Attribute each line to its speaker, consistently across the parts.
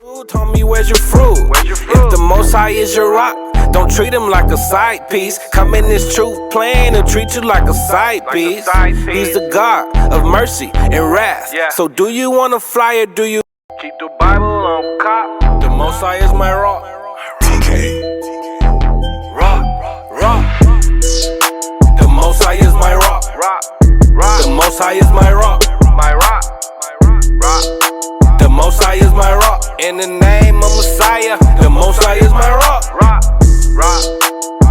Speaker 1: Told me, where's your fruit? If the Most High is your rock, don't treat him like a side piece. Come in this truth plan and treat you like a side piece. He's the God of mercy and wrath. So do you want to fly or do you keep the Bible on cop? The Most High is my rock. TK. Rock. The Most High is my rock. The Most High is my rock. My rock. The Most High is my rock. In the name of Messiah, the Most High is my rock.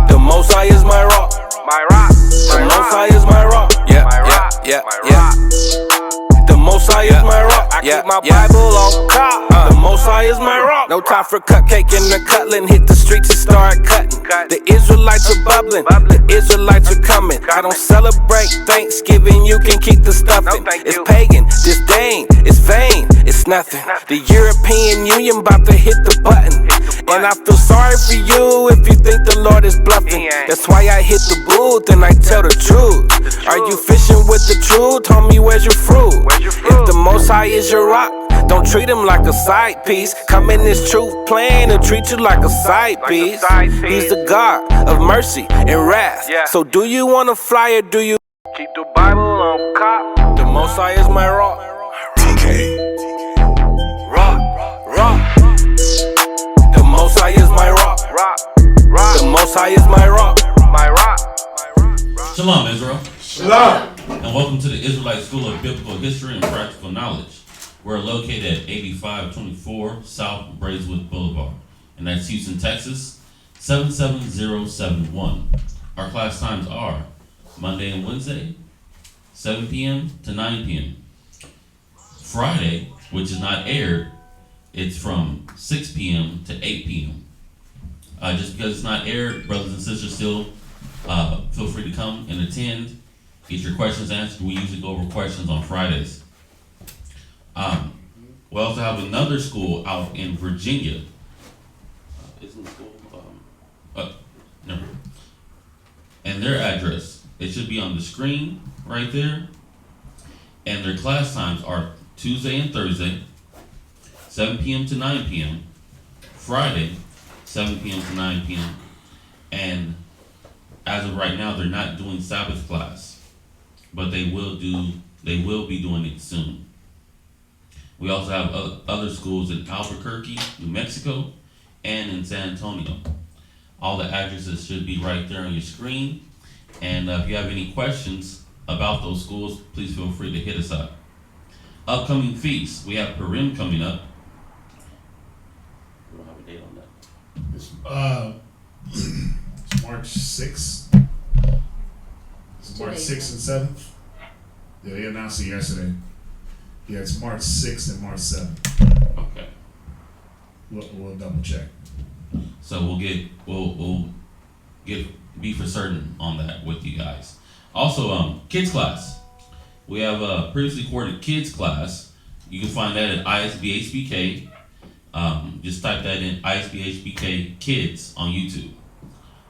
Speaker 1: The Most High is my rock. The Most High is my rock. Yeah. The Most High is my rock. I keep my Bible on top. The Most High is my rock. No time for cupcake and the cutling. Hit the streets and start cutting. The Israelites are bubbling. The Israelites are coming. I don't celebrate Thanksgiving. You can keep the stuffing. It's pagan, disdain, it's vain, it's nothing. The European Union about to hit the button. And I feel sorry for you if you think the Lord is bluffing. That's why I hit the booth and I tell the truth. Are you fishing with the truth? Tell me, where's your fruit? If the Most High is your rock, don't treat him like a side piece. Come in this truth plan and treat you like a side piece. He's the God of mercy and wrath. So do you want to fly or do you keep the Bible on cop? The Most High is my rock. TK. Rock. The Most High is my rock. The Most High is my rock. My rock.
Speaker 2: Shalom, Israel.
Speaker 3: Shalom.
Speaker 2: And welcome to the Israelite School of Biblical History and Practical Knowledge. We're located at 8524 South Braeswood Boulevard, and that's Houston, Texas, 77071. Our class times are Monday and Wednesday, 7 p.m. to 9 p.m. Friday, which is not aired, it's from 6 p.m. to 8 p.m. Just because it's not aired, brothers and sisters still feel free to come and attend, get your questions answered. We usually go over questions on Fridays. We also have another school out in Virginia. Isn't the school? No. And their address, it should be on the screen right there. And their class times are Tuesday and Thursday, 7 p.m. to 9 p.m. Friday, 7 p.m. to 9 p.m. And as of right now, they're not doing Sabbath class, but they will be doing it soon. We also have other schools in Albuquerque, New Mexico, and in San Antonio. All the addresses should be right there on your screen. And if you have any questions about those schools, please feel free to hit us up. Upcoming feasts, we have Purim coming up. We don't have a date on that.
Speaker 3: It's March 6th. It's March 6th and 7th. Yeah, they announced it yesterday. Yeah, it's March 6th and March 7th.
Speaker 2: Okay.
Speaker 3: We'll double check.
Speaker 2: So we'll be for certain on that with you guys. Also, kids class. We have a previously recorded kids class. You can find that at ISBHBK. Just type that in, ISBHBK Kids on YouTube.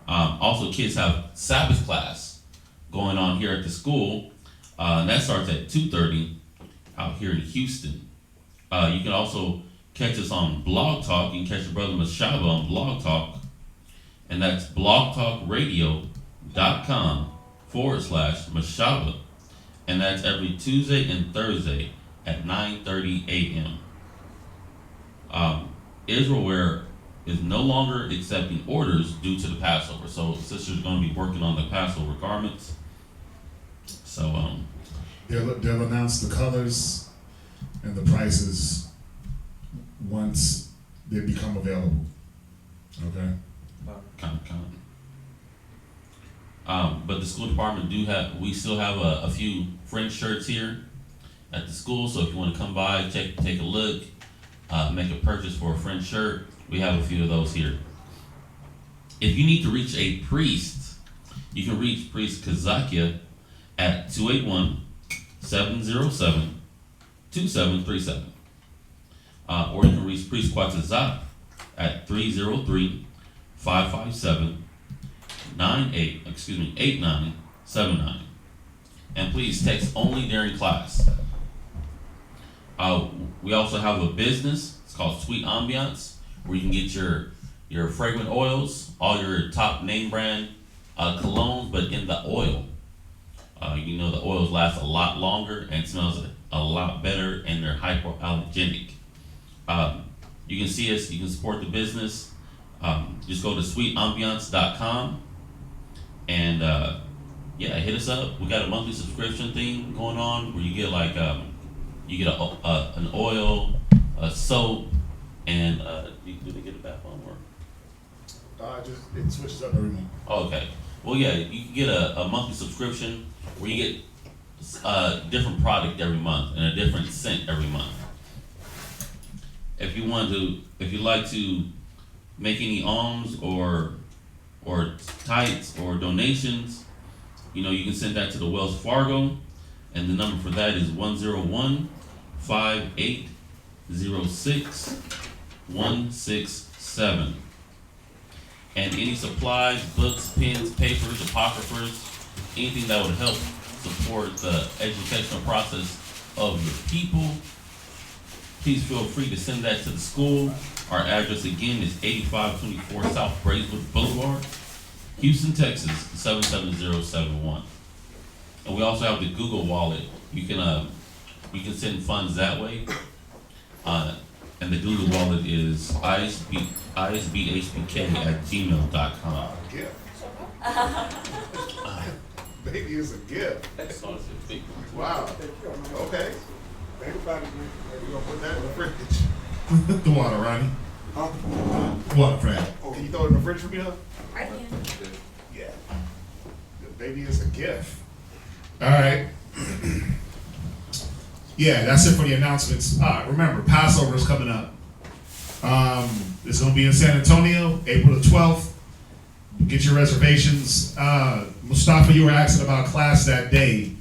Speaker 2: Also, kids have Sabbath class going on here at the school. And that starts at 2:30 out here in Houston. You can also catch us on Blog Talk. You can catch your brother Mashaba on Blog Talk. And that's blogtalkradio.com/Mashaba. And that's every Tuesday and Thursday at 9:30 a.m. Israelware is no longer accepting orders due to the Passover. So sisters are going to be working on the Passover garments. So
Speaker 3: They'll announce the colors and the prices once they become available. Okay.
Speaker 2: But the school department we still have a few French shirts here at the school. So if you want to come by, take a look, make a purchase for a French shirt, we have a few of those here. If you need to reach a priest, you can reach Priest Kazakia at 281-707-2737. Or you can reach Priest Quatzazak at 303-557-8979. And please text only during class. We also have a business. It's called Sweet Ambiance, where you can get your fragrant oils, all your top name brand colognes, but in the oil. The oils last a lot longer and smells a lot better, and they're hypoallergenic. You can see us. You can support the business. Just go to sweetambiance.com and hit us up. We got a monthly subscription thing going on where you get an oil, a soap, and do they get a bath bomb or?
Speaker 3: It switches up every month.
Speaker 2: Oh, okay. Well, yeah, you can get a monthly subscription where you get a different product every month and a different scent every month. If you like to make any alms or tithes or donations, you can send that to the Wells Fargo, and the number for that is 101-5806-167. And any supplies, books, pens, papers, apocryphers, anything that would help support the educational process of your people, please feel free to send that to the school. Our address again is 8524 South Braeswood Boulevard, Houston, Texas 77071. And we also have the Google Wallet. You can send funds that way. And the Google Wallet is isbhpk@gmail.com.
Speaker 3: Gift. Baby is a gift. Wow. Okay. Think about it, man. We're gonna put that in the fridge. The water, Ronnie. Huh? Water, Fred. Can you throw it in the fridge for me, huh?
Speaker 4: I can.
Speaker 3: Yeah. The baby is a gift. All right. Yeah, that's it for the announcements. Remember, Passover is coming up. It's going to be in San Antonio, April the 12th. Get your reservations. Mustafa, you were asking about class that day.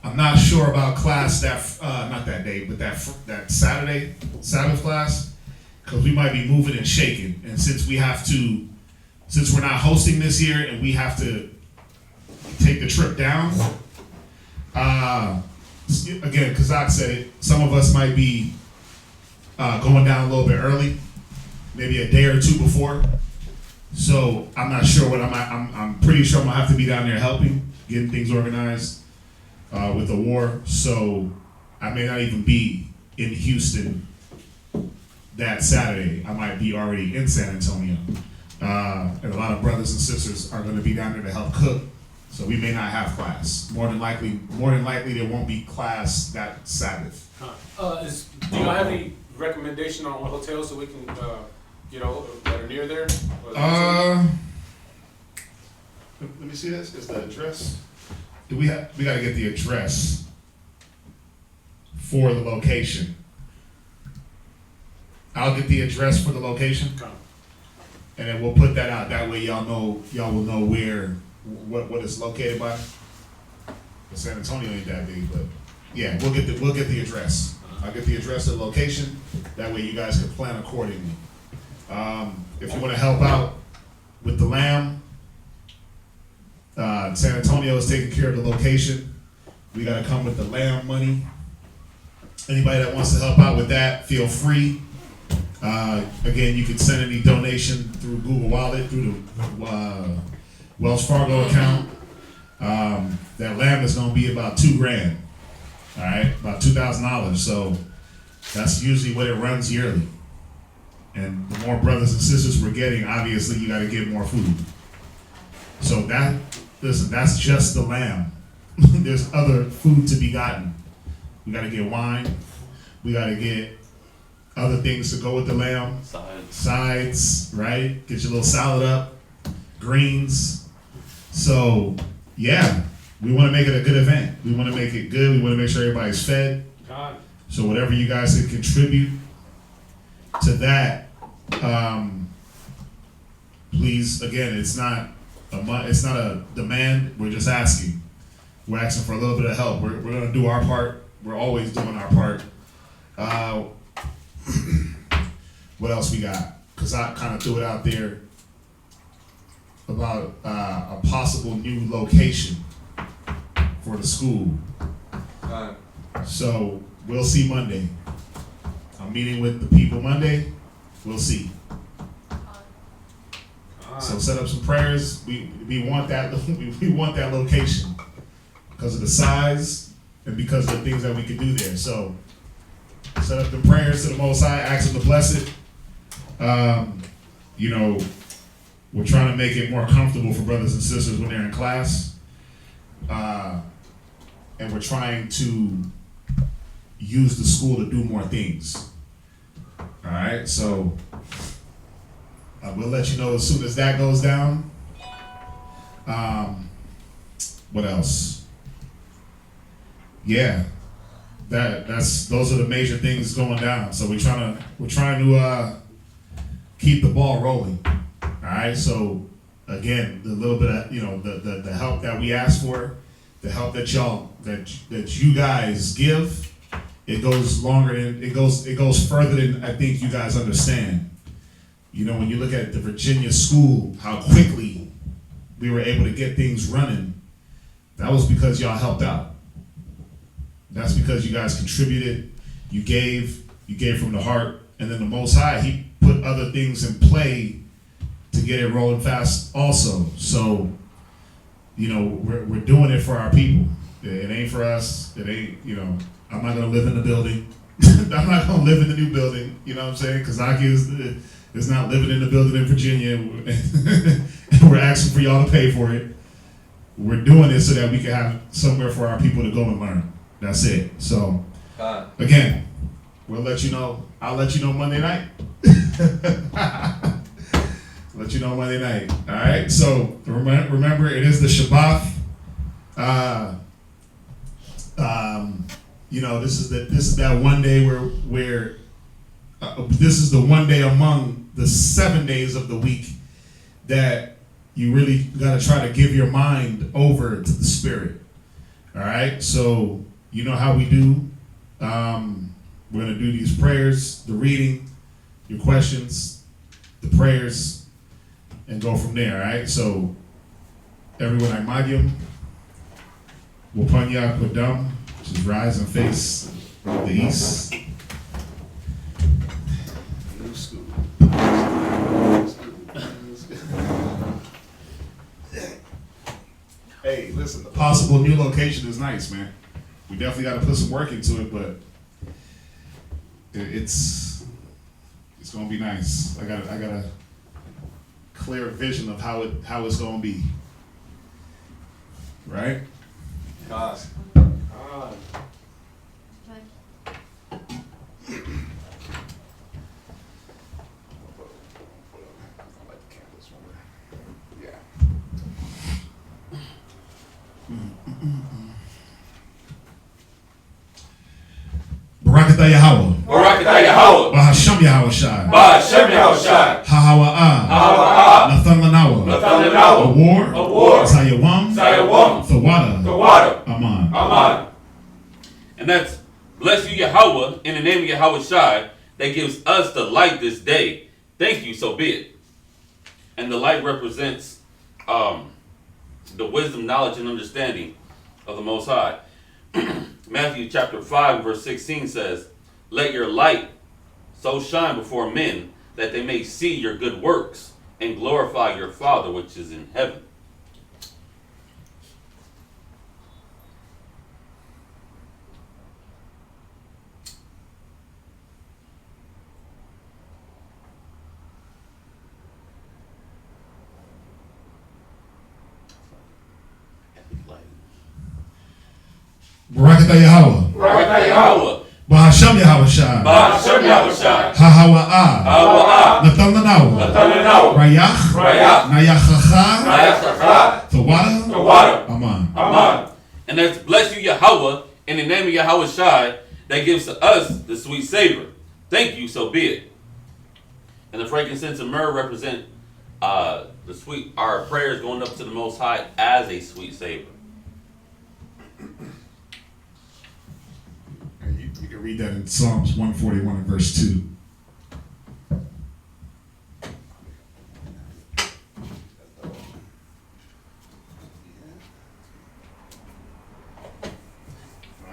Speaker 3: I'm not sure about class not that day, but that Saturday, Sabbath class, because we might be moving and shaking. And since we're not hosting this year and we have to take the trip down, again, Kazak said it, some of us might be going down a little bit early, maybe a day or two before. So I'm not sure what I'm pretty sure I'm gonna have to be down there helping, getting things organized with the war. So I may not even be in Houston that Saturday. I might be already in San Antonio. And a lot of brothers and sisters are gonna be down there to help cook. So we may not have class. More than likely there won't be class that Sabbath.
Speaker 5: Do you have any recommendation on hotels that we can, that are near there?
Speaker 3: Let me see this. Is the address? We got to get the address for the location. I'll get the address for the location, and then we'll put that out. That way, y'all will know what it's located by. San Antonio ain't that big, but yeah, we'll get the address. I'll get the address of the location. That way, you guys can plan accordingly. If you want to help out with the lamb, San Antonio is taking care of the location. We got to come with the lamb money. Anybody that wants to help out with that, feel free. Again, you can send any donation through Google Wallet, through the Wells Fargo account. That lamb is going to be about $2,000. All right, about $2,000. So that's usually what it runs yearly. And the more brothers and sisters we're getting, obviously you got to get more food. So that's just the lamb. There's other food to be gotten. We got to get wine. We got to get other things to go with the lamb. Sides, right? Get your little salad up, greens. So yeah, we want to make it a good event. We want to make it good. We want to make sure everybody's fed. So whatever you guys can contribute to that, please. Again, it's not a demand. We're just asking. We're asking for a little bit of help. We're gonna do our part. We're always doing our part. What else we got? Because I kind of threw it out there about a possible new location for the school. So we'll see Monday. I'm meeting with the people Monday. We'll see. So set up some prayers. We want that we want that location because of the size and because of the things that we can do there. So set up the prayers to the Most High, ask Him to bless it. You know, we're trying to make it more comfortable for brothers and sisters when they're in class, and we're trying to use the school to do more things. All right, so we'll let you know as soon as that goes down. What else? Yeah, those are the major things going down. So we're trying to keep the ball rolling. All right. So again, the little bit of the help that we ask for, the help that you guys give. It goes longer than it goes further than I think you guys understand. You know, when you look at the Virginia school, how quickly we were able to get things running, that was because y'all helped out. That's because you guys contributed, you gave from the heart, and then the Most High, He put other things in play to get it rolling fast also. So, you know, we're doing it for our people. It ain't for us. It ain't, you know, I'm not going to live in the building. I'm not going to live in the new building, you know what I'm saying? Because Aki is not living in the building in Virginia, and we're asking for y'all to pay for it. We're doing it so that we can have somewhere for our people to go and learn. That's it. So, again, we'll let you know. I'll let you know Monday night. Let you know Monday night. All right? So, remember, it is the Shabbat. You know, this is that one day where this is the one day among the 7 days of the week that you really got to try to give your mind over to the Spirit. All right? So, you know how we do. We're going to do these prayers, the reading, your questions, the prayers, and go from there. All right? So, everyone, Imadium, Wapanya Kodam, which is rise and face the east. New school. Hey, listen, the possible new location is nice, man. We definitely got to put some work into it, but it's gonna be nice. I got a clear vision of how it's gonna be. Right?
Speaker 5: God.
Speaker 3: Barakatah Yahweh.
Speaker 5: Barakatah Yahweh.
Speaker 3: Bahasham Yahweh Shai.
Speaker 5: Bahashem Yahushai.
Speaker 3: Hahawa'ah.
Speaker 5: Hahawa'ah.
Speaker 3: Nathan Lanawa.
Speaker 5: Nathan Lanawa.
Speaker 3: A war. Zayawam.
Speaker 5: Zayawam.
Speaker 3: Thawada. Aman.
Speaker 5: Aman.
Speaker 2: And that's bless you Yahweh in the name of Yahweh Shai that gives us the light this day. Thank you, so be it. And the light represents the wisdom, knowledge, and understanding of the Most High. Matthew chapter 5 verse 16 says, let your light so shine before men that they may see your good works and glorify your Father which is in heaven.
Speaker 3: Barakatah Yahweh.
Speaker 5: Barakatah Yahweh.
Speaker 3: Bahasham Yahweh Shai.
Speaker 5: Bahashem Yahushai.
Speaker 3: Hahawa'ah.
Speaker 5: Hahawa'ah.
Speaker 3: Nathan Lanawa.
Speaker 5: Nathan Lanawa.
Speaker 3: Rayach.
Speaker 5: Rayach.
Speaker 3: Nayachacha.
Speaker 5: Nayachacha.
Speaker 3: Thawada. Aman.
Speaker 5: Aman.
Speaker 2: And that's bless you Yahweh in the name of Yahweh Shai that gives to us the sweet savor. Thank you, so be it. And the frankincense and myrrh represent our prayers going up to the Most High as a sweet savor.
Speaker 3: You can read that in Psalms 141 and verse 2. All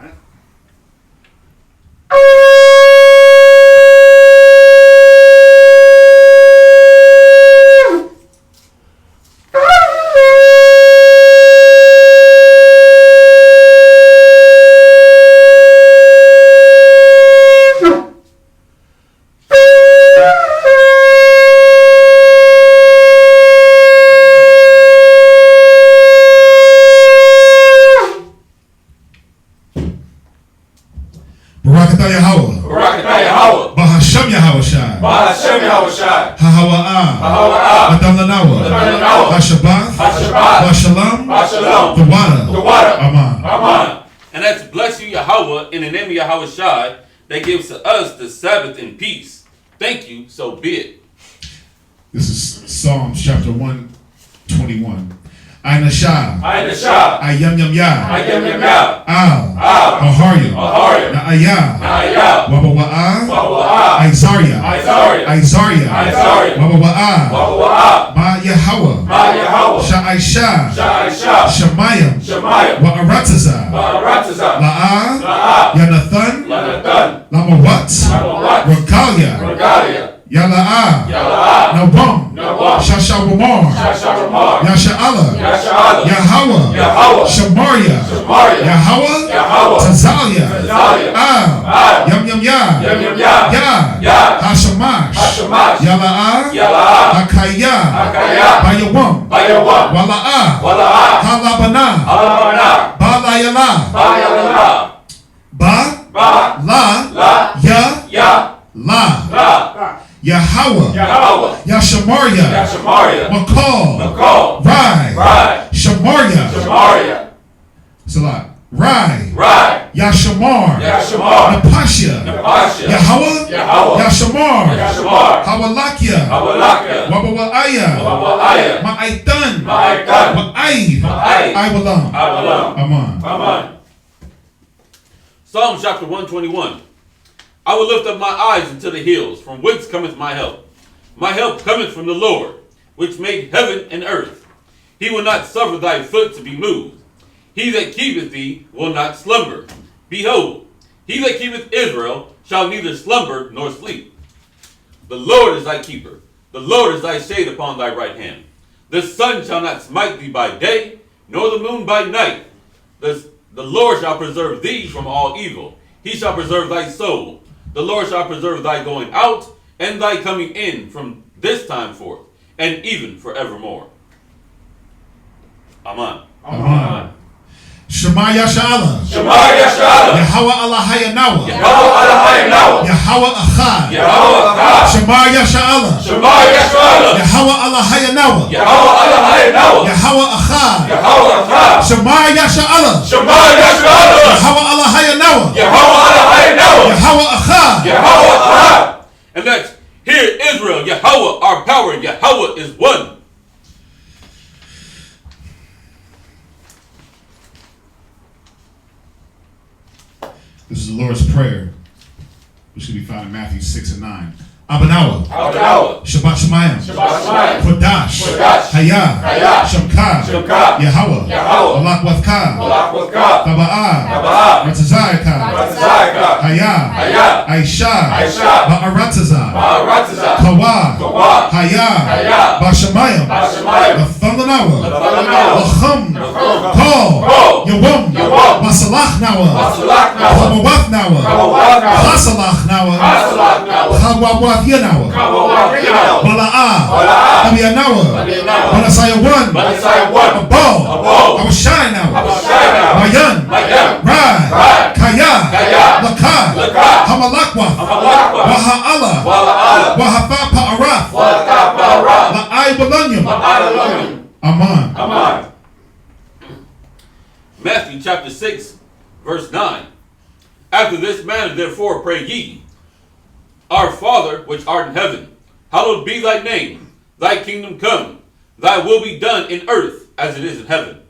Speaker 3: right. Yahawashi.
Speaker 5: Ba'ashem Yahawashi.
Speaker 3: Hahawa'ah. Madalanawa. Hashabbath. Bashalom. The water. Aman.
Speaker 2: And that's bless you, Yahweh, in the name of Yahweh Shai, that gives to us the Sabbath in peace. Thank you, so be it.
Speaker 3: This is Psalms chapter 121. Ainashah. Ayam Yam Ya. Al. Aharyam. Na'ayah. Wabawa'ah. Aizarya. Wabawa'ah. Ma Yahweh. Sha'aisha. Shemayim. Wa'aratazah. La'ah. Yanathan. Lamawat. Rakalia. Yala'ah. Nawam. Shashawamar. Yasha'ala. Yahweh. Shamaria. Yahweh. Tazalia. Al. Yam Ya. Hashamash. Yala'ah. Hakaya. Bayawam. Wala'ah. Halabana. Balayala. Ba. La. Ya. La. Yahweh. Yashamaria. Makal. Rai. Shamaria. Salat. Rai. Yashamar. Napasha. Yahweh. Yashamar. Hawalakia. Wabawa'aya. Ma'aitan. Wa'aid. Iwalam. Aman.
Speaker 2: Psalm chapter 121. I will lift up my eyes unto the hills, from whence cometh my help. My help cometh from the Lord, which made heaven and earth. He will not suffer thy foot to be moved. He that keepeth thee will not slumber. Behold, he that keepeth Israel shall neither slumber nor sleep. The Lord is thy keeper. The Lord is thy shade upon thy right hand. The sun shall not smite thee by day, nor the moon by night. The Lord shall preserve thee from all evil. He shall preserve thy soul. The Lord shall preserve thy going out and thy coming in from this time forth, and even forevermore. Amen.
Speaker 3: Shema Yashala. Yahweh Allahayanawa. Yahweh Achad. Shema Yashala. Yahweh Allahayanawa. Yahweh Achad. Shema Yashala. Yahweh Allahayanawa. Yahweh Achad.
Speaker 2: And that's, hear Israel, Yahweh, our power, Yahweh is one.
Speaker 3: This is the Lord's Prayer, which can be found in Matthew 6 and 9. Abanawa. Shabbat Shemayim. Kodash. Haya. Shemka. Yahweh. Alak Wathka. Taba'ah. Ratazayaka. Haya. Aisha. Ba'aratazah. Kawa. Haya. Bashamayim. Lathalanawa. Lacham. Kol. Yawam. Basalach Nawa. Hawawath Nawa. Hasalach Nawa. Hawawath Yanawa. Bala'ah. Abiyanawa. Balasaya 1. Abal. Awashai Nawa. Mayan. Rai. Kaya. Lakad. Hamalakwath. Waha'ala. Wahafa Pa'arath. La'ai Balanyam. Aman.
Speaker 2: Matthew chapter 6, verse 9. After this manner therefore pray ye, Our Father which art in heaven, hallowed be thy name. Thy kingdom come. Thy will be done in earth as it is in heaven.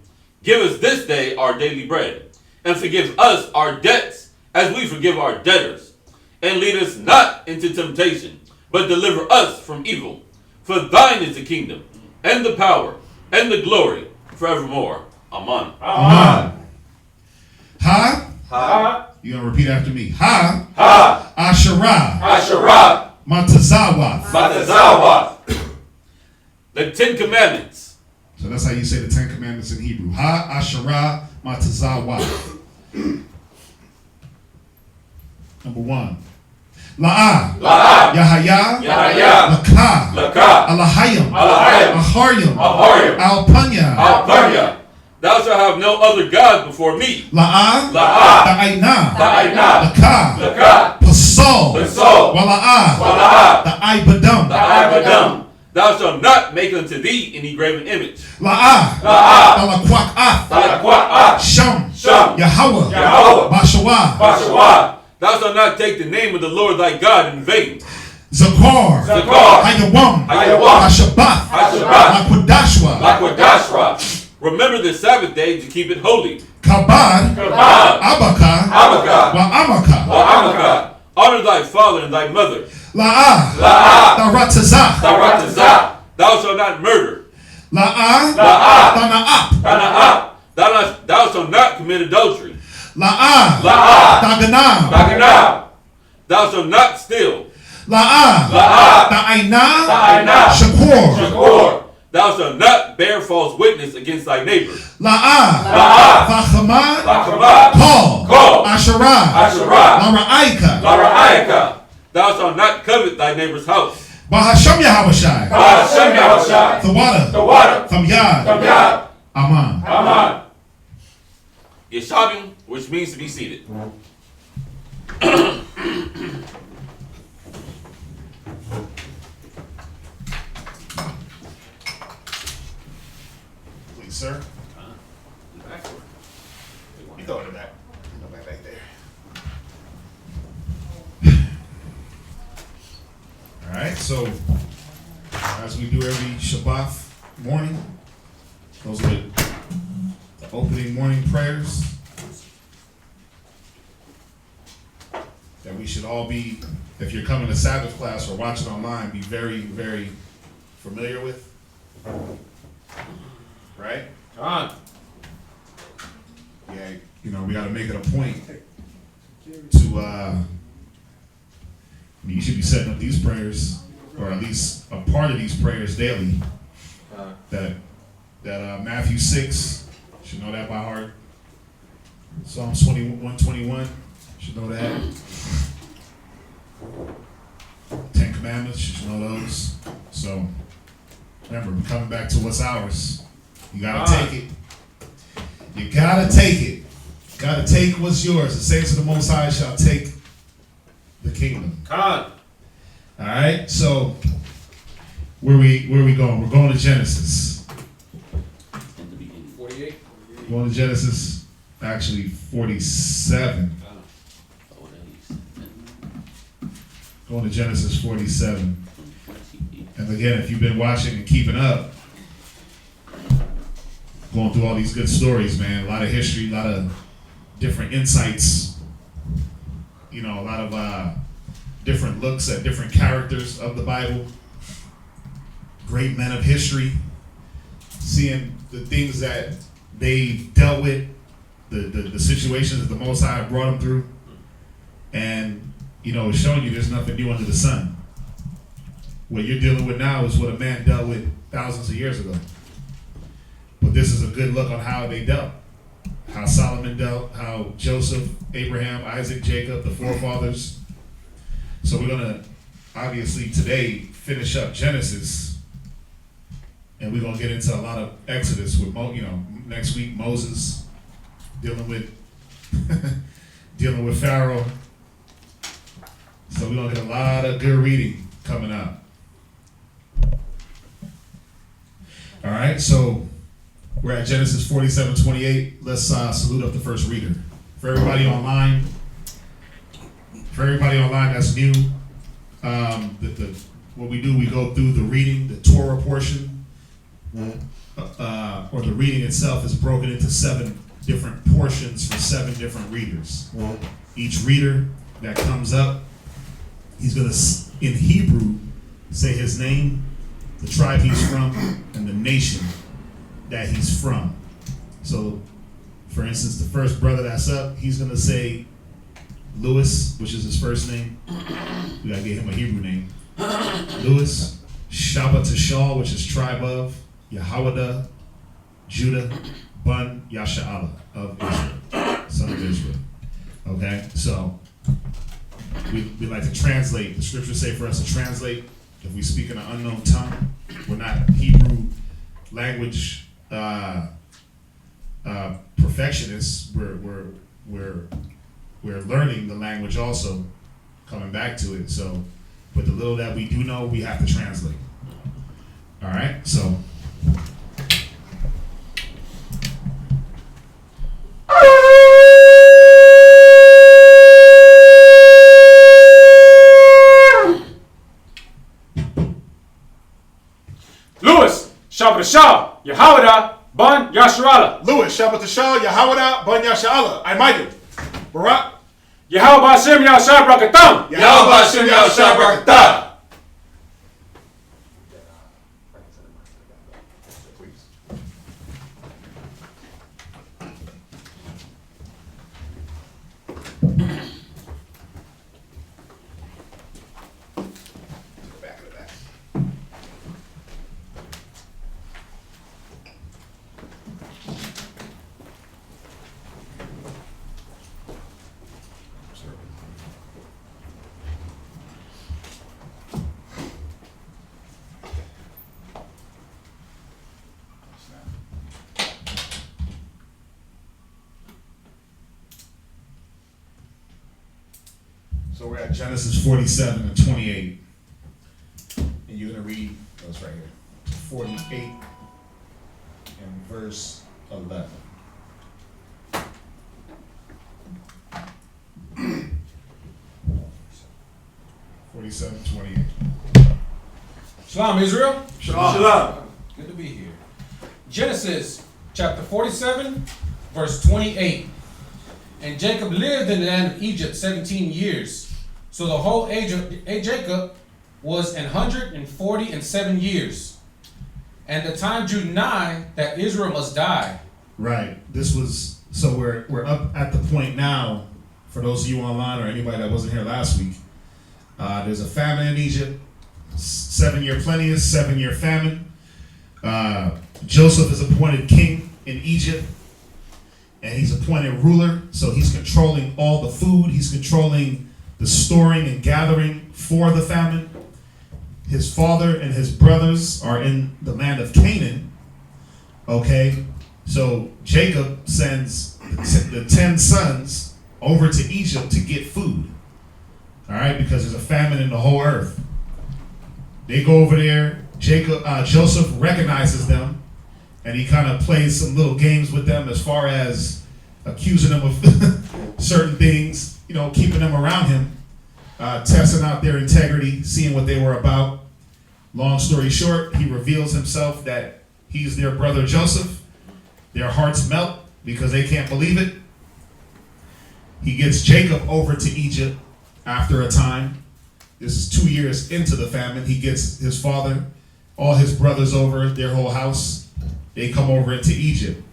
Speaker 2: Give us this day our daily bread, and forgive us our debts as we forgive our debtors. And lead us not into temptation, but deliver us from evil. For thine is the kingdom, and the power, and the glory, forevermore. Amen.
Speaker 3: Ha. You're going to repeat after me. Ha. Asherah. Matazawath.
Speaker 2: The 10 Commandments.
Speaker 3: So that's how you say the 10 Commandments in Hebrew. Ha. Asherah. Matazawath. Number 1. La'ah. Yahaya. Laka. Alahayim. Aharyam. Alpanya.
Speaker 2: Thou shalt have no other God before me.
Speaker 3: La'ah. Ta'ayna. Laka. Pasal. L'sol. Wala'ah. The Ibadum.
Speaker 4: Thou shalt not make unto thee any graven image.
Speaker 3: La'ah. Sham. Yahweh. Bashawah.
Speaker 4: Thou shalt not take the name of the Lord thy God in vain.
Speaker 3: Zakar. Hayawam. Hashabath. Laquadashwa.
Speaker 4: Remember the Sabbath day to keep it holy.
Speaker 3: Kabad. Abaka. Wa'amaka.
Speaker 4: Honor thy father and thy mother.
Speaker 3: La'ah. Daratazah.
Speaker 4: Thou shalt not murder.
Speaker 3: La'ah. Dana'ap.
Speaker 4: Thou shalt not commit adultery.
Speaker 3: La'ah. Daganam.
Speaker 4: Thou shalt not steal.
Speaker 3: La'ah. Da'aina. Shakur.
Speaker 4: Thou shalt not bear false witness against thy neighbor.
Speaker 3: La'ah. Vachamad. Kol. Asherah. Lara'aika.
Speaker 4: Thou shalt not covet thy neighbor's house.
Speaker 3: Bahasham Yahawashi. The water. From Yad. Aman.
Speaker 4: Yeshabim, which means to be seated.
Speaker 3: Please, sir. You throw it back. Go back right there. All right, so as we do every Shabbat morning, those are the opening morning prayers that we should all be, if you're coming to Sabbath class or watching online, be very, very familiar with. Right?
Speaker 5: God.
Speaker 3: Yeah, we got to make it a point to, you should be setting up these prayers, or at least a part of these prayers daily. That Matthew 6, should know that by heart. Psalms 121, should know that. 10 Commandments, should know those. So, remember, we're coming back to what's ours. You gotta take it. You gotta take it. Gotta take what's yours. The saints of the Most High shall take the kingdom.
Speaker 5: God.
Speaker 3: All right. So where we going? We're going to Genesis.
Speaker 5: 48.
Speaker 3: Going to Genesis. Actually, 47. Going to Genesis 47. And again, if you've been watching and keeping up, going through all these good stories, man. A lot of history, a lot of different insights. A lot of different looks at different characters of the Bible. Great men of history. Seeing the things that they dealt with, the situations that the Most High brought them through. And, it's showing you there's nothing new under the sun. What you're dealing with now is what a man dealt with thousands of years ago. But this is a good look on how they dealt. How Solomon dealt, how Joseph, Abraham, Isaac, Jacob, the forefathers. So we're going to, obviously, today finish up Genesis. And we're going to get into a lot of Exodus with, next week, Moses dealing with Pharaoh. So we're going to get a lot of good reading coming up. All right, so we're at Genesis 47:28. Let's salute up the first reader. For everybody online that's new, what we do, we go through the reading, the Torah portion, or the reading itself is broken into 7 different portions for 7 different readers. Each reader that comes up, he's going to, in Hebrew, say his name, the tribe he's from, and the nation that he's from. So, for instance, the first brother that's up, he's going to say Lewis, which is his first name. We got to give him a Hebrew name. Lewis. Shabbat Tashal, which is tribe of Yehoiada, Judah, Bun, Yasha'ala of Israel, son of Israel. Okay, so we like to translate. The scriptures say for us to translate. If we speak in an unknown tongue, we're not Hebrew language perfectionists. We're learning the language also. coming back to it. So, but the little that we do know, we have to translate. All right, so.
Speaker 5: Lewis, Shabbat Shah, Yahawada, Ban Yasharala.
Speaker 3: Lewis, Shabbat Shah, Yahawada, Ban Yasha'Allah. I Michael. Barak.
Speaker 5: Yahawah Bashem Yashar Brakatam.
Speaker 4: Yahweh Hashem Yahshua Barakatah.
Speaker 3: Back of the back. So we're at Genesis 47 and 28. And you're going to read, that's right here, 48 and verse 11. Forty-seven, 28.
Speaker 6: Shalom, Israel.
Speaker 4: Shalom.
Speaker 6: Good to be here. Genesis chapter 47, verse 28. And Jacob lived in the land of Egypt 17 years. So the whole age of Jacob was 147 years. And the time drew nigh that Israel must die.
Speaker 3: Right. This was, so we're up at the point now, for those of you online or anybody that wasn't here last week, there's a famine in Egypt, 7-year plenteous, 7-year famine. Joseph is appointed king in Egypt, and he's appointed ruler, so he's controlling all the food, he's controlling the storing and gathering for the famine. His father and his brothers are in the land of Canaan, okay? So Jacob sends the 10 sons over to Egypt to get food, all right, because there's a famine in the whole earth. They go over there, Joseph recognizes them, and he kind of plays some little games with them as far as accusing them of certain things, you know, keeping them around him, testing out their integrity, seeing what they were about. Long story short, he reveals himself that he's their brother Joseph. Their hearts melt because they can't believe it. He gets Jacob over to Egypt after a time. This is 2 years into the famine. He gets his father, all his brothers over, their whole house. They come over into Egypt.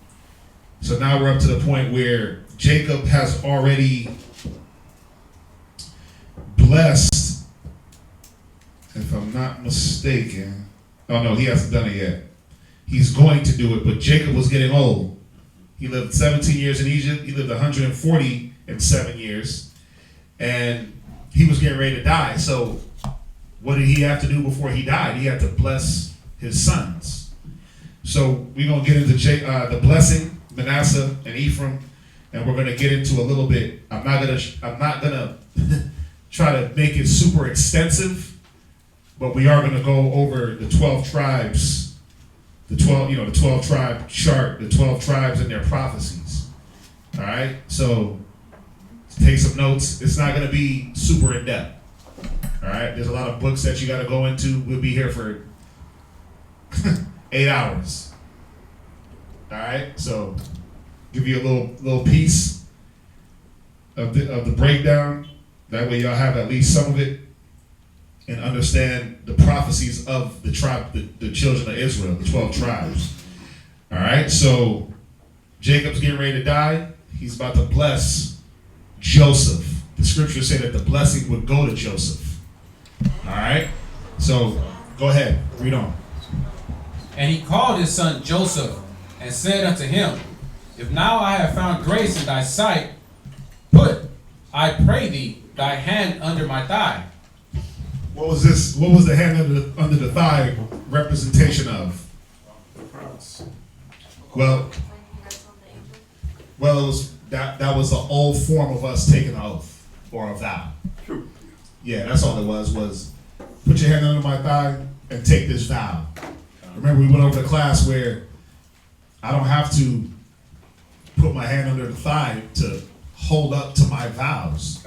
Speaker 3: So now we're up to the point where Jacob has already blessed, if I'm not mistaken. Oh no, he hasn't done it yet. He's going to do it, but Jacob was getting old. He lived 17 years in Egypt. He lived 147 years. And he was getting ready to die. So what did he have to do before he died? He had to bless his sons. So we're going to get into the blessing, Manasseh and Ephraim, and we're going to get into a little bit. I'm not gonna try to make it super extensive, but we are going to go over the 12 tribes, the 12 tribe chart, the 12 tribes and their prophecies. All right, so take some notes. It's not going to be super in depth. All right, there's a lot of books that you got to go into. We'll be here for 8 hours. All right, so give you a little piece of the breakdown. That way, y'all have at least some of it and understand the prophecies of the tribe, the children of Israel, the 12 tribes. All right, so Jacob's getting ready to die. He's about to bless Joseph. The scriptures say that the blessing would go to Joseph. All right, so go ahead, read on.
Speaker 6: And he called his son Joseph, and said unto him, If now I have found grace in thy sight, put, I pray thee, thy hand under my thigh.
Speaker 3: What was this? What was the hand under the thigh representation of? Well, it was that was the old form of us taking an oath or a vow. Yeah, that's all it was put your hand under my thigh and take this vow. Remember, we went over the class where I don't have to put my hand under the thigh to hold up to my vows.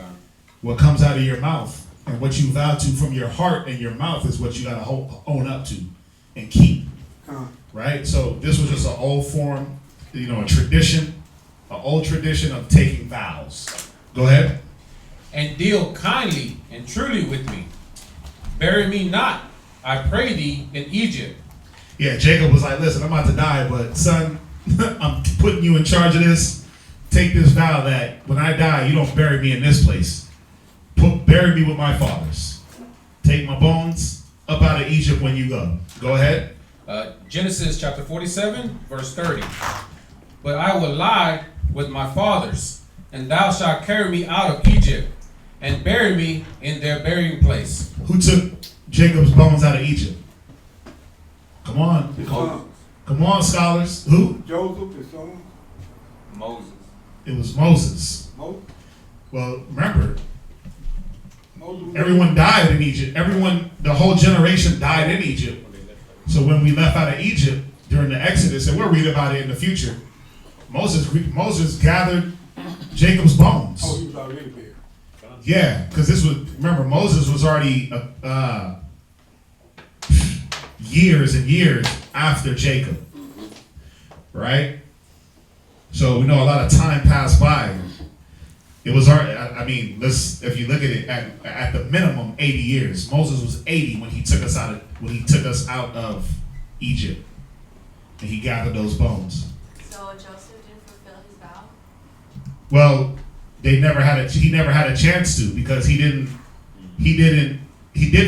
Speaker 3: What comes out of your mouth and what you vow to from your heart and your mouth is what you got to own up to and keep. Right? So this was just an old form, a tradition, an old tradition of taking vows. Go ahead.
Speaker 6: And deal kindly and truly with me. Bury me not, I pray thee, in Egypt.
Speaker 3: Yeah, Jacob was like, listen, I'm about to die, but son, I'm putting you in charge of this. Take this vow that when I die, you don't bury me in this place. Bury me with my fathers. Take my bones up out of Egypt when you go. Go ahead.
Speaker 6: Genesis chapter 47, verse 30. But I will lie with my fathers, and thou shalt carry me out of Egypt, and bury me in their burying place.
Speaker 3: Who took Jacob's bones out of Egypt? Come on.
Speaker 4: His sons.
Speaker 3: Come on, scholars. Who?
Speaker 4: Joseph, his son.
Speaker 5: Moses.
Speaker 3: It was Moses.
Speaker 4: Moses.
Speaker 3: Well, remember,
Speaker 4: Moses.
Speaker 3: everyone died in Egypt. The whole generation died in Egypt. So when we left out of Egypt during the Exodus, and we'll read about it in the future, Moses gathered Jacob's bones.
Speaker 4: Oh, he was already there.
Speaker 3: Yeah, because remember, Moses was already years and years after Jacob, right? So we know a lot of time passed by. It was if you look at it at the minimum 80 years. Moses was 80 when he took us out of Egypt, and he gathered those bones.
Speaker 7: So Joseph didn't fulfill his vow?
Speaker 3: Well, he never had a chance to, because he did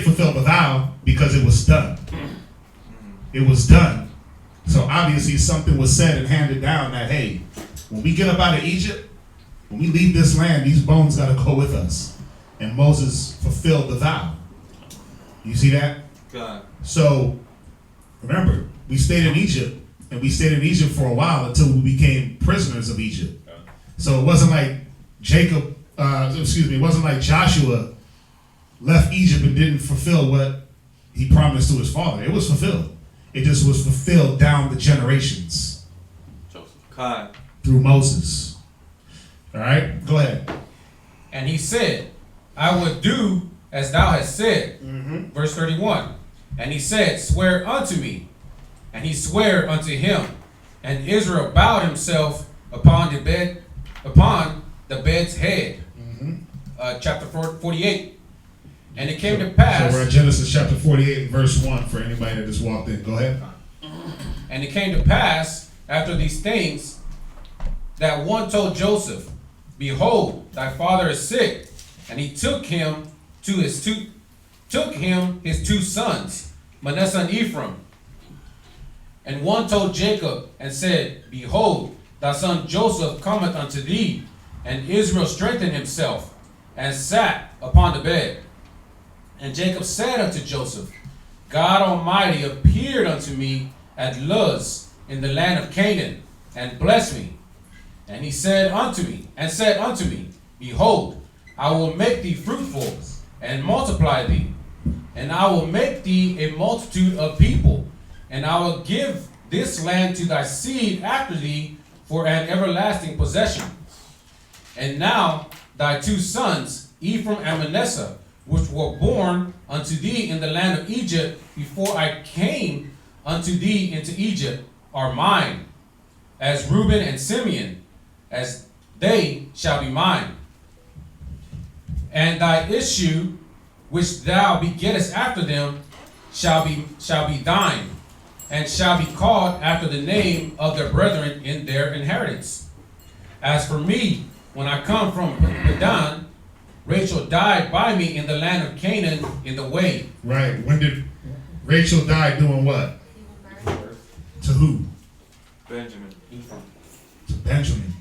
Speaker 3: fulfill the vow because it was done. It was done. So obviously something was said and handed down that, hey, when we get up out of Egypt, when we leave this land, these bones got to go with us. And Moses fulfilled the vow. You see that?
Speaker 4: God.
Speaker 3: So remember, we stayed in Egypt, and we stayed in Egypt for a while until we became prisoners of Egypt. So it wasn't like it wasn't like Joshua left Egypt and didn't fulfill what he promised to his father. It was fulfilled. It just was fulfilled down the generations.
Speaker 4: God.
Speaker 3: Through Moses. All right, go ahead.
Speaker 6: And he said, I will do as thou hast said. Verse 31. And he said, swear unto me. And he sware unto him. And Israel bowed himself upon the bed's head. Chapter 48. And it came to pass.
Speaker 3: So we're at Genesis chapter 48, verse 1 for anybody that just walked in. Go ahead.
Speaker 6: And it came to pass after these things that one told Joseph, behold, thy father is sick. And he took him his two sons, Manasseh and Ephraim. And one told Jacob and said, behold, thy son Joseph cometh unto thee. And Israel strengthened himself and sat upon the bed. And Jacob said unto Joseph, God Almighty appeared unto me at Luz in the land of Canaan, and blessed me. And he said unto me, behold, I will make thee fruitful and multiply thee, and I will make thee a multitude of people, and I will give this land to thy seed after thee for an everlasting possession. And now thy two sons, Ephraim and Manasseh, which were born unto thee in the land of Egypt before I came unto thee into Egypt, are mine, as Reuben and Simeon, as they shall be mine. And thy issue, which thou begettest after them, shall be thine, and shall be called after the name of their brethren in their inheritance. As for me, when I come from Padan, Rachel died by me in the land of Canaan in the way.
Speaker 3: Right. When did Rachel die doing what? To who?
Speaker 4: Benjamin.
Speaker 3: To Benjamin.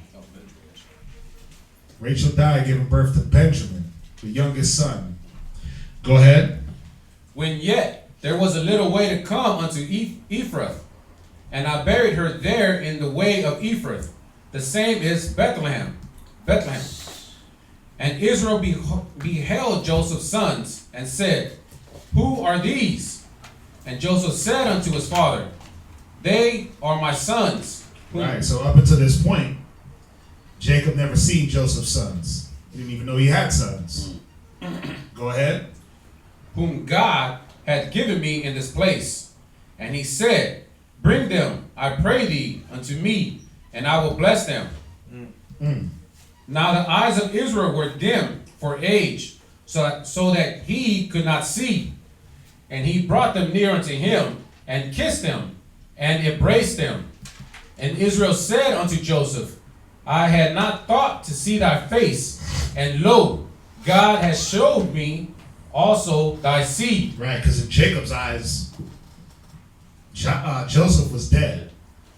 Speaker 3: Rachel died giving birth to Benjamin, the youngest son. Go ahead.
Speaker 6: When yet there was a little way to come unto Ephrath, and I buried her there in the way of Ephrath. The same is Bethlehem. And Israel beheld Joseph's sons, and said, Who are these? And Joseph said unto his father, They are my sons.
Speaker 3: Right, so up until this point, Jacob never seen Joseph's sons. He didn't even know he had sons. Go ahead.
Speaker 6: Whom God had given me in this place. And he said, Bring them, I pray thee, unto me, and I will bless them. Now the eyes of Israel were dim for age, so that he could not see. And he brought them near unto him, and kissed them, and embraced them. And Israel said unto Joseph, I had not thought to see thy face, and lo, God has showed me also thy seed.
Speaker 3: Right, because in Jacob's eyes, Joseph was dead.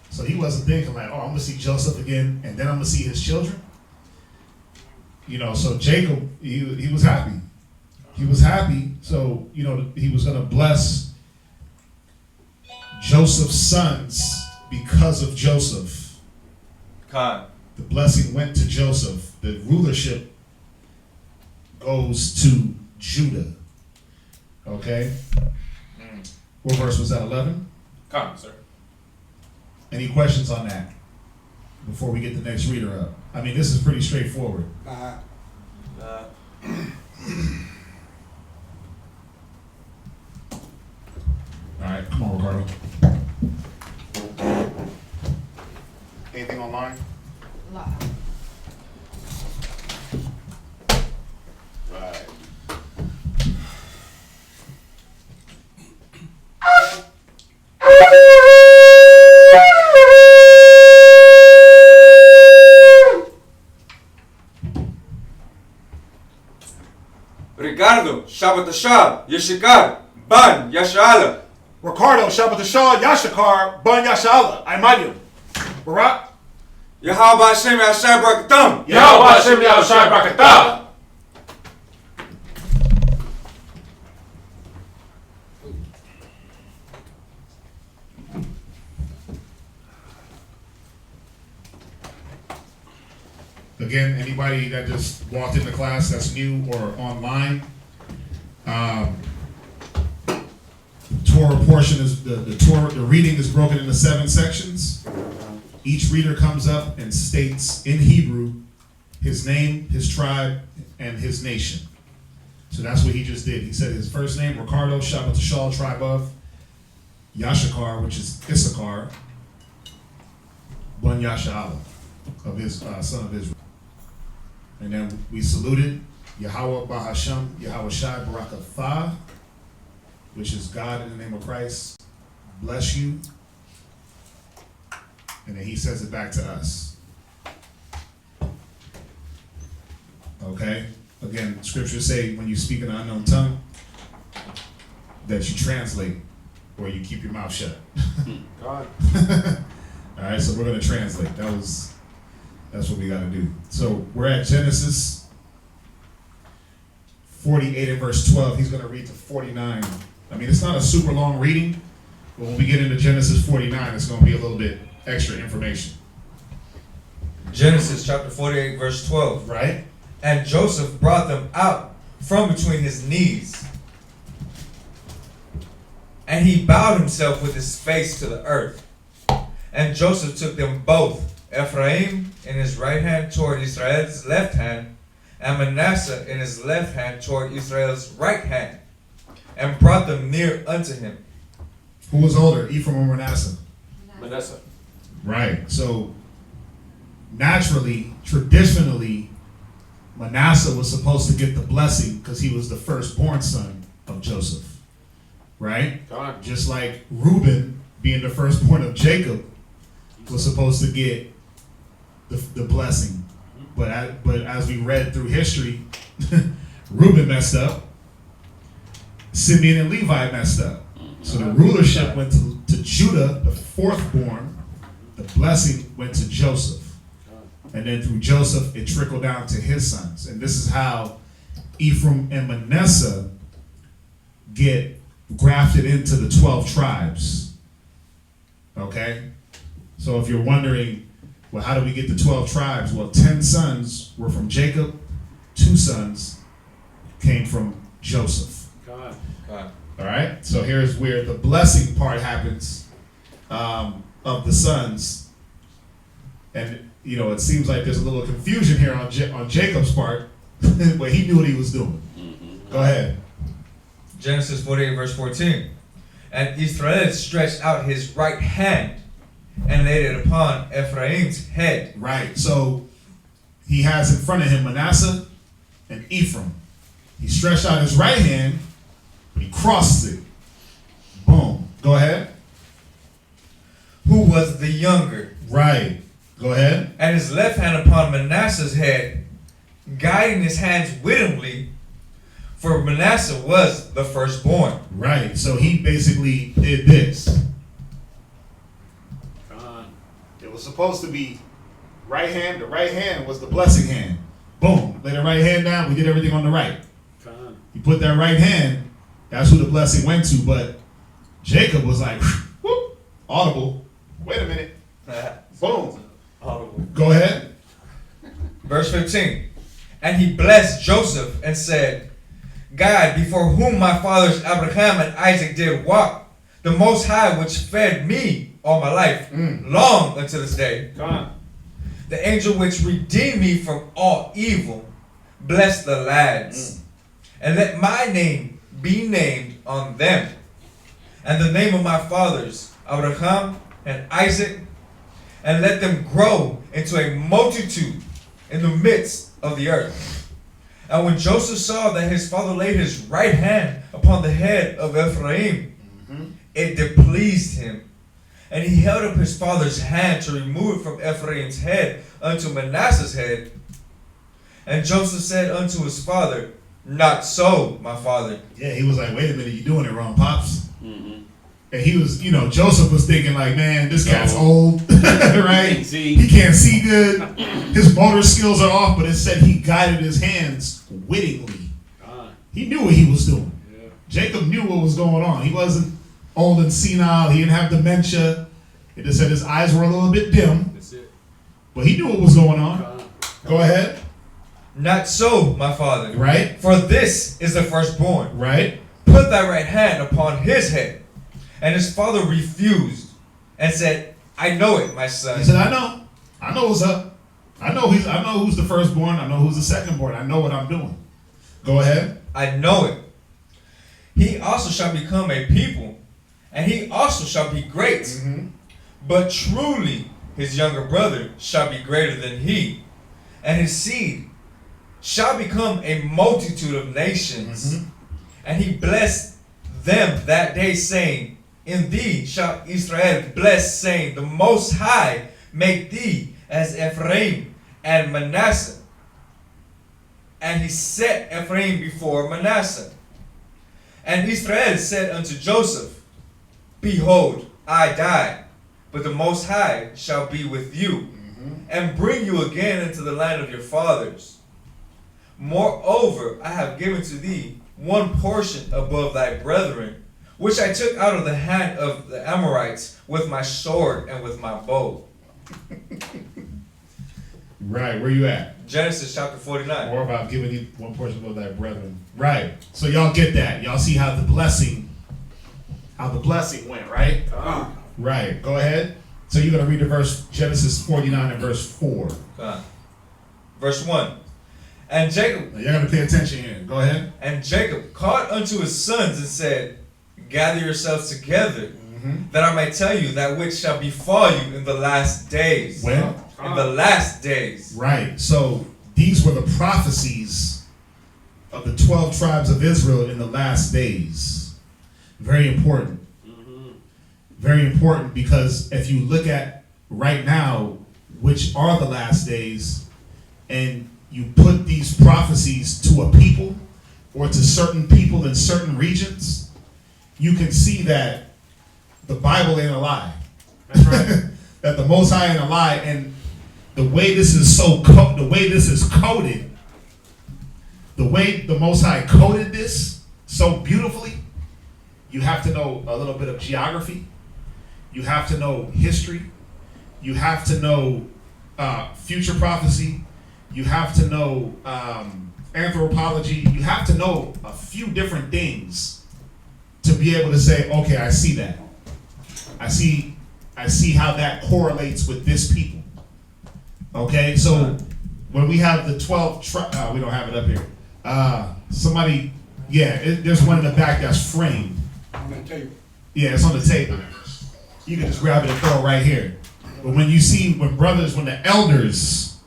Speaker 3: So he wasn't thinking like, oh, I'm going to see Joseph again, and then I'm going to see his children. You know, so Jacob, he was happy. He was happy, so, you know, he was going to bless Joseph's sons because of Joseph.
Speaker 4: Khan.
Speaker 3: The blessing went to Joseph. The rulership goes to Judah. Okay? What verse was that, 11?
Speaker 5: Come, sir.
Speaker 3: Any questions on that before we get the next reader up? I mean, this is pretty straightforward. All right, come on, Roberto. Anything online?
Speaker 7: Lot.
Speaker 3: Right.
Speaker 4: Ricardo, Shabbat Ashar, Yeshikar, Ban, Yashala.
Speaker 8: Ricardo, Shabbat Ashar, Yashakar, Ban Yashala, Imadium. Barak?
Speaker 4: Yahweh Hashem Yashai Brakatam.
Speaker 5: Yahweh Hashem Yahushai Barakatah.
Speaker 3: Again, anybody that just walked into class that's new or online, Torah portion is the Torah. The reading is broken into 7 sections. Each reader comes up and states in Hebrew his name, his tribe, and his nation. So that's what he just did. He said his first name, Ricardo, Shabbat Tashal, tribe of Yashakar, which is Issachar, Bun Yashala, of his son of Israel. And then we saluted Yahweh Bahasham, Yahweh Shai Barakatha, which is God in the name of Christ, bless you. And then he says it back to us. Okay? Again, scriptures say when you speak in an unknown tongue, that you translate or you keep your mouth shut.
Speaker 5: God.
Speaker 3: All right, so we're going to translate. That's what we got to do. So we're at Genesis 48 and verse 12. He's going to read to 49. I mean, it's not a super long reading, but when we get into Genesis 49, it's going to be a little bit extra information.
Speaker 9: Genesis chapter 48, verse 12.
Speaker 3: Right?
Speaker 9: And Joseph brought them out from between his knees. And he bowed himself with his face to the earth. And Joseph took them both, Ephraim in his right hand toward Israel's left hand, and Manasseh in his left hand toward Israel's right hand, and brought them near unto him.
Speaker 3: Who was older, Ephraim or Manasseh?
Speaker 5: Manasseh.
Speaker 3: Right. So naturally, traditionally, Manasseh was supposed to get the blessing because he was the firstborn son of Joseph. Right?
Speaker 5: God.
Speaker 3: Just like Reuben, being the firstborn of Jacob, was supposed to get the blessing. But as we read through history, Reuben messed up. Simeon and Levi messed up. So the rulership went to Judah, the fourthborn. The blessing went to Joseph. And then through Joseph, it trickled down to his sons. And this is how Ephraim and Manasseh get grafted into the 12 tribes. Okay? So if you're wondering, well, how do we get the 12 tribes? Well, 10 sons were from Jacob, 2 sons came from Joseph.
Speaker 5: God.
Speaker 3: All right, so here's where the blessing part happens of the sons, and it seems like there's a little confusion here on Jacob's part, but he knew what he was doing. Go ahead.
Speaker 9: Genesis 48 verse 14. And Israel stretched out his right hand and laid it upon Ephraim's head.
Speaker 3: Right, so he has in front of him Manasseh and Ephraim. He stretched out his right hand, but he crossed it. Boom. Go ahead.
Speaker 9: Who was the younger?
Speaker 3: Right. Go ahead.
Speaker 9: And his left hand upon Manasseh's head, guiding his hands wittingly, for Manasseh was the firstborn.
Speaker 3: Right. So he basically did this.
Speaker 5: God.
Speaker 3: It was supposed to be right hand. The right hand was the blessing hand. Boom. Lay the right hand down. We did everything on the right.
Speaker 5: God.
Speaker 3: He put that right hand. That's who the blessing went to. But Jacob was like, whoop, audible. Wait a minute. Boom.
Speaker 9: Audible.
Speaker 3: Go ahead.
Speaker 9: Verse 15. And he blessed Joseph and said, God, before whom my fathers Abraham and Isaac did walk, the Most High which fed me all my life, long unto this day,
Speaker 5: God.
Speaker 9: the angel which redeemed me from all evil, bless the lads, and let my name be named on them, and the name of my fathers Abraham and Isaac, and let them grow into a multitude in the midst of the earth. And when Joseph saw that his father laid his right hand upon the head of Ephraim, it displeased him. And he held up his father's hand to remove it from Ephraim's head unto Manasseh's head. And Joseph said unto his father, Not so, my father.
Speaker 3: Yeah, he was like, wait a minute, you're doing it wrong, Pops. And he was, Joseph was thinking like, man, this cat's old, right? He can't see good. His motor skills are off, but it said he guided his hands wittingly. He knew what he was doing.
Speaker 5: Yeah.
Speaker 3: Jacob knew what was going on. He wasn't old and senile. He didn't have dementia. It just said his eyes were a little bit dim.
Speaker 5: That's it.
Speaker 3: But he knew what was going on.
Speaker 5: God.
Speaker 3: Go ahead.
Speaker 9: Not so, my father.
Speaker 3: Right?
Speaker 9: For this is the firstborn.
Speaker 3: Right?
Speaker 9: Put thy right hand upon his head. And his father refused and said, I know it, my son.
Speaker 3: He said, I know what's up. I know who's the firstborn. I know who's the secondborn. I know what I'm doing. Go ahead.
Speaker 9: I know it. He also shall become a people, and he also shall be great. But truly his younger brother shall be greater than he, and his seed shall become a multitude of nations. And he blessed them that day, saying, In thee shall Israel bless, saying, The Most High make thee as Ephraim and Manasseh. And he set Ephraim before Manasseh. And Israel said unto Joseph, Behold, I die, but the Most High shall be with you, and bring you again into the land of your fathers. Moreover, I have given to thee one portion above thy brethren, which I took out of the hand of the Amorites with my sword and with my bow.
Speaker 3: Right, where you at?
Speaker 9: Genesis chapter 49.
Speaker 3: Or about giving you one portion of thy brethren. Right. So y'all get that. Y'all see how the blessing went, right? Right. Go ahead. So you're going to read the verse, Genesis 49 and verse 4.
Speaker 9: Verse 1. And Jacob.
Speaker 3: Now you're going to pay attention here. Go ahead.
Speaker 9: And Jacob called unto his sons and said, Gather yourselves together, that I may tell you that which shall befall you in the last days.
Speaker 3: When?
Speaker 9: In the last days.
Speaker 3: Right. So these were the prophecies of the 12 tribes of Israel in the last days. Very important. Very important, because if you look at right now, which are the last days, and you put these prophecies to a people or to certain people in certain regions, you can see that the Bible ain't a lie.
Speaker 5: That's right.
Speaker 3: That the Most High ain't a lie, and the way this is the way this is coded, the way the Most High coded this so beautifully, you have to know a little bit of geography. You have to know history. You have to know future prophecy. You have to know anthropology, you have to know a few different things to be able to say, okay, I see that. I see how that correlates with this people. Okay, so when we have the 12 we don't have it up here. Somebody, there's one in the back that's framed.
Speaker 8: On that table.
Speaker 3: Yeah, it's on the table. You can just grab it and throw it right here. But when you see, when the elders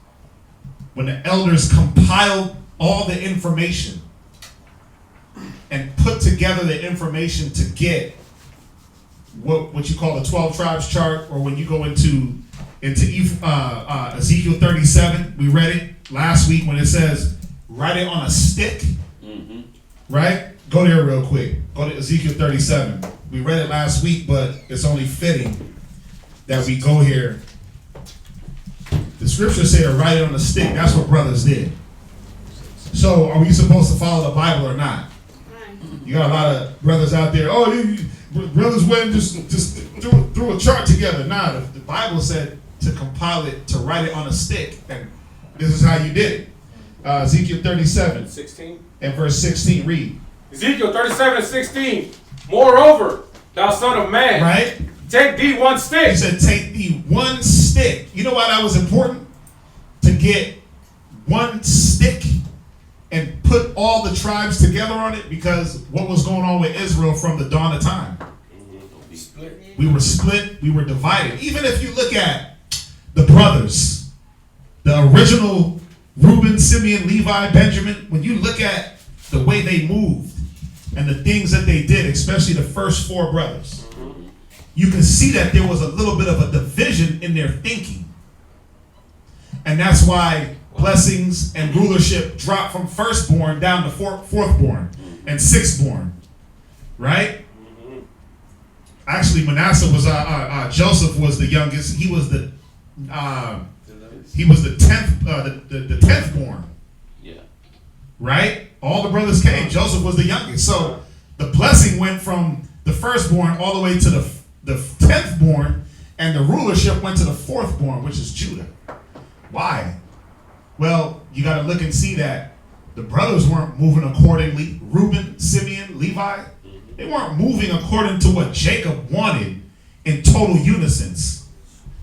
Speaker 3: compiled all the information and put together the information to get what you call the 12 tribes chart, or when you go into Ezekiel 37, we read it last week when it says, write it on a stick, right? Go there real quick. Go to Ezekiel 37. We read it last week, but it's only fitting that we go here. The scriptures say to write it on a stick. That's what brothers did. So are we supposed to follow the Bible or not? You got a lot of brothers out there, brothers went and just threw a chart together. Nah, the Bible said to compile it, to write it on a stick. And this is how you did it. Ezekiel 37
Speaker 5: 16.
Speaker 3: and verse 16, read.
Speaker 5: Ezekiel 37 and 16. Moreover, thou son of man,
Speaker 3: Right?
Speaker 5: take thee one
Speaker 3: He
Speaker 5: stick.
Speaker 3: said, take thee one stick. You know why that was important? To get one stick and put all the tribes together on it, because what was going on with Israel from the dawn of time? We were split, we were divided. Even if you look at the brothers, the original Reuben, Simeon, Levi, Benjamin, when you look at the way they moved and the things that they did, especially the first four brothers, you can see that there was a little bit of a division in their thinking. And that's why blessings and rulership dropped from firstborn down to fourthborn and sixthborn, right? Actually, Manasseh was Joseph was the youngest. He was the 10th born.
Speaker 2: Yeah.
Speaker 3: Right? All the brothers came. Joseph was the youngest. So the blessing went from the firstborn all the way to the 10th born, and the rulership went to the fourthborn, which is Judah. Why? Well, you got to look and see that the brothers weren't moving accordingly. Reuben, Simeon, Levi, they weren't moving according to what Jacob wanted in total unison.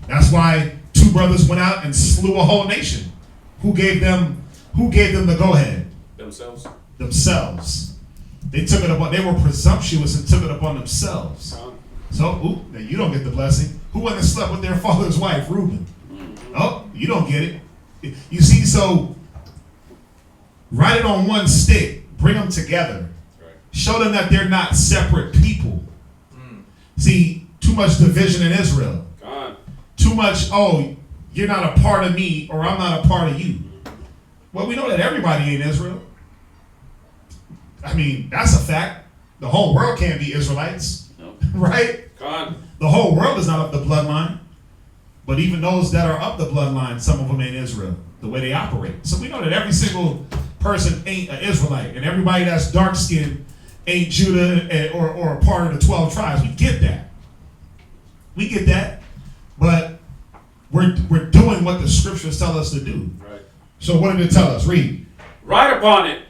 Speaker 3: That's why two brothers went out and slew a whole nation. Who gave them the go-ahead? Themselves. They took it upon, they were presumptuous and took it upon themselves. So, now you don't get the blessing. Who went and slept with their father's wife? Reuben. Oh, you don't get it. You see, so write it on one stick, bring them together. Show them that they're not separate people. See, too much division in Israel. Too much, you're not a part of me, or I'm not a part of you. Well, we know that everybody ain't Israel. I mean, that's a fact. The whole world can't be Israelites.
Speaker 2: Nope.
Speaker 3: Right? The whole world is not of the bloodline. But even those that are of the bloodline, some of them ain't Israel, the way they operate. So we know that every single person ain't an Israelite, and everybody that's dark-skinned ain't Judah or a part of the 12 tribes. We get that. But we're doing what the scriptures tell us to do.
Speaker 5: Right.
Speaker 3: So what did it tell us? Read.
Speaker 5: Write upon it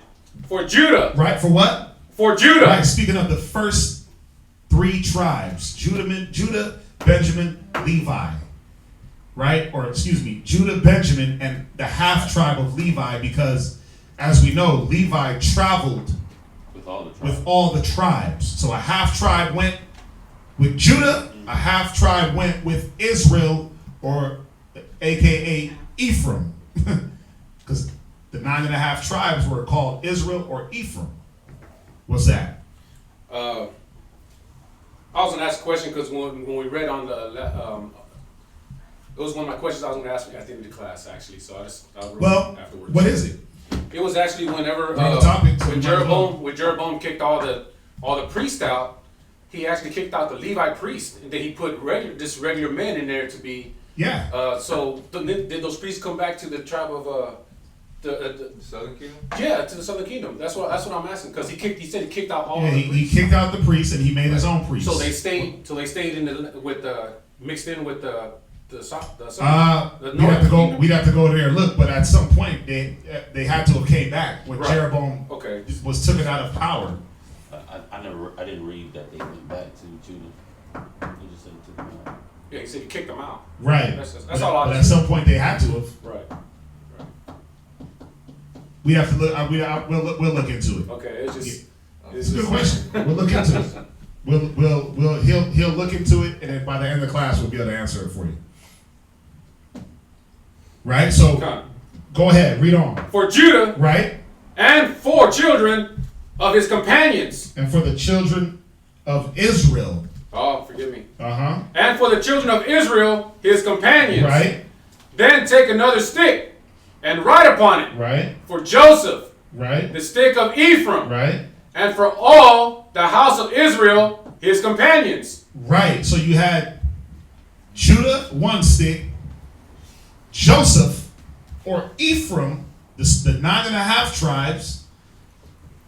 Speaker 5: for Judah.
Speaker 3: Right, for what?
Speaker 5: For Judah.
Speaker 3: Right, speaking of the first three tribes, Judah, Benjamin, Levi. Right? Or excuse me, Judah, Benjamin, and the half tribe of Levi, because as we know, Levi traveled with all the tribes. So a half tribe went with Judah, a half tribe went with Israel, or aka Ephraim. Because the 9.5 tribes were called Israel or Ephraim. What's that?
Speaker 5: I was going to ask a question because when we read on it was one of my questions I was going to ask at the end of the class, actually. So I'll read afterwards.
Speaker 3: What is it?
Speaker 5: It was actually whenever when Jeroboam kicked all the priests out, he actually kicked out the Levi priest, and then he put regular men in there to be.
Speaker 3: Yeah.
Speaker 5: So did those priests come back to the tribe of the
Speaker 4: Southern Kingdom?
Speaker 5: Yeah, to the Southern Kingdom. That's what I'm asking, because he said he kicked out all.
Speaker 3: Yeah,
Speaker 5: the priests.
Speaker 3: he kicked out the priests and he made his own priests.
Speaker 5: So they stayed mixed in with the
Speaker 3: We'd have to go there and look, but at some point they had to have came back when Jeroboam was taken out of power.
Speaker 2: I didn't read that they went back to Judah. He just said took them out.
Speaker 5: Yeah, he said he kicked them out.
Speaker 3: Right.
Speaker 5: That's all I.
Speaker 3: But at some point they had to have.
Speaker 5: Right.
Speaker 3: We have to look. We'll look into it.
Speaker 5: Okay, it's just.
Speaker 3: It's a good question. We'll look into it. He'll look into it, and then by the end of the class, we'll be able to answer it for you. Right. So go ahead, read on.
Speaker 5: For Judah.
Speaker 3: Right.
Speaker 5: And for children of his companions.
Speaker 3: And for the children of Israel.
Speaker 5: Oh, forgive me.
Speaker 3: And
Speaker 5: for the children of Israel, his companions.
Speaker 3: Right.
Speaker 5: Then take another stick and write upon it.
Speaker 3: Right.
Speaker 5: For Joseph.
Speaker 3: Right.
Speaker 5: The stick of Ephraim.
Speaker 3: Right.
Speaker 5: And for all the house of Israel, his companions.
Speaker 3: Right. So you had Judah, one stick, Joseph, or Ephraim, the 9.5 tribes,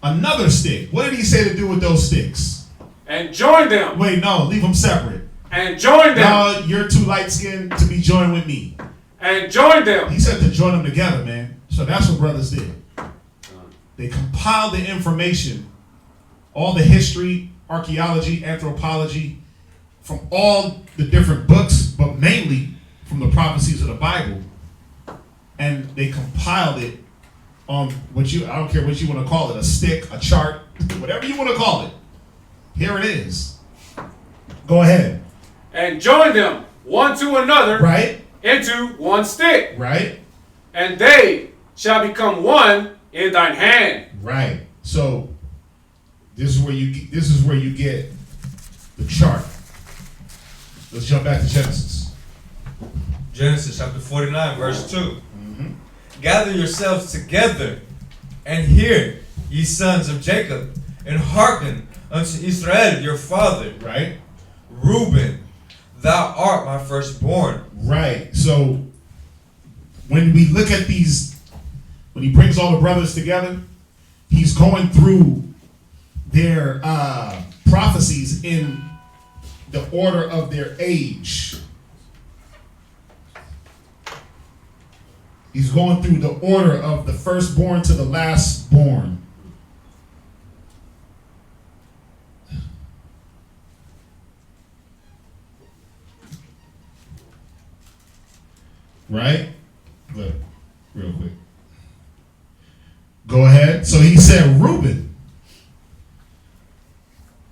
Speaker 3: another stick. What did he say to do with those sticks?
Speaker 5: And join them.
Speaker 3: Wait, no, leave them separate.
Speaker 5: And join them.
Speaker 3: No, you're too light-skinned to be joined with me.
Speaker 5: And join them.
Speaker 3: He said to join them together, man. So that's what brothers did. They compiled the information, all the history, archaeology, anthropology, from all the different books, but mainly from the prophecies of the Bible. And they compiled it on I don't care what you want to call it, a stick, a chart, whatever you want to call it. Here it is. Go ahead.
Speaker 5: And join them one to another.
Speaker 3: Right.
Speaker 5: Into one stick.
Speaker 3: Right.
Speaker 5: And they shall become one in thine hand.
Speaker 3: Right. So this is where you get the chart. Let's jump back to Genesis.
Speaker 9: Genesis chapter 49, verse 2. Gather yourselves together and hear, ye sons of Jacob, and hearken unto Israel your father.
Speaker 3: Right.
Speaker 9: Reuben, thou art my firstborn.
Speaker 3: Right. So when we look at these, when he brings all the brothers together, he's going through their prophecies in the order of their age. He's going through the order of the firstborn to the lastborn. Right? Look, real quick. Go ahead. So he said, Reuben,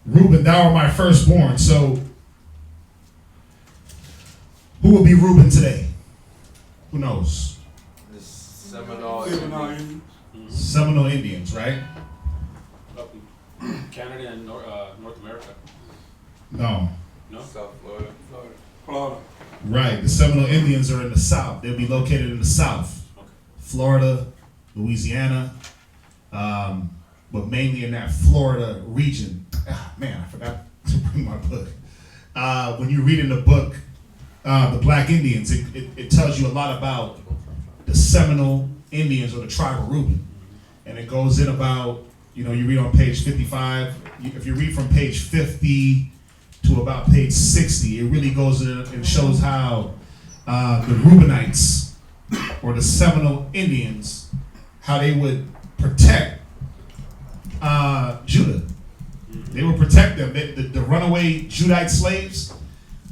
Speaker 3: thou art my firstborn. So who will be Reuben today? Who knows? Seminole Indians, right?
Speaker 5: Up in Canada and North America.
Speaker 3: No.
Speaker 4: South Florida.
Speaker 8: Florida.
Speaker 3: Right. The Seminole Indians are in the South. They'll be located in the South.
Speaker 5: Okay.
Speaker 3: Florida, Louisiana, but mainly in that Florida region. Man, I forgot to bring my book. When you read in the book, The Black Indians, it tells you a lot about the Seminole Indians or the tribe of Reuben. And it goes in about, you read on page 55. If you read from page 50 to about page 60, it really goes in and shows how the Reubenites or the Seminole Indians, how they would protect Judah. They would protect them. The runaway Judite slaves,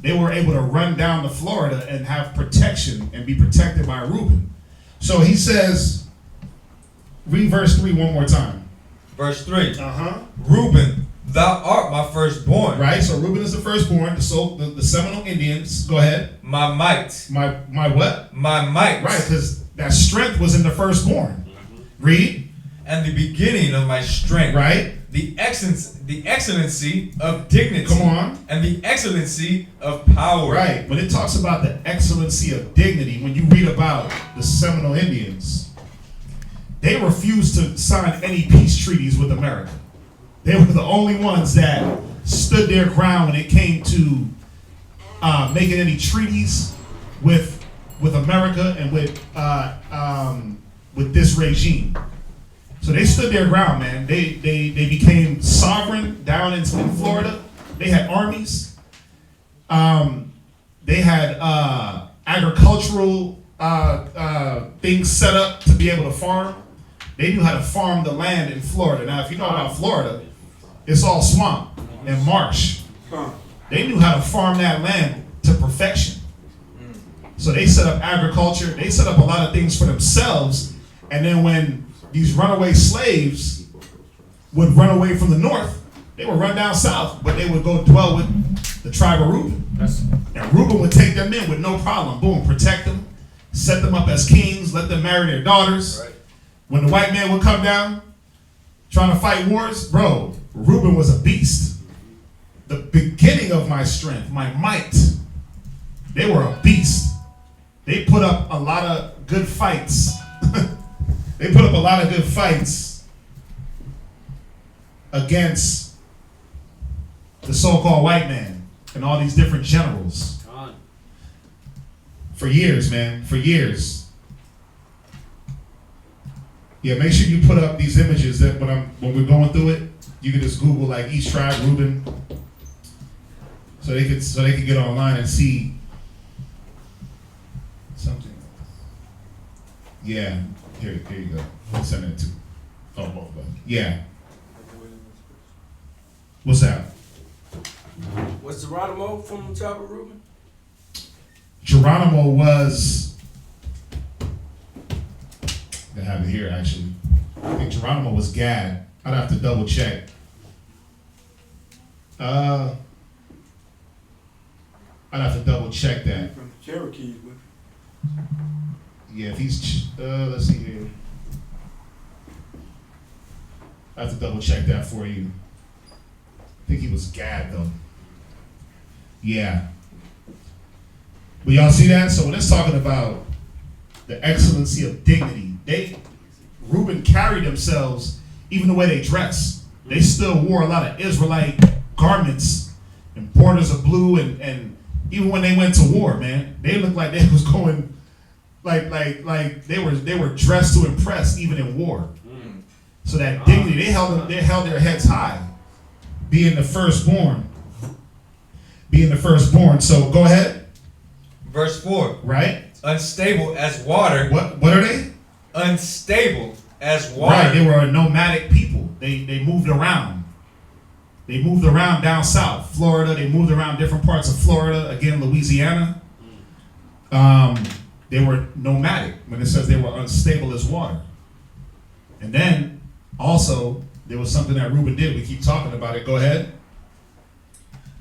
Speaker 3: they were able to run down to Florida and have protection and be protected by Reuben. So he says, read verse 3 one more time.
Speaker 9: Verse 3.
Speaker 3: Uh-huh.
Speaker 9: Reuben, thou art my firstborn.
Speaker 3: Right, so Reuben is the firstborn. So the Seminole Indians, go ahead.
Speaker 9: My might.
Speaker 3: My what?
Speaker 9: My might.
Speaker 3: Right, because that strength was in the firstborn. Read.
Speaker 9: And the beginning of my strength.
Speaker 3: Right.
Speaker 9: The excellency of dignity.
Speaker 3: Come on.
Speaker 9: And the excellency of power.
Speaker 3: Right. When it talks about the excellency of dignity, when you read about the Seminole Indians, they refused to sign any peace treaties with America. They were the only ones that stood their ground when it came to making any treaties with America and with this regime. So they stood their ground, man. They became sovereign down in Florida. They had armies. They had agricultural things set up to be able to farm. They knew how to farm the land in Florida. Now, if you know about Florida, it's all swamp and marsh. They knew how to farm that land to perfection. So they set up agriculture. They set up a lot of things for themselves. And then when these runaway slaves would run away from the north, they would run down south, but they would go dwell with the tribe of Reuben. And Reuben would take them in with no problem. Boom, protect them, set them up as kings, let them marry their daughters. Right. When the white man would come down, trying to fight wars, bro, Reuben was a beast. The beginning of my strength, my might, they were a beast. They put up a lot of good fights. They put up a lot of good fights against the so-called white man and all these different generals. For years, man, for years. Yeah, make sure you put up these images that when we're going through it, you can just Google like each tribe, Reuben, so they could get online and see something. Yeah, here you go. I'll send it to. Oh, both of them. Yeah. What's that?
Speaker 1: Was Geronimo from the tribe of Reuben?
Speaker 3: Geronimo was. I have it here actually. I think Geronimo was Gad. I'd have to double check. I'd have to double check that.
Speaker 8: From Cherokee.
Speaker 3: Yeah, if he's, let's see here. I have to double check that for you. I think he was Gad though. Yeah. But y'all see that? So when it's talking about the excellency of dignity, Reuben carried themselves, even the way they dress. They still wore a lot of Israelite garments and borders of blue, and even when they went to war, man, they looked like they was going like they were dressed to impress even in war. So that dignity, they held their heads high, being the firstborn. So go ahead.
Speaker 9: Verse 4.
Speaker 3: Right?
Speaker 9: Unstable as water.
Speaker 3: What are they?
Speaker 9: Unstable as water.
Speaker 3: Right, they were a nomadic people. They moved around. They moved around down south, Florida. They moved around different parts of Florida. Again, Louisiana. They were nomadic when it says they were unstable as water. And then also there was something that Reuben did. We keep talking about it. Go ahead.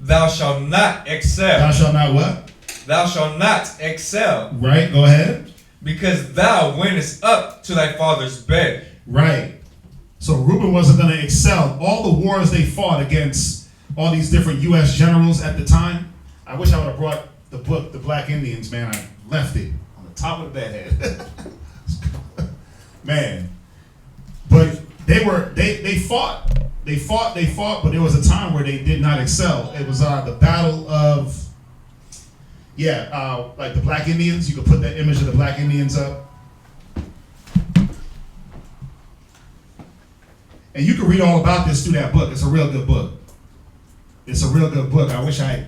Speaker 9: Thou shalt not excel.
Speaker 3: Thou shalt not what?
Speaker 9: Thou shalt not excel.
Speaker 3: Right, go ahead.
Speaker 9: Because thou wentest up to thy father's bed.
Speaker 3: Right. So Reuben wasn't going to excel. All the wars they fought against all these different U.S. generals at the time. I wish I would have brought the book, The Black Indians, man. I left it on the top of the bed. Man. But they fought. They fought, but there was a time where they did not excel. It was the battle of, like the Black Indians. You could put that image of the Black Indians up. And you can read all about this through that book. It's a real good book. I wish I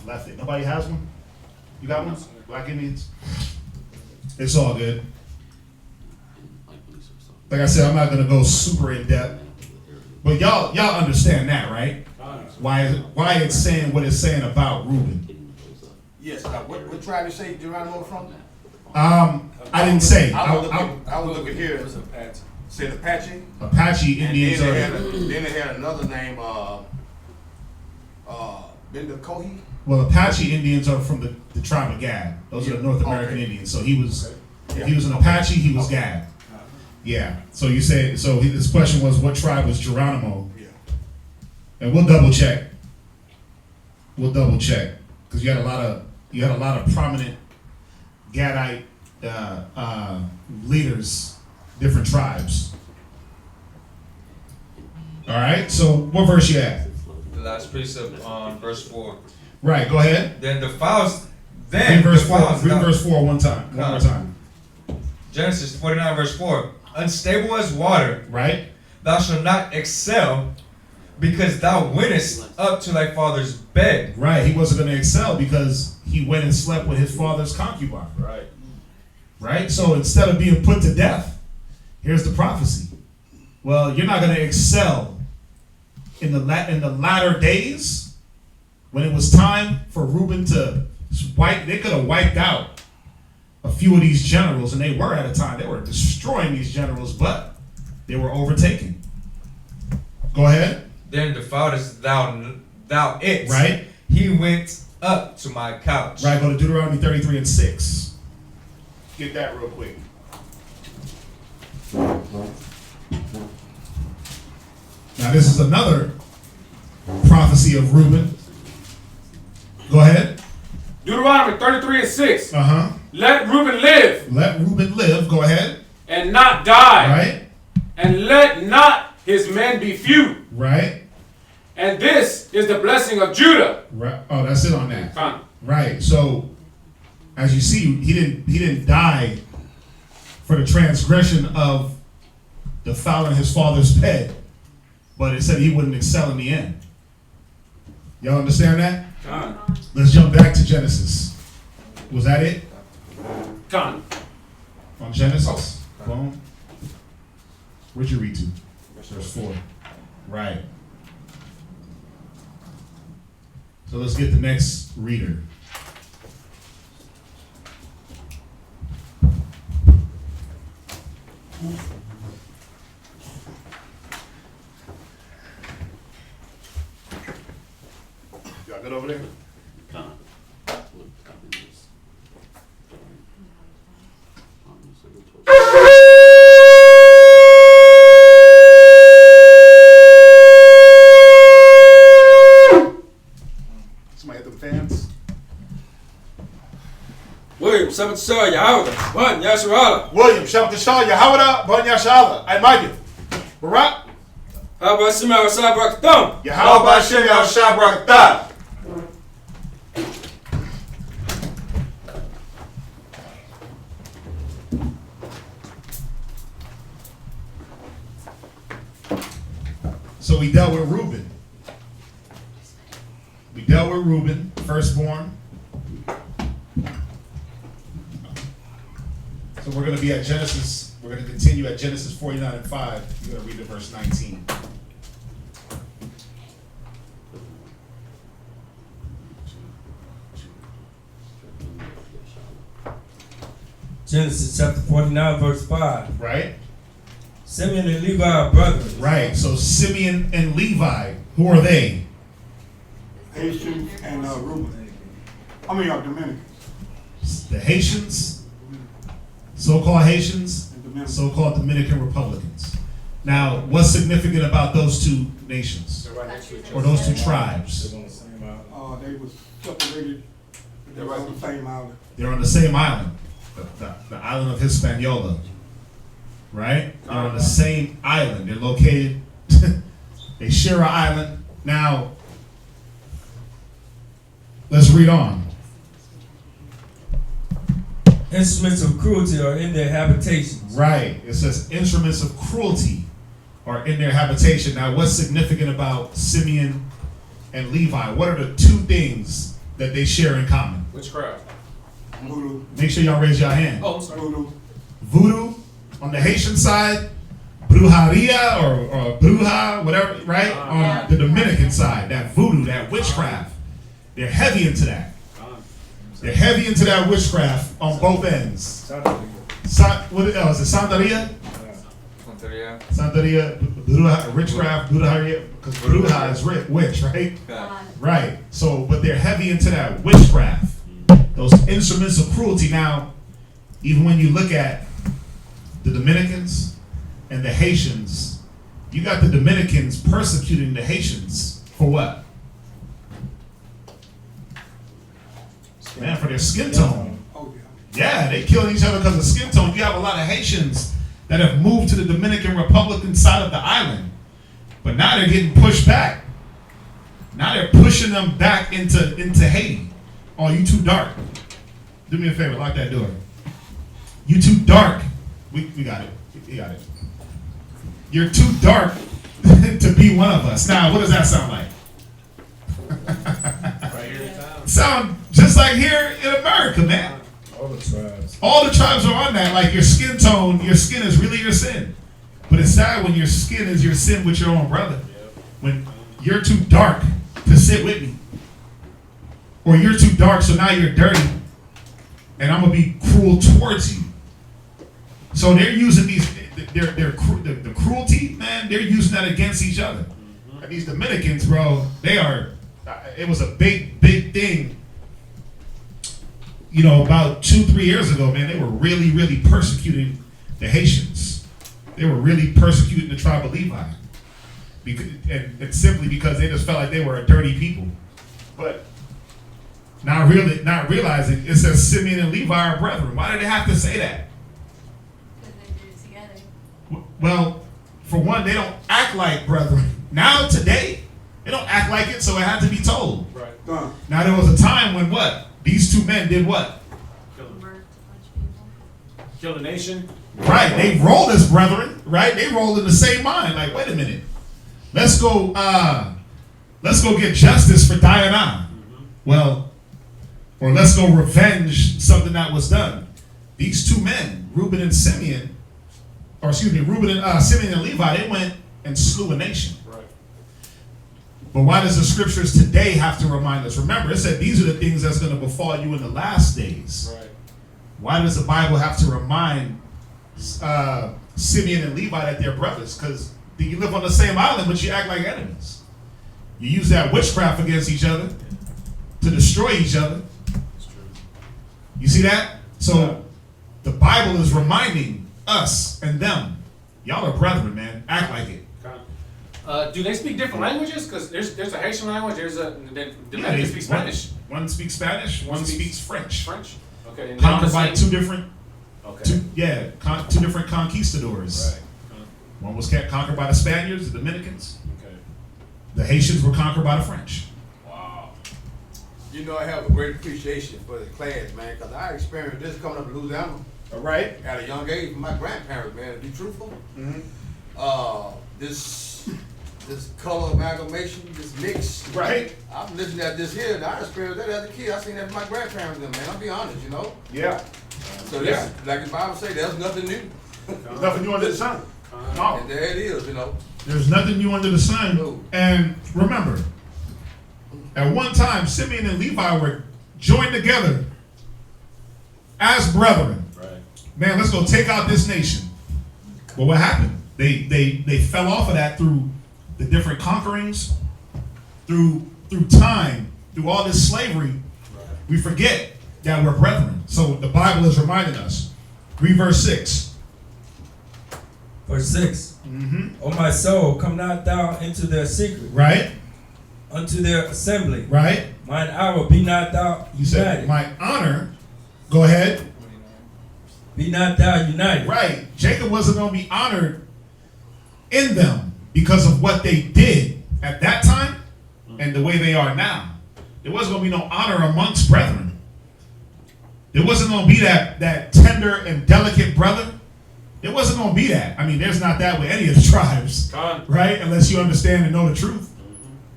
Speaker 3: left it. Nobody has one? You got one? Black Indians? It's all good. Like I said, I'm not going to go super in depth. But y'all understand that, right? Why it's saying what it's saying about Reuben.
Speaker 8: Yes. What tribe you say Geronimo from?
Speaker 3: I didn't say.
Speaker 8: I was looking here. It was Apache. Said Apache.
Speaker 3: Apache Indians are.
Speaker 8: Then they had another name. Benda Kohi.
Speaker 3: Well, Apache Indians are from the tribe of Gad. Those are the North American Indians. So he was. If he was an Apache, he was Gad. Yeah. So you said. So his question was, what tribe was Geronimo?
Speaker 8: Yeah.
Speaker 3: And we'll double check. Because you had a lot of prominent Gadite leaders, different tribes. All right. So what verse you at?
Speaker 9: The last precept on verse 4.
Speaker 3: Right. Go ahead.
Speaker 9: Then defiles.
Speaker 3: Read verse 4. Read verse 4 one more time.
Speaker 9: Genesis 49 verse 4. Unstable as water.
Speaker 3: Right.
Speaker 9: Thou shalt not excel, because thou wentest up to thy father's bed.
Speaker 3: Right. He wasn't going to excel because he went and slept with his father's concubine.
Speaker 8: Right.
Speaker 3: Right? So instead of being put to death, here's the prophecy. Well, you're not going to excel in the latter days when it was time for Reuben to wipe. They could have wiped out a few of these generals, and they were at a time. They were destroying these generals, but they were overtaken. Go ahead.
Speaker 9: Then devoutest thou it.
Speaker 3: Right.
Speaker 9: He went up to my couch.
Speaker 3: Right, go to Deuteronomy 33 and 6. Get that real quick. Now this is another prophecy of Reuben. Go ahead.
Speaker 5: Deuteronomy 33 and 6.
Speaker 3: Uh-huh.
Speaker 5: Let Reuben live.
Speaker 3: Let Reuben live. Go ahead.
Speaker 5: And not die.
Speaker 3: Right.
Speaker 5: And let not his men be few.
Speaker 3: Right.
Speaker 5: And this is the blessing of Judah.
Speaker 3: Right. Oh, that's it on that.
Speaker 5: Fine.
Speaker 3: Right. So, as you see, he didn't die for the transgression of defiling his father's bed, but it said he wouldn't excel in the end. Y'all understand that?
Speaker 5: Fine.
Speaker 3: Let's jump back to Genesis. Was that it?
Speaker 5: Fine.
Speaker 3: On Genesis? Boom. Where'd you read to? Verse 4. Right. So let's get the next reader. Y'all good over there?
Speaker 8: Somebody hit the fans.
Speaker 4: William, Sabbath Shah, Yahweh, Ban, Yasharala.
Speaker 8: William, Shabbat Shah, Yahweh, Ban Yashala, Imagine. Barak,
Speaker 4: How about Shema Shabbat Thumb?
Speaker 8: Yahweh, Bashem, Yahshua, Barakatah.
Speaker 3: So we dealt with Reuben. We dealt with Reuben, firstborn. So we're going to be at Genesis. We're going to continue at Genesis 49 and 5. You're going to read to verse 19.
Speaker 10: Genesis chapter 49, verse 5.
Speaker 3: Right?
Speaker 10: Simeon and Levi are brothers.
Speaker 3: Right. So Simeon and Levi, who are they?
Speaker 8: Haitians and Reuben. Dominicans.
Speaker 3: The Haitians, so-called Haitians, so-called Dominican Republicans. Now, what's significant about those two nations? Or those two tribes?
Speaker 8: They were separated. They were on the same island.
Speaker 3: They're on the same island. The island of Hispaniola. Right? They're on the same island. They're located, they share an island. Now, let's read on.
Speaker 10: Instruments of cruelty are in their habitations.
Speaker 3: Right. It says instruments of cruelty are in their habitation. Now, what's significant about Simeon and Levi? What are the two things that they share in common?
Speaker 5: Witchcraft.
Speaker 8: Voodoo.
Speaker 3: Make sure y'all raise your hand.
Speaker 5: Oh, I'm sorry.
Speaker 8: Voodoo.
Speaker 3: Voodoo on the Haitian side, brujeria or bruja, whatever, right? On the Dominican side, that voodoo, that witchcraft. They're heavy into that. They're heavy into that witchcraft on both ends. What else? Is it Santeria? Santeria, bruja, witchcraft, brujeria, because bruja is witch, right? Right. So, but they're heavy into that witchcraft. Those instruments of cruelty. Now, even when you look at the Dominicans and the Haitians, you got the Dominicans persecuting the Haitians for what? Man, for their skin tone. Yeah, they killing each other because of skin tone. You have a lot of Haitians that have moved to the Dominican Republican side of the island, but now they're getting pushed back. Now they're pushing them back into Haiti. Oh, you too dark. Do me a favor, lock that door. You too dark. We got it. We got it. You're too dark to be one of us. Now, what does that sound like? Sound just like here in America, man.
Speaker 10: All the tribes.
Speaker 3: All the tribes are on that. Like your skin tone, your skin is really your sin. But it's sad when your skin is your sin with your own brother. When you're too dark to sit with me. Or you're too dark, so now you're dirty. And I'm going to be cruel towards you. So they're using the cruelty, man, they're using that against each other. And these Dominicans, bro, it was a big thing. You know, about 2-3 years ago, man, they were really, really persecuting the Haitians. They were really persecuting the tribe of Levi. And simply because they just felt like they were a dirty people. But not realizing it says Simeon and Levi are brethren. Why did they have to say that?
Speaker 7: Because they did it together.
Speaker 3: Well, for one, they don't act like brethren. Now, today, they don't act like it, so it had to be told.
Speaker 8: Right.
Speaker 3: Now, there was a time when what? These two men did what?
Speaker 7: Murdered a bunch of people.
Speaker 5: Kill the nation.
Speaker 3: Right, they rolled as brethren, right? They rolled in the same mind. Like, wait a minute. Let's go get justice for Diana. Well, or let's go revenge something that was done. These two men, Reuben and Simeon, Simeon and Levi, they went and slew a nation.
Speaker 5: Right.
Speaker 3: But why does the scriptures today have to remind us? Remember, it said these are the things that's going to befall you in the last days.
Speaker 5: Right.
Speaker 3: Why does the Bible have to remind Simeon and Levi that they're brothers? Because you live on the same island, but you act like enemies. You use that witchcraft against each other to destroy each other.
Speaker 5: That's true.
Speaker 3: You see that? So the Bible is reminding us and them, y'all are brethren, man. Act like it.
Speaker 5: Do they speak different languages? Because there's a Haitian language. They speak Spanish.
Speaker 3: One speaks Spanish. One speaks French.
Speaker 5: French. Okay. And
Speaker 3: Conquered by two different
Speaker 5: Okay.
Speaker 3: two different conquistadors.
Speaker 5: Right.
Speaker 3: One was conquered by the Spaniards, the Dominicans.
Speaker 5: Okay.
Speaker 3: The Haitians were conquered by the French.
Speaker 5: Wow.
Speaker 11: You know, I have a great appreciation for the class, man, because I experienced this coming up in Louisiana.
Speaker 3: All right.
Speaker 11: At a young age from my grandparents, man, to be truthful. This color amalgamation, this mix.
Speaker 3: Right.
Speaker 11: I'm listening at this here, and I experienced that as a kid. I seen that from my grandparents, man. I'll be honest, you know.
Speaker 3: Yeah.
Speaker 11: So this, like the Bible say, there's nothing new.
Speaker 3: There's nothing new under the sun. No.
Speaker 11: And there it is, you know.
Speaker 3: There's nothing new under the sun.
Speaker 11: No.
Speaker 3: And remember, at one time, Simeon and Levi were joined together as brethren.
Speaker 5: Right.
Speaker 3: Man, let's go take out this nation. But what happened? They fell off of that through the different conquerings, through time, through all this slavery.
Speaker 5: Right.
Speaker 3: We forget that we're brethren. So the Bible is reminding us. Read verse 6.
Speaker 10: Verse 6.
Speaker 3: Mm-hmm.
Speaker 10: O my soul, come not thou into their secret.
Speaker 3: Right?
Speaker 10: Unto their assembly.
Speaker 3: Right?
Speaker 10: Mine hour, be not thou
Speaker 3: You said,
Speaker 10: united.
Speaker 3: my honor. Go ahead.
Speaker 10: Be not thou united.
Speaker 3: Right. Jacob wasn't going to be honored in them because of what they did at that time and the way they are now. There wasn't going to be no honor amongst brethren. There wasn't going to be that tender and delicate brother. There wasn't going to be that. I mean, there's not that with any of the tribes, right? Unless you understand and know the truth.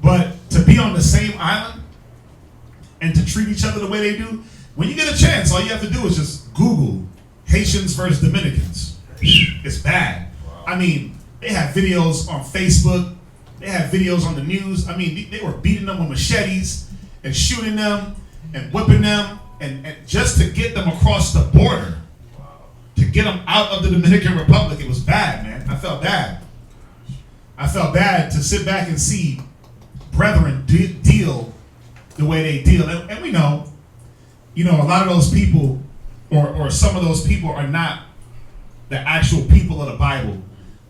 Speaker 3: But to be on the same island and to treat each other the way they do, when you get a chance, all you have to do is just Google Haitians versus Dominicans. It's bad. Wow. I mean, they have videos on Facebook. They have videos on the news. I mean, they were beating them with machetes and shooting them and whipping them and just to get them across the border. Wow. To get them out of the Dominican Republic. It was bad, man. I felt bad. I felt bad to sit back and see brethren deal the way they deal. And we know, a lot of those people or some of those people are not the actual people of the Bible.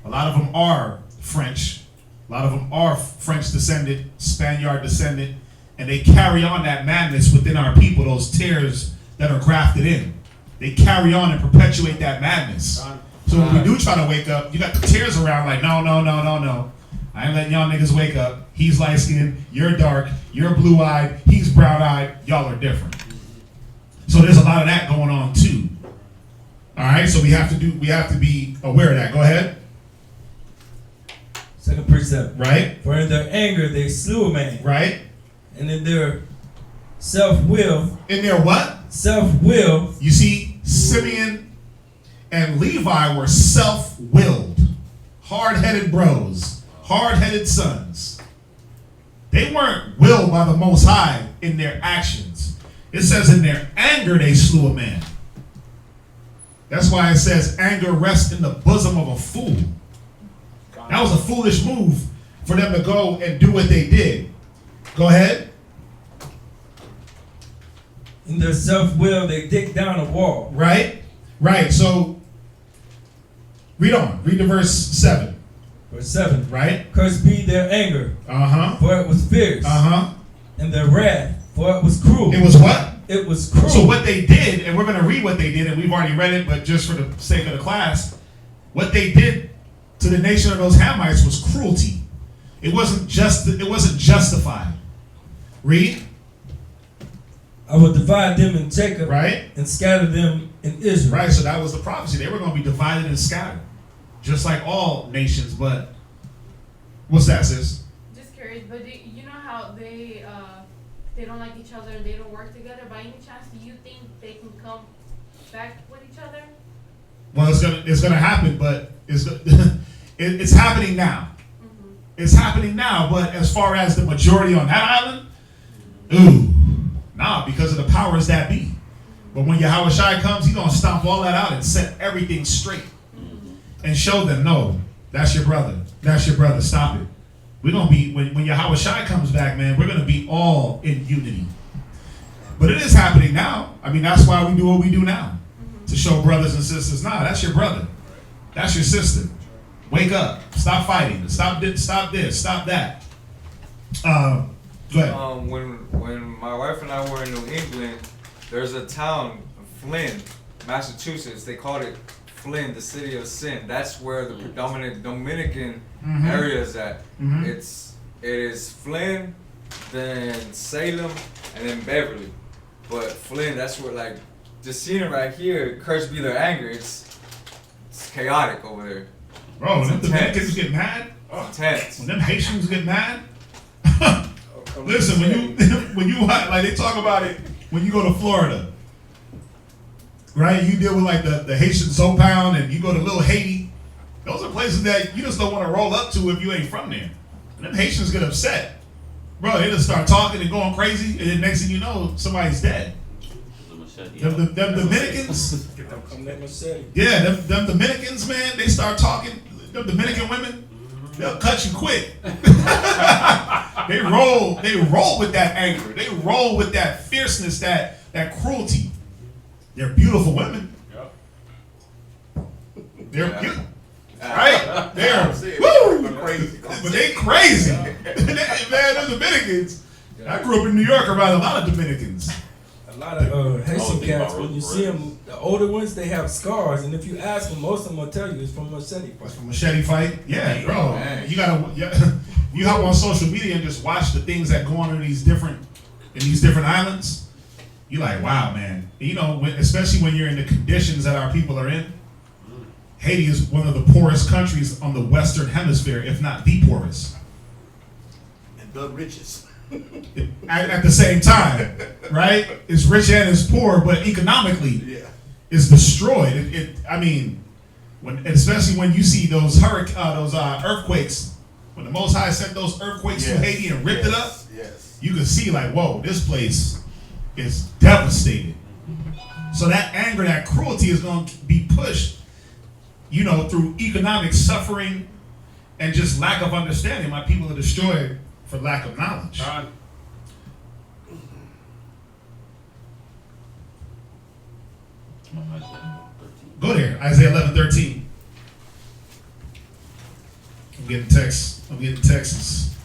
Speaker 3: A lot of them are French. A lot of them are French descended, Spaniard descended, and they carry on that madness within our people, those tears that are grafted in. They carry on and perpetuate that madness. So when we do try to wake up, you got the tears around like, no. I ain't letting y'all niggas wake up. He's light-skinned, you're dark, you're blue-eyed, he's brown-eyed, y'all are different. So there's a lot of that going on too. All right, so we have to be aware of that. Go ahead.
Speaker 10: Second precept.
Speaker 3: Right.
Speaker 10: For in their anger they slew a man.
Speaker 3: Right.
Speaker 10: And in their self-will.
Speaker 3: In their what?
Speaker 10: Self-will.
Speaker 3: You see, Simeon and Levi were self-willed, hard-headed bros, hard-headed sons. They weren't willed by the Most High in their actions. It says in their anger they slew a man. That's why it says anger rests in the bosom of a fool. That was a foolish move for them to go and do what they did. Go ahead.
Speaker 10: In their self-will, they dig down a wall.
Speaker 3: Right? Right. So, read on. Read to verse 7.
Speaker 10: Verse 7.
Speaker 3: Right?
Speaker 10: Cursed be their anger,
Speaker 3: Uh-huh.
Speaker 10: for it was fierce.
Speaker 3: Uh-huh.
Speaker 10: And their wrath, for it was cruel.
Speaker 3: It was what?
Speaker 10: It was cruel.
Speaker 3: So what they did, and we're going to read what they did, and we've already read it, but just for the sake of the class, what they did to the nation of those Hamites was cruelty. It wasn't justified. Read.
Speaker 10: I will divide them in Jacob,
Speaker 3: right,
Speaker 10: and scatter them in Israel.
Speaker 3: Right, so that was the prophecy. They were going to be divided and scattered, just like all nations. But what's that, sis?
Speaker 7: Just curious, but you know how they don't like each other and they don't work together. By any chance, do you think they can come back with each other?
Speaker 3: Well, it's gonna happen, but it's happening now.
Speaker 7: Mm-hmm.
Speaker 3: It's happening now, but as far as the majority on that island, nah, because of the powers that be. But when Yahweh Shai comes, he's gonna stomp all that out and set everything straight and show them, no, that's your brother. That's your brother. Stop it. We're gonna be when Yahweh Shai comes back, man. We're gonna be all in unity. But it is happening now. I mean, that's why we do what we do now, to show brothers and sisters. Nah, that's your brother. That's your sister. Wake up. Stop fighting. Stop this. Stop that. Go ahead.
Speaker 9: When my wife and I were in New England, there's a town, Flynn, Massachusetts. They called it Flynn, the city of sin. That's where the predominant Dominican area is at. It is Flynn, then Salem, and then Beverly. But Flynn, that's where, like, just seeing it right here, cursed be their anger. It's chaotic over there.
Speaker 3: Bro, when them Dominicans get mad,
Speaker 9: intense.
Speaker 3: When them Haitians get mad, listen, when you like they talk about it when you go to Florida, right? You deal with like the Haitian soap pound, and you go to Little Haiti. Those are places that you just don't want to roll up to if you ain't from there. And them Haitians get upset, bro. They just start talking and going crazy, and then next thing you know, somebody's dead. Them Dominicans, yeah, them Dominicans, man. They start talking. Them Dominican women, they'll cut you quick. They roll with that anger. They roll with that fierceness, that cruelty. They're beautiful women. They're beautiful. Right? They're crazy. But they crazy. Man, those Dominicans. I grew up in New York around a lot of Dominicans.
Speaker 10: A lot of Haitian cats, when you see them, the older ones, they have scars, and if you ask them, most of them will tell you it's from a machete fight.
Speaker 3: It's from a machete fight? Yeah, bro. Man. You hop on social media and just watch the things that go on in these different islands. You're like, wow, man. You know, especially when you're in the conditions that our people are in. Haiti is one of the poorest countries on the Western Hemisphere, if not the poorest.
Speaker 11: And the richest.
Speaker 3: At the same time, right? It's rich and it's poor, but economically, it's destroyed. I mean, especially when you see those earthquakes, when the Most High sent those earthquakes to Haiti and ripped it up, you can see like, whoa, this place is devastated. So that anger, that cruelty is going to be pushed, you know, through economic suffering and just lack of understanding. My people are destroyed for lack of knowledge. Go there, Isaiah 11:13. I'm getting texts.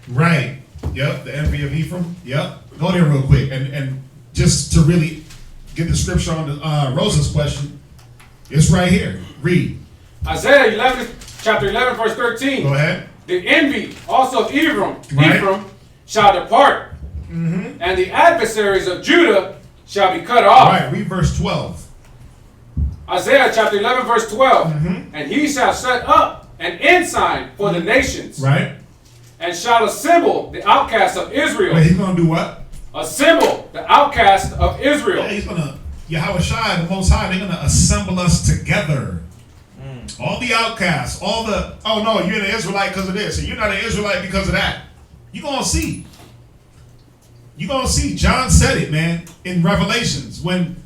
Speaker 3: Right. Yep, the envy of Ephraim. Yep. Go there real quick. And just to really get the scripture on the Rosa's question, it's right here. Read.
Speaker 5: Isaiah chapter 11, verse 13.
Speaker 3: Go ahead.
Speaker 5: The envy also of Ephraim shall depart, and the adversaries of Judah shall be cut off.
Speaker 3: Right, read verse 12.
Speaker 5: Isaiah chapter 11, verse 12. And he shall set up an ensign for the nations.
Speaker 3: Right.
Speaker 5: and shall assemble the outcasts of Israel.
Speaker 3: Wait, he's gonna do what?
Speaker 5: Assemble the outcasts of Israel.
Speaker 3: Yeah, he's gonna, Yahweh Shai, the Most High, they're gonna assemble us together. All the outcasts, all the, oh no, you're an Israelite because of this, and you're not an Israelite because of that. You're gonna see. You're gonna see. John said it, man, in Revelations, when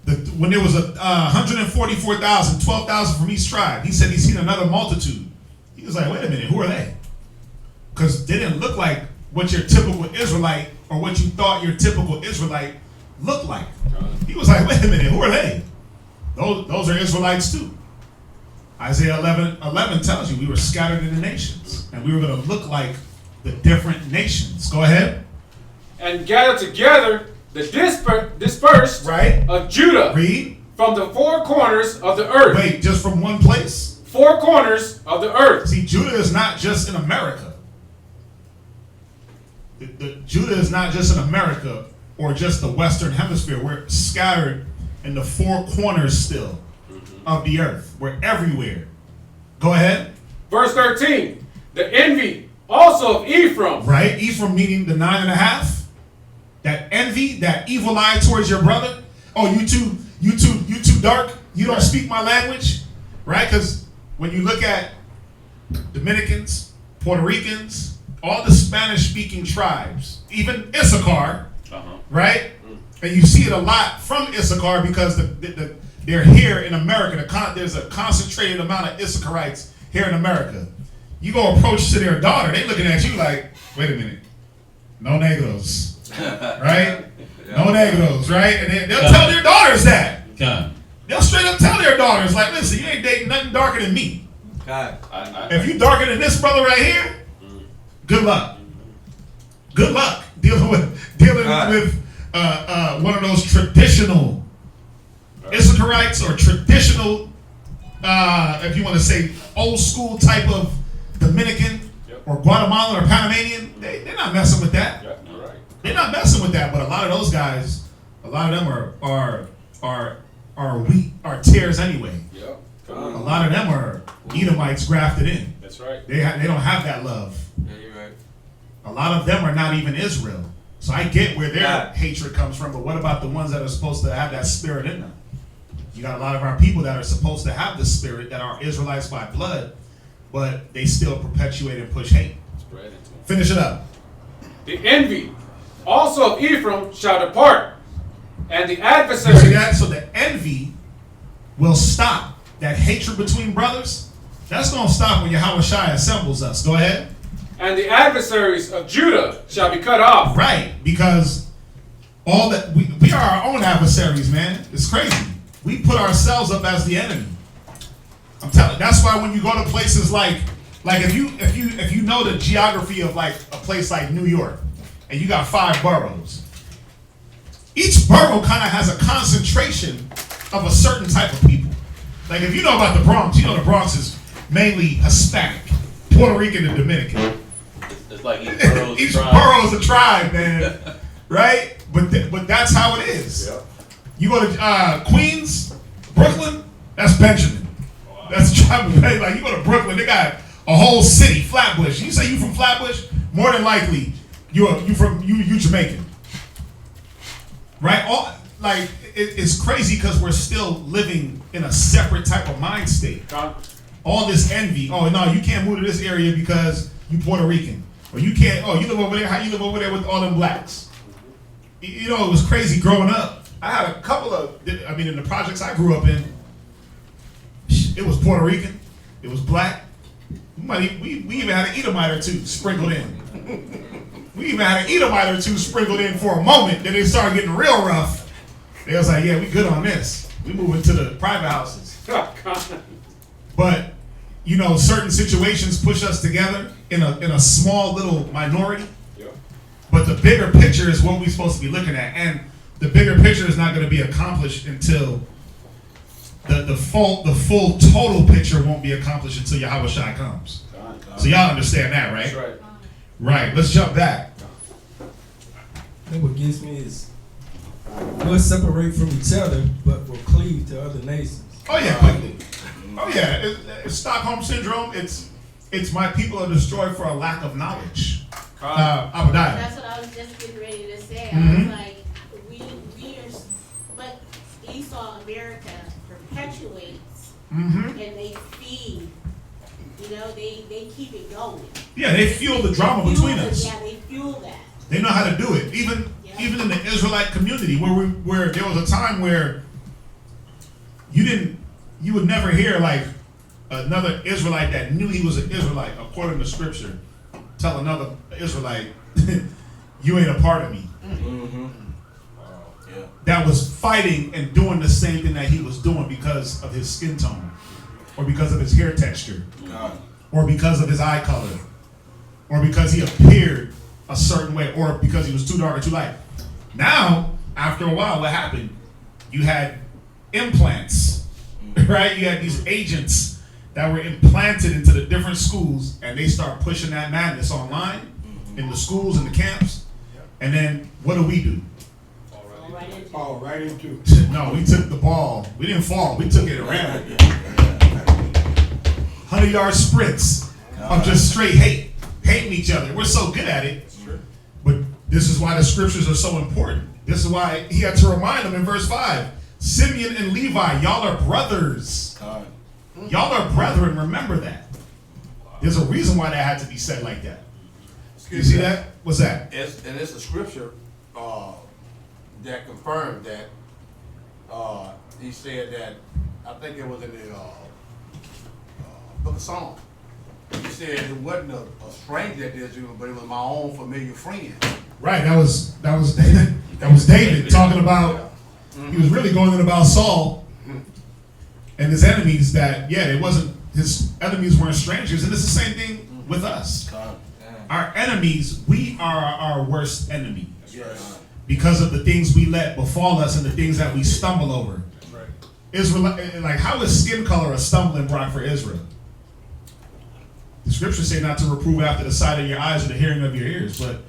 Speaker 3: there was 144,000, 12,000 from each tribe. He said he's seen another multitude. He was like, wait a minute, who are they? Because they didn't look like what your typical Israelite or what you thought your typical Israelite looked like. He was like, wait a minute, who are they? Those are Israelites too. Isaiah 11 tells you we were scattered in the nations and we were going to look like the different nations. Go ahead.
Speaker 5: And gather together the dispersed of Judah.
Speaker 3: Read.
Speaker 5: From the four corners of the earth.
Speaker 3: Wait, just from one place?
Speaker 5: Four corners of the earth.
Speaker 3: See, Judah is not just in America. Judah is not just in America or just the Western Hemisphere. We're scattered in the four corners still of the earth. We're everywhere. Go ahead.
Speaker 5: Verse 13. The envy also of Ephraim.
Speaker 3: Right? Ephraim meaning the 9.5. That envy, that evil eye towards your brother. Oh, you too dark. You don't speak my language. Right? Because when you look at Dominicans, Puerto Ricans, all the Spanish-speaking tribes, even Issachar, right? And you see it a lot from Issachar because they're here in America. There's a concentrated amount of Issacharites here in America. You go approach to their daughter, they looking at you like, wait a minute, no negros, right? No negros, right? And they'll tell their daughters that. They'll straight up tell their daughters, like, listen, you ain't dating nothing darker than me. If you darker than this brother right here, good luck. Good luck dealing with one of those traditional Issacharites or traditional, if you want to say old school type of Dominican or Guatemalan or Panamanian. They're not messing with that. They're not messing with that. But a lot of those guys, a lot of them are wheat, are tares anyway. A lot of them are Edomites grafted in.
Speaker 5: That's right.
Speaker 3: They don't have that love.
Speaker 9: Yeah, you're right.
Speaker 3: A lot of them are not even Israel. So I get where their hatred comes from, but what about the ones that are supposed to have that spirit in them? You got a lot of our people that are supposed to have the spirit, that are Israelites by blood, but they still perpetuate and push hate. Finish it up.
Speaker 5: The envy also of Ephraim shall depart, and the adversary.
Speaker 3: You see that? So the envy will stop. That hatred between brothers, that's going to stop when Yahweh Shai assembles us. Go ahead.
Speaker 5: And the adversaries of Judah shall be cut off.
Speaker 3: Right, because all that we are our own adversaries, man. It's crazy. We put ourselves up as the enemy. I'm telling you, that's why when you go to places like if you know the geography of like a place like New York, and you got 5 boroughs, each borough kind of has a concentration of a certain type of people. Like if you know about the Bronx, you know the Bronx is mainly Hispanic, Puerto Rican, and Dominican.
Speaker 2: It's like each
Speaker 3: borough is a tribe, man. Right? But that's how it is. Yeah. You go to Queens, Brooklyn, that's Benjamin. That's the tribe of Benjamin. Like you go to Brooklyn, they got a whole city, Flatbush. You say you from Flatbush, more than likely you Jamaican. Right? It's crazy because we're still living in a separate type of mind state. All this envy. Oh no, you can't move to this area because you Puerto Rican. Or you can't, you live over there, how you live over there with all them blacks? You know, it was crazy growing up. I had a couple of, in the projects I grew up in, it was Puerto Rican, it was black. We even had an Edomite or two sprinkled in. We even had an Edomite or two sprinkled in for a moment. Then they started getting real rough. They was like, yeah, we good on this. We moving to the private houses. But, certain situations push us together in a small little minority. Yeah. But the bigger picture is what we're supposed to be looking at. And the bigger picture is not going to be accomplished until the full total picture won't be accomplished until Yahweh Shai comes. So y'all understand that, right?
Speaker 5: That's right.
Speaker 3: Right. Let's jump back.
Speaker 10: I think what gets me is we'll separate from each other, but we'll cleave to other nations.
Speaker 3: Oh yeah, quickly. Oh yeah, it's Stockholm syndrome. It's It's my people are destroyed for a lack of knowledge.
Speaker 5: God.
Speaker 3: Abadiah.
Speaker 12: That's what I was just getting ready to say.
Speaker 3: Mhm.
Speaker 12: I was like, we are, but Esau America perpetuates
Speaker 3: Mm-hmm.
Speaker 12: and they feed. You know, they keep it going.
Speaker 3: Yeah, they fuel the drama
Speaker 12: Fuel
Speaker 3: between
Speaker 12: it,
Speaker 3: us.
Speaker 12: Yeah, they fuel that.
Speaker 3: They know how to do it. Even in the Israelite community, where there was a time where you would never hear like another Israelite that knew he was an Israelite according to Scripture tell another Israelite, "You ain't a part of me."
Speaker 1: Mm-hmm. Yeah.
Speaker 3: That was fighting and doing the same thing that he was doing because of his skin tone, or because of his hair texture, or because of his eye color, or because he appeared a certain way, or because he was too dark or too light. Now, after a while, what happened? You had implants, right? You had these agents that were implanted into the different schools, and they start pushing that madness online in the schools and the camps. And then what do?
Speaker 11: Fall right into.
Speaker 3: No, we took the ball. We didn't fall. We took it around. 100-yard sprints of just straight hating each other. We're so good at it. But this is why the scriptures are so important. This is why he had to remind them in verse 5. Simeon and Levi, y'all are brothers. Y'all are brethren. Remember that. There's a reason why that had to be said like that. You see that? What's that?
Speaker 11: And it's a scripture that confirmed that. He said that, I think it was in the book of Psalms. He said it wasn't a stranger that did you, but it was my own familiar friend.
Speaker 3: Right. That was David talking about. He was really going in about Saul and his enemies. That it wasn't his enemies weren't strangers, and it's the same thing with us. Our enemies, we are our worst enemy.
Speaker 11: Yes.
Speaker 3: Because of the things we let befall us and the things that we stumble over.
Speaker 5: Right.
Speaker 3: Israel, like, how is skin color a stumbling block for Israel? The scriptures say not to reprove after the sight of your eyes or the hearing of your ears, but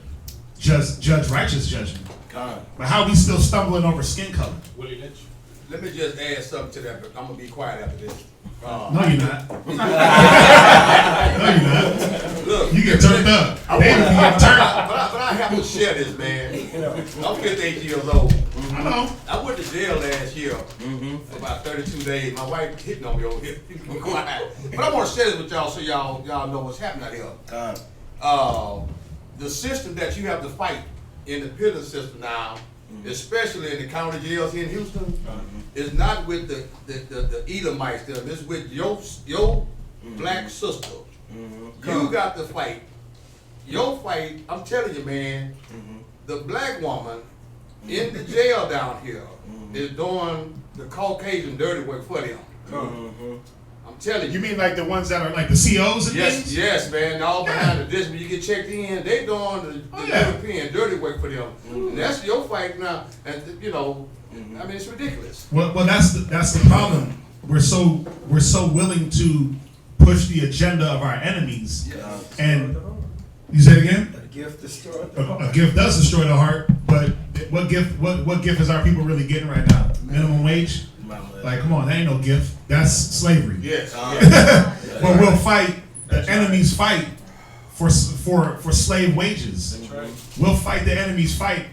Speaker 3: judge righteous judgment. But how are we still stumbling over skin color?
Speaker 5: Willie Lynch.
Speaker 11: Let me just add something to that, but I'm gonna be quiet after this.
Speaker 3: No, you're not. No, you're not.
Speaker 11: Look,
Speaker 3: You get turned up. David be getting turned up.
Speaker 11: But I have to share this, man. I'm 58 years old.
Speaker 3: I know.
Speaker 11: I went to jail last year for about 32 days. My wife hitting on me over here. Be quiet. But I want to share this with y'all so y'all know what's happening out here. The system that you have to fight in the prison system now, especially in the county jails here in Houston, is not with the Edomites. It's with your black sister. You got to fight. Your fight, I'm telling you, man, the black woman in the jail down here is doing the Caucasian dirty work for them. I'm telling you.
Speaker 3: You mean like the ones that are like the COs and things?
Speaker 11: Yes, man. All behind the dish, when you get checked in, they doing the European dirty work for them. And that's your fight now. And I mean, it's ridiculous.
Speaker 3: Well, that's the problem. We're so willing to push the agenda of our enemies. And you say it again?
Speaker 10: A gift destroyed.
Speaker 3: A gift does destroy the heart, but what gift is our people really getting right now? Minimum wage? Like, come on, that ain't no gift. That's slavery.
Speaker 11: Yes.
Speaker 3: But we'll fight. The enemies fight for slave wages.
Speaker 5: That's right.
Speaker 3: We'll fight the enemy's fight.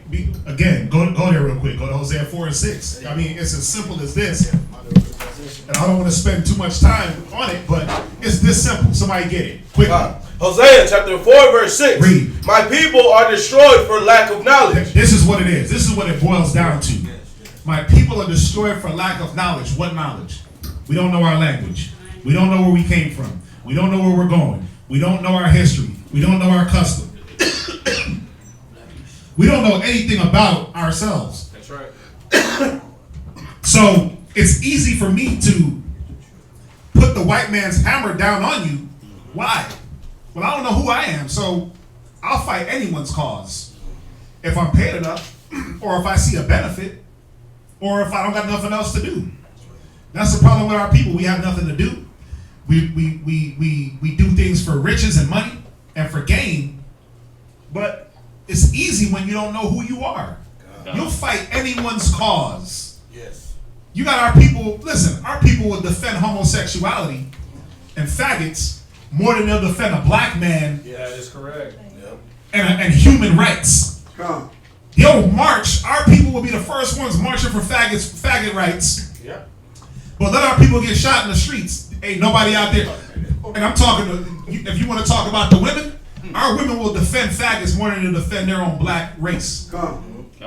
Speaker 3: Again, go there real quick. Go to Hosea 4:6. I mean, it's as simple as this. And I don't want to spend too much time on it, but it's this simple. Somebody get it quick.
Speaker 1: Hosea chapter 4 verse 6.
Speaker 3: Read.
Speaker 1: My people are destroyed for lack of knowledge.
Speaker 3: This is what it is. This is what it boils down to. My people are destroyed for lack of knowledge. What knowledge? We don't know our language. We don't know where we came from. We don't know where we're going. We don't know our history. We don't know our custom. We don't know anything about ourselves.
Speaker 5: That's right.
Speaker 3: So it's easy for me to put the white man's hammer down on you. Why? Well, I don't know who I am, so I'll fight anyone's cause. If I'm paid enough, or if I see a benefit, or if I don't got nothing else to do. That's the problem with our people. We have nothing to do. We do things for riches and money and for gain, but it's easy when you don't know who you are. You'll fight anyone's cause.
Speaker 11: Yes.
Speaker 3: You got our people, listen, our people will defend homosexuality and faggots more than they'll defend a black man.
Speaker 6: Yeah, that is correct.
Speaker 3: And human rights. They'll march. Our people will be the first ones marching for faggot rights.
Speaker 11: Yeah.
Speaker 3: But let our people get shot in the streets. Ain't nobody out there. And I'm talking to, if you want to talk about the women, our women will defend faggots more than to defend their own black race.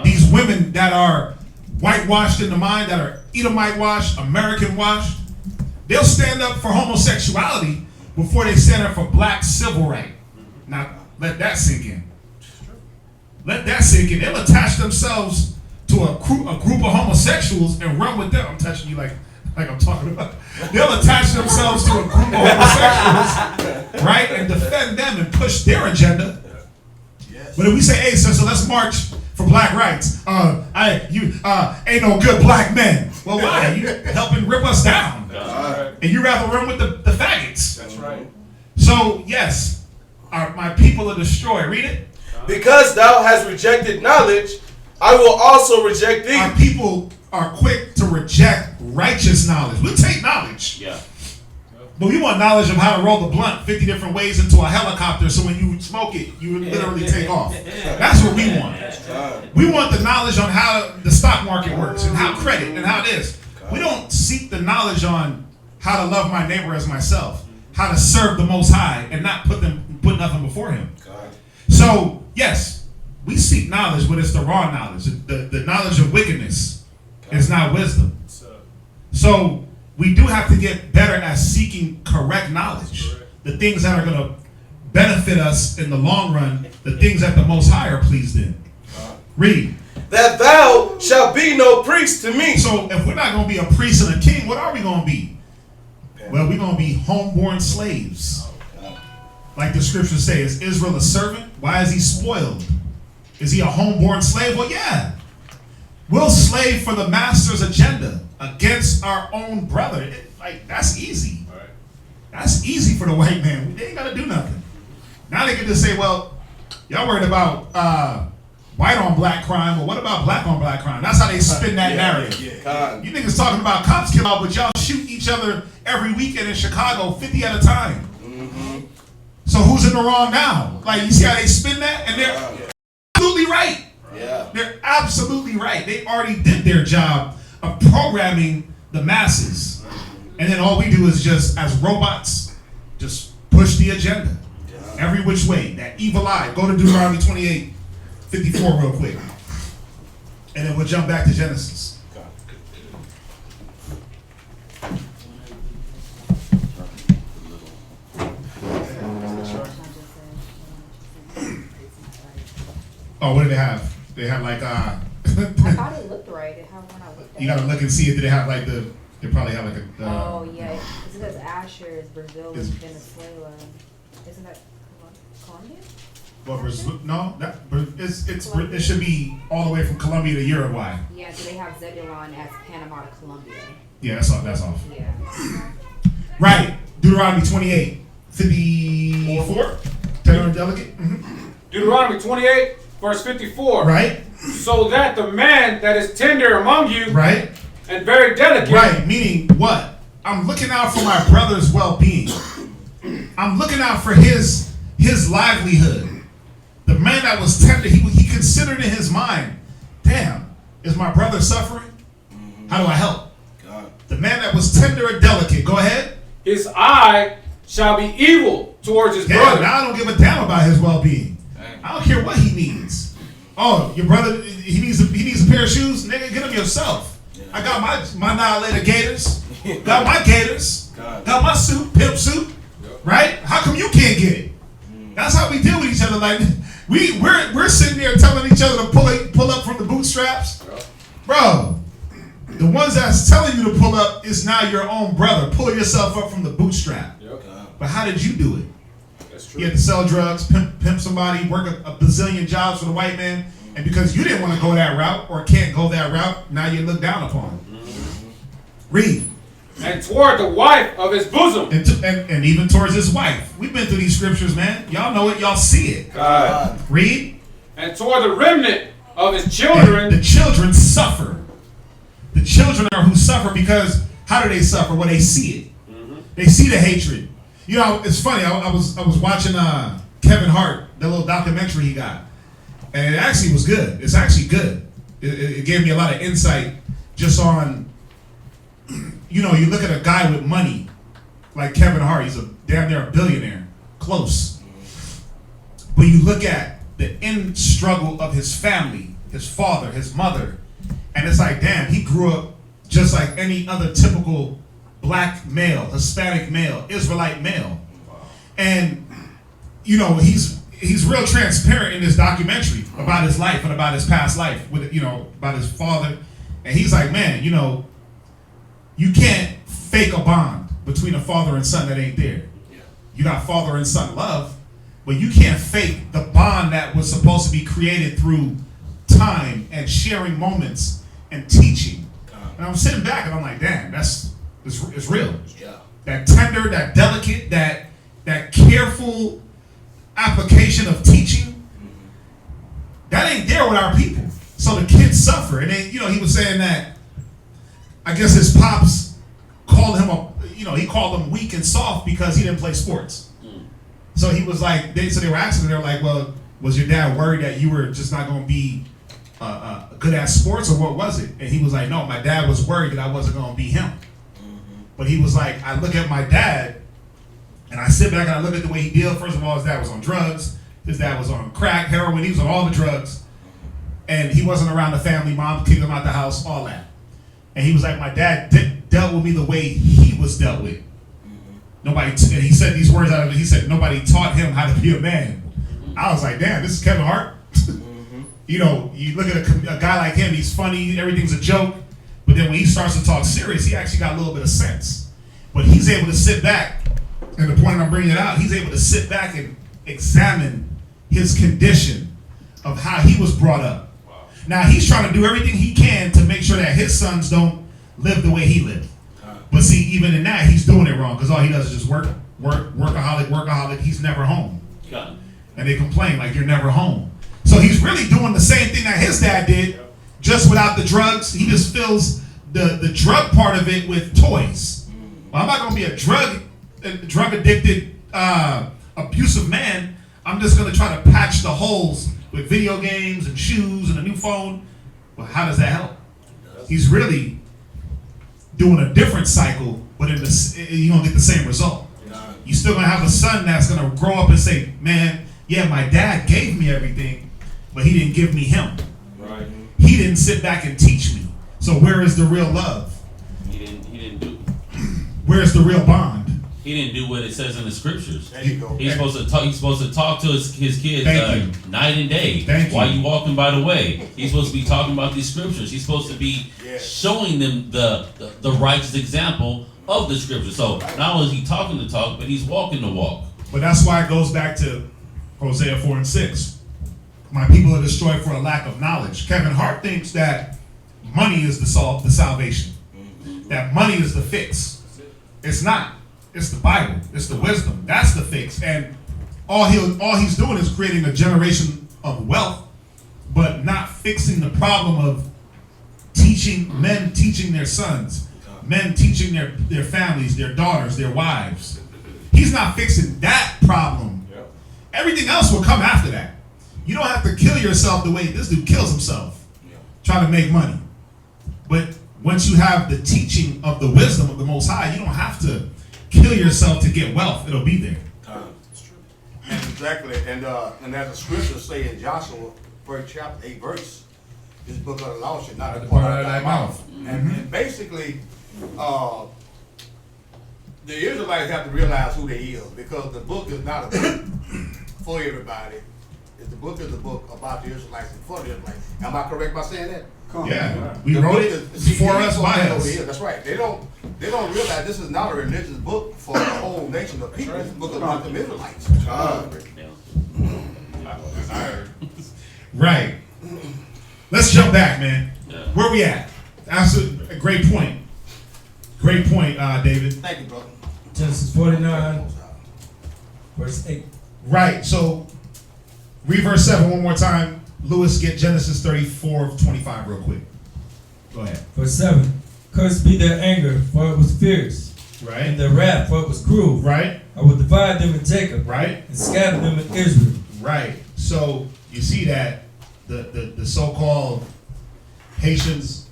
Speaker 3: These women that are whitewashed in the mind, that are Edomite washed, American washed, they'll stand up for homosexuality before they stand up for black civil right. Now, let that sink in. Let that sink in. They'll attach themselves to a group of homosexuals and run with them. I'm touching you like I'm talking about. They'll attach themselves to a group of homosexuals, right, and defend them and push their agenda. But if we say, hey, so let's march for black rights, ain't no good black men. Well, why? You helping rip us down.
Speaker 6: Right.
Speaker 3: And you rather run with the faggots.
Speaker 6: That's right.
Speaker 3: So, yes, my people are destroyed. Read it.
Speaker 1: Because thou hast rejected knowledge, I will also reject thee.
Speaker 3: Our people are quick to reject righteous knowledge. We'll take knowledge.
Speaker 2: Yeah.
Speaker 3: But we want knowledge of how to roll the blunt 50 different ways into a helicopter so when you smoke it, you literally take off. That's what we want. We want the knowledge on how the stock market works and how credit and how this. We don't seek the knowledge on how to love my neighbor as myself, how to serve the Most High and not put nothing before him. So, yes, we seek knowledge, but it's the wrong knowledge. The knowledge of wickedness is not wisdom. So, we do have to get better at seeking correct knowledge. The things that are going to benefit us in the long run, the things that the Most High are pleased in. Read.
Speaker 1: That thou shalt be no priest to me.
Speaker 3: So, if we're not going to be a priest and a king, what are we going to be? Well, we're going to be homeborn slaves. Like the scriptures say, is Israel a servant? Why is he spoiled? Is he a homeborn slave? Well, yeah. We'll slave for the master's agenda against our own brother. That's easy.
Speaker 6: Right.
Speaker 3: That's easy for the white man. They ain't got to do nothing. Now they can just say, well, y'all worried about white on black crime. Well, what about black on black crime? That's how they spin that narrative. You niggas talking about cops kill out, but y'all shoot each other every weekend in Chicago, 50 at a time. So who's in the wrong now? Like, you see how they spin that? And they're absolutely right. They're absolutely right. They already did their job of programming the masses. And then all we do is just, as robots, just push the agenda. Every which way. That evil eye. Go to Deuteronomy 28:54 real quick. And then we'll jump back to Genesis. Oh, what do they have? They have like
Speaker 13: I thought it looked right. It had when I looked at
Speaker 3: you gotta look and see if they have like they probably have like a
Speaker 13: oh yeah. It says Asher is Brazil and Venezuela. Isn't that Colombia?
Speaker 3: Well, Brazil, no, it should be all the way from Colombia to Uruguay.
Speaker 13: Yeah, so they have Zebulon as Panama to Colombia.
Speaker 3: Yeah, that's off.
Speaker 13: Yeah.
Speaker 3: Right. Deuteronomy 28:54. Tender and delicate.
Speaker 5: Deuteronomy 28, verse 54.
Speaker 3: Right.
Speaker 5: So that the man that is tender among you,
Speaker 3: right,
Speaker 5: and very delicate.
Speaker 3: Right. Meaning what? I'm looking out for my brother's well-being. I'm looking out for his livelihood. The man that was tender, he considered in his mind, damn, is my brother suffering? How do I help? God. The man that was tender and delicate, go ahead.
Speaker 5: His eye shall be evil towards his brother.
Speaker 3: Now I don't give a damn about his well-being. I don't care what he needs. Oh, your brother, he needs a pair of shoes? Nigga, get them yourself. I got my Nile Gators. Got my Gators. Got my suit, pimp suit. Right? How come you can't get it? That's how we deal with each other. Like we're sitting there telling each other to pull up from the bootstraps. Bro, the ones that's telling you to pull up is now your own brother. Pull yourself up from the bootstrap. But how did you do it?
Speaker 5: That's true.
Speaker 3: You had to sell drugs, pimp somebody, work a bazillion jobs for the white man, and because you didn't want to go that route or can't go that route, now you look down upon. Read.
Speaker 5: And toward the wife of his bosom.
Speaker 3: And even towards his wife. We've been through these scriptures, man. Y'all know it. Y'all see it.
Speaker 5: God.
Speaker 3: Read.
Speaker 5: And toward the remnant of his children.
Speaker 3: And the children suffer. The children are who suffer because how do they suffer? Well, they see it. They see the hatred. You know, it's funny. I was watching Kevin Hart, the little documentary he got, and it actually was good. It's actually good. It gave me a lot of insight just on, you know, you look at a guy with money like Kevin Hart. He's a damn near a billionaire, close. But you look at the end struggle of his family, his father, his mother, and it's like, damn, he grew up just like any other typical black male, Hispanic male, Israelite male. And, you know, he's real transparent in this documentary about his life and about his past life, with, you know, about his father. And he's like, man, you know, you can't fake a bond between a father and son that ain't there. You got father and son love, but you can't fake the bond that was supposed to be created through time and sharing moments and teaching. And I'm sitting back and I'm like, damn, it's real.
Speaker 11: Yeah.
Speaker 3: That tender, that delicate, that careful application of teaching, that ain't there with our people. So the kids suffer. And then, you know, he was saying that, I guess his pops called him he called him weak and soft because he didn't play sports. So he was like, they were asking him, they were like, well, was your dad worried that you were just not going to be good at sports, or what was it? And he was like, no, my dad was worried that I wasn't going to be him. But he was like, I look at my dad, and I sit back and I look at the way he dealt. First of all, his dad was on drugs. His dad was on crack, heroin. He was on all the drugs. And he wasn't around the family. Mom kicked him out the house, all that. And he was like, my dad dealt with me the way he was dealt with. And he said these words out of it. He said, nobody taught him how to be a man. I was like, damn, this is Kevin Hart. You know, you look at a guy like him, he's funny, everything's a joke. But then when he starts to talk serious, he actually got a little bit of sense. But he's able to sit back, and the point I'm bringing it out, he's able to sit back and examine his condition of how he was brought up. Wow. Now, he's trying to do everything he can to make sure that his sons don't live the way he lived. But see, even in that, he's doing it wrong, because all he does is just workaholic. He's never home.
Speaker 2: God.
Speaker 3: And they complain like, you're never home. So he's really doing the same thing that his dad did, just without the drugs. He just fills the drug part of it with toys. Well, I'm not going to be a drug addicted, abusive man. I'm just going to try to patch the holes with video games and shoes and a new phone. Well, how does that help? He's really doing a different cycle, but you don't get the same result. You're still going to have a son that's going to grow up and say, man, yeah, my dad gave me everything, but he didn't give me him.
Speaker 2: Right.
Speaker 3: He didn't sit back and teach me. So where is the real love?
Speaker 2: He didn't do.
Speaker 3: Where's the real bond?
Speaker 2: He didn't do what it says in the scriptures.
Speaker 11: There you go.
Speaker 2: He's supposed to talk to his kids night and day while you walking by the way. He's supposed to be talking about these scriptures. He's supposed to be showing them the righteous example of the scripture. So not only is he talking the talk, but he's walking the walk.
Speaker 3: But that's why it goes back to Hosea 4:6. My people are destroyed for a lack of knowledge. Kevin Hart thinks that money is the salvation. That money is the fix. It's not. It's the Bible. It's the wisdom. That's the fix. And all he's doing is creating a generation of wealth, but not fixing the problem of men teaching their sons, men teaching their families, their daughters, their wives. He's not fixing that problem. Everything else will come after that. You don't have to kill yourself the way this dude kills himself, trying to make money. But once you have the teaching of the wisdom of the Most High, you don't have to kill yourself to get wealth. It'll be there.
Speaker 11: It's true. And exactly. And as the scriptures say in Joshua, 1st chapter, 8 verse, this book of the law should not depart out of thy mouth. And basically, the Israelites have to realize who they is, because the book is not a book for everybody. The book is a book about the Israelites and for the Israelites. Am I correct by saying that?
Speaker 3: Yeah, we wrote it for us, by us.
Speaker 11: That's right. They don't realize this is not a religious book for the whole nation of people. It's a book about the Israelites.
Speaker 3: Right. Let's jump back, man. Where we at? That's a great point. Great point, David.
Speaker 11: Thank you, brother.
Speaker 10: Genesis 49, verse 8.
Speaker 3: Right. So read verse 7 one more time. Lewis, get Genesis 34:25 real quick. Go ahead.
Speaker 10: Verse 7. Cursed be their anger, for it was fierce.
Speaker 3: Right.
Speaker 10: And their wrath, for it was cruel.
Speaker 3: Right.
Speaker 10: I will divide them in Jacob,
Speaker 3: right,
Speaker 10: and scatter them in Israel.
Speaker 3: Right. So you see that the so-called Haitians,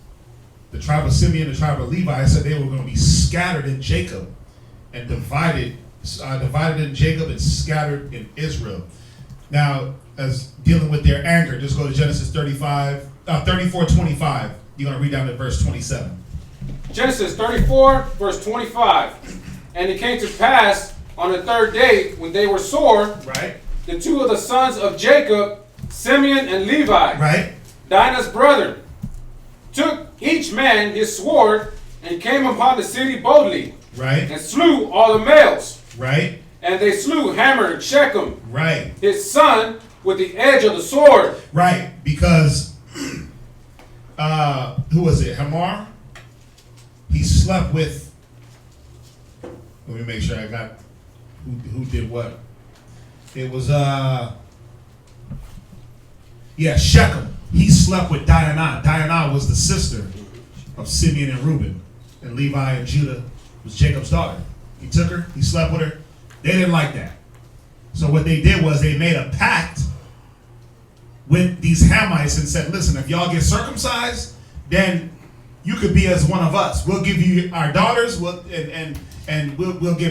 Speaker 3: the tribe of Simeon, the tribe of Levi, said they were going to be scattered in Jacob and divided in Jacob and scattered in Israel. Now, as dealing with their anger, just go to Genesis 34:25. You're going to read down to verse 27.
Speaker 5: Genesis 34, verse 25. And it came to pass on the third day, when they were sore,
Speaker 3: right,
Speaker 5: the two of the sons of Jacob, Simeon and Levi,
Speaker 3: right,
Speaker 5: Dinah's brother, took each man his sword and came upon the city boldly,
Speaker 3: right,
Speaker 5: and slew all the males,
Speaker 3: right,
Speaker 5: and they slew Hamor, Shechem,
Speaker 3: right,
Speaker 5: his son, with the edge of the sword,
Speaker 3: right, because who was it? Hamor. He slept with. Let me make sure I got who did what. It was Shechem. He slept with Dinah. Dinah was the sister of Simeon and Reuben, and Levi and Judah was Jacob's daughter. He took her. He slept with her. They didn't like that. So what they did was they made a pact with these Hamites and said, listen, if y'all get circumcised, then you could be as one of us. We'll give you our daughters, we'll get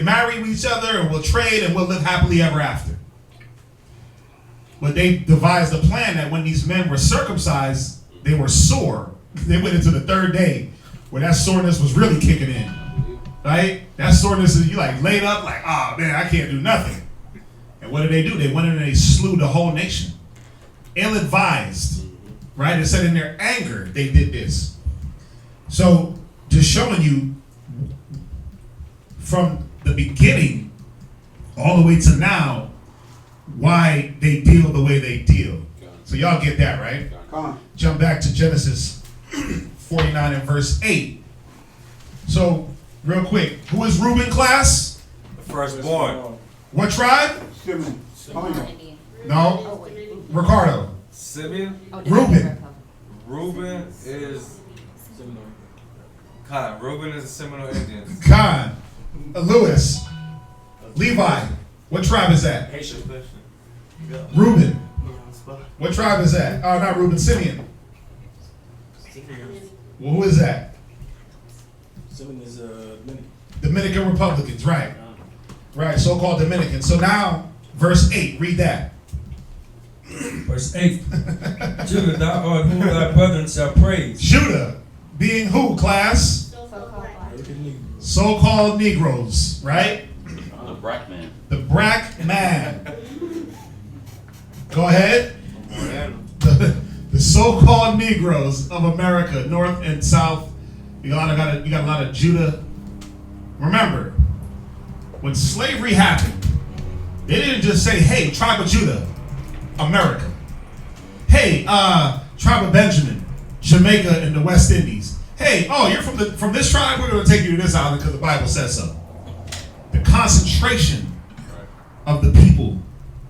Speaker 3: married with each other, and we'll trade, and we'll live happily ever after. But they devised a plan that when these men were circumcised, they were sore. They went into the third day where that soreness was really kicking in. Right? That soreness is, you like laid up like, oh man, I can't do nothing. And what did they do? They went in and they slew the whole nation. Ill-advised. Right? It said in their anger they did this. So, just showing you from the beginning all the way to now why they deal the way they deal. So y'all get that, right? Jump back to Genesis 49 and verse 8. So, real quick, who is Reuben, class?
Speaker 8: The firstborn.
Speaker 3: What tribe?
Speaker 11: Simeon.
Speaker 3: No. Ricardo.
Speaker 10: Simeon.
Speaker 3: Reuben.
Speaker 9: Reuben is Khan. Reuben is a Seminole Indian.
Speaker 3: Khan. Lewis. Levi. What tribe is that?
Speaker 5: Haitian.
Speaker 3: Reuben. What tribe is that? Oh, not Reuben. Simeon. Well, who is that?
Speaker 10: Simeon is
Speaker 3: Dominican Republicans, right? Right, so-called Dominicans. So now, verse 8, read that.
Speaker 10: Verse 8. Judah, thou art whom thy brethren shall praise.
Speaker 3: Judah, being who, class? So-called Negroes, right?
Speaker 2: The black man.
Speaker 3: The black man. Go ahead. The so-called Negroes of America, North and South. You got a lot of Judah. Remember, when slavery happened, they didn't just say, hey, tribe of Judah, America. Hey, tribe of Benjamin, Jamaica and the West Indies. Hey, oh, you're from this tribe? We're going to take you to this island because the Bible says so. The concentration of the people,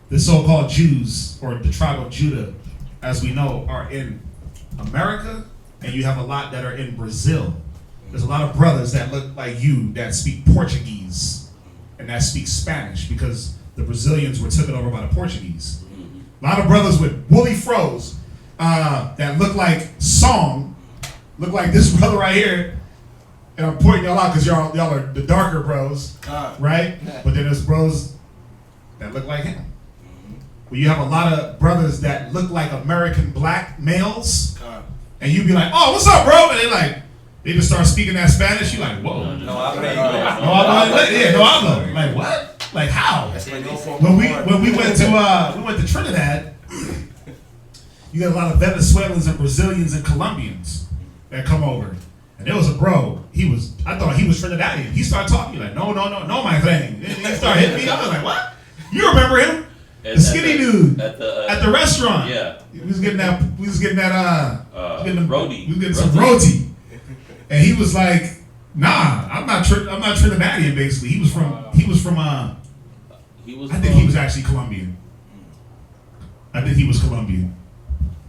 Speaker 3: the so-called Jews, or the tribe of Judah, as we know, are in America, and you have a lot that are in Brazil. There's a lot of brothers that look like you that speak Portuguese and that speak Spanish because the Brazilians were taken over by the Portuguese. A lot of brothers with woolly froze that look like Song, look like this brother right here. And I'm pointing y'all out because y'all are the darker bros, right? But then there's bros that look like him. Well, you have a lot of brothers that look like American black males, and you be like, "Oh, what's up, bro?" And they just start speaking that Spanish. You like, "Whoa, no hablo." Like what? Like how? When we went to Trinidad, you got a lot of Venezuelans and Brazilians and Colombians that come over, and there was a bro. I thought he was Trinidadian. He started talking like, "No, my friend." And he started hitting me. I was like, "What? You remember him?" The skinny dude at the restaurant.
Speaker 2: Yeah.
Speaker 3: We was getting that
Speaker 2: roti.
Speaker 3: We was getting some roti. And he was like, "Nah, I'm not Trinidadian." Basically, I think he was actually Colombian. I think he was Colombian.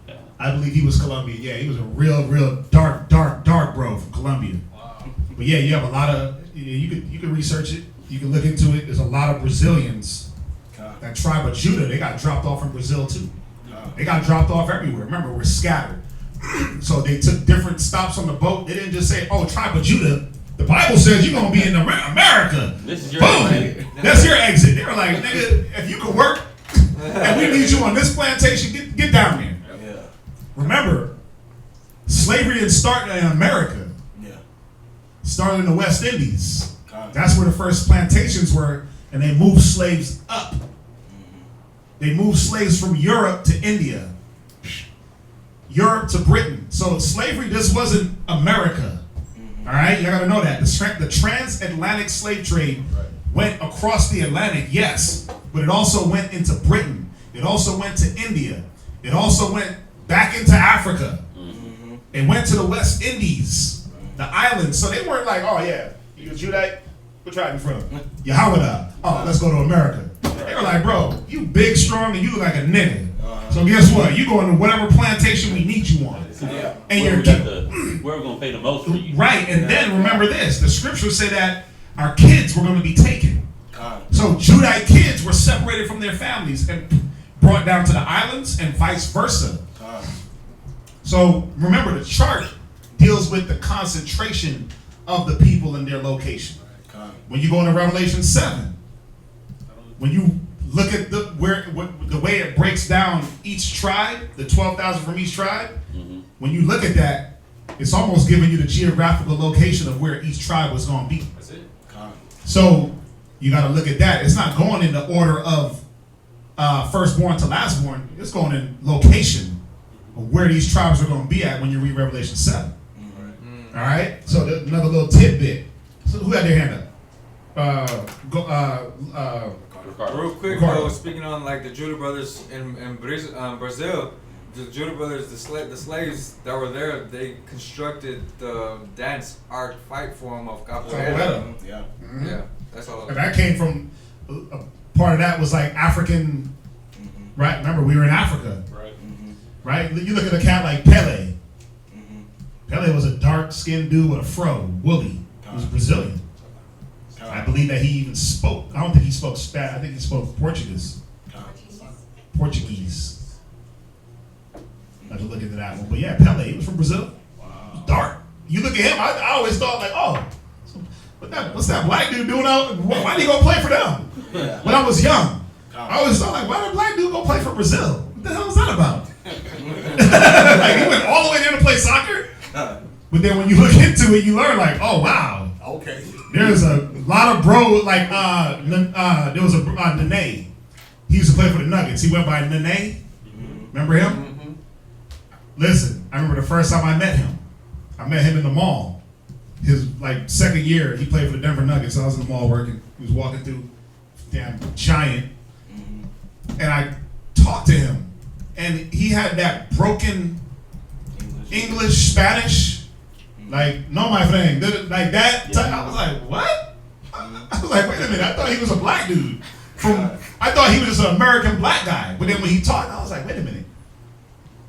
Speaker 2: Yeah.
Speaker 3: I believe he was Colombian. Yeah, he was a real dark bro from Colombia. Wow. But yeah, you have a lot of you could research it. You can look into it. There's a lot of Brazilians. That tribe of Judah, they got dropped off from Brazil too. They got dropped off everywhere. Remember, we're scattered. So they took different stops on the boat. They didn't just say, oh, tribe of Judah. The Bible says you're going to be in America.
Speaker 2: This is your
Speaker 3: Boom.
Speaker 2: exit.
Speaker 3: That's your exit. They were like, nigga, if you can work and we need you on this plantation, get down there.
Speaker 8: Yeah.
Speaker 3: Remember, slavery didn't start in America.
Speaker 8: Yeah.
Speaker 3: It started in the West Indies. That's where the first plantations were, and they moved slaves up. They moved slaves from Europe to India, Europe to Britain. So slavery just wasn't America. All right, you gotta know that. The transatlantic slave trade went across the Atlantic, yes, but it also went into Britain. It also went to India. It also went back into Africa. It went to the West Indies, the islands. So they weren't like, oh yeah, you a Judite? What tribe you from? Yahweh. Oh, let's go to America. They were like, bro, you big, strong, and you look like a nigga. So guess what? You going to whatever plantation we need you on. And
Speaker 2: where
Speaker 3: you're
Speaker 2: we're gonna pay the most for you.
Speaker 3: right. And then remember this: the scriptures say that our kids were going to be taken. So Judite kids were separated from their families and brought down to the islands, and vice versa. So remember, the chart deals with the concentration of the people in their location. When you go into Revelation 7, when you look at the way it breaks down each tribe, the 12,000 from each tribe, when you look at that, it's almost giving you the geographical location of where each tribe was going to be.
Speaker 5: That's it.
Speaker 3: So you got to look at that. It's not going in the order of firstborn to lastborn. It's going in location of where these tribes are going to be at when you read Revelation 7. All right? So another little tidbit. So who had their hand up?
Speaker 9: Real quick, though, speaking on like the Judah brothers in Brazil, the Judah brothers, the slaves that were there, they constructed the dance art fight form of capoeira.
Speaker 8: Yeah.
Speaker 9: Yeah, that's all.
Speaker 3: And that came from part of that was like African, right? Remember, we were in Africa, right? You look at a cat like Pele. Pele was a dark-skinned dude with a fro, woolly. He was Brazilian. I believe that he even spoke. I don't think he spoke Spanish. I think he spoke Portuguese. Portuguese. I have to look into that one. But yeah, Pele, he was from Brazil. Wow. He was dark. You look at him, I always thought like, oh, what's that black dude doing out? Why did he go play for them? When I was young, I always thought like, why did a black dude go play for Brazil? What the hell is that about? Like he went all the way there to play soccer. But then when you look into it, you learn like, oh wow.
Speaker 11: Okay.
Speaker 3: There's a lot of bro like there was a Nene. He used to play for the Nuggets. He went by Nene. Remember him? Listen, I remember the first time I met him. I met him in the mall. His like second year, he played for the Denver Nuggets. I was in the mall working. He was walking through, damn giant, and I talked to him, and he had that broken English, Spanish. Like, no, my friend, like that. I was like, what? I was like, wait a minute. I thought he was a black dude. I thought he was just an American black guy. But then when he talked, I was like, wait a minute.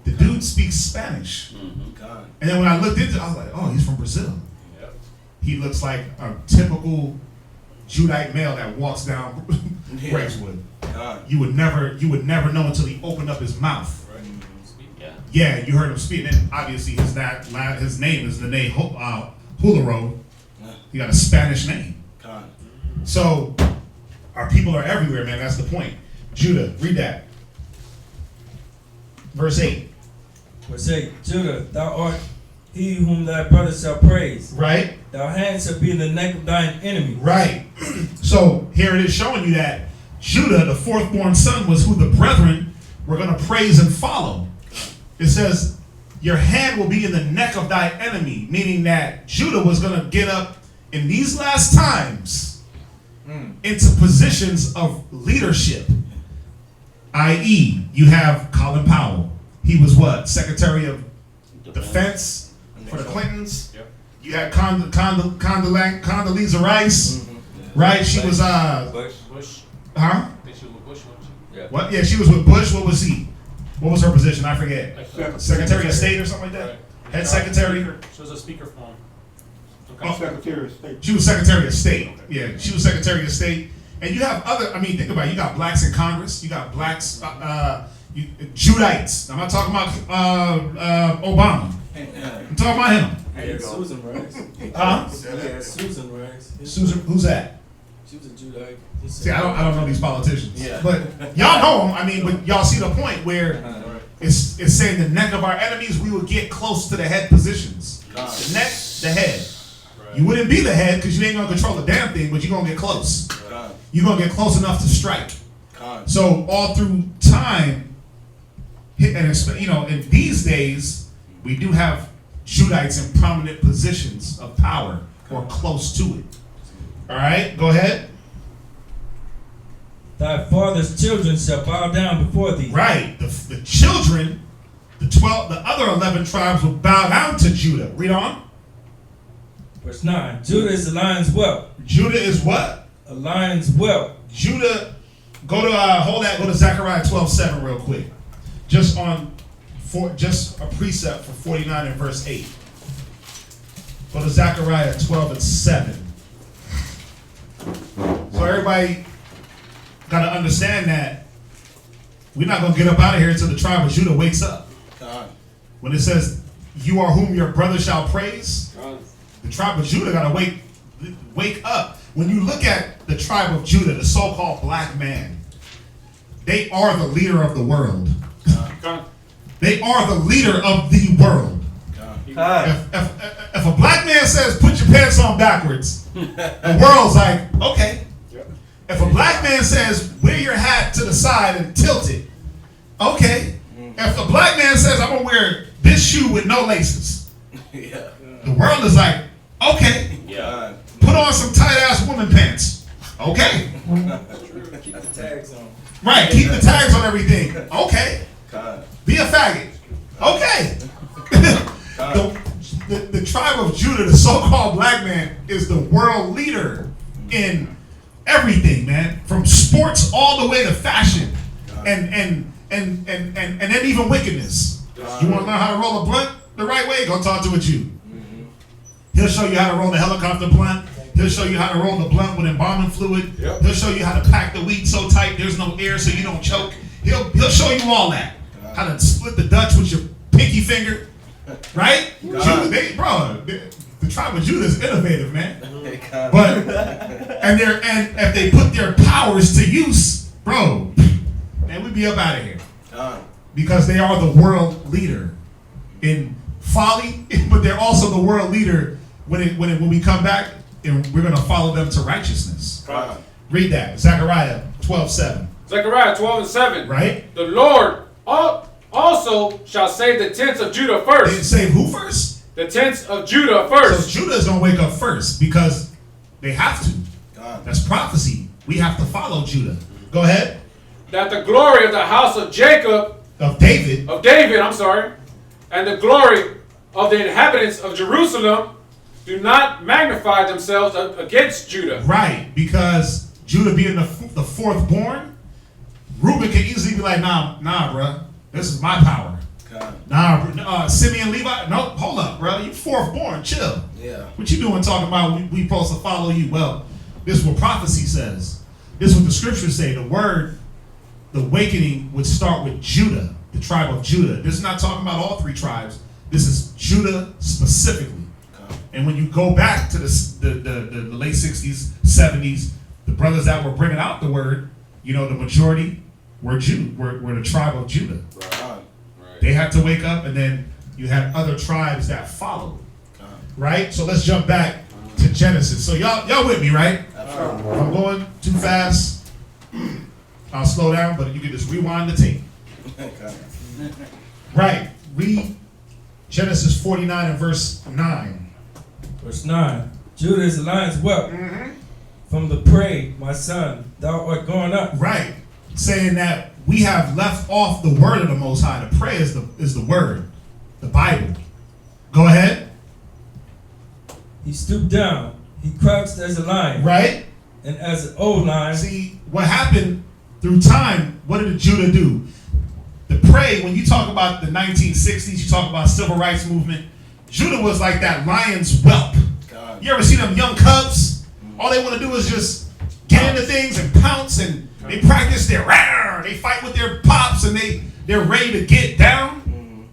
Speaker 3: The dude speaks Spanish. And then when I looked into it, I was like, oh, he's from Brazil. He looks like a typical Judite male that walks down Gracewood. You would never know until he opened up his mouth. Yeah, you heard him speak. And obviously, his name is Nene Hularo. He got a Spanish name. So, our people are everywhere, man. That's the point. Judah, read that. Verse 8.
Speaker 10: Verse 8. Judah, thou art he whom thy brother shall praise.
Speaker 3: Right.
Speaker 10: Thy hand shall be in the neck of thine enemy.
Speaker 3: Right. So, here it is showing you that Judah, the fourth-born son, was who the brethren were going to praise and follow. It says, your hand will be in the neck of thy enemy, meaning that Judah was going to get up in these last times into positions of leadership. I.e., you have Colin Powell. He was what? Secretary of Defense for the Clintons. You had Condoleezza Rice, right? She was
Speaker 9: Bush.
Speaker 3: Huh?
Speaker 5: I think she was with Bush, wasn't she?
Speaker 9: Yeah.
Speaker 3: What? Yeah, she was with Bush. What was he? What was her position? I forget. Secretary of State or something like that? Head secretary?
Speaker 5: She was a speaker for him.
Speaker 8: Secretary of State.
Speaker 3: She was Secretary of State. Yeah, she was Secretary of State. And you have other, I mean, think about it. You got blacks in Congress. You got blacks, Judites. I'm not talking about Obama. I'm talking about him.
Speaker 10: Yeah, Susan Rice.
Speaker 3: Yeah,
Speaker 10: Susan Rice.
Speaker 3: Susan, who's that?
Speaker 10: She was a Judite.
Speaker 3: See, I don't know these politicians.
Speaker 10: Yeah.
Speaker 3: But y'all know them. I mean, but y'all see the point where it's saying the neck of our enemies, we will get close to the head positions. The neck, the head. You wouldn't be the head because you ain't gonna control the damn thing, but you're gonna get close. You're gonna get close enough to strike. So all through time, and in these days, we do have Judites in prominent positions of power or close to it. All right, go ahead.
Speaker 10: Thy father's children shall bow down before thee.
Speaker 3: Right, the children, the other 11 tribes will bow down to Judah. Read on.
Speaker 10: Verse 9. Judah is a lion's whelp.
Speaker 3: Judah is what?
Speaker 10: A lion's whelp.
Speaker 3: Judah. Go to Go to Zechariah 12:7 real quick. Just a precept for 49 and verse 8. Go to Zechariah 12:7. So everybody got to understand that we're not going to get up out of here until the tribe of Judah wakes up. When it says, "You are whom your brother shall praise," the tribe of Judah got to wake up. When you look at the tribe of Judah, the so-called black man, they are the leader of the world. They are the leader of the world. If a black man says, "Put your pants on backwards," the world's like, okay. If a black man says, "Wear your hat to the side and tilt it," okay. If a black man says, "I'm gonna wear this shoe with no laces," the world is like, okay. Put on some tight ass woman pants, okay.
Speaker 10: Keep the tags on.
Speaker 3: Right, keep the tags on everything, okay. Be a faggot, okay. The tribe of Judah, the so-called black man, is the world leader in everything, man. From sports all the way to fashion, and then even wickedness. You want to learn how to roll a blunt the right way? Go talk to a Jew. He'll show you how to roll the helicopter blunt. He'll show you how to roll the blunt with embalming fluid. He'll show you how to pack the weed so tight there's no air so you don't choke. He'll show you all that. How to split the Dutch with your pinky finger. Right? The tribe of Judah is innovative, man. But and if they put their powers to use, bro, man, we'd be up out of here. Because they are the world leader in folly, but they're also the world leader when we come back and we're gonna follow them to righteousness. Read that. Zechariah 12:7.
Speaker 5: Zechariah 12:7.
Speaker 3: Right?
Speaker 5: The Lord also shall save the tents of Judah first.
Speaker 3: They save who first?
Speaker 5: The tents of Judah first.
Speaker 3: So Judah is going to wake up first because they have to. That's prophecy. We have to follow Judah. Go ahead.
Speaker 5: That the glory of the house of Jacob,
Speaker 3: of David,
Speaker 5: and the glory of the inhabitants of Jerusalem do not magnify themselves against Judah.
Speaker 3: Right, because Judah being the fourth born, Reuben can easily be like, nah, bruh, this is my power. Nah, Simeon, Levi, no, hold up, bro. You fourth born, chill.
Speaker 10: Yeah.
Speaker 3: What you doing talking about we supposed to follow you? Well, this is what prophecy says. This is what the scriptures say. The awakening would start with Judah, the tribe of Judah. This is not talking about all three tribes. This is Judah specifically. And when you go back to the late 60s, 70s, the brothers that were bringing out the word, the majority were the tribe of Judah. They had to wake up, and then you had other tribes that followed. Right? So let's jump back to Genesis. So y'all with me, right? If I'm going too fast, I'll slow down, but you can just rewind the tape. Right. Read Genesis 49 and verse 9.
Speaker 10: Verse 9. Judah is a lion's whelp. From the prey, my son, thou art gone up.
Speaker 3: Right. Saying that we have left off the word of the Most High. The prayer is the word, the Bible. Go ahead.
Speaker 10: He stooped down. He crouched as a lion.
Speaker 3: Right.
Speaker 10: And as an old lion.
Speaker 3: See, what happened through time, what did Judah do? The prey, when you talk about the 1960s, you talk about civil rights movement, Judah was like that lion's whelp. You ever see them young cubs? All they want to do is just get into things and pounce, and they practice their they fight with their pops, and they're ready to get down.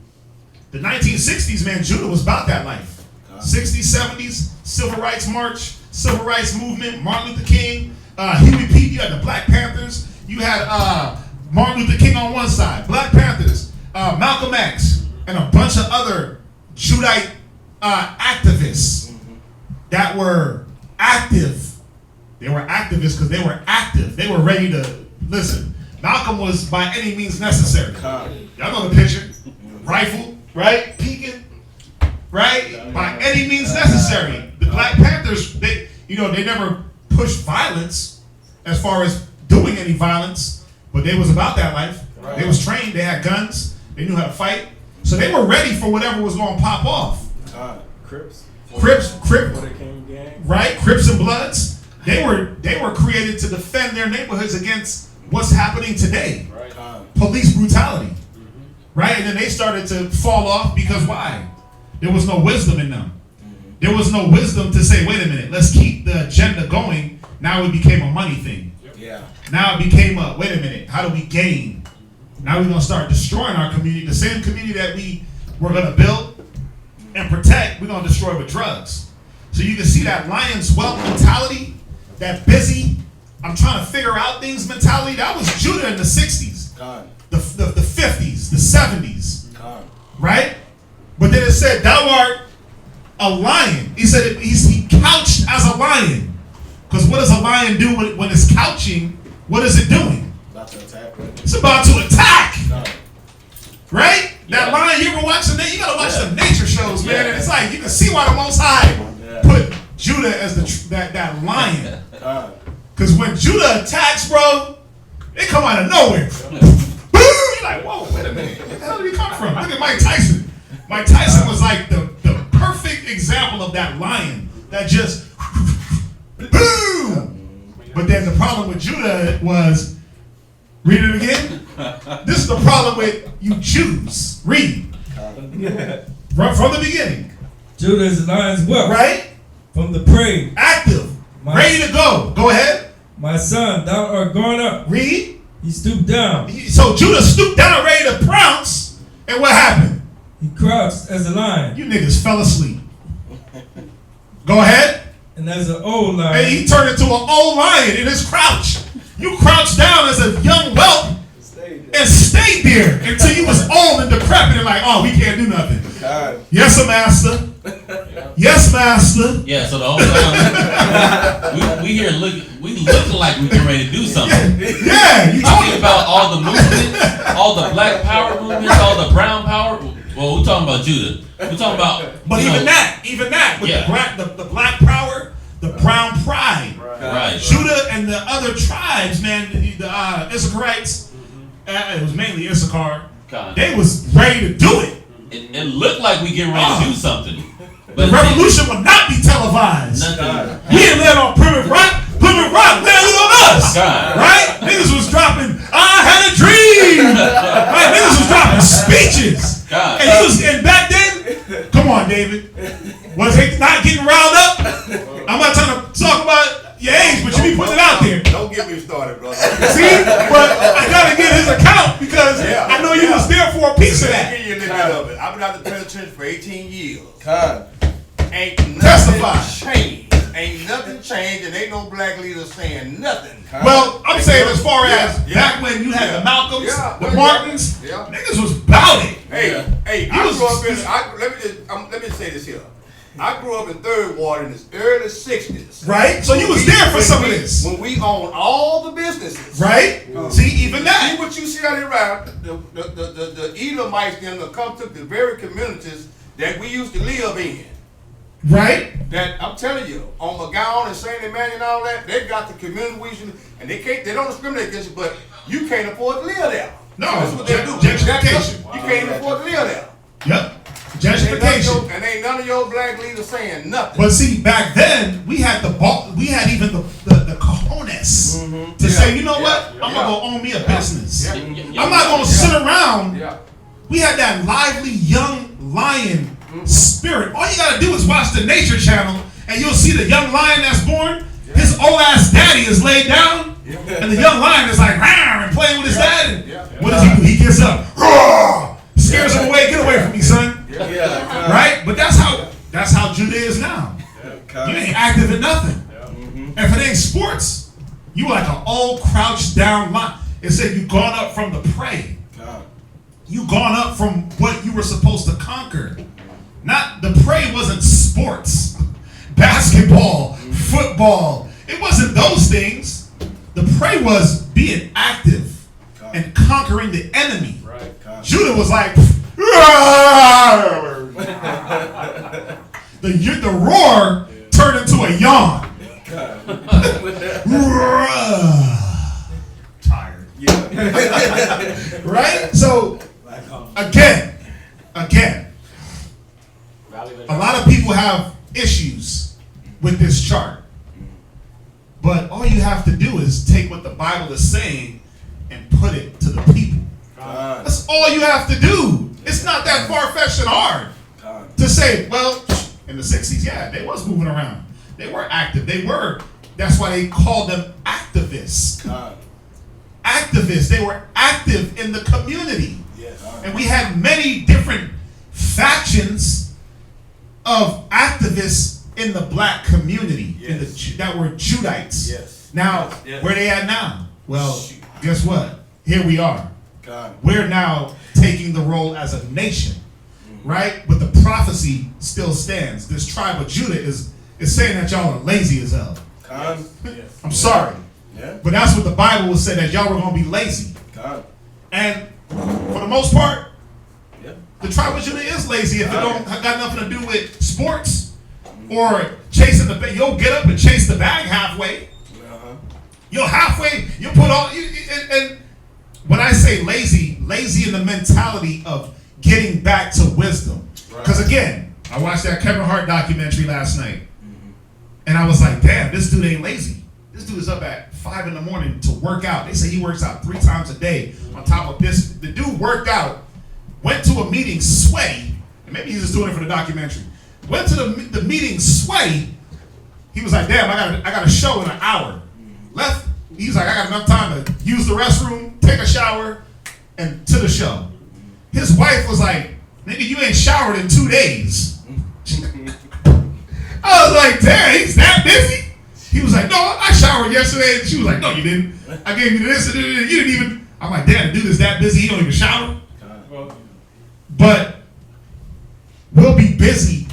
Speaker 3: The 1960s, man, Judah was about that life. 60s, 70s, Civil Rights March, Civil Rights Movement, Martin Luther King, Huey P. You had the Black Panthers. You had Martin Luther King on one side, Black Panthers, Malcolm X, and a bunch of other Judite activists that were active. They were activists because they were active. They were ready to listen. Malcolm was by any means necessary. Y'all know the picture. Rifle, right? Peeking, right? By any means necessary. The Black Panthers, they never pushed violence as far as doing any violence, but they was about that life. They was trained. They had guns. They knew how to fight. So they were ready for whatever was going to pop off. Crips, right? Crips and Bloods. They were created to defend their neighborhoods against what's happening today. Police brutality. Right? And then they started to fall off because why? There was no wisdom in them. There was no wisdom to say, wait a minute, let's keep the agenda going. Now it became a money thing. Now it became a, wait a minute, how do we gain? Now we're going to start destroying our community. The same community that we were going to build and protect, we're going to destroy with drugs. So you can see that lion's whelp mentality, that busy, I'm trying to figure out things mentality. That was Judah in the 60s, the 50s, the 70s, right? But then it said, thou art a lion. He said he couched as a lion. Because what does a lion do when it's couching? What is it doing?
Speaker 1: About to attack, right?
Speaker 3: It's about to attack. Right? That lion, you ever watch you gotta watch the nature shows, man. And it's like you can see why the Most High put Judah as that lion. Because when Judah attacks, bro, they come out of nowhere. Boom! You're like, whoa, wait a minute. Where the hell did he come from? Look at Mike Tyson. Mike Tyson was like the perfect example of that lion that just boom! But then the problem with Judah was, read it again. This is the problem with you Jews. Read. From the beginning.
Speaker 10: Judah is the lion's whelp.
Speaker 3: Right?
Speaker 10: From the prey.
Speaker 3: Active. Ready to go. Go ahead.
Speaker 10: My son, thou art gone up.
Speaker 3: Read.
Speaker 10: He stooped down.
Speaker 3: So Judah stooped down ready to pounce. And what happened?
Speaker 10: He crouched as a lion.
Speaker 3: You niggas fell asleep. Go ahead.
Speaker 10: And as an old lion.
Speaker 3: And he turned into an old lion in his crouch. You crouched down as a young whelp and stayed there until you was old and decrepit and like, oh, we can't do nothing. Yes, sir, master. Yes, master.
Speaker 2: Yeah, so the whole time we here looking like we getting ready to do something.
Speaker 3: Yeah,
Speaker 2: you talking about all the movements, all the black power movements, all the brown power. Well, we're talking about Judah. We're talking about,
Speaker 3: but even that, with the black power, the brown pride.
Speaker 2: Right.
Speaker 3: Judah and the other tribes, man, the Issacharites, it was mainly Issachar. They was ready to do it.
Speaker 2: It looked like we getting ready to do something.
Speaker 3: But the revolution would not be televised. We didn't land on Plymouth Rock. Plymouth Rock landed on us. Right? Niggas was dropping, I had a dream. Right? Niggas was dropping speeches. And back then, come on, David. Was they not getting riled up? I'm not trying to talk about your age, but you be putting it out there.
Speaker 11: Don't get me started, brother.
Speaker 3: See? But I gotta get his account because I know you was there for a piece of that.
Speaker 11: Give you a little bit of it. I've been out the penitentiary for 18 years. Ain't nothing changed. Ain't nothing changed, and ain't no black leader saying nothing.
Speaker 3: Well, I'm saying as far as back when you had the Malcolms, the Martins, niggas was bout it.
Speaker 11: Hey, I grew up in. Let me say this here. I grew up in Third Ward in the early 60s.
Speaker 3: Right? So you was there for some of this.
Speaker 11: When we owned all the businesses.
Speaker 3: Right? See, even that.
Speaker 11: See what you see out here around. The Edomites them to come to the very communities that we used to live in.
Speaker 3: Right?
Speaker 11: That I'm telling you, on McGowan and St. Emmanuel and all that, they got the community we should, and they don't discriminate against you, but you can't afford to live there.
Speaker 3: No,
Speaker 11: so that's what they do.
Speaker 3: Gentrification.
Speaker 11: You can't even afford to live there.
Speaker 3: Yep. Gentrification.
Speaker 11: And ain't none of your black leaders saying nothing.
Speaker 3: But see, back then we had even the cojones to say, you know what? I'm gonna go own me a business. I'm not gonna sit around. We had that lively young lion spirit. All you gotta do is watch the Nature Channel and you'll see the young lion that's born. His old ass daddy is laid down, and the young lion is like "Rawr," and playing with his dad. And what does he do? He gets up, "Rawr," scares him away. Get away from me, son. Right? But that's how Judah is now. You ain't active in nothing. And if it ain't sports, you like an old crouched down lion. It said you gone up from the prey. You gone up from what you were supposed to conquer. Not the prey wasn't sports, basketball, football. It wasn't those things. The prey was being active and conquering the enemy. Judah was like, the roar turned into a yawn. Tired. Right? So again, a lot of people have issues with this chart. But all you have to do is take what the Bible is saying and put it to the people. That's all you have to do. It's not that far-fetched and hard to say, well, in the 60s, yeah, they was moving around. They were active. That's why they called them activists. Activists. They were active in the community. And we had many different factions of activists in the black community that were Judites. Now, where they at now? Well, guess what? Here we are. We're now taking the role as a nation, right? But the prophecy still stands. This tribe of Judah is saying that y'all are lazy as hell. I'm sorry. But that's what the Bible will say, that y'all were going to be lazy. And for the most part, the tribe of Judah is lazy if it don't got nothing to do with sports or chasing the bag. You'll get up and chase the bag halfway. You'll put all, and when I say lazy in the mentality of getting back to wisdom. Because again, I watched that Kevin Hart documentary last night, and I was like, damn, this dude ain't lazy. This dude is up at 5 a.m. to work out. They say he works out 3 times a day. On top of this, the dude worked out, went to a meeting sweaty, and maybe he's just doing it for the documentary. Went to the meeting sweaty. He was like, damn, I got a show in an hour. Left. He's like, I got enough time to use the restroom, take a shower, and to the show. His wife was like, nigga, you ain't showered in 2 days. I was like, damn, he's that busy? He was like, no, I showered yesterday. And she was like, no, you didn't. I gave you this and you didn't even. I'm like, damn, the dude is that busy, he don't even shower? But we'll be busy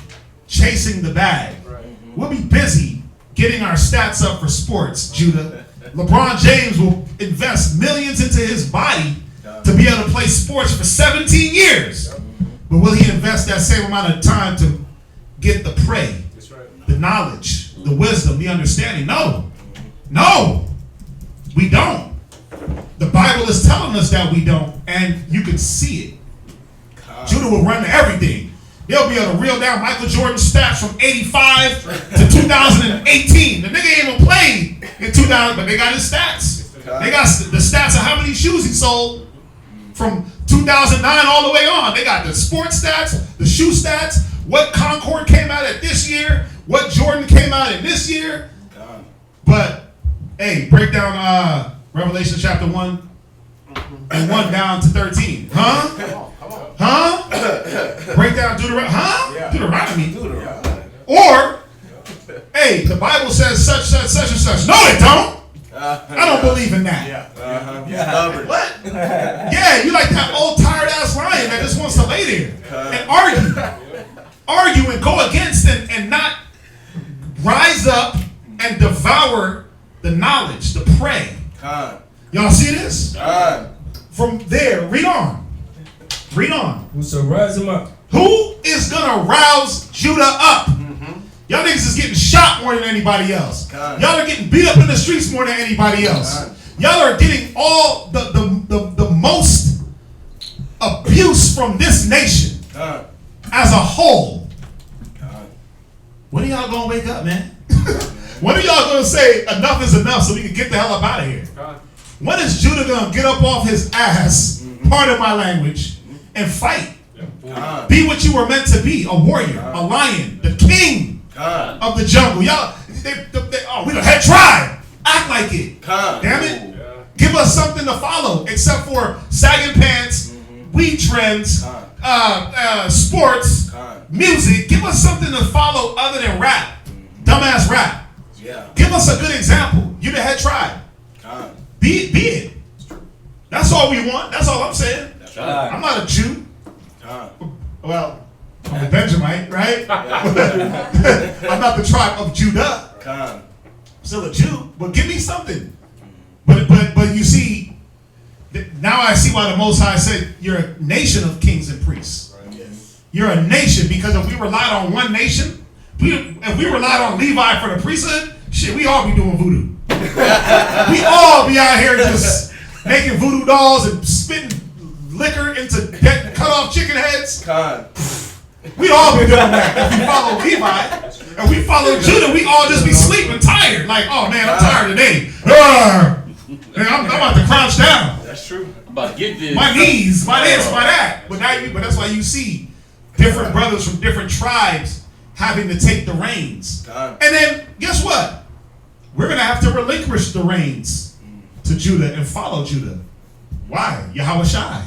Speaker 3: chasing the bag. We'll be busy getting our stats up for sports, Judah. LeBron James will invest millions into his body to be able to play sports for 17 years. But will he invest that same amount of time to get the prey, the knowledge, the wisdom, the understanding? No. No. We don't. The Bible is telling us that we don't, and you can see it. Judah will run to everything. They'll be able to reel down Michael Jordan's stats from 85 to 2018. The nigga ain't even played in 2000, but they got his stats. They got the stats of how many shoes he sold from 2009 all the way on. They got the sports stats, the shoe stats, what Concord came out at this year, what Jordan came out in this year. But, hey, break down Revelation chapter 1 and 1 down to 13. Huh? Huh? Break down Deuteronomy. Or, hey, the Bible says such and such. No, it don't. I don't believe in that. What? Yeah, you like that old tired ass lion that just wants to lay there and argue and go against and not rise up and devour the knowledge, the prey. Y'all see this? From there, read on. Read on.
Speaker 10: Who shall rise him up?
Speaker 3: Who is gonna rouse Judah up? Y'all niggas is getting shot more than anybody else. Y'all are getting beat up in the streets more than anybody else. Y'all are getting all the most abuse from this nation as a whole. When are y'all gonna wake up, man? When are y'all gonna say enough is enough so we can get the hell up out of here? When is Judah gonna get up off his ass, pardon my language, and fight? Be what you were meant to be, a warrior, a lion, the king of the jungle. Y'all, we the head tribe. Act like it. Damn it. Give us something to follow, except for sagging pants, weed trends, sports, music. Give us something to follow other than rap. Dumbass rap.
Speaker 1: Yeah.
Speaker 3: Give us a good example. You the head tribe. Be it. That's all we want. That's all I'm saying. I'm not a Jew. Well, I'm a Benjamite, right? I'm not the tribe of Judah. I'm still a Jew, but give me something. But you see, now I see why the Most High said you're a nation of kings and priests. You're a nation, because if we relied on one nation, if we relied on Levi for the priesthood, shit, we all be doing voodoo. We all be out here just making voodoo dolls and spitting liquor into cut off chicken heads. We all be doing that. If we follow Levi and we follow Judah, we all just be sleeping tired. Like, oh man, I'm tired today. Man, I'm about to crouch down.
Speaker 2: That's true. I'm about to get this.
Speaker 3: My knees, my this, my that. But that's why you see different brothers from different tribes having to take the reins. And then guess what? We're gonna have to relinquish the reins to Judah and follow Judah. Why? Yahweh Shai.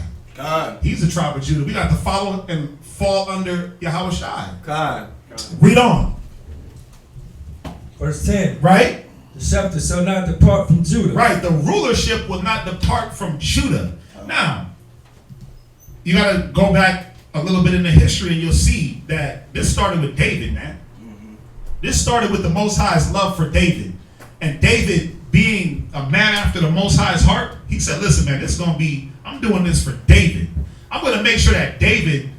Speaker 3: He's the tribe of Judah. We got to follow and fall under Yahweh Shai. Read on.
Speaker 10: Verse 10.
Speaker 3: Right?
Speaker 10: The scepter shall not depart from Judah.
Speaker 3: Right. The rulership will not depart from Judah. Now, you got to go back a little bit in the history and you'll see that this started with David, man. This started with the Most High's love for David. And David, being a man after the Most High's heart, he said, listen, man, this is going to be, I'm doing this for David. I'm going to make sure that David's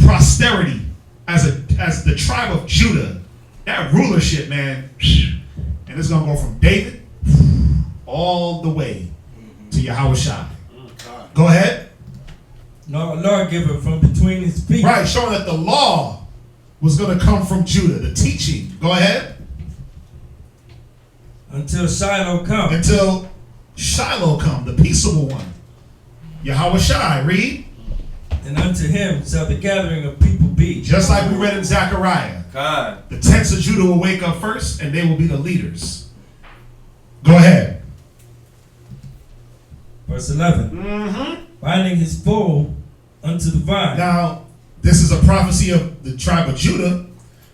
Speaker 3: posterity as the tribe of Judah, that rulership, man, and it's going to go from David all the way to Yahweh Shai. Go ahead.
Speaker 10: No lawgiver from between his feet.
Speaker 3: Right, showing that the law was going to come from Judah, the teaching. Go ahead.
Speaker 10: Until Shiloh come.
Speaker 3: Until Shiloh come, the peaceable one. Yahweh Shai, read.
Speaker 10: And unto him shall the gathering of people be.
Speaker 3: Just like we read in Zechariah. The tents of Judah will wake up first, and they will be the leaders. Go ahead.
Speaker 10: Verse 11. Binding his foal unto the vine.
Speaker 3: Now, this is a prophecy of the tribe of Judah,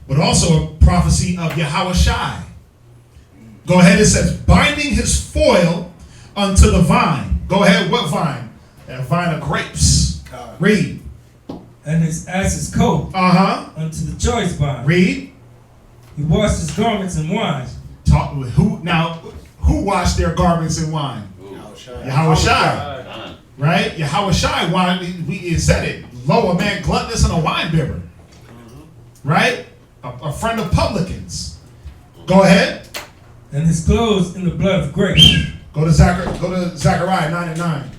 Speaker 3: but also a prophecy of Yahweh Shai. Go ahead, it says, binding his foil unto the vine. Go ahead, what vine? That vine of grapes. Read.
Speaker 10: And his ass's coat unto the choice vine.
Speaker 3: Read.
Speaker 10: He washed his garments in wine.
Speaker 3: Who washed their garments in wine? Yahweh Shai. Right? Yahweh Shai, wine, it said it. Lo, a man gluttonous and a wine bibber. Right? A friend of publicans. Go ahead.
Speaker 10: And his clothes in the blood of grapes.
Speaker 3: Go to Zechariah 9:9.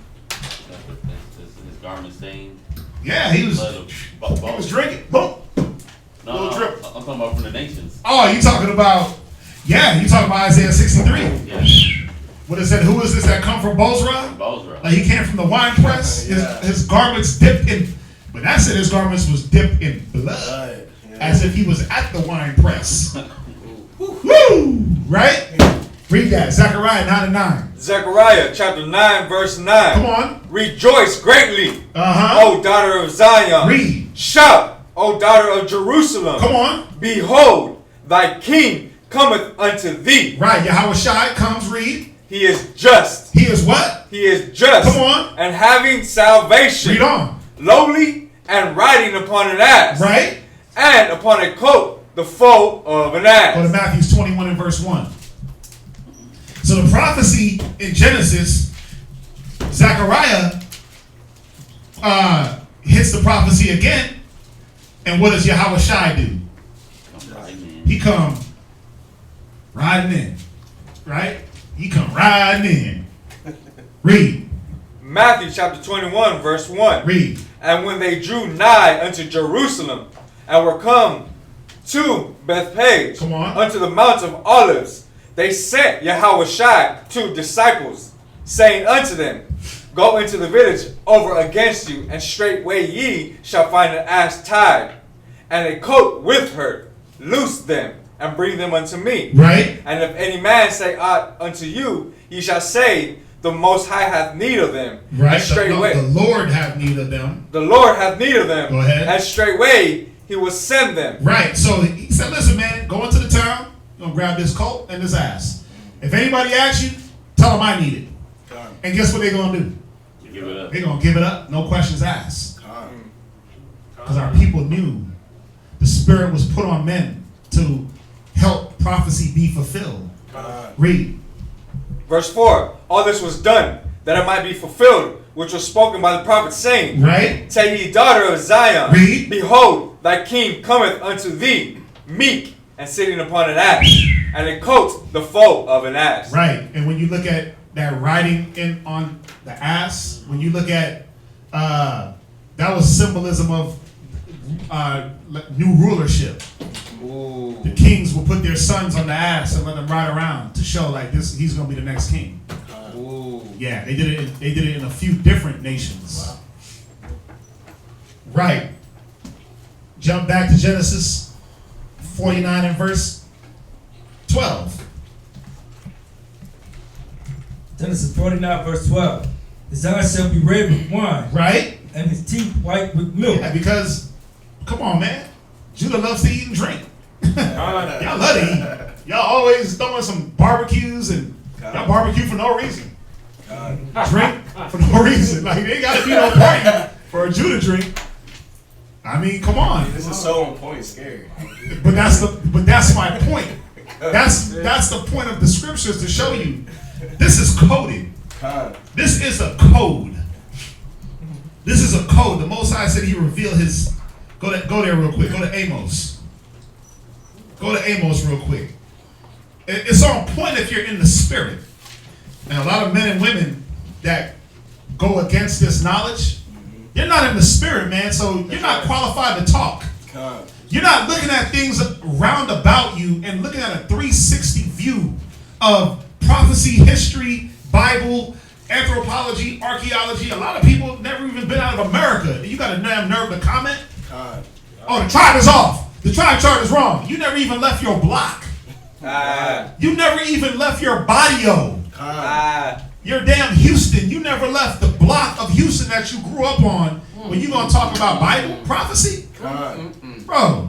Speaker 2: His garment stained.
Speaker 3: Yeah, he was drinking. Boom.
Speaker 2: No, I'm talking about from the nations.
Speaker 3: Oh, you talking about Isaiah 63.
Speaker 2: Yeah.
Speaker 3: What it said, who is this that come from Bozrah?
Speaker 2: Bozrah.
Speaker 3: Like he came from the wine press. His garments dipped in, but that said his garments was dipped in blood. As if he was at the wine press. Woo! Right? Read that. Zechariah 9:9.
Speaker 9: Zechariah chapter 9 verse 9.
Speaker 3: Come on.
Speaker 9: Rejoice greatly, O daughter of Zion.
Speaker 3: Read.
Speaker 9: Shout, O daughter of Jerusalem.
Speaker 3: Come on.
Speaker 9: Behold, thy king cometh unto thee.
Speaker 3: Right. Yahweh Shai comes. Read.
Speaker 9: He is just.
Speaker 3: He is what?
Speaker 9: He is just.
Speaker 3: Come on.
Speaker 9: And having salvation.
Speaker 3: Read on.
Speaker 9: Lowly and riding upon an ass.
Speaker 3: Right.
Speaker 9: And upon a coat, the foal of an ass.
Speaker 3: Go to Matthew 21 and verse 1. So the prophecy in Genesis, Zechariah hits the prophecy again. And what does Yahweh Shai do? He come riding in. Right? He come riding in. Read.
Speaker 9: Matthew chapter 21 verse 1.
Speaker 3: Read.
Speaker 9: And when they drew nigh unto Jerusalem and were come to Bethpage, unto the Mount of Olives, they sent Yahweh Shai 2 disciples, saying unto them, Go into the village over against you, and straightway ye shall find an ass tied, and a coat with her, loose them, and bring them unto me.
Speaker 3: Right.
Speaker 9: And if any man say aught unto you, ye shall say, the Most High hath need of them.
Speaker 3: Right.
Speaker 9: And straightway,
Speaker 3: the Lord hath need of them.
Speaker 9: The Lord hath need of them.
Speaker 3: Go ahead.
Speaker 9: And straightway he will send them.
Speaker 3: Right. So he said, listen, man, go into the town, you're gonna grab this coat and this ass. If anybody asks you, tell them I need it. And guess what they're gonna do?
Speaker 14: Give it up.
Speaker 3: They're gonna give it up, no questions asked. Because our people knew the Spirit was put on men to help prophecy be fulfilled. Read.
Speaker 9: Verse 4. All this was done, that it might be fulfilled, which was spoken by the prophet, saying,
Speaker 3: Right.
Speaker 9: Take ye, daughter of Zion,
Speaker 3: Read.
Speaker 9: Behold, thy king cometh unto thee, meek, and sitting upon an ass, and a coat the foal of an ass.
Speaker 3: Right. And when you look at that riding in on the ass, when you look at that was symbolism of new rulership.
Speaker 9: Ooh.
Speaker 3: The kings will put their sons on the ass and let them ride around to show like this he's gonna be the next king.
Speaker 9: Ooh.
Speaker 3: Yeah, they did it in a few different nations. Wow. Right. Jump back to Genesis 49 and verse 12.
Speaker 10: Genesis 49 verse 12. His eyes shall be red with wine.
Speaker 3: Right.
Speaker 10: And his teeth white with milk.
Speaker 3: Yeah, because, come on, man. Judah loves to eat and drink. Y'all love to eat. Y'all always throwing some barbecues and y'all barbecue for no reason. Drink for no reason. Like, they gotta be no party for a Judah drink. I mean, come on.
Speaker 14: This is so on point, scary.
Speaker 3: But that's my point. That's the point of the scriptures to show you. This is coded. This is a code. This is a code. The Most High said he revealed his. Go there real quick. Go to Amos. Go to Amos real quick. It's on point if you're in the spirit. And a lot of men and women that go against this knowledge, you're not in the spirit, man. So you're not qualified to talk. You're not looking at things round about you and looking at a 360 view of prophecy, history, Bible, anthropology, archaeology. A lot of people never even been out of America. You got a damn nerve to comment? Oh, the tribe is off. The tribe chart is wrong. You never even left your block. You never even left your barrio. You're damn Houston. You never left the block of Houston that you grew up on. When you gonna talk about Bible prophecy, bro?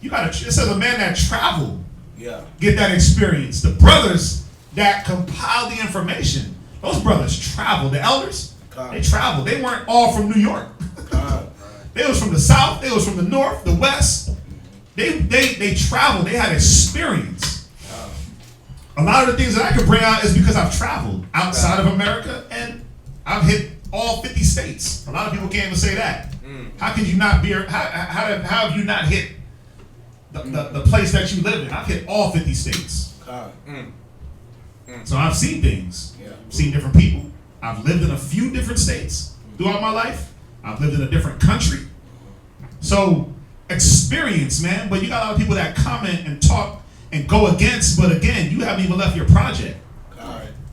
Speaker 3: You gotta. It says a man that traveled, get that experience. The brothers that compiled the information, those brothers traveled. The elders, they traveled. They weren't all from New York. They was from the south. They was from the north, the west. They traveled. They had experience. A lot of the things that I could bring out is because I've traveled outside of America and I've hit all 50 states. A lot of people can't even say that. How could you not be? How have you not hit the place that you live in? I've hit all 50 states. So I've seen things. Seen different people. I've lived in a few different states throughout my life. I've lived in a different country. So experience, man. But you got a lot of people that comment and talk and go against. But again, you haven't even left your project.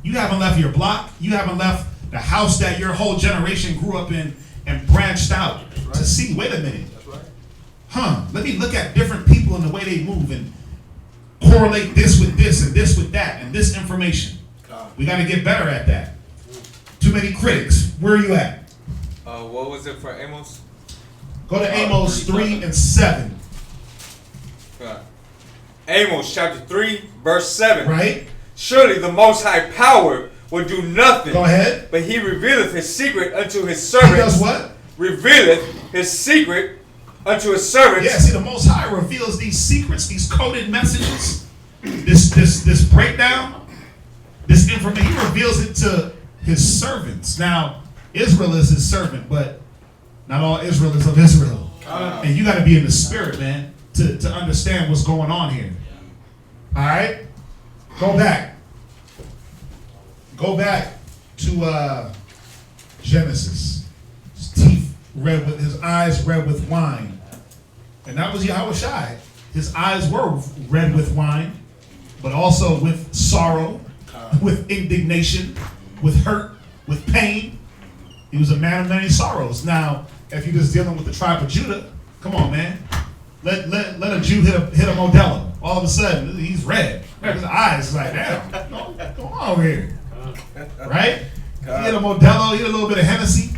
Speaker 3: You haven't left your block. You haven't left the house that your whole generation grew up in and branched out to see. Wait a minute. Let me look at different people and the way they move and correlate this with this and this with that and this information. We got to get better at that. Too many critics. Where are you at?
Speaker 9: What was it for Amos?
Speaker 3: Go to Amos 3 and 7.
Speaker 9: Amos chapter 3, verse 7.
Speaker 3: Right.
Speaker 9: Surely the Most High power will do nothing.
Speaker 3: Go ahead.
Speaker 9: But he revealeth his secret unto his servants.
Speaker 3: He does what?
Speaker 9: Revealeth his secret unto his servants.
Speaker 3: Yeah, see, the Most High reveals these secrets, these coded messages, this breakdown, this information. He reveals it to his servants. Now, Israel is his servant, but not all Israel is of Israel. And you got to be in the spirit, man, to understand what's going on here. All right? Go back. Go back to Genesis. His teeth red with, his eyes red with wine. And that was Yahushua. His eyes were red with wine, but also with sorrow, with indignation, with hurt, with pain. He was a man of many sorrows. Now, if you're just dealing with the tribe of Judah, come on, man. let a Jew hit a Modelo. All of a sudden, he's red. His eyes is like, damn, what's going on over here? Right? He hit a Modelo, he hit a little bit of Hennessy,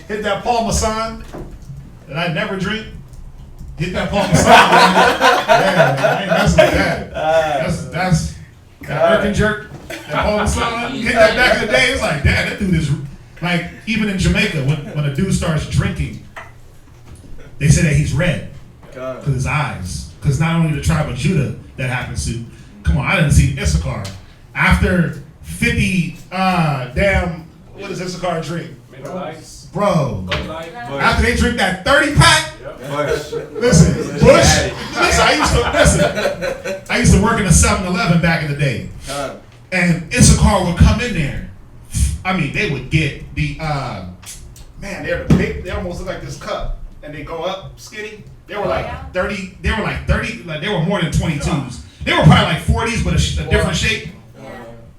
Speaker 3: hit that Paul Masson that I never drink. Hit that Paul Masson. Yeah, I ain't messing with that. That's that Irk and Jerk. That Paul Masson. You hit that back in the day. It's like, damn, that dude is like, even in Jamaica, when a dude starts drinking, they say that he's red because his eyes. Because not only the tribe of Judah that happens to, come on, I didn't see Issachar after 50 what does Issachar drink? Bro, after they drink that 30 pack, listen, Bush, I used to work in a 7-Eleven back in the day, and Issachar would come in there. I mean, they would get the they're the big, they almost look like this cup, and they go up skinny. They were like 30. They were like 30. Like they were more than 22s. They were probably like 40s, but a different shape.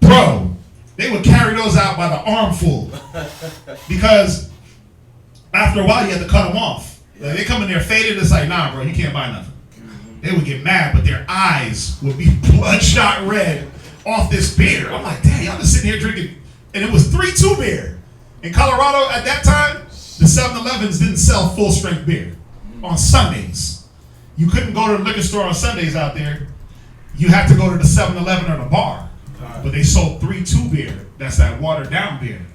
Speaker 3: Bro, they would carry those out by the armful because after a while you had to cut them off. Like, they come in there faded. It's like, nah, bro, you can't buy nothing. They would get mad, but their eyes would be bloodshot red off this beer. I'm like, damn, y'all just sitting here drinking, and it was 3-2 beer. In Colorado at that time, the 7-Elevens didn't sell full strength beer on Sundays. You couldn't go to the liquor store on Sundays out there. You had to go to the 7-Eleven or the bar. But they sold 3-2 beer. That's that watered down beer.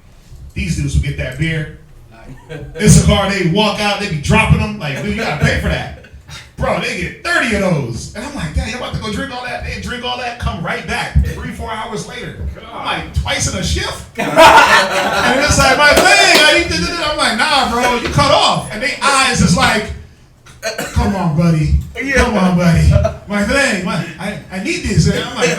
Speaker 3: These dudes would get that beer. Issachar, they walk out, they be dropping them. Like, dude, you gotta pay for that. Bro, they get 30 of those. And I'm like, damn, you about to go drink all that? They drink all that, come right back 3-4 hours later. I'm like, twice in a shift? And it's like, my thing, I'm like, nah, bro, you cut off. And they eyes is like, come on, buddy. Come on, buddy. My thing, I need this. And I'm like,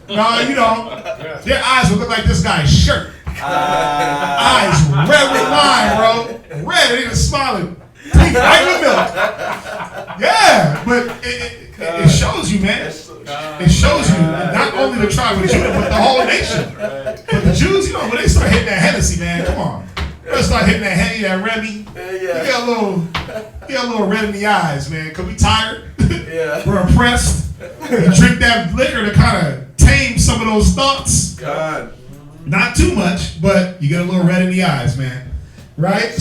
Speaker 3: nah, you don't. Their eyes would look like this guy's shirt. Eyes red with wine, bro. Red, and even smiling. Right with milk. Yeah, but it shows you, man. It shows you not only the tribe of Judah, but the whole nation. But the Jews, you know, when they start hitting that Hennessy, man, come on. Let's start hitting that Henny, that Remy. You get a little red in the eyes, man. Cause we tired. We're oppressed. You drink that liquor to kind of tame some of those thoughts.
Speaker 14: God.
Speaker 3: Not too much, but you get a little red in the eyes, man. Right?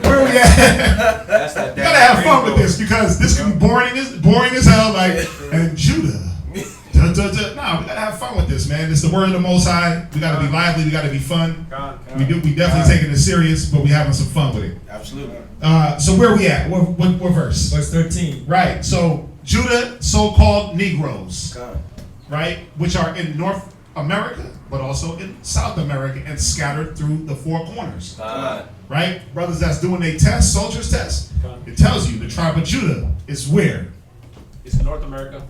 Speaker 3: Where we at? You gotta have fun with this because this can be boring as hell. Like, and Judah. No, we gotta have fun with this, man. It's the word of the Most High. We gotta be lively. We gotta be fun. We definitely taking it serious, but we having some fun with it.
Speaker 14: Absolutely.
Speaker 3: So where we at? What verse?
Speaker 10: Verse 13.
Speaker 3: Right. So Judah, so-called Negroes, right, which are in North America, but also in South America and scattered through the four corners. Right, brothers that's doing a test, soldiers test. It tells you the tribe of Judah is where.
Speaker 5: It's in North America.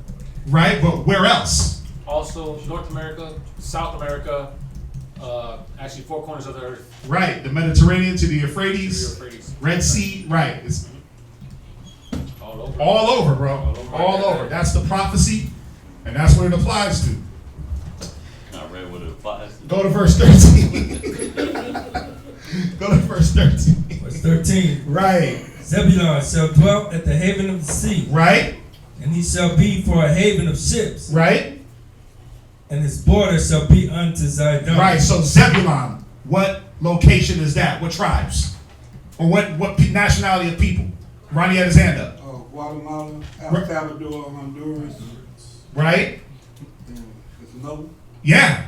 Speaker 3: Right, but where else?
Speaker 5: Also, North America, South America, actually 4 corners of the earth.
Speaker 3: Right, the Mediterranean to the Euphrates, Red Sea, right. It's
Speaker 5: all over.
Speaker 3: All over, bro. All over. That's the prophecy, and that's what it applies to.
Speaker 2: Not read what it applies to.
Speaker 3: Go to verse 13. Go to verse 13.
Speaker 10: Verse 13.
Speaker 3: Right.
Speaker 10: Zebulun shall dwell at the haven of the sea.
Speaker 3: Right.
Speaker 10: And he shall be for a haven of ships.
Speaker 3: Right.
Speaker 10: And his border shall be unto Zidon.
Speaker 3: Right. So Zebulun, what location is that? What tribes? Or what nationality of people? Ronnie had his hand up.
Speaker 15: Guatemala, El Salvador, Honduras.
Speaker 3: Right.
Speaker 15: There's another.
Speaker 3: Yeah.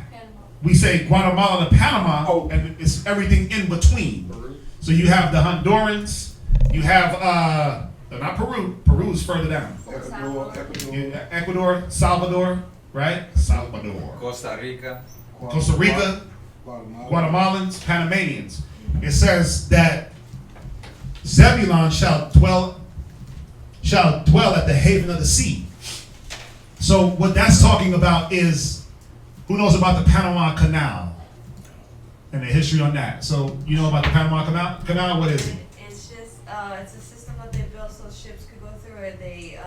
Speaker 3: We say Guatemala to Panama, and it's everything in between. So you have the Hondurans, you have not Peru. Peru is further down. Ecuador, Salvador, right? Salvador.
Speaker 9: Costa Rica,
Speaker 3: Guatemalans, Panamanians. It says that Zebulun shall dwell at the haven of the sea. So what that's talking about is, who knows about the Panama Canal and the history on that? So you know about the Panama Canal? What is it?
Speaker 13: It's just it's a system that they built so ships could go through it. They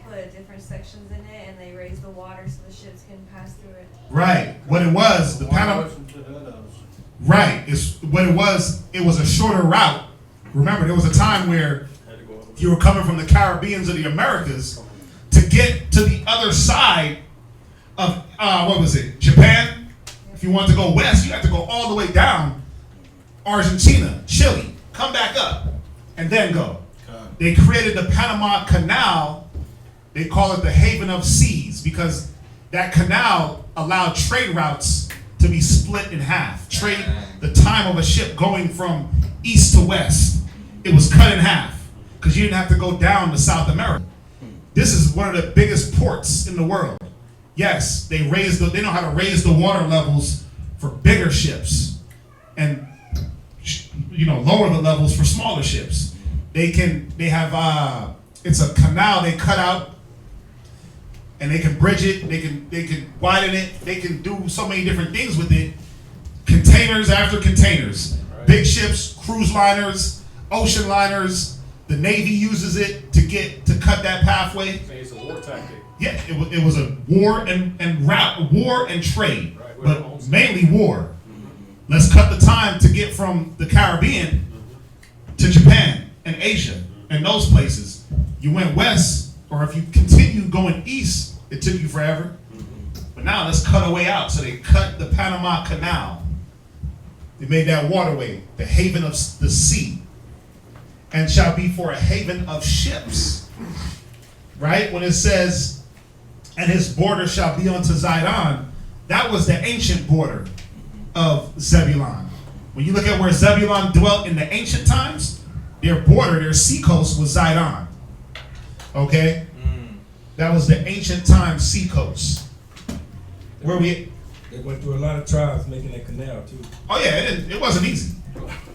Speaker 13: put different sections in it and they raise the water so the ships can pass through it.
Speaker 3: Right. What it was, the Panama. Right. It's what it was. It was a shorter route. Remember, there was a time where if you were coming from the Caribbeans or the Americas, to get to the other side of, Japan? If you wanted to go west, you had to go all the way down Argentina, Chile, come back up, and then go. They created the Panama Canal. They call it the Haven of Seas because that canal allowed trade routes to be split in half. The time of a ship going from east to west, it was cut in half because you didn't have to go down to South America. This is one of the biggest ports in the world. Yes, they know how to raise the water levels for bigger ships and lower the levels for smaller ships. It's a canal they cut out and they can bridge it, they can widen it, they can do so many different things with it. Containers after containers. Right. Big ships, cruise liners, ocean liners, the Navy uses it to cut that pathway.
Speaker 5: It's a war tactic.
Speaker 3: Yeah, it was a war and trade, right, but mainly war. Let's cut the time to get from the Caribbean to Japan and Asia and those places. You went west, or if you continue going east, it took you forever. But now let's cut a way out. So they cut the Panama Canal. They made that waterway, the haven of the sea, and shall be for a haven of ships. Right? When it says, and his border shall be unto Zidon, that was the ancient border of Zebulun. When you look at where Zebulun dwelt in the ancient times, their border, their seacoast was Zidon. Okay? That was the ancient time seacoast.
Speaker 10: They went through a lot of trials making that canal too.
Speaker 3: Oh yeah, it wasn't easy.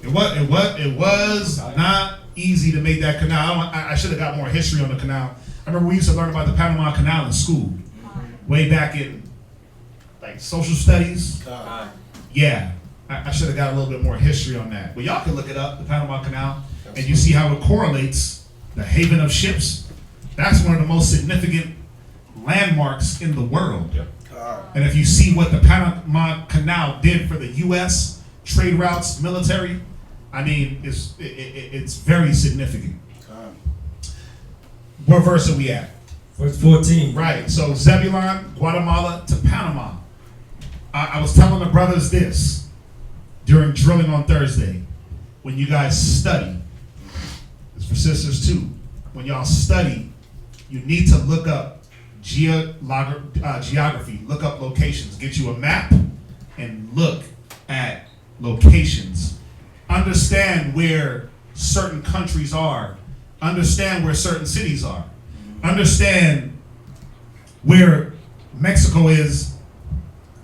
Speaker 3: It was not easy to make that canal. I should have got more history on the canal. I remember we used to learn about the Panama Canal in school, way back in like social studies. Yeah, I should have got a little bit more history on that. But y'all can look it up, the Panama Canal, and you see how it correlates the haven of ships. That's one of the most significant landmarks in the world. And if you see what the Panama Canal did for the U.S. trade routes, military, I mean, it's very significant. What verse are we at?
Speaker 10: Verse 14.
Speaker 3: Right. So Zebulun, Guatemala to Panama. I was telling the brothers this during drilling on Thursday. When you guys study, it's for sisters too. When y'all study, you need to look up geography, look up locations. Get you a map and look at locations. Understand where certain countries are. Understand where certain cities are. Understand where Mexico is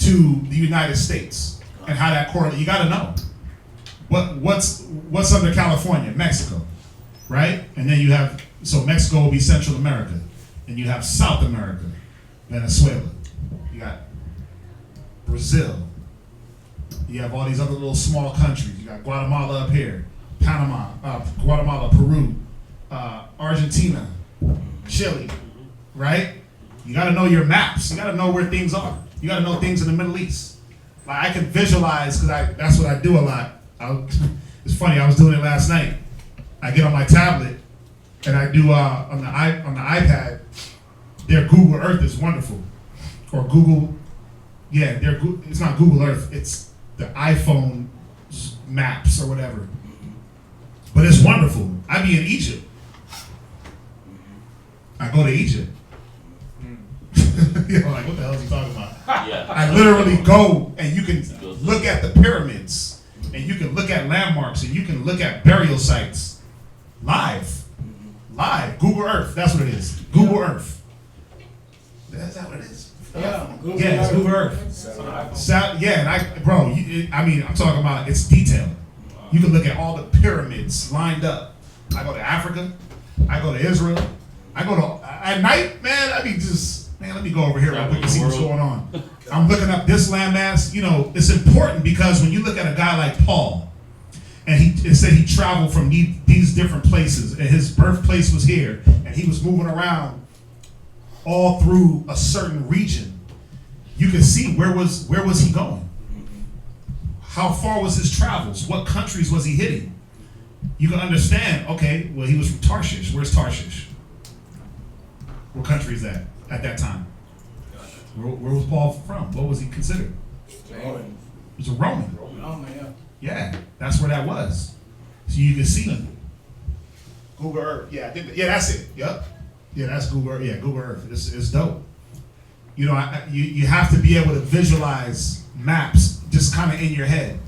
Speaker 3: to the United States and how that correlates. You got to know what's under California, Mexico, right? And then you have, so Mexico will be Central America, and you have South America, Venezuela. You got Brazil. You have all these other little small countries. You got Guatemala up here, Panama, Guatemala, Peru, Argentina, Chile, right? You got to know your maps. You got to know where things are. You got to know things in the Middle East. Like I can visualize, because that's what I do a lot. It's funny, I was doing it last night. I get on my tablet and I do on the iPad. Their Google Earth is wonderful, or Google. Yeah, it's not Google Earth. It's the iPhone maps or whatever. But it's wonderful. I be in Egypt. I go to Egypt. You know, like what the hell is he talking about?
Speaker 2: Yeah.
Speaker 3: I literally go and you can look at the pyramids, and you can look at landmarks, and you can look at burial sites live. Google Earth. That's what it is. Google Earth. Is that what it is?
Speaker 15: Yeah.
Speaker 3: It's Google Earth. I'm talking about it's detailed. You can look at all the pyramids lined up. I go to Africa. I go to Israel. I go to at night, man. I be just, man. Let me go over here real quick and see what's going on. I'm looking up this landmass. You know, it's important because when you look at a guy like Paul, and it said he traveled from these different places, and his birthplace was here, and he was moving around all through a certain region. You can see where was he going? How far was his travels? What countries was he hitting? You can understand, okay, well, he was from Tarshish. Where's Tarshish? What country is that at that time? Where was Paul from? What was he considered?
Speaker 15: Roman.
Speaker 3: He was a Roman.
Speaker 15: Roman, yeah.
Speaker 3: Yeah, that's where that was. So you can see Google Earth. Yeah, I think that's it. Yep. Yeah, that's Google Earth. Yeah, Google Earth. It's dope. You know, you have to be able to visualize maps just kind of in your head.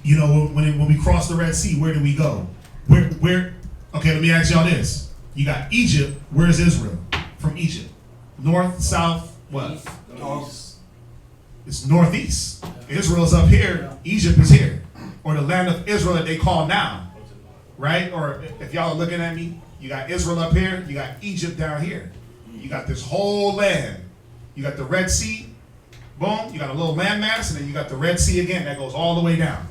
Speaker 3: You know, when we cross the Red Sea, where do we go? Where? Okay, let me ask y'all this. You got Egypt. Where's Israel? From Egypt. North, south, what?
Speaker 15: North.
Speaker 3: It's northeast. Israel's up here. Egypt is here. Or the land of Israel that they call now. Right? Or if y'all are looking at me, you got Israel up here. You got Egypt down here. You got this whole land. You got the Red Sea. Boom. You got a little landmass. And then you got the Red Sea again that goes all the way down.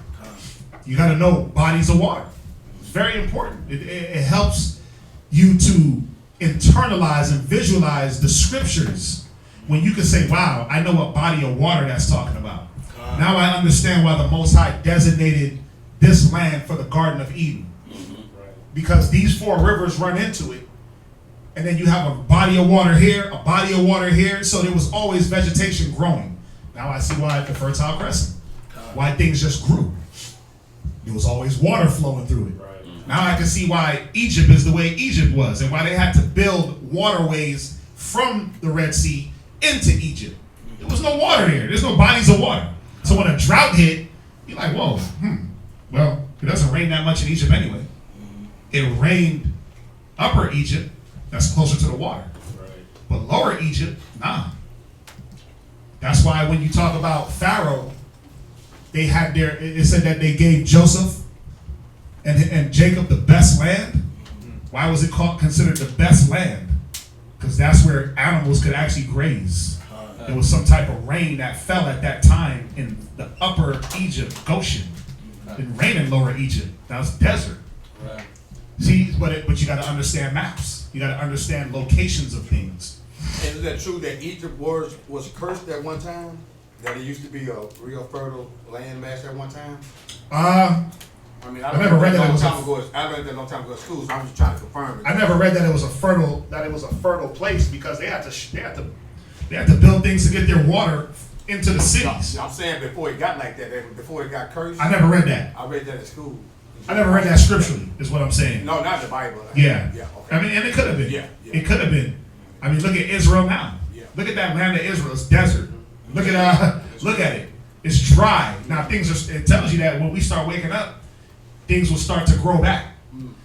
Speaker 3: You got to know bodies of water. It's very important. It helps you to internalize and visualize the scriptures when you can say, wow, I know what body of water that's talking about. Now I understand why the Most High designated this land for the Garden of Eden. Because these four rivers run into it. And then you have a body of water here, a body of water here. So there was always vegetation growing. Now I see why the Fertile Crescent. Why things just grew. There was always water flowing through it. Now I can see why Egypt is the way Egypt was and why they had to build waterways from the Red Sea into Egypt. There was no water there. There's no bodies of water. So when a drought hit, you're like, whoa, well, it doesn't rain that much in Egypt anyway. It rained upper Egypt, that's closer to the water. But lower Egypt, nah. That's why when you talk about Pharaoh, they had it said that they gave Joseph and Jacob the best land. Why was it considered the best land? Because that's where animals could actually graze. There was some type of rain that fell at that time in the upper Egypt, Goshen. It didn't rain in lower Egypt. That was desert. See, but you got to understand maps. You got to understand locations of things.
Speaker 11: Is that true that Egypt was cursed at one time? That it used to be a real fertile land mass at one time?
Speaker 3: I never read that it was
Speaker 11: I read that a long time ago at school, so I'm just trying to confirm it.
Speaker 3: I never read that it was a fertile place because they had to build things to get their water into the cities.
Speaker 11: I'm saying before it got like that, before it got cursed.
Speaker 3: I never read that.
Speaker 11: I read that at school.
Speaker 3: I never read that scripturally, is what I'm saying.
Speaker 11: No, not the Bible.
Speaker 3: Yeah.
Speaker 11: Okay.
Speaker 3: I mean, and it could have been. Yeah. It could have been. I mean, look at Israel now. Yeah. Look at that land of Israel. It's desert. Look at it. It's dry. Now it tells you that when we start waking up, things will start to grow back.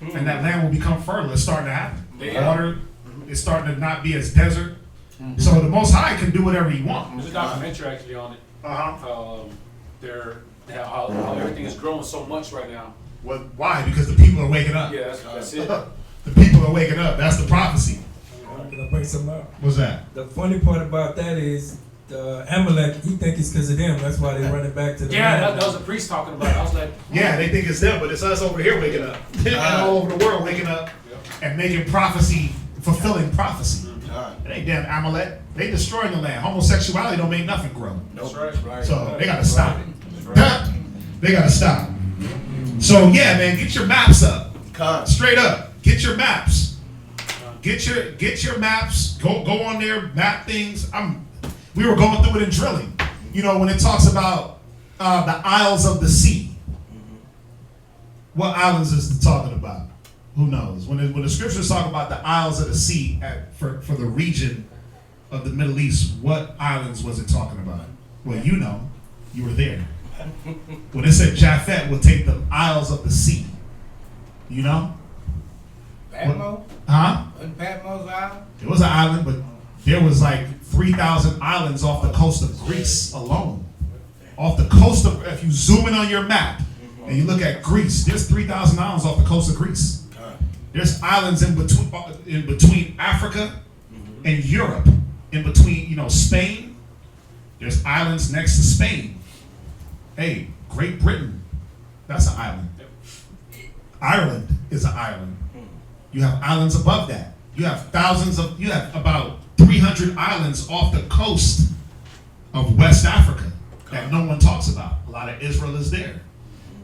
Speaker 3: And that land will become fertile. It's starting to happen. Water is starting to not be as desert. So the Most High can do whatever He wants.
Speaker 5: There's a documentary actually on it. How everything is growing so much right now.
Speaker 3: Well, why? Because the people are waking up.
Speaker 5: Yeah, that's it.
Speaker 3: The people are waking up. That's the prophecy.
Speaker 10: Can I bring something up?
Speaker 3: What's that?
Speaker 10: The funny part about that is the Amalek, he think it's because of them. That's why they running back to the
Speaker 5: that was a priest talking about it. I was like,
Speaker 3: yeah, they think it's them, but it's us over here waking up. And all over the world waking up and making prophecy, fulfilling prophecy. It ain't damn Amalek. They destroying the land. Homosexuality don't make nothing grow.
Speaker 5: That's right.
Speaker 3: So they gotta stop it. They gotta stop. So yeah, man, get your maps up. Straight up, get your maps. Get your maps. Go on there, map things. We were going through it in drilling. You know, when it talks about the isles of the sea. What islands is it talking about? Who knows? When the scriptures talk about the isles of the sea for the region of the Middle East, what islands was it talking about? Well, you know, you were there. When it said Japhet will take the isles of the sea, you know?
Speaker 15: Patmos?
Speaker 3: Wasn't
Speaker 15: Patmos Island?
Speaker 3: It was an island, but there was like 3,000 islands off the coast of Greece alone. Off the coast of, if you zoom in on your map and you look at Greece, there's 3,000 islands off the coast of Greece. There's islands in between Africa and Europe, in between, Spain. There's islands next to Spain. Hey, Great Britain, that's an island. Ireland is an island. You have islands above that. You have about 300 islands off the coast of West Africa that no one talks about. A lot of Israel is there.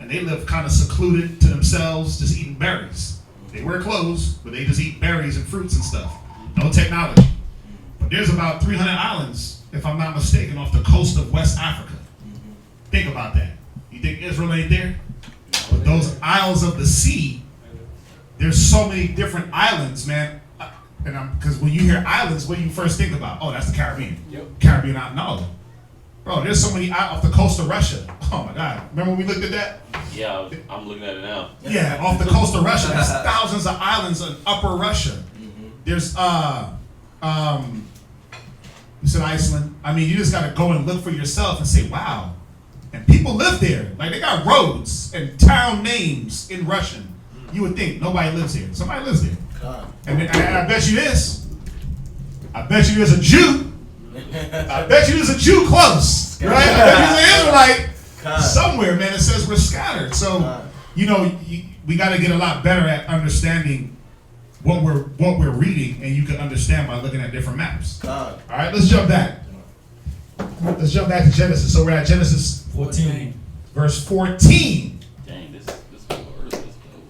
Speaker 3: And they live kind of secluded to themselves, just eating berries. They wear clothes, but they just eat berries and fruits and stuff. No technology. But there's about 300 islands, if I'm not mistaken, off the coast of West Africa. Think about that. You think Israel ain't there? But those isles of the sea, there's so many different islands, man. And because when you hear islands, what do you first think about? Oh, that's the Caribbean.
Speaker 5: Yep.
Speaker 3: Caribbean island. No. Bro, there's so many off the coast of Russia. Oh my God. Remember when we looked at that?
Speaker 14: Yeah, I'm looking at it now.
Speaker 3: Yeah, off the coast of Russia. There's thousands of islands in Upper Russia. There's you said Iceland. I mean, you just gotta go and look for yourself and say, wow. And people live there. Like, they got roads and town names in Russian. You would think nobody lives here. Somebody lives there. And I bet you this. I bet you there's a Jew. I bet you there's a Jew close. Right? I bet you there's an Israelite somewhere, man. It says we're scattered. So, you know, we got to get a lot better at understanding what we're reading, and you can understand by looking at different maps. All right, let's jump back. Let's jump back to Genesis. So we're at Genesis
Speaker 10: 14,
Speaker 3: verse 14.
Speaker 14: Dang, this Google Earth is dope.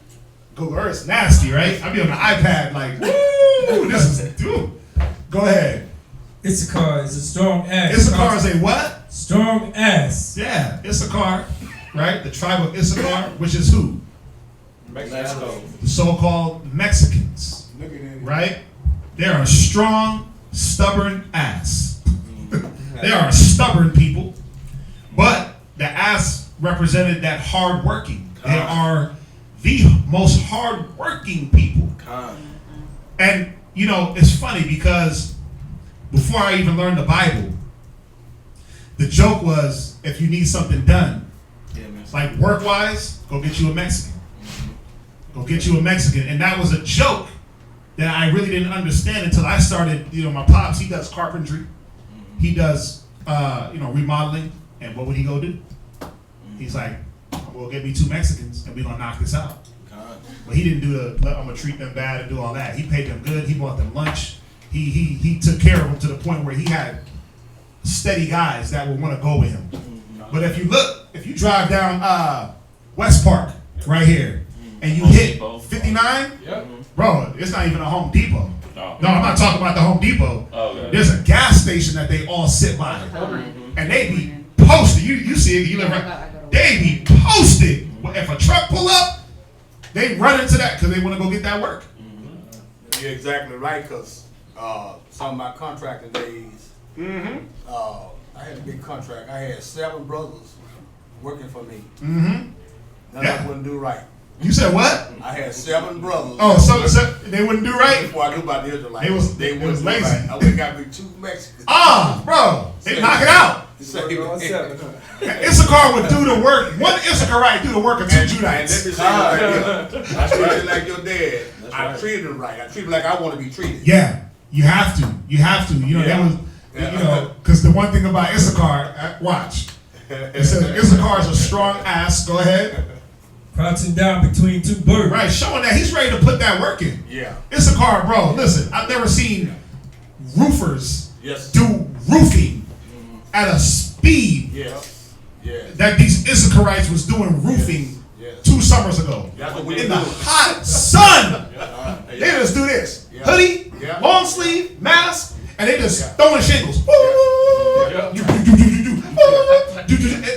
Speaker 3: Google Earth's nasty, right? I be on the iPad like, woo, this is, dude. Go ahead.
Speaker 10: Issachar is a strong ass.
Speaker 3: Issachar is a what?
Speaker 10: Strong ass.
Speaker 3: Yeah, Issachar, right? The tribe of Issachar, which is who?
Speaker 15: Mexico.
Speaker 3: The so-called Mexicans, right? They are a strong, stubborn ass. They are a stubborn people, but the ass represented that hard-working. They are the most hard-working people. And, you know, it's funny because before I even learned the Bible, the joke was, if you need something done, like work-wise, go get you a Mexican. Go get you a Mexican. And that was a joke that I really didn't understand until I started, you know, my pops, he does carpentry. He does, you know, remodeling. And what would he go do? He's like, well, get me 2 Mexicans and we're going to knock this out. But he didn't do the, I'm going to treat them bad and do all that. He paid them good. He bought them lunch. He took care of them to the point where he had steady guys that would want to go with him. But if you look, if you drive down West Park right here and you hit 59, bro, it's not even a Home Depot. No, I'm not talking about the Home Depot. There's a gas station that they all sit by. And they be posted. You see it, you live right. They be posted. If a truck pull up, they run into that because they want to go get that work.
Speaker 11: You're exactly right, because some of my contracting days, I had a big contract. I had 7 brothers working for me. None of them wouldn't do right.
Speaker 3: You said what?
Speaker 11: I had 7 brothers.
Speaker 3: Oh, so they wouldn't do right?
Speaker 11: Before I knew about the Israelites.
Speaker 3: They
Speaker 11: wouldn't do
Speaker 3: lazy.
Speaker 11: right. I went and got me 2 Mexicans.
Speaker 3: Bro, they knock it out. Issachar would do the work. One Issacharite do the work of 2 Judites.
Speaker 11: And let me say I treated like your dad. I treated him right. I treated him like I want to be treated.
Speaker 3: Yeah, you have to. You have to. You know, that was, you know, because the one thing about Issachar, watch. It says Issachar is a strong ass. Go ahead.
Speaker 10: Crouching down between 2 birds.
Speaker 3: Right, showing that he's ready to put that work in.
Speaker 11: Yeah.
Speaker 3: Issachar, bro, listen, I've never seen roofers do roofing at a speed that these Issacharites was doing roofing 2 summers ago. In the hot sun. They just do this. Hoodie, long sleeve, mask, and they just throwing shingles. And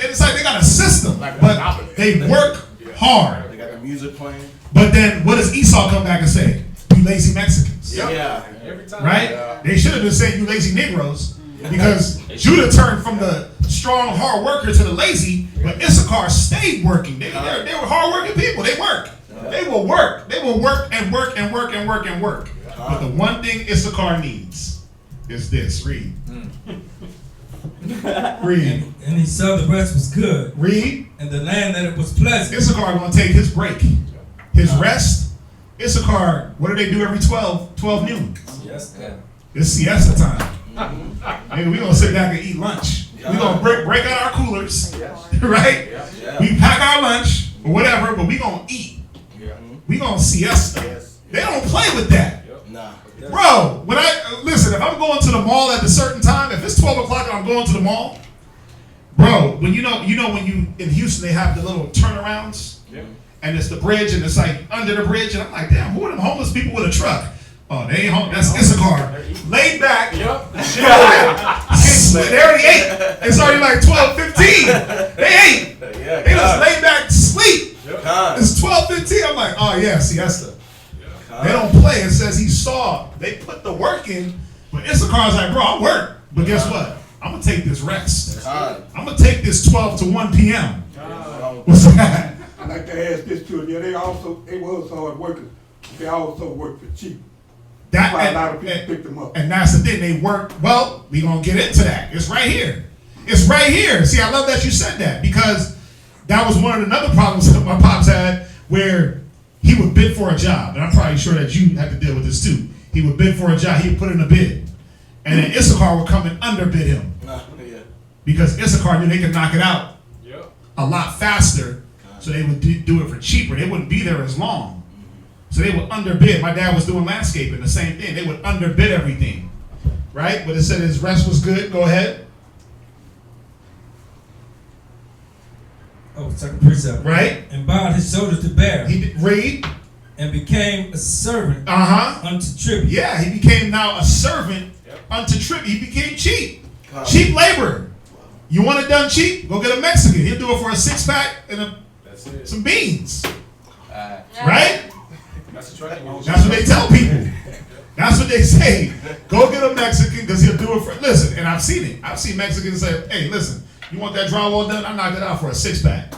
Speaker 3: it's like they got a system, but they work hard.
Speaker 14: They got the music playing.
Speaker 3: But then what does Esau come back and say? You lazy Mexicans.
Speaker 14: Yeah.
Speaker 5: Every time.
Speaker 3: Right? They should have been saying you lazy Negroes, because Judah turned from the strong hard worker to the lazy, but Issachar stayed working. They were hard working people. They work. They will work. They will work and work and work and work and work. But the one thing Issachar needs is this. Read. Read.
Speaker 10: And he saw the rest was good.
Speaker 3: Read.
Speaker 10: And the land that it was pleasant.
Speaker 3: Issachar gonna take his break. His rest. Issachar, what do they do every 12 noon?
Speaker 10: Siesta.
Speaker 3: It's siesta time. Maybe we gonna sit back and eat lunch. We gonna break out our coolers, right? We pack our lunch or whatever, but we gonna eat. We gonna siesta. They don't play with that. Bro, when listen, if I'm going to the mall at a certain time, if it's 12 o'clock and I'm going to the mall, bro, when you know when you in Houston they have the little turnarounds, and it's the bridge, and it's like under the bridge, and I'm like, damn, who are them homeless people with a truck? Oh, they ain't home. That's Issachar. Laid back. Yep. They already ate. It's already like 12:15. They ate. They just laid back to sleep. It's 12:15. I'm like, oh yeah, siesta. They don't play. It says he saw. They put the work in, but Issachar's like, bro, I work. But guess what? I'm gonna take this rest. I'm gonna take this 12 to 1 p.m. What's that?
Speaker 16: I like to ask this too. Yeah, they was hard workers. They also work for cheap. That's why a lot of people pick them up.
Speaker 3: And that's the thing. They work. Well, we gonna get into that. It's right here. It's right here. See, I love that you said that, because that was one of the other problems that my pops had, where he would bid for a job, and I'm probably sure that you had to deal with this too. He would bid for a job. He would put in a bid, and then Issachar would come and underbid him, because Issachar knew they could knock it out a lot faster, so they would do it for cheaper. They wouldn't be there as long. So they would underbid. My dad was doing landscaping, the same thing. They would underbid everything, right? But it said his rest was good. Go ahead.
Speaker 10: Oh, second precept.
Speaker 3: Right.
Speaker 10: And bowed his shoulders to bear.
Speaker 3: He did, read.
Speaker 10: And became a servant unto tribute.
Speaker 3: Yeah, he became now a servant unto tribute. He became cheap. Cheap labor. You want it done cheap? Go get a Mexican. He'll do it for a 6-pack and some beans. Right? That's what they tell people. That's what they say. Go get a Mexican because he'll do it for. Listen, and I've seen it. I've seen Mexicans say, "Hey, listen, you want that drywall done? I knocked it out for a 6-pack."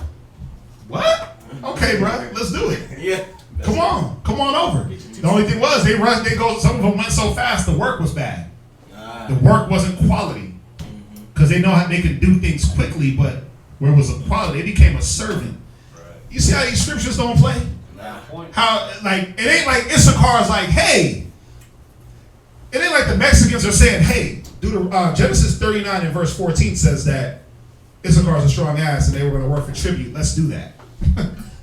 Speaker 3: What? Okay, bro, let's do it. Yeah. Come on over. The only thing was they rushed. They go. Some of them went so fast. The work was bad. The work wasn't quality because they know how they can do things quickly, but where was the quality? They became a servant. You see how these scriptures don't play? How, like, it ain't like Issachar's like, hey. It ain't like the Mexicans are saying, hey. Genesis 39 and verse 14 says that Issachar's a strong ass and they were going to work for tribute. Let's do that.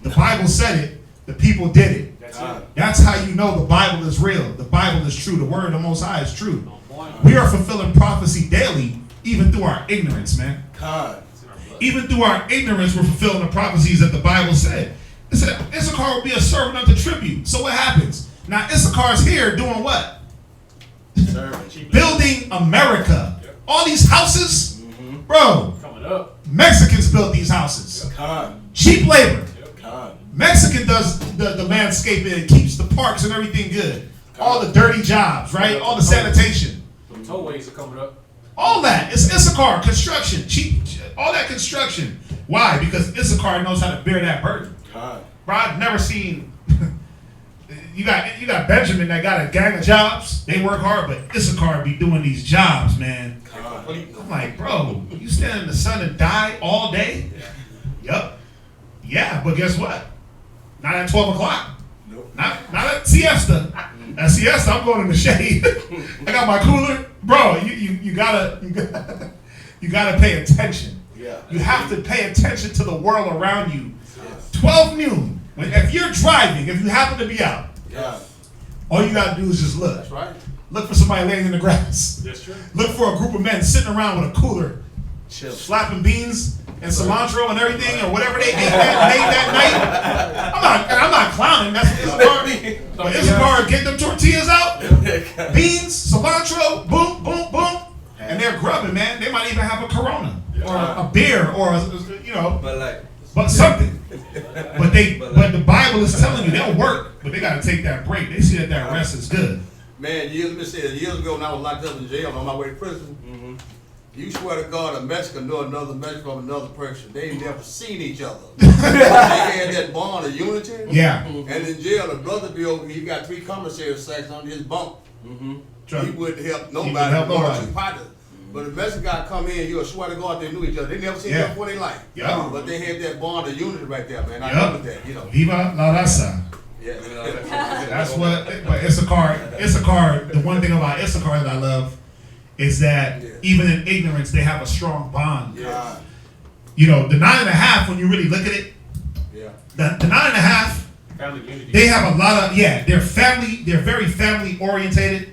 Speaker 3: The Bible said it. The people did it. That's how you know the Bible is real. The Bible is true. The word of the Most High is true. We are fulfilling prophecy daily, even through our ignorance, man. Even through our ignorance, we're fulfilling the prophecies that the Bible said. It said Issachar will be a servant unto tribute. So what happens? Now Issachar's here doing what? Building America. All these houses, bro.
Speaker 5: Coming up.
Speaker 3: Mexicans built these houses. Cheap labor. Mexican does the landscaping and keeps the parks and everything good. All the dirty jobs, right? All the sanitation.
Speaker 5: The tollways are coming up.
Speaker 3: All that. It's Issachar, construction, cheap, all that construction. Why? Because Issachar knows how to bear that burden. Bro, I've never seen. You got Benjamin that got a gang of jobs. They work hard, but Issachar be doing these jobs, man. I'm like, bro, you stand in the sun and die all day? Yup. Yeah, but guess what? Not at 12 o'clock. Nope. Not at siesta. At siesta, I'm going in the shade. I got my cooler, bro. You gotta pay attention. Yeah. You have to pay attention to the world around you. 12 noon. If you're driving, if you happen to be out, all you gotta do is just look. That's right. Look for somebody laying in the grass. That's true. Look for a group of men sitting around with a cooler, slapping beans and cilantro and everything, or whatever they ate that night. I'm not clowning. That's Issachar. But Issachar get them tortillas out, beans, cilantro, boom, boom, boom, and they're grubbing, man. They might even have a Corona or a beer or but something. But the Bible is telling you they'll work, but they got to take that break. They see that rest is good.
Speaker 11: Man, years ago when I was locked up in jail on my way to prison, you swear to God a Mexican knew another Mexican from another person. They ain't never seen each other. They had that bond of unity. Yeah. And in jail, the brother be over, he got 3 commissary sacks on his bunk. He wouldn't help nobody. One or 2 partners. But if Mexican guy come in, you'll swear to God they knew each other. They never seen each other before they life. Yeah. But they had that bond of unity right there, man. I remember that, you know.
Speaker 3: Viva la raza. Yeah. That's what. But Issachar. The one thing about Issachar that I love is that even in ignorance they have a strong bond. Yeah. You know, the 9.5. When you really look at it, the 9.5. Family unity. They have a lot of They're family. They're very family orientated.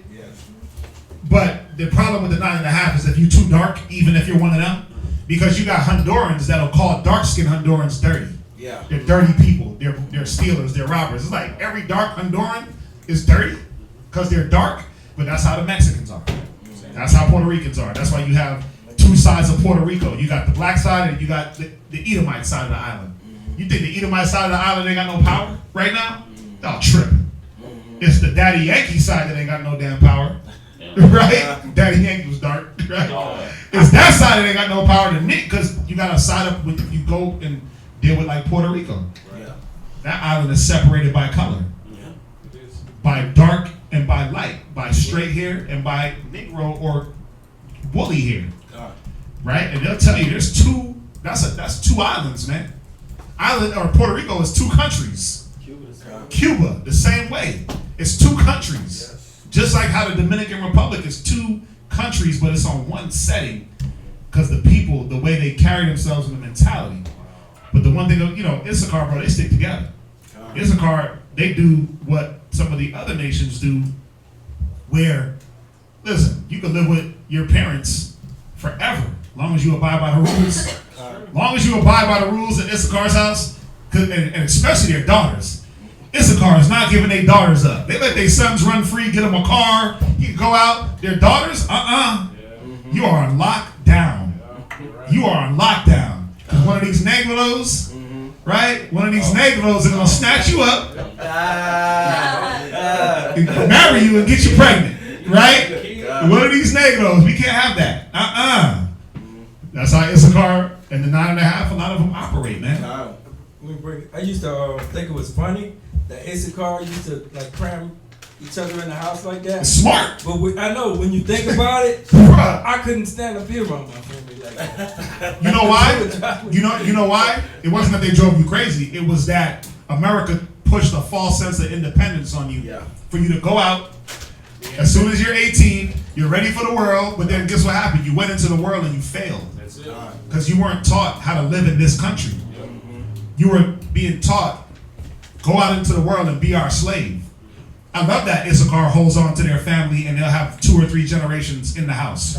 Speaker 3: But the problem with the 9.5 is if you're too dark, even if you're one of them, because you got Hondurans that'll call dark-skinned Hondurans dirty. Yeah. They're dirty people. They're stealers. They're robbers. It's like every dark Honduran is dirty because they're dark, but that's how the Mexicans are. That's how Puerto Ricans are. That's why you have two sides of Puerto Rico. You got the black side and you got the Edomite side of the island. You think the Edomite side of the island ain't got no power right now? They'll trip. It's the Daddy Yankee side that ain't got no damn power. Right? Daddy Yankee was dark. Right? It's that side that ain't got no power to Nick because you got to side up with, if you go and deal with like Puerto Rico. Yeah. That island is separated by color. Yeah. By dark and by light. By straight hair and by Negro or woolly hair. Right? And they'll tell you there's two, that's two islands, man. Island or Puerto Rico is two countries. Cuba, the same way. It's two countries. Yes. Just like how the Dominican Republic is two countries, but it's on one setting because the people, the way they carry themselves and the mentality. But the one thing, you know, Issachar, bro, they stick together. Issachar, they do what some of the other nations do where, listen, you can live with your parents forever, long as you abide by the rules. Long as you abide by the rules at Issachar's house, and especially their daughters. Issachar is not giving their daughters up. They let their sons run free, get them a car, he can go out. Their daughters, you are on lockdown. You are on lockdown. Because one of these negros, right? One of these negros is going to snatch you up, marry you, and get you pregnant, right? One of these negros, we can't have that. That's how Issachar and the 9.5, a lot of them operate, man.
Speaker 10: I used to think it was funny that Issachar used to like cram each other in the house like that.
Speaker 3: It's smart.
Speaker 10: But I know when you think about it, I couldn't stand up here around my family like that.
Speaker 3: You know why? You know why? It wasn't that they drove you crazy. It was that America pushed a false sense of independence on you. Yeah. For you to go out. As soon as you're 18, you're ready for the world, but then guess what happened? You went into the world and you failed. That's it. Because you weren't taught how to live in this country. You were being taught, go out into the world and be our slave. I love that Issachar holds on to their family and they'll have 2 or 3 generations in the house.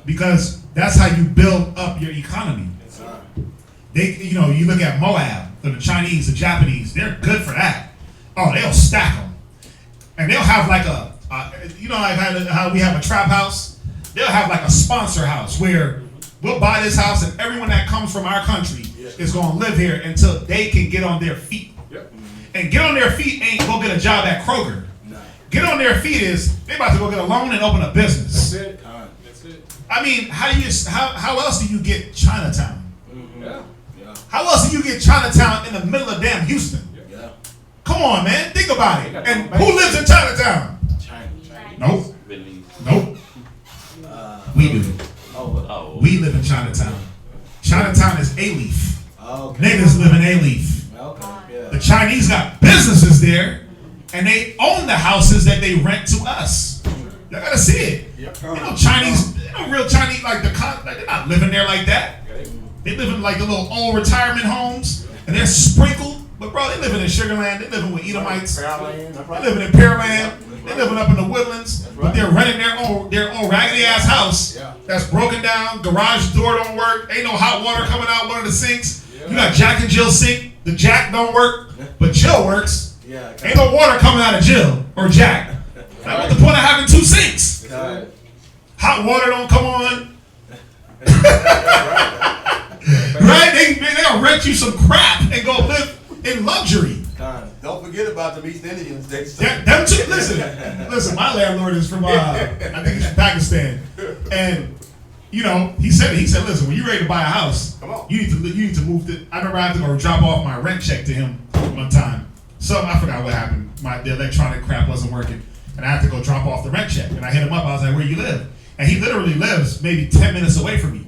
Speaker 3: Because that's how you build up your economy. They, you know, you look at Moab, the Chinese, the Japanese, they're good for that. Oh, they'll stack them. And they'll have like you know, like how we have a trap house? They'll have like a sponsor house where we'll buy this house and everyone that comes from our country is going to live here until they can get on their feet. Yep. And get on their feet ain't go get a job at Kroger. No. Get on their feet is they about to go get a loan and open a business. That's it. That's it. I mean, how else do you get Chinatown? Mm-hmm. Yeah. How else do you get Chinatown in the middle of damn Houston? Yeah. Come on, man. Think about it. And who lives in Chinatown? China. Nope. Nope. We do. We live in Chinatown. Chinatown is A-Leaf. Okay. Niggas live in A-Leaf. Okay. Yeah. The Chinese got businesses there, and they own the houses that they rent to us. Y'all gotta see it. Yep. You know, Chinese, real Chinese, like they're not living there like that. They live in like the little old retirement homes, and they're sprinkled. But bro, they living in Sugarland. They living with Edomites. They living in Pearland. They living up in the woodlands. But they're renting their own raggedy ass house that's broken down. Garage door don't work. Ain't no hot water coming out one of the sinks. You got Jack and Jill sink. The Jack don't work, but Jill works. Ain't no water coming out of Jill or Jack. Like, what's the point of having 2 sinks? Hot water don't come on. Right? They'll rent you some crap and go live in luxury.
Speaker 11: Don't forget about the East Indians.
Speaker 3: Them too. Listen. My landlord is from I think he's from Pakistan, and you know he said, listen, when you're ready to buy a house, you need to move. I remember I had to go drop off my rent check to him one time. So I forgot what happened. The electronic crap wasn't working, and I had to go drop off the rent check. And I hit him up. I was like, "Where you live?" And he literally lives maybe 10 minutes away from me,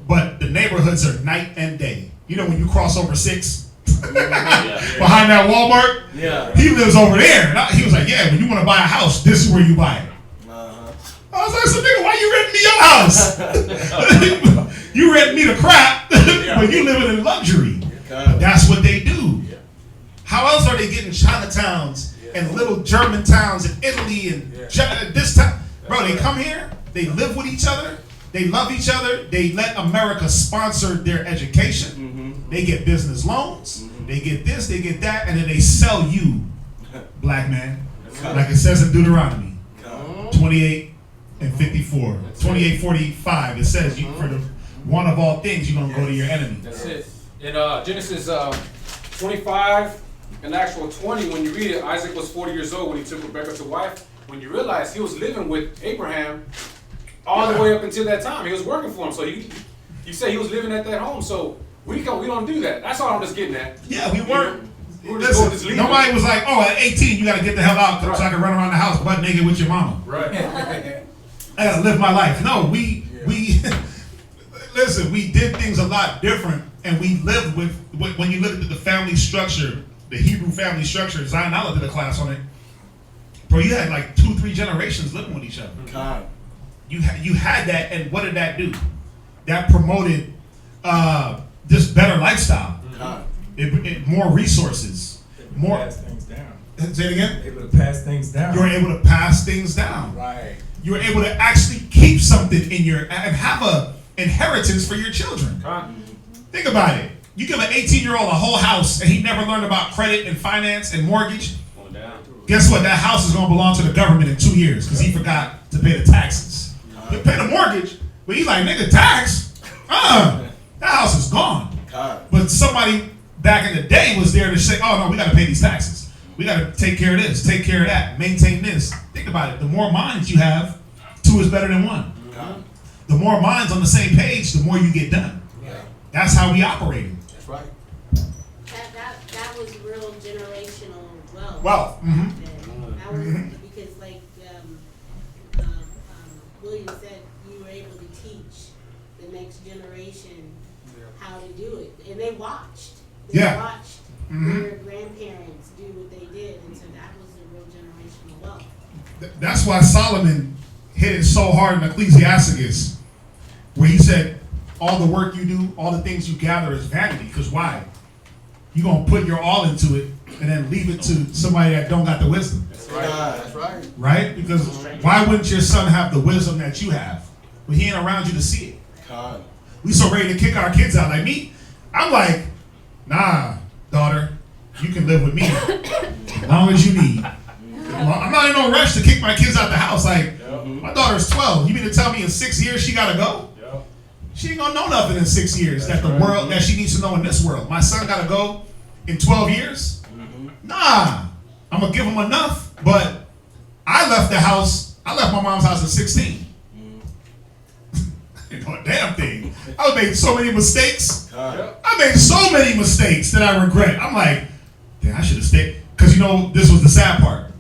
Speaker 3: but the neighborhoods are night and day. You know when you cross over 6. Behind that Walmart, he lives over there. And he was like, "Yeah, when you want to buy a house, this is where you buy it." I was like, "So nigga, why you renting me your house? You renting me the crap, but you living in luxury." But that's what they do. How else are they getting Chinatowns and little German towns in Italy and this town? Bro, they come here, they live with each other, they love each other, they let America sponsor their education. They get business loans. They get this, they get that, and then they sell you, black man. Like it says in Deuteronomy 28 and 54. 28:45. It says you for the one of all things you're gonna go to your enemy.
Speaker 5: That's it. In Genesis 25 and actual 20, when you read it, Isaac was 40 years old when he took Rebekah to wife. When you realize he was living with Abraham all the way up until that time, he was working for him. So you say he was living at that home. So we don't do that. That's all I'm just getting at.
Speaker 3: Yeah, we weren't.
Speaker 5: Listen,
Speaker 3: nobody was like, oh, at 18 you got to get the hell out so I can run around the house butt naked with your mama.
Speaker 5: Right.
Speaker 3: I got to live my life. No, we listen. We did things a lot different, and we lived with. When you look at the family structure, the Hebrew family structure, Zion, I did a class on it. Bro, you had like 2-3 generations living with each other.
Speaker 11: God.
Speaker 3: You had that, and what did that do? That promoted this better lifestyle.
Speaker 11: God.
Speaker 3: It more resources, more.
Speaker 10: Pass things down.
Speaker 3: Say it again.
Speaker 10: Able to pass things down.
Speaker 3: You're able to pass things down.
Speaker 11: Right.
Speaker 3: You're able to actually keep something in your and have a inheritance for your children. Think about it. You give an 18-year-old a whole house and he never learned about credit and finance and mortgage. Guess what? That house is going to belong to the government in 2 years because he forgot to pay the taxes. He'll pay the mortgage, but he's like, nigga, tax? That house is gone. But somebody back in the day was there to say, oh no, we got to pay these taxes. We got to take care of this, take care of that, maintain this. Think about it. The more minds you have, 2 is better than 1. The more minds on the same page, the more you get done. That's how we operated.
Speaker 11: That's right.
Speaker 12: That was real generational wealth.
Speaker 3: Wealth.
Speaker 12: That was because, like William said, you were able to teach the next generation how to do it, and they watched. They watched their grandparents do what they did, and so that was the real generational wealth.
Speaker 3: That's why Solomon hit it so hard in Ecclesiasticus, where he said, all the work you do, all the things you gather is vanity. Because why? You're going to put your all into it and then leave it to somebody that don't got the wisdom.
Speaker 11: That's right. That's right.
Speaker 3: Right? Because why wouldn't your son have the wisdom that you have? But he ain't around you to see it.
Speaker 11: God.
Speaker 3: We so ready to kick our kids out. Like me, I'm like, nah, daughter, you can live with me as long as you need. I'm not in no rush to kick my kids out the house. Like, my daughter's 12. You mean to tell me in 6 years she got to go? She ain't gonna know nothing in 6 years that the world that she needs to know in this world. My son gotta go in 12 years? Nah, I'm gonna give him enough. But I left the house. I left my mom's house at 16. You know a damn thing. I made so many mistakes. I made so many mistakes that I regret. I'm like, damn, I should have stayed. Because you know, this was the sad part.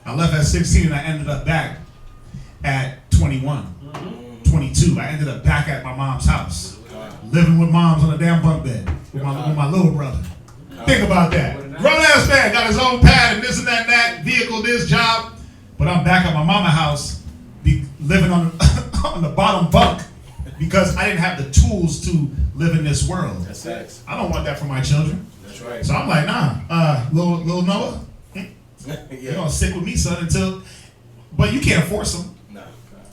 Speaker 3: I left at 16 and I ended up back at 21. 22. I ended up back at my mom's house, living with moms on a damn bunk bed with my little brother. Think about that. Grown ass man got his own pad and this and that, vehicle, this job, but I'm back at my mama's house, living on on the bottom bunk because I didn't have the tools to live in this world.
Speaker 11: That's facts.
Speaker 3: I don't want that for my children.
Speaker 11: That's right.
Speaker 3: So I'm like, nah, little Noah, you're gonna stick with me, son, until. But you can't force them.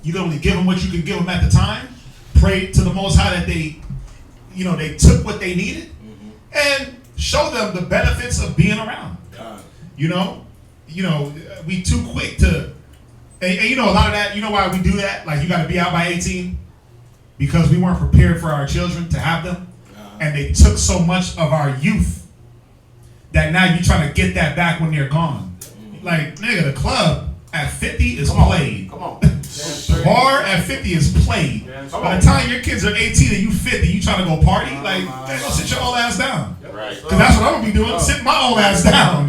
Speaker 3: You can only give them what you can give them at the time. Pray to the Most High that they took what they needed, and show them the benefits of being around. You know, we too quick to, and you know a lot of that. You know why we do that? Like you got to be out by 18 because we weren't prepared for our children to have them, and they took so much of our youth that now you're trying to get that back when they're gone. Like nigga, the club at 50 is played.
Speaker 11: Come on.
Speaker 3: Bar at 50 is played. By the time your kids are 18 and you 50, you trying to go party? Like, man, go sit your old ass down.
Speaker 2: Right.
Speaker 3: Because that's what I'm going to be doing. Sit my old ass down.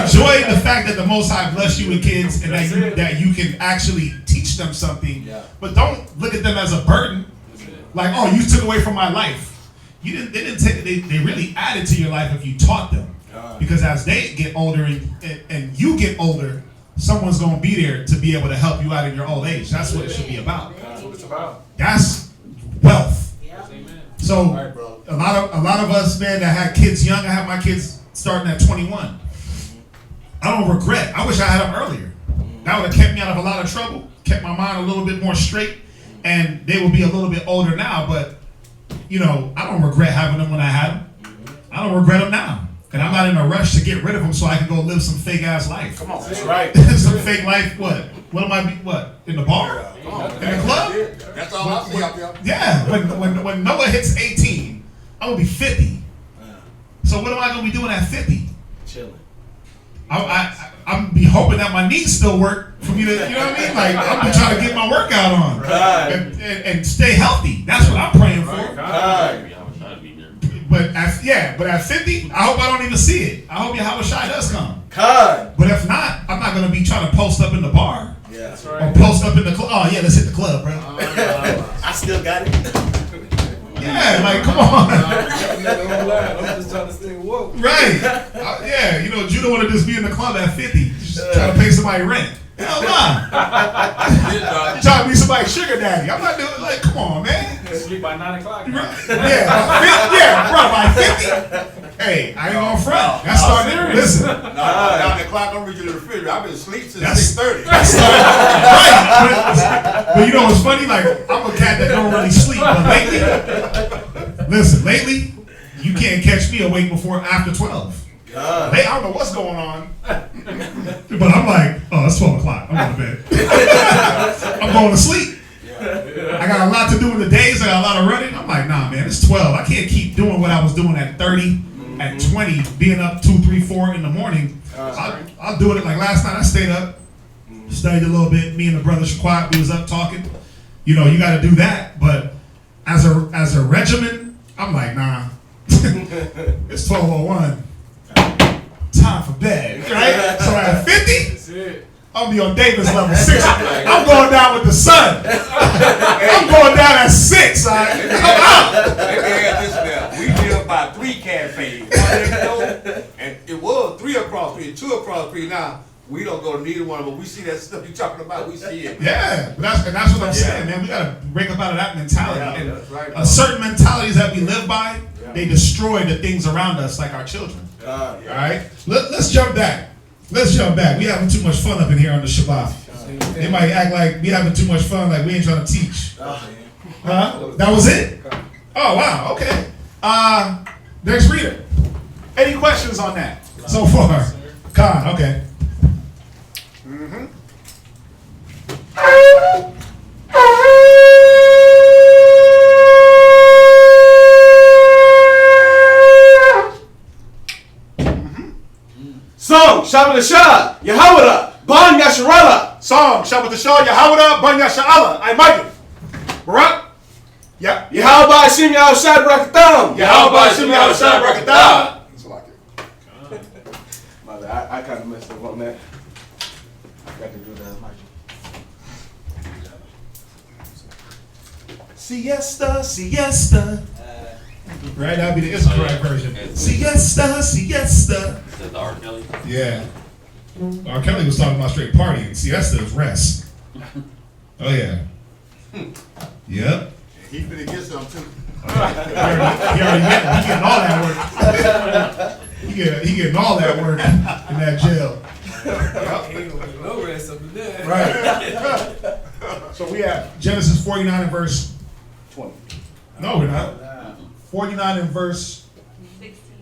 Speaker 3: Enjoy the fact that the Most High bless you with kids and that you can actually teach them something. But don't look at them as a burden. Like, oh, you took away from my life. They really added to your life if you taught them. Because as they get older and you get older, someone's going to be there to be able to help you out in your old age. That's what it should be about.
Speaker 5: That's what it's about.
Speaker 3: That's wealth.
Speaker 5: Amen.
Speaker 3: So a lot of us, man, that had kids young. I have my kids starting at 21. I don't regret. I wish I had them earlier. That would have kept me out of a lot of trouble, kept my mind a little bit more straight, and they will be a little bit older now. But you know, I don't regret having them when I had them. I don't regret them now. And I'm not in a rush to get rid of them so I can go live some fake ass life.
Speaker 11: Come on, that's right.
Speaker 3: Some fake life, what? What am I, what? In the bar?
Speaker 11: Come on,
Speaker 3: In the club?
Speaker 11: That's all I see out there.
Speaker 3: Yeah, when Noah hits 18, I'm gonna be 50. So what am I gonna be doing at 50?
Speaker 15: Chilling.
Speaker 3: I'm be hoping that my knees still work for me to, you know what I mean? Like, I'm be trying to get my workout on.
Speaker 15: Right.
Speaker 3: And stay healthy. That's what I'm praying for.
Speaker 15: Right.
Speaker 3: But at 50, I hope I don't even see it. I hope Yahweh Shai does come.
Speaker 15: God.
Speaker 3: But if not, I'm not gonna be trying to post up in the bar.
Speaker 15: Yeah. That's
Speaker 3: Or post up in the club. Oh yeah, let's hit the club, bro.
Speaker 15: I still got it.
Speaker 3: Yeah, like come on.
Speaker 10: I'm just trying to stay woke.
Speaker 3: Right. Yeah, you know, Judah want to just be in the club at 50, just trying to pay somebody rent. Hell nah. Trying to be somebody's sugar daddy. I'm not doing like, come on, man.
Speaker 5: Sleep by 9 o'clock.
Speaker 3: Yeah, bro, by 50. Hey, I ain't gonna front. That's starting. Listen.
Speaker 11: No, 9 o'clock, I'm reaching the refrigerator. I've been asleep since 6:30.
Speaker 3: Right. But you know what's funny? Like, I'm a cat that don't really sleep. But lately, you can't catch me awake after 12. Hey, I don't know what's going on. But I'm like, oh, it's 12 o'clock. I'm going to bed. I'm going to sleep. I got a lot to do in the days. I got a lot of running. I'm like, nah, man, it's 12. I can't keep doing what I was doing at 30, at 20, being up 2, 3, 4 in the morning. I'll do it. Like last night, I stayed up, studied a little bit. Me and the brother Shaquat, we was up talking. You know, you got to do that. But as a regimen, I'm like, nah. It's 12:01. Time for bed, right? So at 50, I'll be on Davis level 6. I'm going down with the sun. I'm going down at 6. I'm out.
Speaker 11: Let me add this now. We live by 3 cafes. And it was 3 across 3, 2 across 3 now. We don't go to neither one, but we see that stuff you're talking about. We see it.
Speaker 3: Yeah, that's what I'm saying, man. We gotta break up out of that mentality.
Speaker 11: Yeah,
Speaker 3: and
Speaker 11: that's right,
Speaker 3: certain mentalities that we live by, they destroy the things around us, like our children. All right, let's jump back. Let's jump back. We having too much fun up in here on the Shabbat. They might act like we having too much fun, like we ain't trying to teach. Huh? That was it? Oh wow. Okay. Next reader. Any questions on that so far? Khan. Okay.
Speaker 8: Song, Shabbat Shah, Yahawada, Ban Yasharala.
Speaker 3: Song, Shabbat Shah, Yahawada, Ban Yasharala. I might it. Barak. Yep.
Speaker 8: Yahawba Shim Yahushad Brakatam.
Speaker 3: Yahawba Shim Yahushad Brakatam.
Speaker 15: My bad, I kind of messed up on that. I got to do that.
Speaker 3: Siesta, siesta. Right, that'd be the Israelite version. Siesta, siesta.
Speaker 14: Is that the R. Kelly?
Speaker 3: Yeah. R. Kelly was talking about straight partying. Siesta is rest. Oh yeah. Yep.
Speaker 11: He finna get some too.
Speaker 3: He getting all that work. He getting all that work in that jail.
Speaker 10: No rest up in there.
Speaker 3: Right. So we have Genesis 49 and verse
Speaker 15: 20.
Speaker 3: No, we're not. 49 and verse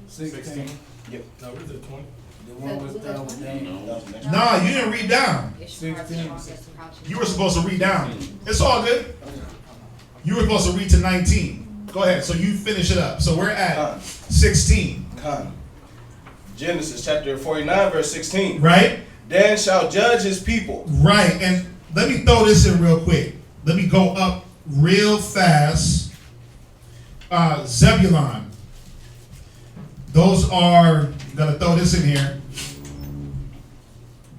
Speaker 10: 16.
Speaker 15: Yep.
Speaker 10: No, where's the 20? The one was down with Dan.
Speaker 3: Nah, you didn't read down.
Speaker 10: 16.
Speaker 3: You were supposed to read down. It's all good. You were supposed to read to 19. Go ahead. So you finish it up. So we're at 16.
Speaker 15: Genesis chapter 49, verse 16.
Speaker 3: Right?
Speaker 15: Dan shall judge his people.
Speaker 3: Right. And let me throw this in real quick. Let me go up real fast. Zebulon. Those are, I'm going to throw this in here.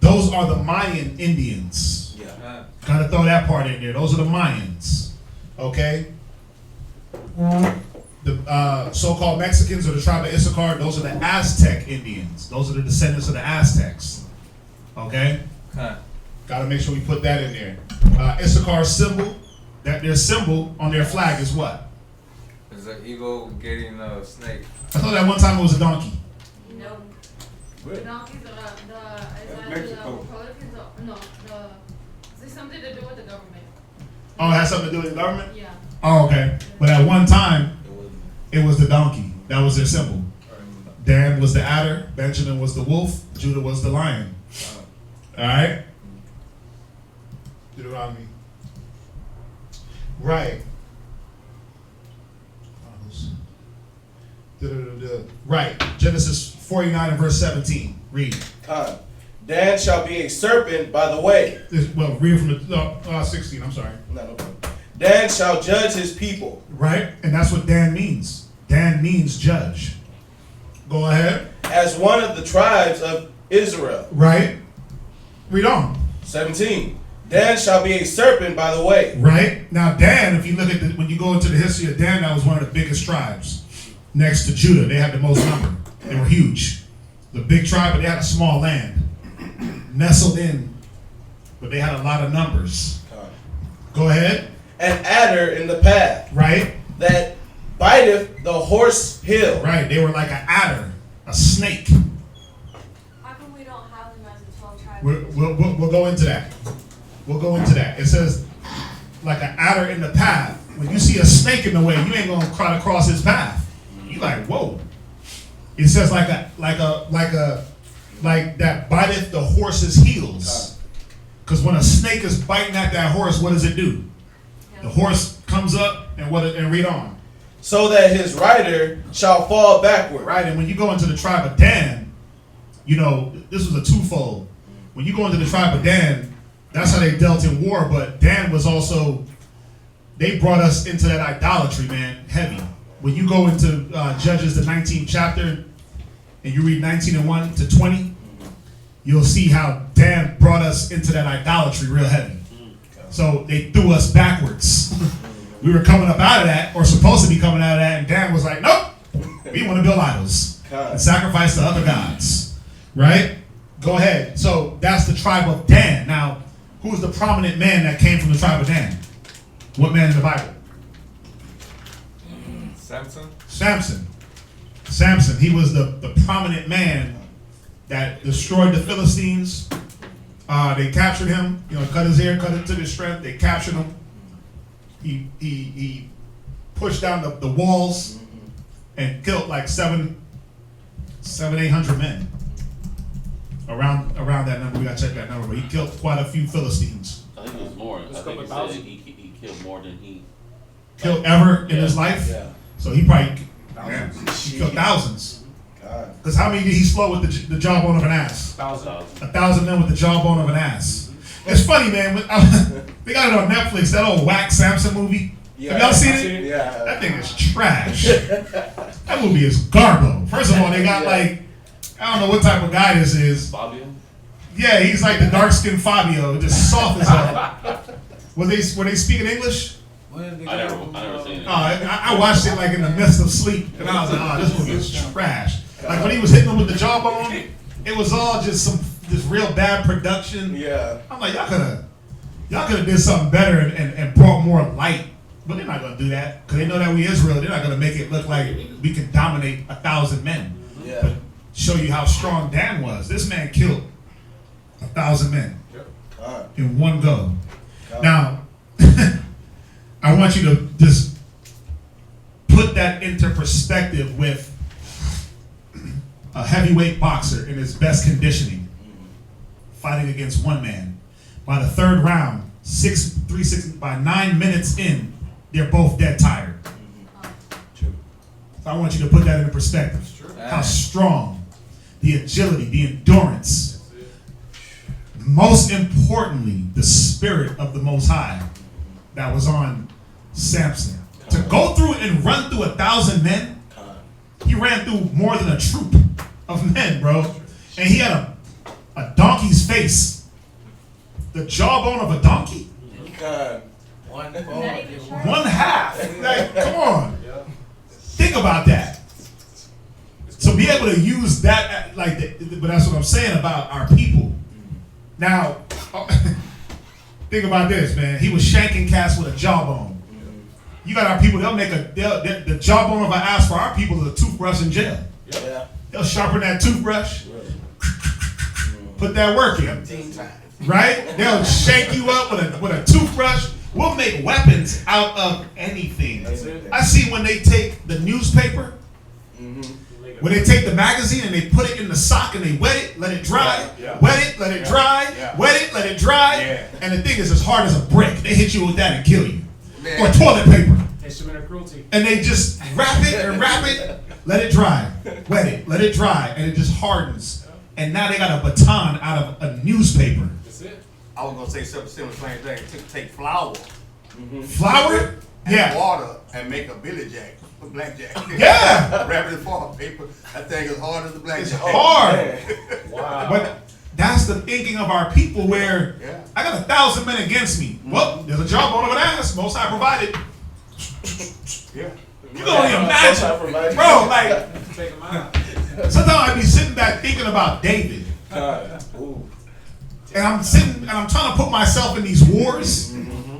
Speaker 3: Those are the Mayan Indians.
Speaker 15: Yeah.
Speaker 3: Got to throw that part in there. Those are the Mayans. Okay? The so-called Mexicans or the tribe of Issachar, those are the Aztec Indians. Those are the descendants of the Aztecs. Okay? Got to make sure we put that in there. Issachar's symbol, that their symbol on their flag is what?
Speaker 9: It's an eagle getting a snake.
Speaker 3: I thought that one time it was a donkey.
Speaker 7: No.
Speaker 3: What?
Speaker 7: The donkeys are
Speaker 3: Mexico.
Speaker 7: There's something to do with the government.
Speaker 3: Oh, it has something to do with the government?
Speaker 7: Yeah.
Speaker 3: Oh, okay. But at one time, It was the donkey. That was their symbol. Dan was the adder. Benjamin was the wolf. Judah was the lion. All right? Deuteronomy. Right. Right. Genesis 49 and verse 17. Read.
Speaker 15: Dan shall be a serpent by the way.
Speaker 3: Well, read from the 16. I'm sorry.
Speaker 15: No problem. Dan shall judge his people.
Speaker 3: Right? And that's what Dan means. Dan means judge. Go ahead.
Speaker 15: As one of the tribes of Israel.
Speaker 3: Right? Read on.
Speaker 15: 17. Dan shall be a serpent by the way.
Speaker 3: Right? Now Dan, if you look at when you go into the history of Dan, that was one of the biggest tribes. Next to Judah. They had the most number. They were huge. The big tribe, but they had a small land. Nestled in. But they had a lot of numbers. Go ahead.
Speaker 15: An adder in the path.
Speaker 3: Right?
Speaker 15: That biteth the horse hill.
Speaker 3: Right. They were like an adder. A snake.
Speaker 13: How come we don't have them as a 12 tribe?
Speaker 3: We'll go into that. We'll go into that. It says like an adder in the path. When you see a snake in the way, you ain't gonna try to cross his path. You like, whoa. It says like that biteth the horse's heels. Because when a snake is biting at that horse, what does it do? The horse comes up and read on.
Speaker 15: So that his rider shall fall backward.
Speaker 3: Right, and when you go into the tribe of Dan, you know, this was a twofold. When you go into the tribe of Dan, that's how they dealt in war, but Dan was also, they brought us into that idolatry, man, heavy. When you go into Judges, the 19th chapter, and you read 19 and 1 to 20, you'll see how Dan brought us into that idolatry real heavy. So they threw us backwards. We were coming up out of that, or supposed to be coming out of that, and Dan was like, nope, we want to build idols and sacrifice to other gods. Right? Go ahead. So that's the tribe of Dan. Now, who's the prominent man that came from the tribe of Dan? What man in the Bible? Samson. He was the prominent man that destroyed the Philistines. They captured him, cut his hair, cut it to his strength. They captured him. He pushed down the walls and killed like 800 men. Around that number, we gotta check that number. But he killed quite a few Philistines.
Speaker 2: I think it was more. I think he said he killed more than he
Speaker 3: killed ever in his life.
Speaker 15: Yeah.
Speaker 3: So he probably killed thousands. Because how many did he slow with the jawbone of an ass? 1,000 men with the jawbone of an ass. It's funny, man. They got it on Netflix. That old whack Samson movie.
Speaker 15: Yeah,
Speaker 3: have y'all seen it?
Speaker 15: Yeah.
Speaker 3: That thing is trash. That movie is garbo. First of all, they got like, I don't know what type of guy this is.
Speaker 2: Fabio?
Speaker 3: Yeah, he's like the dark-skinned Fabio, just soft as hell. Were they speaking English?
Speaker 2: I never seen it.
Speaker 3: I watched it like in the midst of sleep, and I was like, oh, this movie is trash. Like when he was hitting him with the jawbone, it was all just real bad production.
Speaker 15: Yeah.
Speaker 3: I'm like, y'all could have did something better and brought more light. But they're not gonna do that because they know that we Israel. They're not gonna make it look like we can dominate 1,000 men.
Speaker 15: Yeah.
Speaker 3: But show you how strong Dan was. This man killed 1,000 men in one go. Now, I want you to just put that into perspective with a heavyweight boxer in his best conditioning, fighting against one man. By the third round, by 9 minutes in, they're both dead tired. So I want you to put that into perspective. How strong, the agility, the endurance. Most importantly, the spirit of the Most High that was on Samson. To go through and run through 1,000 men, he ran through more than a troop of men, bro. And he had a donkey's face. The jawbone of a donkey?
Speaker 15: God.
Speaker 3: One half. Like, come on. Think about that. So be able to use that, but that's what I'm saying about our people. Now, think about this, man. He was shanking cats with a jawbone. You got our people, the jawbone of an ass for our people is a toothbrush in jail.
Speaker 15: Yeah.
Speaker 3: They'll sharpen that toothbrush, put that work in. Right? They'll shake you up with a toothbrush, We'll make weapons out of anything.
Speaker 5: That's it.
Speaker 3: I see when they take the newspaper, when they take the magazine and they put it in the sock and they wet it, let it dry, wet it, let it dry, wet it, let it dry. And the thing is as hard as a brick. They hit you with that and kill you. Or toilet paper.
Speaker 5: Instrument of cruelty.
Speaker 3: And they just wrap it and wrap it, let it dry, wet it, let it dry, and it just hardens. And now they got a baton out of a newspaper.
Speaker 5: That's it.
Speaker 11: I was gonna say something similar, same thing. Take flour,
Speaker 3: Flour?
Speaker 11: and water, and make a Billy Jack, a blackjack.
Speaker 3: Yeah.
Speaker 11: Wrap it in foil paper. That thing is hard as a blackjack.
Speaker 3: It's hard.
Speaker 5: Wow.
Speaker 3: But that's the thinking of our people where I got 1,000 men against me. Well, there's a job on an ass. Most High provided.
Speaker 11: Yeah.
Speaker 3: You can only imagine. Bro, like, sometimes I be sitting back thinking about David. And I'm sitting and I'm trying to put myself in these wars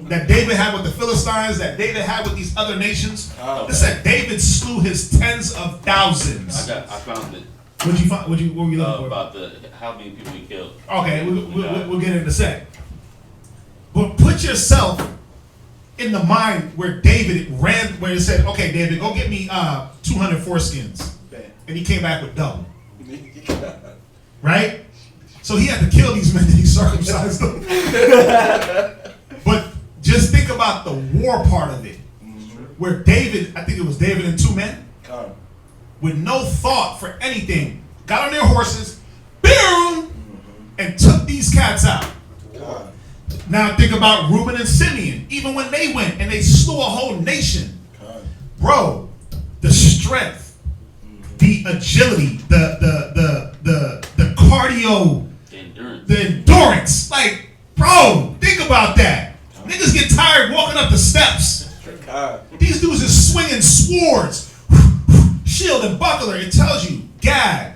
Speaker 3: that David had with the Philistines, that David had with these other nations. It said David slew his tens of thousands.
Speaker 2: I found it.
Speaker 3: What'd you find? What were you looking for?
Speaker 2: About how many people he killed.
Speaker 3: Okay, we'll get into that. But put yourself in the mind where David ran, where it said, okay, David, go get me 200 foreskins. And he came back with double. Right? So he had to kill these men and he circumcised them. But just think about the war part of it. Where David, I think it was David and 2 men, with no thought for anything, got on their horses, boom, and took these cats out. Now think about Reuben and Simeon. Even when they went and they slew a whole nation, bro, the strength, the agility, the cardio, the endurance. Like, bro, think about that. Niggas get tired walking up the steps. These dudes is swinging swords, shield and buckler. It tells you, Gad,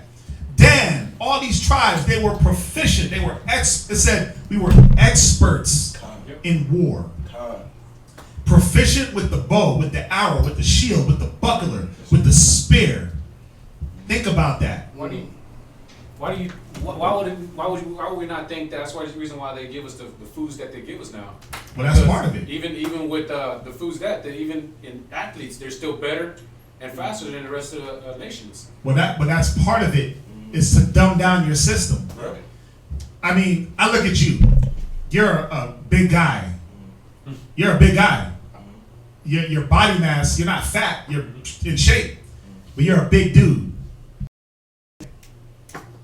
Speaker 3: Dan, all these tribes, they were proficient. They were it said we were experts in war. Proficient with the bow, with the arrow, with the shield, with the buckler, with the spear. Think about that.
Speaker 5: Why would we not think that's the reason why they give us the foods that they give us now?
Speaker 3: Well, that's part of it.
Speaker 5: Even with the foods even in athletes, they're still better and faster than the rest of the nations.
Speaker 3: Well, that's part of it, is to dumb down your system.
Speaker 5: Right.
Speaker 3: I mean, I look at you. You're a big guy. You're a big guy. Your body mass, you're not fat. You're in shape, but you're a big dude.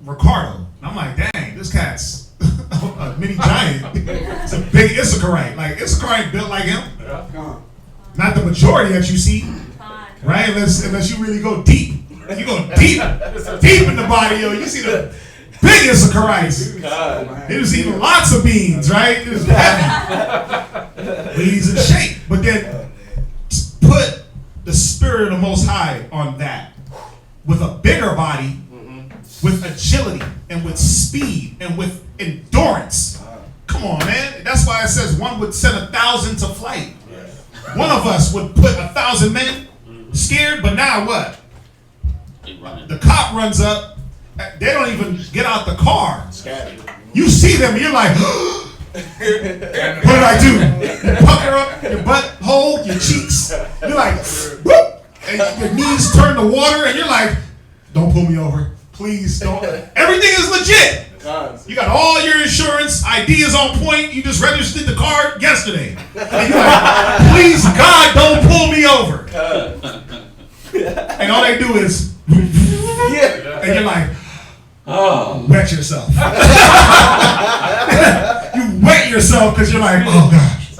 Speaker 3: Ricardo. And I'm like, dang, this cat's a mini giant. It's a big Issacharite. Like, Issacharite built like him. Not the majority that you see. Right? Unless you really go deep. You go deep in the body, yo. You see the big Issacharites. It was eating lots of beans, right? It was heavy. But he's in shape. But then put the spirit of the Most High on that. With a bigger body, with agility, and with speed, and with endurance. Come on, man. That's why it says one would send 1,000 to flight. One of us would put 1,000 men scared, but now what? The cop runs up. They don't even get out the car. You see them, and you're like, what did I do? Pucker up your butthole, your cheeks. You're like, whoop, and your knees turn to water, and you're like, don't pull me over. Please don't. Everything is legit. You got all your insurance, ID is on point. You just registered the car yesterday. And you're like, please, God, don't pull me over. And all they do is, and you're like, wet yourself. You wet yourself because you're like, oh gosh.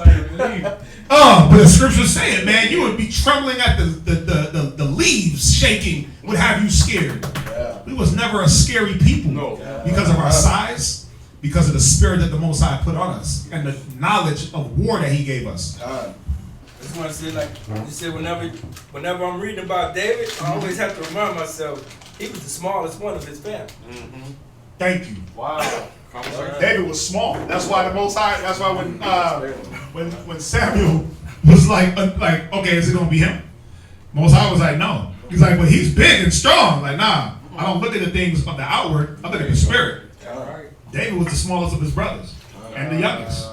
Speaker 3: Oh, but the scriptures say it, man. You would be trembling at the leaves shaking would have you scared. We was never a scary people because of our size, because of the spirit that the Most High put on us, and the knowledge of war that He gave us.
Speaker 10: I just want to say, like you said, whenever I'm reading about David, I always have to remind myself he was the smallest one of his family.
Speaker 3: Thank you.
Speaker 5: Wow.
Speaker 3: David was small. That's why the Most High. That's why when Samuel was like, okay, is it gonna be him? Most High was like, no. He's like, well, he's big and strong. Like, nah, I don't look at the things of the outward. I look at the spirit. David was the smallest of his brothers and the youngest.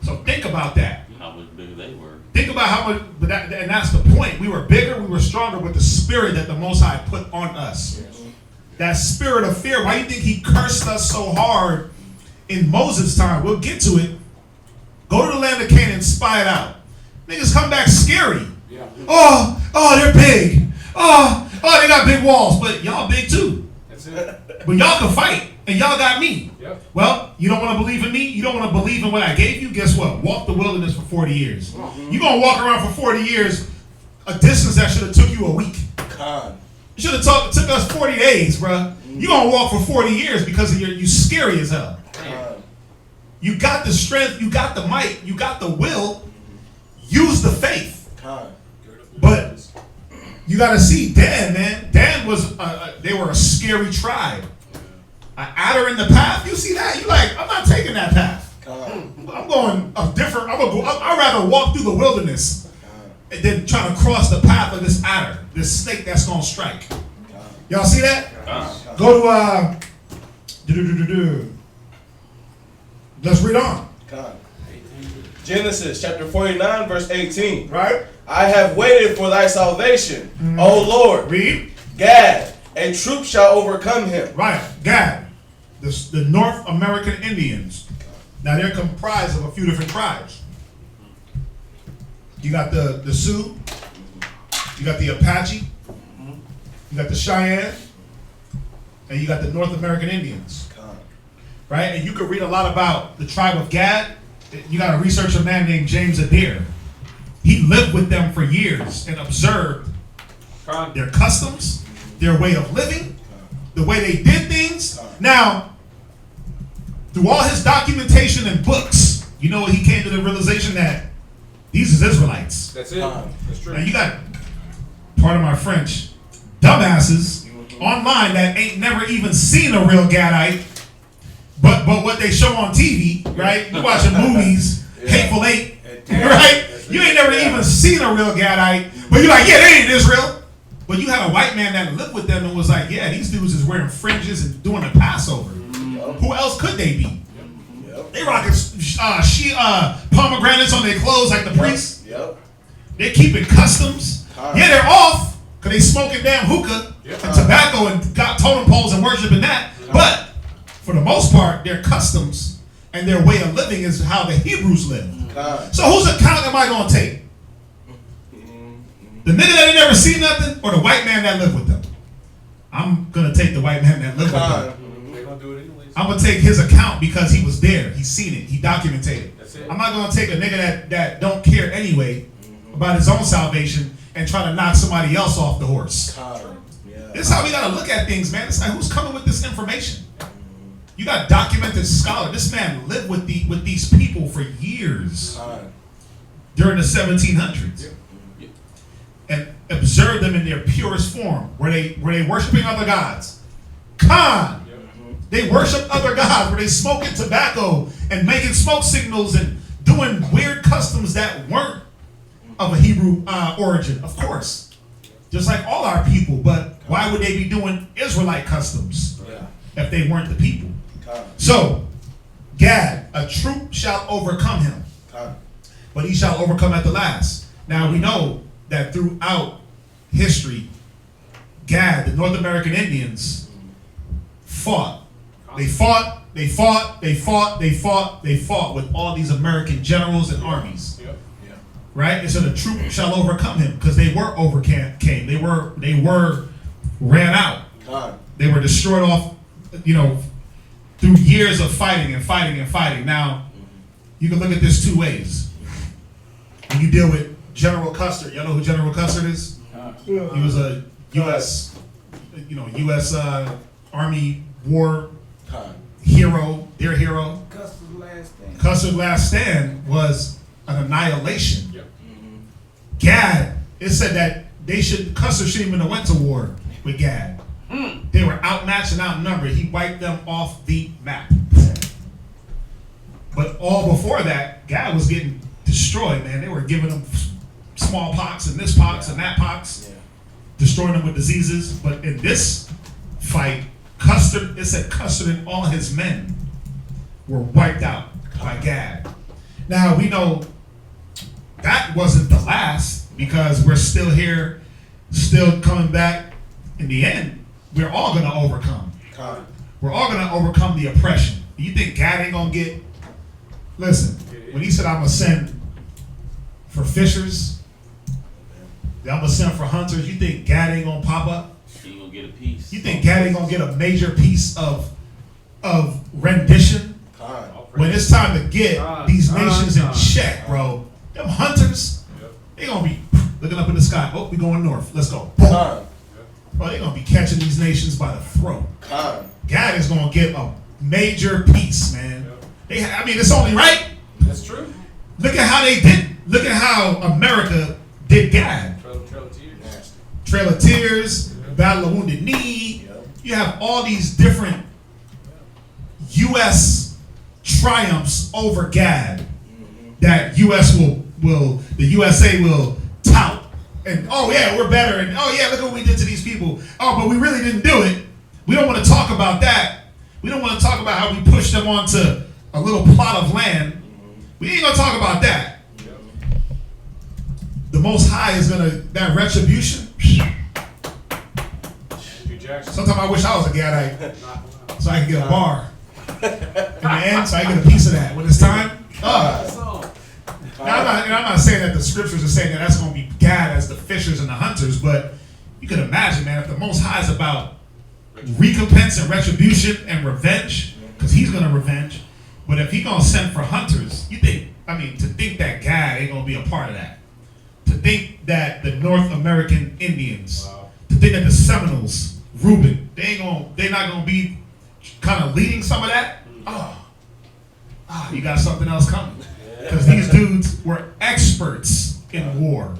Speaker 3: So think about that.
Speaker 2: how much bigger they were.
Speaker 3: Think about how much, and that's the point. We were bigger, we were stronger with the spirit that the Most High put on us. Yes. That spirit of fear. Why do you think he cursed us so hard in Moses' time? We'll get to it. Go to the land of Canaan, spy it out. Niggas come back scary. Yeah. Oh, they're big. Oh, they got big walls, but y'all big too. That's it. But y'all can fight, and y'all got me. Yep. Well, you don't want to believe in me? You don't want to believe in what I gave you? Guess what? Walk the wilderness for 40 years. Mm-hmm. You're going to walk around for 40 years a distance that should have took you a week. God. It should have took us 40 days, bruh. Mm-hmm. You're going to walk for 40 years because of you scary as hell. God. You got the strength, you got the might, you got the will. Use the faith. God. But you got to see Dan, man. Dan was, they were a scary tribe. An adder in the path, you see that? You like, I'm not taking that path. God. I'm going a different, I'd rather walk through the wilderness than trying to cross the path of this adder, this snake that's going to strike. God. Y'all see that? God. Go to, let's read on.
Speaker 15: God. Genesis chapter 49, verse 18.
Speaker 3: Right?
Speaker 15: I have waited for thy salvation, O Lord.
Speaker 3: Read.
Speaker 15: Gad, a troop shall overcome him.
Speaker 3: Right. Gad. The North American Indians. Now they're comprised of a few different tribes. You got the Sioux, you got the Apache, you got the Cheyenne, and you got the North American Indians. Right? And you can read a lot about the tribe of Gad. You got to research a man named James Adair. He lived with them for years and observed their customs, their way of living, the way they did things. Now, through all his documentation and books, you know, he came to the realization that these is Israelites.
Speaker 5: That's it. That's true.
Speaker 3: Now, you got, pardon my French, dumbasses online that ain't never even seen a real Gadite, but what they show on TV, right? You watching movies, Hateful Eight, right? You ain't never even seen a real Gadite, but you're like, yeah, they ain't Israel. But you had a white man that lived with them and was like, yeah, these dudes is wearing fringes and doing the Passover. Who else could they be? They rocking pomegranates on their clothes like the priests. They're keeping customs. Yeah, they're off because they smoking damn hookah and tobacco and got totem poles and worshiping that. But for the most part, their customs and their way of living is how the Hebrews live. So whose account am I going to take? The nigga that ain't never seen nothing or the white man that lived with them? I'm going to take the white man that lived with them.
Speaker 5: They're going to do it anyways.
Speaker 3: I'm going to take his account because he was there. He's seen it. He documented it. That's it. I'm not going to take a nigga that don't care anyway about his own salvation and try to knock somebody else off the horse. This is how we got to look at things, man. It's like, who's coming with this information? You got documented scholar. This man lived with these people for years during the 1700s. And observed them in their purest form. Were they worshiping other gods? They worship other gods. Were they smoking tobacco and making smoke signals and doing weird customs that weren't of a Hebrew origin? Of course. Just like all our people. But why would they be doing Israelite customs if they weren't the people? So, Gad, a troop shall overcome him. But he shall overcome at the last. Now we know that throughout history, Gad, the North American Indians, fought. They fought with all these American generals and armies. Right? And so the troop shall overcome him because they were overcame. They were ran out. They were destroyed off, through years of fighting and fighting and fighting. Now, you can look at this two ways. When you deal with General Custer, y'all know who General Custer is? He was a U.S. Army war hero, their hero. Custer's last stand was an annihilation. Gad, it said that Custer shouldn't even have went to war with Gad. They were outmatched and outnumbered. He wiped them off the map. But all before that, Gad was getting destroyed, man. They were giving them smallpox and this pox and that pox, destroying them with diseases. But in this fight, Custer and all his men were wiped out by Gad. Now we know that wasn't the last, because we're still here, still coming back. In the end, we're all going to overcome. We're all going to overcome the oppression. Do you think God ain't going to get... Listen, when he said, I'm going to send for fishers, I'm going to send for hunters, you think God ain't going to pop up?
Speaker 14: You ain't gonna get a piece.
Speaker 3: You think God ain't going to get a major piece of rendition? When it's time to get these nations in check, bro, them hunters, they going to be looking up in the sky. Oh, we going north. Let's go. Boom. Bro, they're going to be catching these nations by the throat. God is going to get a major piece, man. I mean, it's only right.
Speaker 5: That's true.
Speaker 3: Look at how they did. Look at how America did God.
Speaker 5: Trail of Tears.
Speaker 3: Trail of Tears, Battle of Wounded Knee. You have all these different U.S. triumphs over God that the USA will tout. And, oh yeah, we're better. And, oh yeah, look what we did to these people. Oh, but we really didn't do it. We don't want to talk about that. We don't want to talk about how we pushed them onto a little plot of land. We ain't going to talk about that. The Most High is going to, that retribution. Sometimes I wish I was a Gadite so I could get a bar. In the end, so I get a piece of that. When it's time, Now, I'm not saying that the scriptures are saying that that's going to be God as the fishers and the hunters, but you can imagine, man, if the Most High is about recompense and retribution and revenge, because he's going to revenge, but if he's going to send for hunters, to think that God ain't going to be a part of that. To think that the North American Indians, to think that the Seminoles, Reuben, they're not going to be kind of leading some of that. You got something else coming. Because these dudes were experts in war.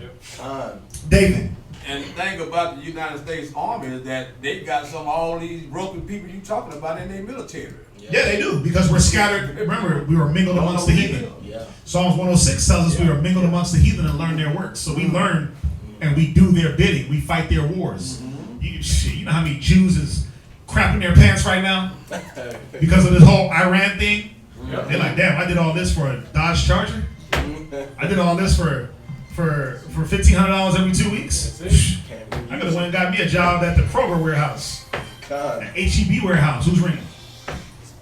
Speaker 3: David.
Speaker 11: And the thing about the United States Army is that they got all these broken people you talking about in their military.
Speaker 3: Yeah, they do, because we're scattered. Remember, we were mingled amongst the heathen. Psalms 106 tells us we were mingled amongst the heathen and learned their works. So we learn and we do their bidding. We fight their wars. You know how many Jews is crapping their pants right now because of this whole Iran thing? They're like, damn, I did all this for a Dodge Charger? I did all this for $1,500 every 2 weeks? I could have went and got me a job at the Kroger warehouse, at HEB warehouse. Who's ringing?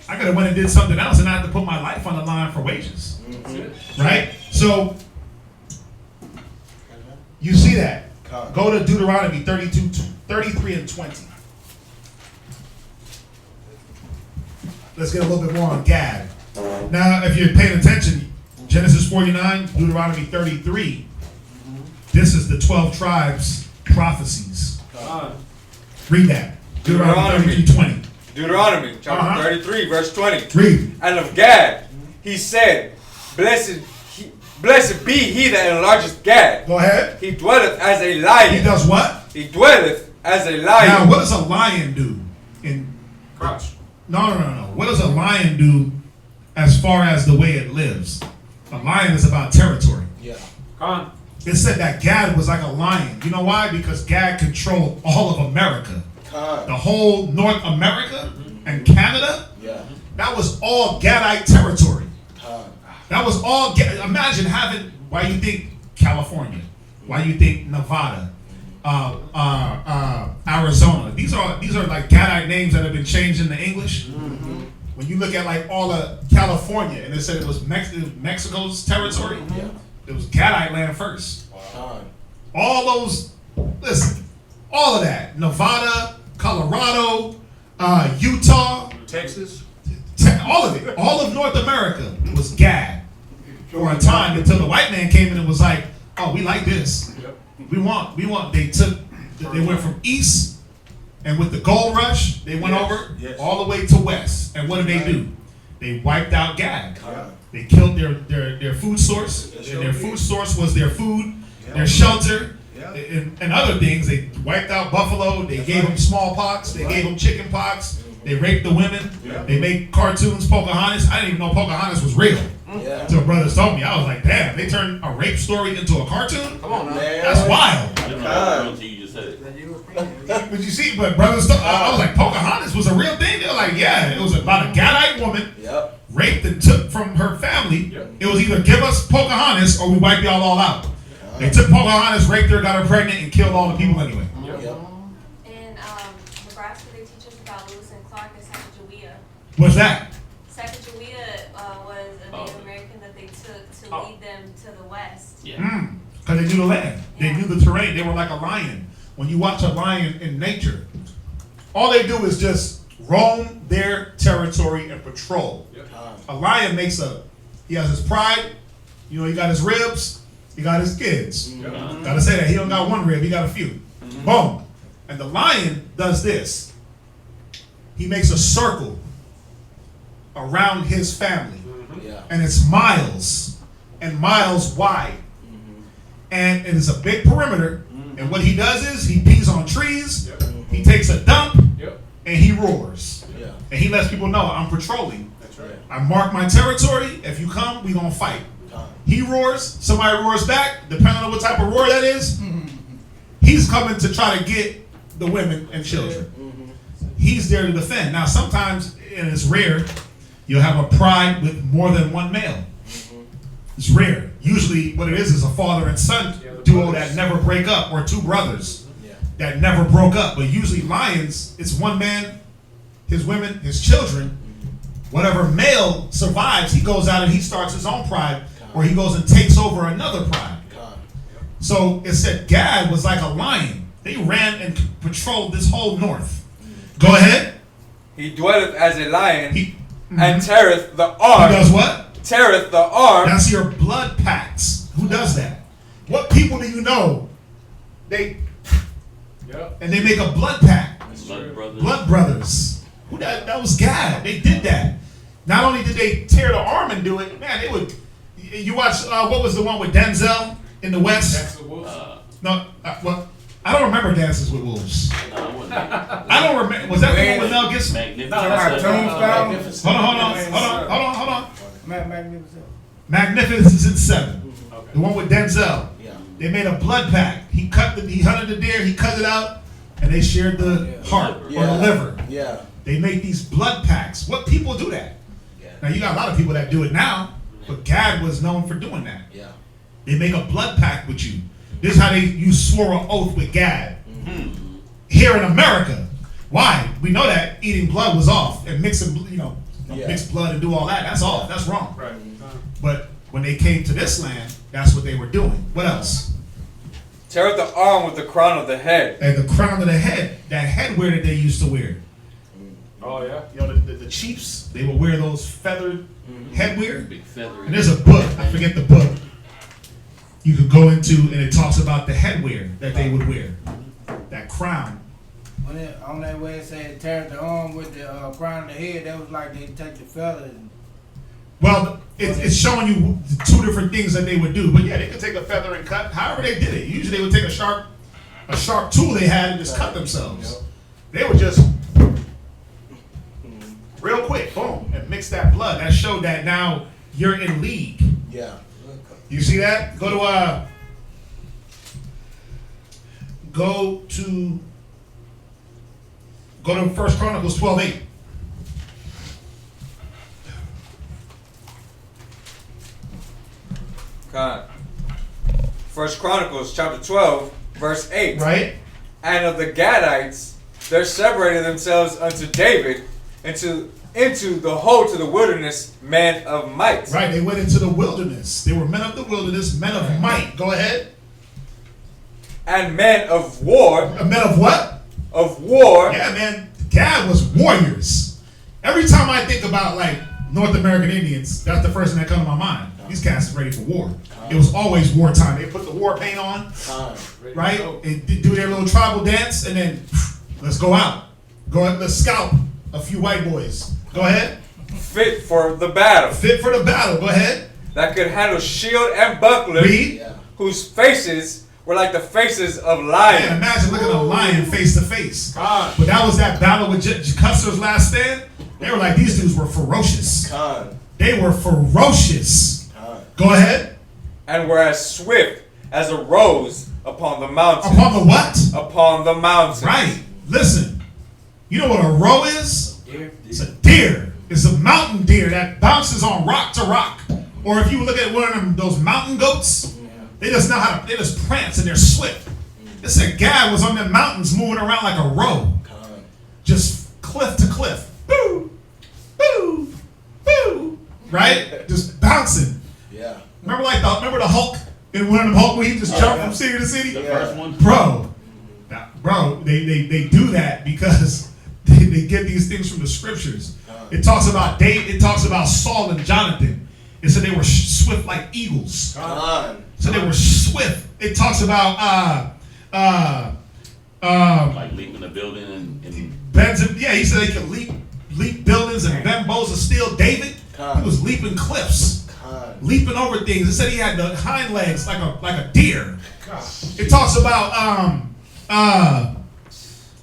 Speaker 3: I could have went and did something else and I had to put my life on the line for wages. Right? So, you see that. Go to Deuteronomy 33 and 20. Let's get a little bit more on Gad. Now, if you're paying attention, Genesis 49, Deuteronomy 33, this is the 12 tribes prophecies. Read that. Deuteronomy 20.
Speaker 9: Deuteronomy chapter 33, verse 20.
Speaker 3: Read.
Speaker 9: And of Gad, he said, Blessed be he that enlargeth Gad.
Speaker 3: Go ahead.
Speaker 9: He dwelleth as a lion.
Speaker 3: He does what?
Speaker 9: He dwelleth as a lion.
Speaker 3: Now, what does a lion do?
Speaker 5: Crouch.
Speaker 3: No. What does a lion do as far as the way it lives? A lion is about territory. It said that Gad was like a lion. You know why? Because Gad controlled all of America. The whole North America and Canada. That was all Gadite territory. That was all. Imagine having. Why you think California? Why you think Nevada? Arizona. These are like Gadite names that have been changed into English. When you look at like all of California, and it said it was Mexico's territory, it was Gadite land first. All those, listen, all of that, Nevada, Colorado, Utah,
Speaker 11: Texas,
Speaker 3: all of it, all of North America was Gad for a time until the white man came in and was like, oh, we like this. We want. They went from east, and with the gold rush, they went over all the way to west. And what did they do? They wiped out Gad. They killed their food source. And their food source was their food, their shelter, and other things. They wiped out buffalo. They gave them smallpox. They gave them chicken pox. They raped the women. They made cartoons, Pocahontas. I didn't even know Pocahontas was real. Until brothers told me. I was like, damn, they turned a rape story into a cartoon? Come on, man. That's wild.
Speaker 14: I didn't know until you just said it.
Speaker 3: But you see, but brothers, I was like, Pocahontas was a real thing? They're like, yeah, it was about a Gadite woman raped and took from her family. family. It was either give us Pocahontas or we wipe y'all all out. They took Pocahontas, raped her, got her pregnant, and killed all the people anyway.
Speaker 13: In Nebraska, they teach us about Lewis and Clark and Sacagawea.
Speaker 3: What's that?
Speaker 13: Sacagawea was a Native American that they took to lead them to the west.
Speaker 3: Because they knew the land. They knew the terrain. They were like a lion. When you watch a lion in nature, all they do is just roam their territory and patrol. A lion he has his pride, you know, he got his ribs, he got his kids. Gotta say that, he don't got one rib, he got a few. Boom. And the lion does this. He makes a circle around his family. And it's miles and miles wide. And it is a big perimeter. And what he does is he pees on trees, he takes a dump, and he roars. And he lets people know, I'm patrolling. I mark my territory. If you come, we gonna fight. He roars, somebody roars back, depending on what type of roar that is. He's coming to try to get the women and children. He's there to defend. Now sometimes, and it's rare, you'll have a pride with more than one male. It's rare. Usually what it is a father and son duo that never break up, or two brothers that never broke up. But usually lions, it's one man, his women, his children. Whatever male survives, he goes out and he starts his own pride, or he goes and takes over another pride. So it said Gad was like a lion. They ran and patrolled this whole north. Go ahead.
Speaker 9: He dwelleth as a lion and teareth the arm.
Speaker 3: He does what?
Speaker 9: Teareth the arm.
Speaker 3: That's your blood pacts. Who does that? What people do you know? And they make a blood pact. Blood brothers. Who that was Gad. They did that. Not only did they tear the arm and do it, man, they would. You watch, what was the one with Denzel in the West? Well, I don't remember Dances with Wolves. I don't remember. Was that the one with Mel Gibson? Hold on. Magnificent Seven. The one with Denzel. They made a blood pact. He hunted the deer, he cut it out, and they shared the heart or the liver. They make these blood pacts. What people do that? Now you got a lot of people that do it now, but Gad was known for doing that. They make a blood pact with you. This is how you swore an oath with Gad. Here in America. Why? We know that eating blood was off, and mixing, mix blood and do all that. That's off. That's wrong.
Speaker 5: Right.
Speaker 3: But when they came to this land, that's what they were doing. What else?
Speaker 9: Teareth the arm with the crown of the head.
Speaker 3: And the crown of the head. That headwear that they used to wear.
Speaker 5: Oh yeah.
Speaker 3: You know, the chiefs, they would wear those feathered headwear. Big feathery. And there's a book, I forget the book, you could go into, and it talks about the headwear that they would wear. That crown.
Speaker 17: On that way it said tear the arm with the crown of the head, that was like they take the feathers.
Speaker 3: Well, it's showing you two different things that they would do. But yeah, they could take a feather and cut. However they did it. Usually they would take a sharp tool they had and just cut themselves. They would just real quick, boom, and mix that blood. That showed that now you're in league.
Speaker 15: Yeah.
Speaker 3: You see that? Go to 1 Chronicles 12:8.
Speaker 9: God. 1 Chronicles chapter 12, verse 8.
Speaker 3: Right.
Speaker 9: And of the Gadites, there separated themselves unto David into the whole to the wilderness men of might.
Speaker 3: Right, they went into the wilderness. They were men of the wilderness, men of might. Go ahead.
Speaker 9: And men of war.
Speaker 3: Men of what?
Speaker 9: Of war.
Speaker 3: Yeah, man. Gad was warriors. Every time I think about like North American Indians, that's the first thing that comes to my mind. These cats is ready for war. It was always wartime. They put the war paint on, right? And do their little tribal dance, and then let's go out. Let's scalp a few white boys. Go ahead.
Speaker 9: Fit for the battle.
Speaker 3: Fit for the battle. Go ahead.
Speaker 9: That could handle shield and buckler.
Speaker 3: Read.
Speaker 9: Whose faces were like the faces of lions.
Speaker 3: Man, imagine looking at a lion face to face. But that was that battle with Custer's last stand. They were like, these dudes were ferocious. They were ferocious. Go ahead.
Speaker 9: And were as swift as a rose upon the mountain.
Speaker 3: Upon the what?
Speaker 9: Upon the mountain.
Speaker 3: Right. Listen. You know what a roe is? Deer. It's a deer. It's a mountain deer that bounces on rock to rock. Or if you look at one of them, those mountain goats, they just know how to, they just prance and they're swift. It said Gad was on the mountains moving around like a roe. Just cliff to cliff. Boo, boo, boo. Right? Just bouncing.
Speaker 15: Yeah.
Speaker 3: Remember the Hulk in one of them Hulk where he just jumped from city to city?
Speaker 14: The first one?
Speaker 3: Bro, they do that because they get these things from the scriptures. It talks about David, it talks about Saul and Jonathan. It said they were swift like eagles. So they were swift. It talks about
Speaker 14: like leaping a building and
Speaker 3: Ben's, yeah, he said they could leap buildings and bend bows of steel. David, he was leaping cliffs, leaping over things. It said he had the hind legs like a deer. It talks about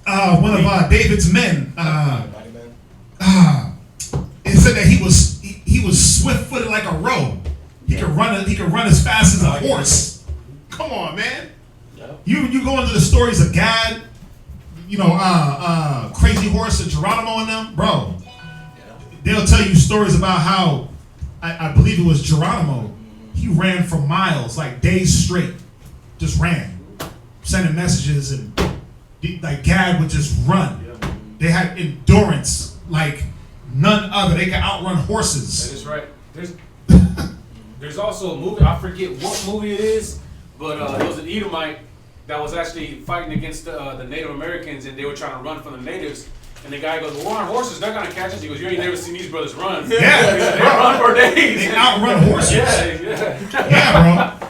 Speaker 3: one of David's men. It said that he was swift-footed like a roe. He could run as fast as a horse. Come on, man. You go into the stories of Gad, Crazy Horse and Geronimo and them, bro. They'll tell you stories about how I believe it was Geronimo. He ran for miles, like days straight, just ran, sending messages, and like Gad would just run. They had endurance like none other. They could outrun horses.
Speaker 5: That is right. There's also a movie, I forget what movie it is, but it was an Edomite that was actually fighting against the Native Americans, and they were trying to run from the natives. And the guy goes, "Well, we're on horses, they're gonna catch us." He goes, "You ain't never seen these brothers run."
Speaker 3: Yeah,
Speaker 5: they run for days.
Speaker 3: They outrun horses. Yeah, bro.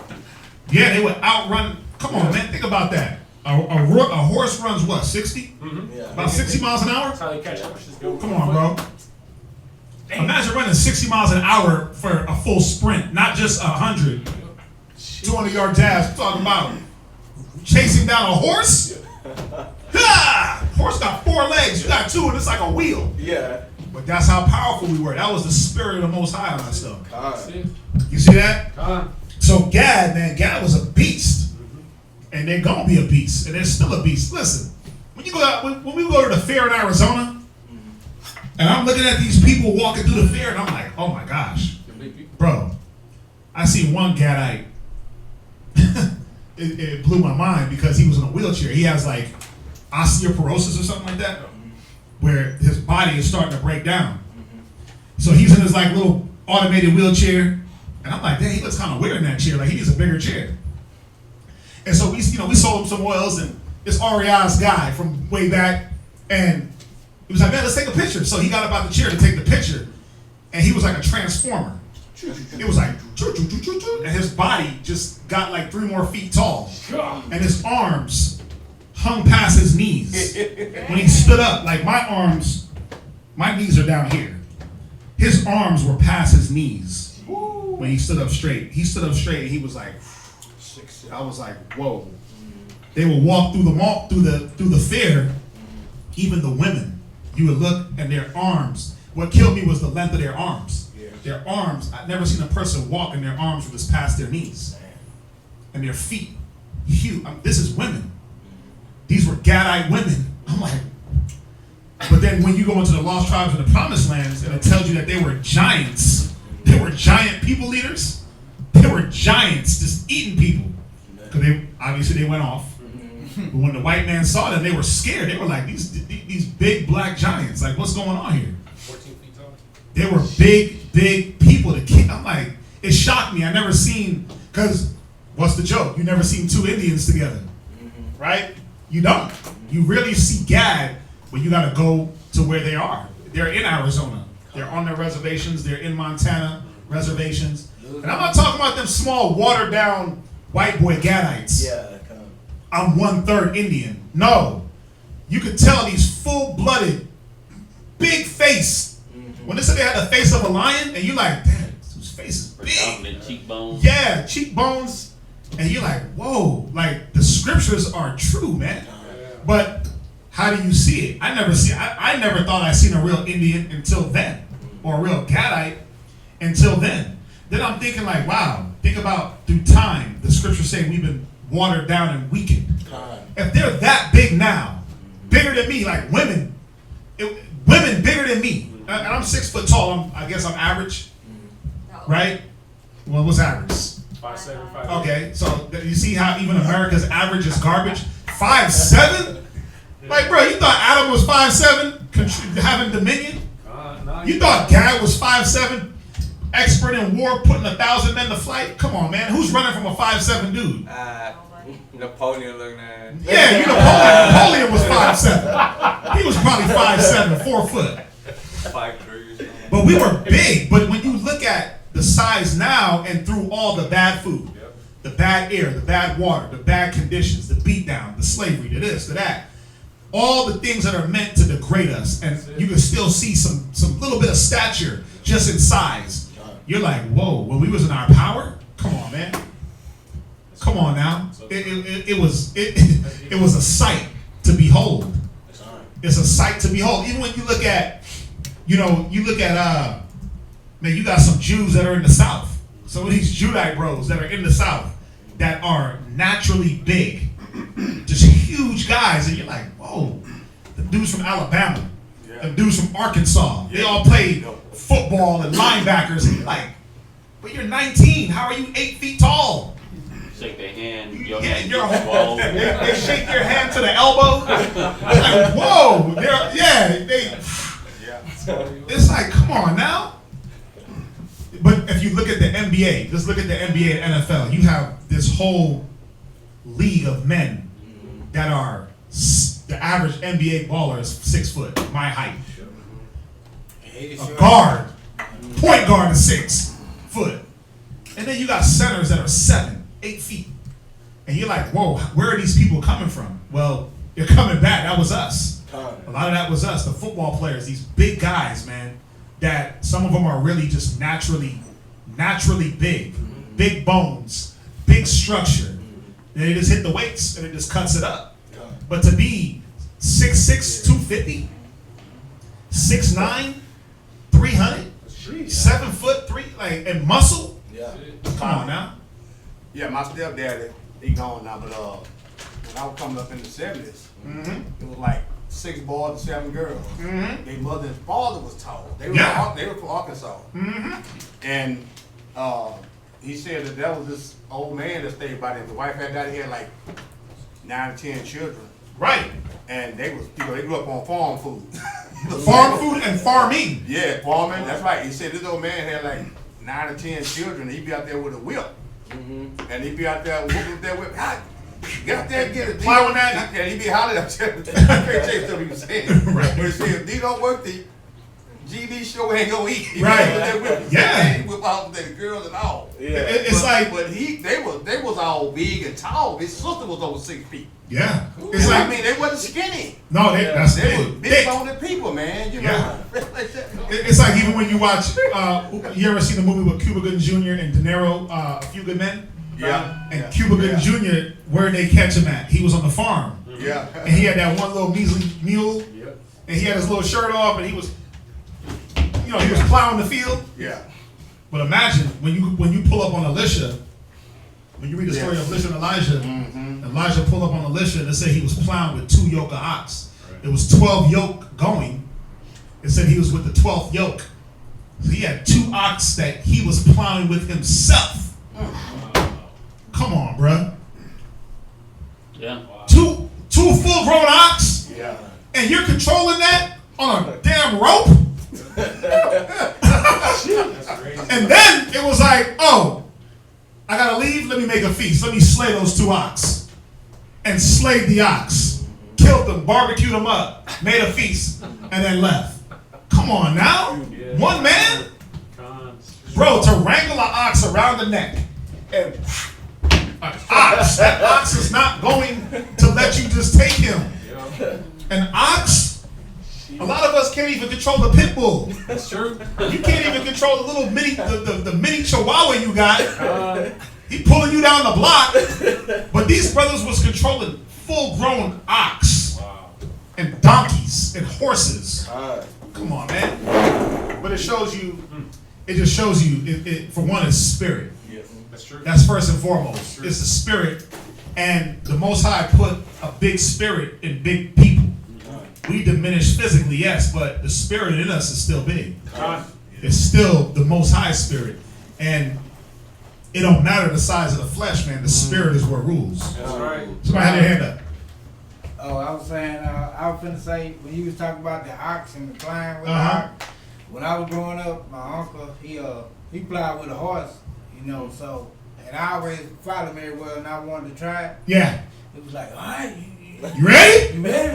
Speaker 3: Yeah, they would outrun. Come on, man, think about that. A horse runs what, 60?
Speaker 5: Mm-hmm.
Speaker 3: Yeah. About 60 miles an hour?
Speaker 5: That's how they catch up.
Speaker 3: Come on, bro. Imagine running 60 miles an hour for a full sprint, not just 100. 200-yard dash. We're talking about chasing down a horse? Horse got 4 legs. You got 2, and it's like a wheel.
Speaker 15: Yeah.
Speaker 3: But that's how powerful we were. That was the spirit of the Most High on us, though. You see that? So Gad, man, Gad was a beast. And they're going to be a beast. And they're still a beast. Listen, when we go to the fair in Arizona, and I'm looking at these people walking through the fair, and I'm like, oh my gosh. Bro, I see one Gadite. It blew my mind because he was in a wheelchair. He has like osteoporosis or something like that, where his body is starting to break down. So he's in his like little automated wheelchair, and I'm like, dang, he looks kind of weird in that chair. Like he needs a bigger chair. And so we sold him some oils, and this REI's guy from way back, and he was like, man, let's take a picture. So he got up out the chair to take the picture, and he was like a transformer. It was like, and his body just got like 3 more feet tall, and his arms hung past his knees. When he stood up, like my knees are down here. His arms were past his knees when he stood up straight. He stood up straight, and he was like, I was like, whoa. They would walk through the mall, through the fair. Even the women, you would look, and their arms. What killed me was the length of their arms. Their arms. I've never seen a person walk, and their arms were just past their knees, and their feet huge. This is women. These were Gadite women. I'm like, but then when you go into the lost tribes of the promised lands, and it tells you that they were giants. They were giant people leaders. They were giants, just eating people. Because they went off. But when the white man saw them, they were scared. They were like, these big black giants. Like, what's going on here?
Speaker 5: 14 feet tall.
Speaker 3: They were big people. I'm like, it shocked me. I never seen, because what's the joke? You never seen 2 Indians together. Right? You don't. You really see Gad when you got to go to where they are. They're in Arizona. They're on their reservations. They're in Montana reservations. And I'm not talking about them small, watered-down white boy Gadites.
Speaker 15: Yeah.
Speaker 3: I'm 1/3 Indian. No. You could tell these full-blooded, big face. When they said they had the face of a lion, and you're like, damn, whose face is big.
Speaker 14: Predominant cheekbones.
Speaker 3: Yeah, cheekbones. And you're like, whoa, like the scriptures are true, man. But how do you see it? I never thought I seen a real Indian until then, or a real Gadite until then. Then I'm thinking like, wow, think about through time, the scriptures say we've been watered down and weakened. If they're that big now, bigger than me, like women bigger than me, and I'm 6 foot tall, I guess I'm average, right? Well, what's average?
Speaker 5: 5'7", 5'8".
Speaker 3: Okay, so you see how even America's average is garbage? 5'7"? Like, bro, you thought Adam was 5'7", having dominion? You thought Gad was 5'7", expert in war, putting 1,000 men to flight? Come on, man. Who's running from a 5'7" dude?
Speaker 9: Napoleon looking at.
Speaker 3: Yeah, you know, Napoleon was 5'7". He was probably 5'7", 4 foot.
Speaker 9: 5'3".
Speaker 3: But we were big. But when you look at the size now and through all the bad food, the bad air, the bad water, the bad conditions, the beatdown, the slavery, the this, the that, all the things that are meant to degrade us, and you can still see some little bit of stature just in size. You're like, whoa, when we was in our power? Come on, man. Come on now. It was a sight to behold. It's a sight to behold. Even when you look at, man, you got some Jews that are in the South. Some of these Judite bros that are in the South that are naturally big. Just huge guys. And you're like, whoa. The dudes from Alabama. The dudes from Arkansas. They all played football and linebackers. And you're like, but you're 19. How are you 8 feet tall?
Speaker 14: Shake their hand. Your
Speaker 3: Yeah,
Speaker 14: hand
Speaker 3: your
Speaker 14: gets swallowed.
Speaker 3: they shake your hand to the elbow. Like, whoa. It's like, come on now. But if you look at the NBA, just look at the NBA and NFL, you have this whole league of men that are, the average NBA baller is 6 foot, my height. A guard, point guard is 6 foot. And then you got centers that are 7, 8 feet. And you're like, whoa, where are these people coming from? Well, you're coming back. That was us. A lot of that was us, the football players, these big guys, man, that some of them are really just naturally big. Big bones, big structure. And they just hit the weights and it just cuts it up. But to be 6'6", 250, 6'9", 300, 7 foot 3, like, and muscle.
Speaker 11: Yeah.
Speaker 3: Come on now.
Speaker 11: Yeah, my stepdaddy, he gone now, but when I was coming up in the 70s, it was like 6 boys and 7 girls. Their mother and father was tall. They were from Arkansas. And he said that was this old man that stayed by them. The wife had died. He had like 9 or 10 children.
Speaker 3: Right.
Speaker 11: And they was, they grew up on farm food.
Speaker 3: Farm food and farming.
Speaker 11: Yeah, farming. That's right. He said this old man had like 9 or 10 children. He'd be out there with a whip. And he'd be out there whooping that whip. Get out there and get it.
Speaker 3: Plowing that.
Speaker 11: And he'd be hollering up there. I can't tell you stuff he was saying.
Speaker 3: Right.
Speaker 11: But he said, if these don't work, the GD show ain't gonna eat.
Speaker 3: Right. Yeah.
Speaker 11: He whip out the girls and all.
Speaker 3: Yeah. It's like,
Speaker 11: but they was all big and tall. His sister was over 6 feet.
Speaker 3: Yeah.
Speaker 11: It's like, I mean, they wasn't skinny.
Speaker 3: No, they
Speaker 11: were big boned people, man. You know.
Speaker 3: It's like even when you watch, you ever seen the movie with Cuba Gooding Jr. and De Niro, A Few Good Men?
Speaker 11: Yeah.
Speaker 3: And Cuba Gooding Jr., where they catch him at? He was on the farm.
Speaker 11: Yeah.
Speaker 3: And he had that one little measly mule. Yep. And he had his little shirt off, and he was plowing the field.
Speaker 11: Yeah.
Speaker 3: But imagine when you pull up on Elisha. When you read the story of Elisha and Elijah, Elijah pulled up on Elisha and they said he was plowing with 2 yoke of ox. Right. It was 12 yoke going. It said he was with the 12th yoke. So he had 2 ox that he was plowing with himself. Come on, bruh.
Speaker 14: Yeah.
Speaker 3: Two full-grown ox?
Speaker 11: Yeah.
Speaker 3: And you're controlling that on a damn rope? And then it was like, oh, I gotta leave, let me make a feast. Let me slay those 2 ox. And slayed the ox. Killed them, barbecued them up, made a feast, and then left. Come on now. One man? Bro, to wrangle an ox around the neck and an ox. That ox is not going to let you just take him. An ox? A lot of us can't even control the pit bull.
Speaker 5: That's true.
Speaker 3: You can't even control the little mini, the mini chihuahua you got. He pulling you down the block. But these brothers was controlling full-grown ox and donkeys and horses. Come on, man. But it shows you. It just shows you. It for one, it's spirit.
Speaker 5: Yes, that's true.
Speaker 3: That's first and foremost. It's the spirit, and the Most High put a big spirit in big people. We diminish physically, yes, but the spirit in us is still big. It's still the Most High spirit. And it don't matter the size of the flesh, man. The spirit is what rules.
Speaker 17: That's right.
Speaker 3: Somebody had their hand up.
Speaker 17: Oh, I was saying, I was finna say, when you was talking about the ox and the climb with the ox, when I was growing up, my uncle, he plowed with a horse, you know, so, and I always followed him everywhere and I wanted to try it.
Speaker 3: Yeah.
Speaker 17: It was like, all right,
Speaker 3: you ready?
Speaker 17: You ready? Man,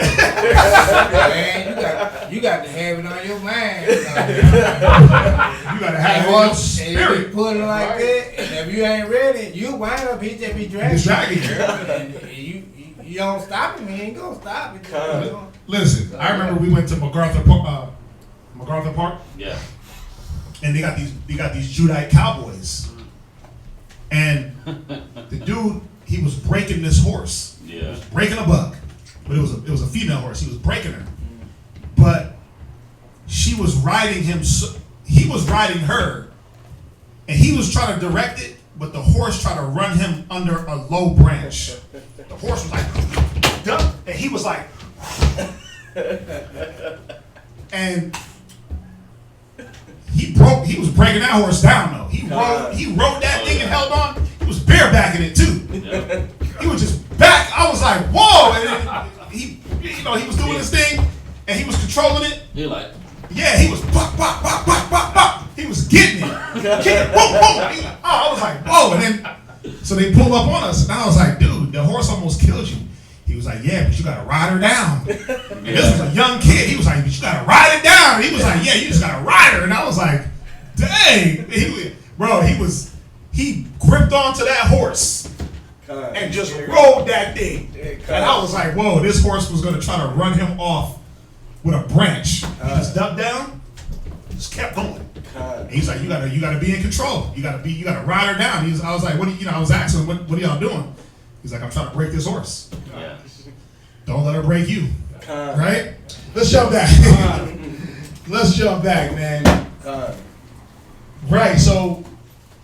Speaker 17: you got to have it on your mind. You
Speaker 3: gotta have it on your spirit.
Speaker 17: If you put it like that, and if you ain't ready, you wind up, he just be dragging.
Speaker 3: He's dragging you.
Speaker 17: And you don't stop him, he ain't gonna stop it.
Speaker 3: Listen, I remember we went to MacArthur Park.
Speaker 2: Yeah.
Speaker 3: And they got these Judite cowboys. And the dude, he was breaking this horse.
Speaker 2: Yeah.
Speaker 3: He was breaking a buck. But it was a female horse. He was breaking her. But she was riding him, he was riding her, and he was trying to direct it, but the horse tried to run him under a low branch. The horse was like, duh, and he was like, and he was breaking that horse down though. He rode that thing and held on. He was barebacking it too.
Speaker 2: Yeah.
Speaker 3: He was just back. I was like, whoa! And then he was doing his thing, and he was controlling it.
Speaker 2: He like,
Speaker 3: yeah, he was bop, bop, bop, bop, bop, bop. He was getting it. Boom, boom. I was like, whoa! And then, so they pulled up on us, and I was like, dude, the horse almost killed you. He was like, yeah, but you gotta ride her down. And this was a young kid. He was like, but you gotta ride it down. And he was like, yeah, you just gotta ride her. And I was like, dang, he gripped onto that horse and just rode that thing. And I was like, whoa, this horse was gonna try to run him off with a branch. He just ducked down, just kept going. And he's like, you gotta be in control. You gotta ride her down. I was like, I was asking him, what are y'all doing? He's like, I'm trying to break this horse.
Speaker 2: Yeah.
Speaker 3: Don't let her break you. Right? Let's jump back. Let's jump back, man. Right, so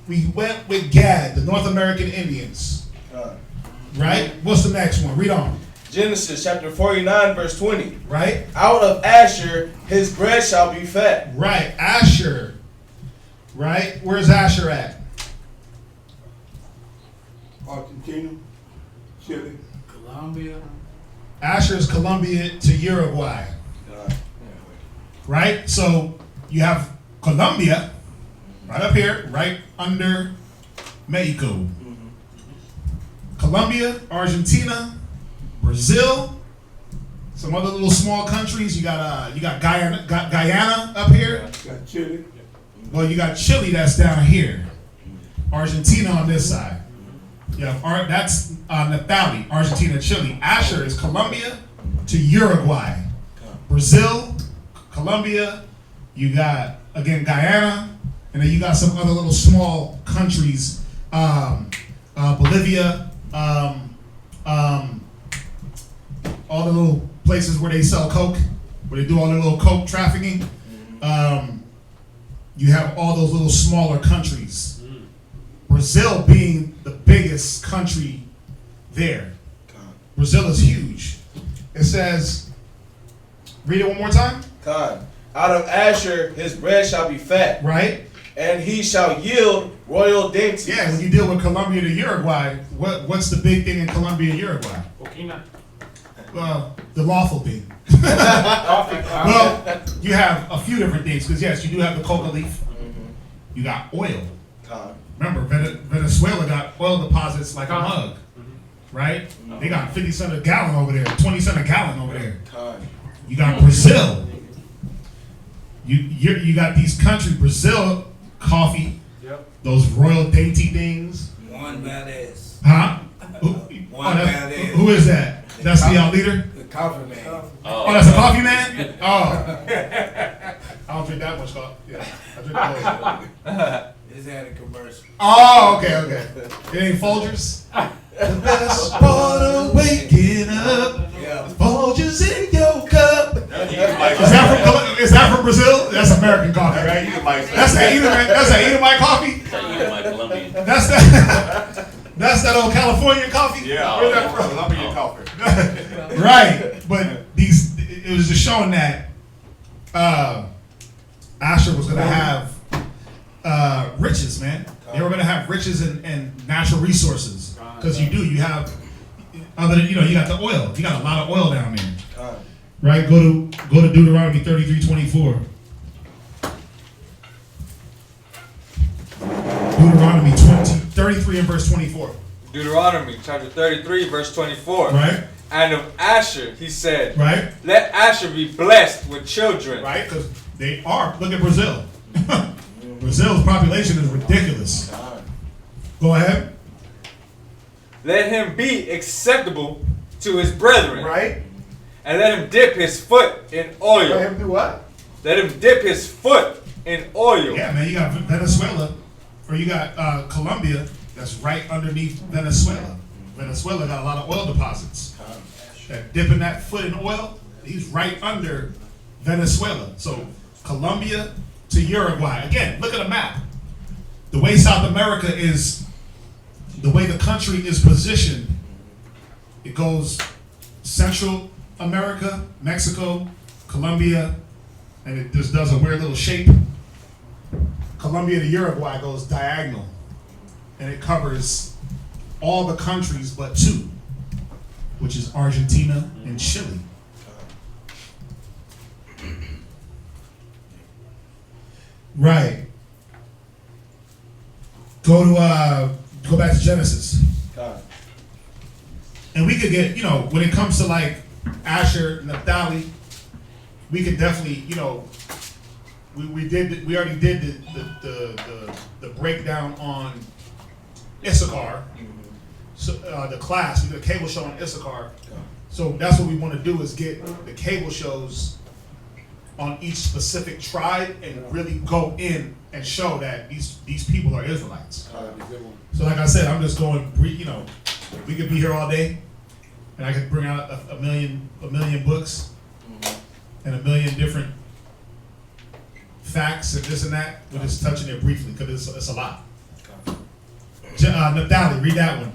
Speaker 3: we went with Gad, the North American Indians. Right? What's the next one? Read on.
Speaker 15: Genesis chapter 49, verse 20.
Speaker 3: Right?
Speaker 15: Out of Asher, his bread shall be fat.
Speaker 3: Right, Asher. Right? Where's Asher at?
Speaker 16: Argentina, Chile,
Speaker 17: Colombia.
Speaker 3: Asher is Colombia to Uruguay. Right? So you have Colombia right up here, right under Mexico. Colombia, Argentina, Brazil, some other little small countries. You got Guyana up here.
Speaker 16: got Chile.
Speaker 3: Well, you got Chile that's down here. Argentina on this side. Yeah, that's Nathalie, Argentina, Chile. Asher is Colombia to Uruguay. Brazil, Colombia, you got, again, Guyana, and then you got some other little small countries, Bolivia, all the little places where they sell coke, where they do all the little coke trafficking. You have all those little smaller countries. Brazil being the biggest country there. Brazil is huge. It says, read it one more time.
Speaker 15: God. Out of Asher his bread shall be fat.
Speaker 3: Right.
Speaker 15: And he shall yield royal dainties.
Speaker 3: Yeah, when you deal with Colombia to Uruguay, what's the big thing in Colombia and Uruguay? Well, the lawful thing. Well, you have a few different things, because yes, you do have the coca leaf. You got oil. Remember, Venezuela got oil deposits like a mug, right? They got 50 cents a gallon over there, 20 cents a gallon over there. You got Brazil. You got these countries, Brazil, coffee, those royal dainty things.
Speaker 17: One badass.
Speaker 3: Huh? Who is that? That's the leader?
Speaker 17: The coffee man.
Speaker 3: Oh, that's a coffee man? Oh. I don't drink that much coffee. Yeah, I drink coffee.
Speaker 17: It's had a commercial.
Speaker 3: Oh, okay. It ain't Folgers? The best part of waking up, Folgers in your cup. Is that from Brazil? That's American coffee, right? That's that Edomite coffee? That's that old Californian coffee?
Speaker 11: Yeah,
Speaker 3: Where's that from?
Speaker 11: Colombian coffee.
Speaker 3: Right, but it was just showing that Asher was going to have riches, man. They were gonna have riches and natural resources. Because you have, other than, you got the oil. You got a lot of oil down there. Right? Go to Deuteronomy 33:24. Deuteronomy 33 and verse 24.
Speaker 9: Deuteronomy chapter 33, verse 24.
Speaker 3: Right.
Speaker 9: And of Asher, he said,
Speaker 3: right.
Speaker 9: Let Asher be blessed with children.
Speaker 3: Right, because they are. Look at Brazil. Brazil's population is ridiculous. Go ahead.
Speaker 9: Let him be acceptable to his brethren.
Speaker 8: Right.
Speaker 9: And let him dip his foot in oil.
Speaker 8: Let him do what?
Speaker 9: Let him dip his foot in oil.
Speaker 3: Yeah, man, you got Venezuela, or you got Colombia, that's right underneath Venezuela. Venezuela got a lot of oil deposits. That dipping that foot in oil, he's right under Venezuela. So Colombia to Uruguay. Again, look at the map. The way South America is, the way the country is positioned, it goes Central America, Mexico, Colombia, and it just does a weird little shape. Colombia to Uruguay goes diagonal, and it covers all the countries but two, which is Argentina and Chile. Right. Go back to Genesis. And we could get, when it comes to like Asher, Naphtali, we could definitely, we already did the breakdown on Issachar. So the class, we did a cable show on Issachar. So that's what we want to do, is get the cable shows on each specific tribe and really go in and show that these people are Israelites. So like I said, I'm just going, we could be here all day, and I could bring out a million books and a million different facts and this and that. We're just touching it briefly because it's a lot. Naphtali, read that one.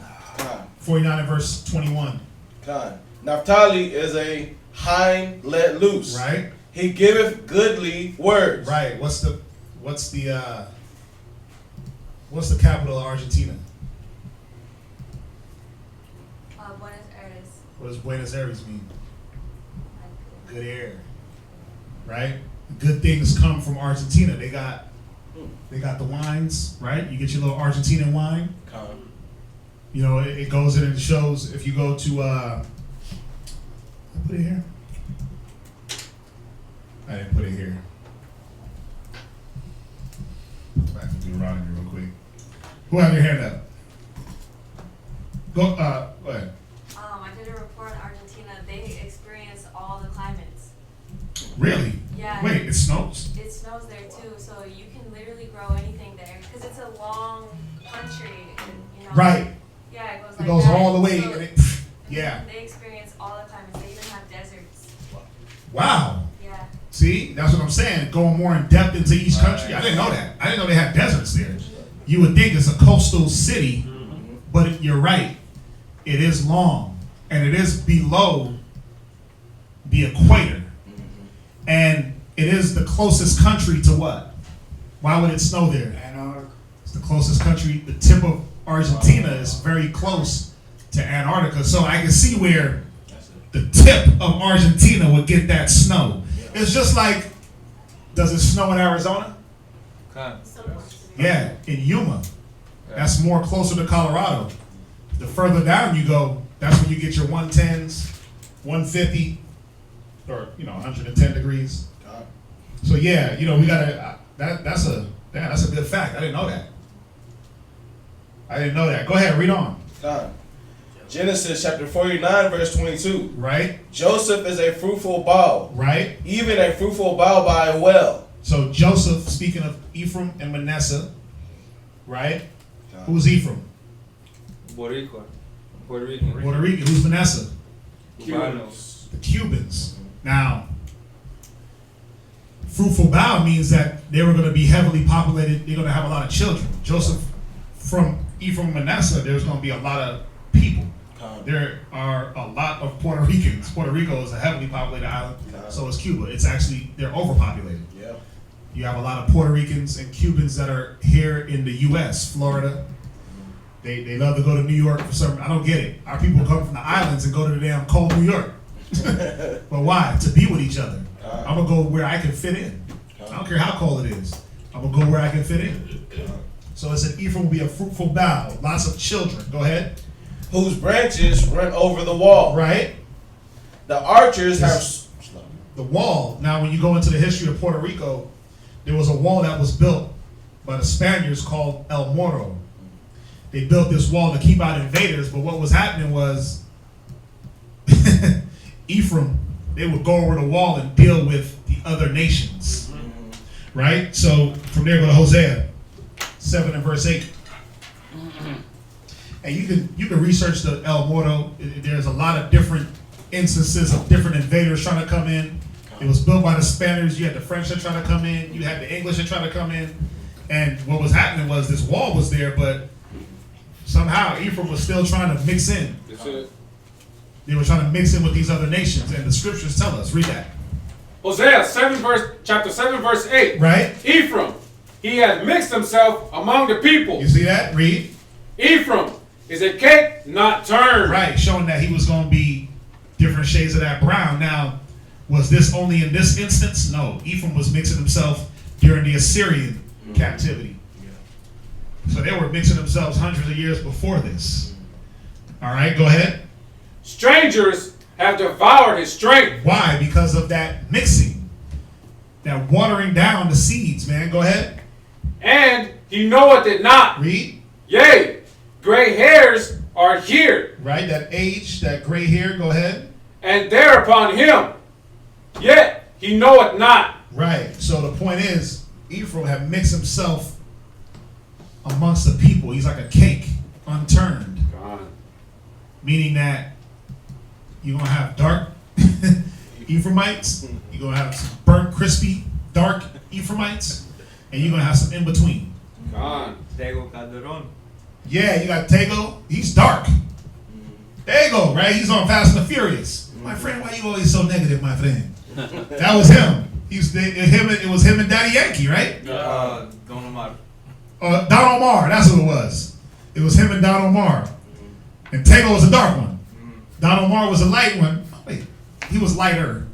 Speaker 3: 49 and verse 21.
Speaker 15: Naphtali is a hind let loose.
Speaker 3: Right.
Speaker 15: He giveth goodly words.
Speaker 3: Right. What's the capital of Argentina?
Speaker 13: Buenos Aires.
Speaker 3: What does Buenos Aires mean? Good air. Right? Good things come from Argentina. They got the wines, right? You get your little Argentinian wine. It goes in and shows, if you go to I put it here. I didn't put it here. Back to Deuteronomy real quick. Who have your hand up? Go ahead.
Speaker 13: I did a report on Argentina. They experience all the climates.
Speaker 3: Really?
Speaker 13: Yeah.
Speaker 3: Wait, it snows?
Speaker 13: It snows there too, so you can literally grow anything there because it's a long country.
Speaker 3: Right.
Speaker 13: Yeah, it goes
Speaker 3: it
Speaker 13: like
Speaker 3: goes
Speaker 13: that.
Speaker 3: all the way.
Speaker 13: So
Speaker 3: and yeah.
Speaker 13: They experience all the climates. They even have deserts.
Speaker 3: Wow.
Speaker 13: Yeah.
Speaker 3: See, that's what I'm saying. Going more in depth into each country. I didn't know that. I didn't know they had deserts there. You would think it's a coastal city, but you're right. It is long, and it is below the equator, and it is the closest country to what? Why would it snow there?
Speaker 17: Antarctica.
Speaker 3: It's the closest country. The tip of Argentina is very close to Antarctica, so I can see where the tip of Argentina would get that snow. It's just like, does it snow in Arizona? Yeah, in Yuma. That's more closer to Colorado. The further down you go, that's when you get your 110s, 150, or 110 degrees. So yeah, we gotta. That's a good fact. I didn't know that. Go ahead, read on.
Speaker 15: Genesis chapter 49, verse 22.
Speaker 3: Right.
Speaker 15: Joseph is a fruitful bough.
Speaker 3: Right.
Speaker 15: Even a fruitful bough by a well.
Speaker 3: So Joseph, speaking of Ephraim and Manasseh, right? Who's Ephraim?
Speaker 9: Puerto Rican.
Speaker 3: Puerto Rican. Who's Manasseh?
Speaker 9: Cubanos.
Speaker 3: The Cubans. Now, fruitful bough means that they were going to be heavily populated. They're going to have a lot of children. Joseph, from Ephraim and Manasseh, there's going to be a lot of people. There are a lot of Puerto Ricans. Puerto Rico is a heavily populated island, so is Cuba. It's actually, they're overpopulated.
Speaker 15: Yeah.
Speaker 3: You have a lot of Puerto Ricans and Cubans that are here in the U.S., Florida. They love to go to New York for some. I don't get it. Our people come from the islands and go to the damn cold New York. But why? To be with each other. I'm gonna go where I can fit in. I don't care how cold it is. I'm gonna go where I can fit in. So it said Ephraim will be a fruitful bough, lots of children. Go ahead.
Speaker 18: Whose branches run over the wall.
Speaker 3: Right.
Speaker 18: The archers have
Speaker 3: the wall. Now, when you go into the history of Puerto Rico, there was a wall that was built by the Spaniards called El Moro. They built this wall to keep out invaders, but what was happening was Ephraim, they would go over the wall and deal with the other nations. Right? So from there, go to Hosea 7 and verse 8. And you can research the El Moro. There's a lot of different instances of different invaders trying to come in. It was built by the Spaniards. You had the French that tried to come in. You had the English that tried to come in. And what was happening was this wall was there, but somehow Ephraim was still trying to mix in.
Speaker 5: That's it.
Speaker 3: They were trying to mix in with these other nations, and the scriptures tell us. Read that.
Speaker 5: Hosea chapter 7, verse 8.
Speaker 3: Right.
Speaker 5: Ephraim, he has mixed himself among the people.
Speaker 3: You see that? Read.
Speaker 5: Ephraim is a cake not turned.
Speaker 3: Right, showing that he was going to be different shades of that brown. Now, was this only in this instance? No. Ephraim was mixing himself during the Assyrian captivity. So they were mixing themselves hundreds of years before this. All right, go ahead.
Speaker 5: Strangers have devoured his strength.
Speaker 3: Why? Because of that mixing. That watering down the seeds, man. Go ahead.
Speaker 5: And he knoweth it not.
Speaker 3: Read.
Speaker 5: Yea, gray hairs are here.
Speaker 3: Right, that age, that gray hair. Go ahead.
Speaker 5: And there upon him, yet he knoweth not.
Speaker 3: Right. So the point is, Ephraim had mixed himself amongst the people. He's like a cake, unturned.
Speaker 5: God.
Speaker 3: Meaning that you're going to have dark Ephraimites, you're going to have some burnt, crispy, dark Ephraimites, and you're going to have some in between.
Speaker 5: God.
Speaker 9: Tego Calderon.
Speaker 3: Yeah, you got Tego. He's dark. There you go, right? He's on Fast and the Furious. My friend, why you always so negative, my friend? That was him. It was him and Daddy Yankee, right?
Speaker 9: Don Omar.
Speaker 3: Don Omar, that's who it was. It was him and Don Omar. And Tego was a dark one. Don Omar was a light one. Wait, he was lighter.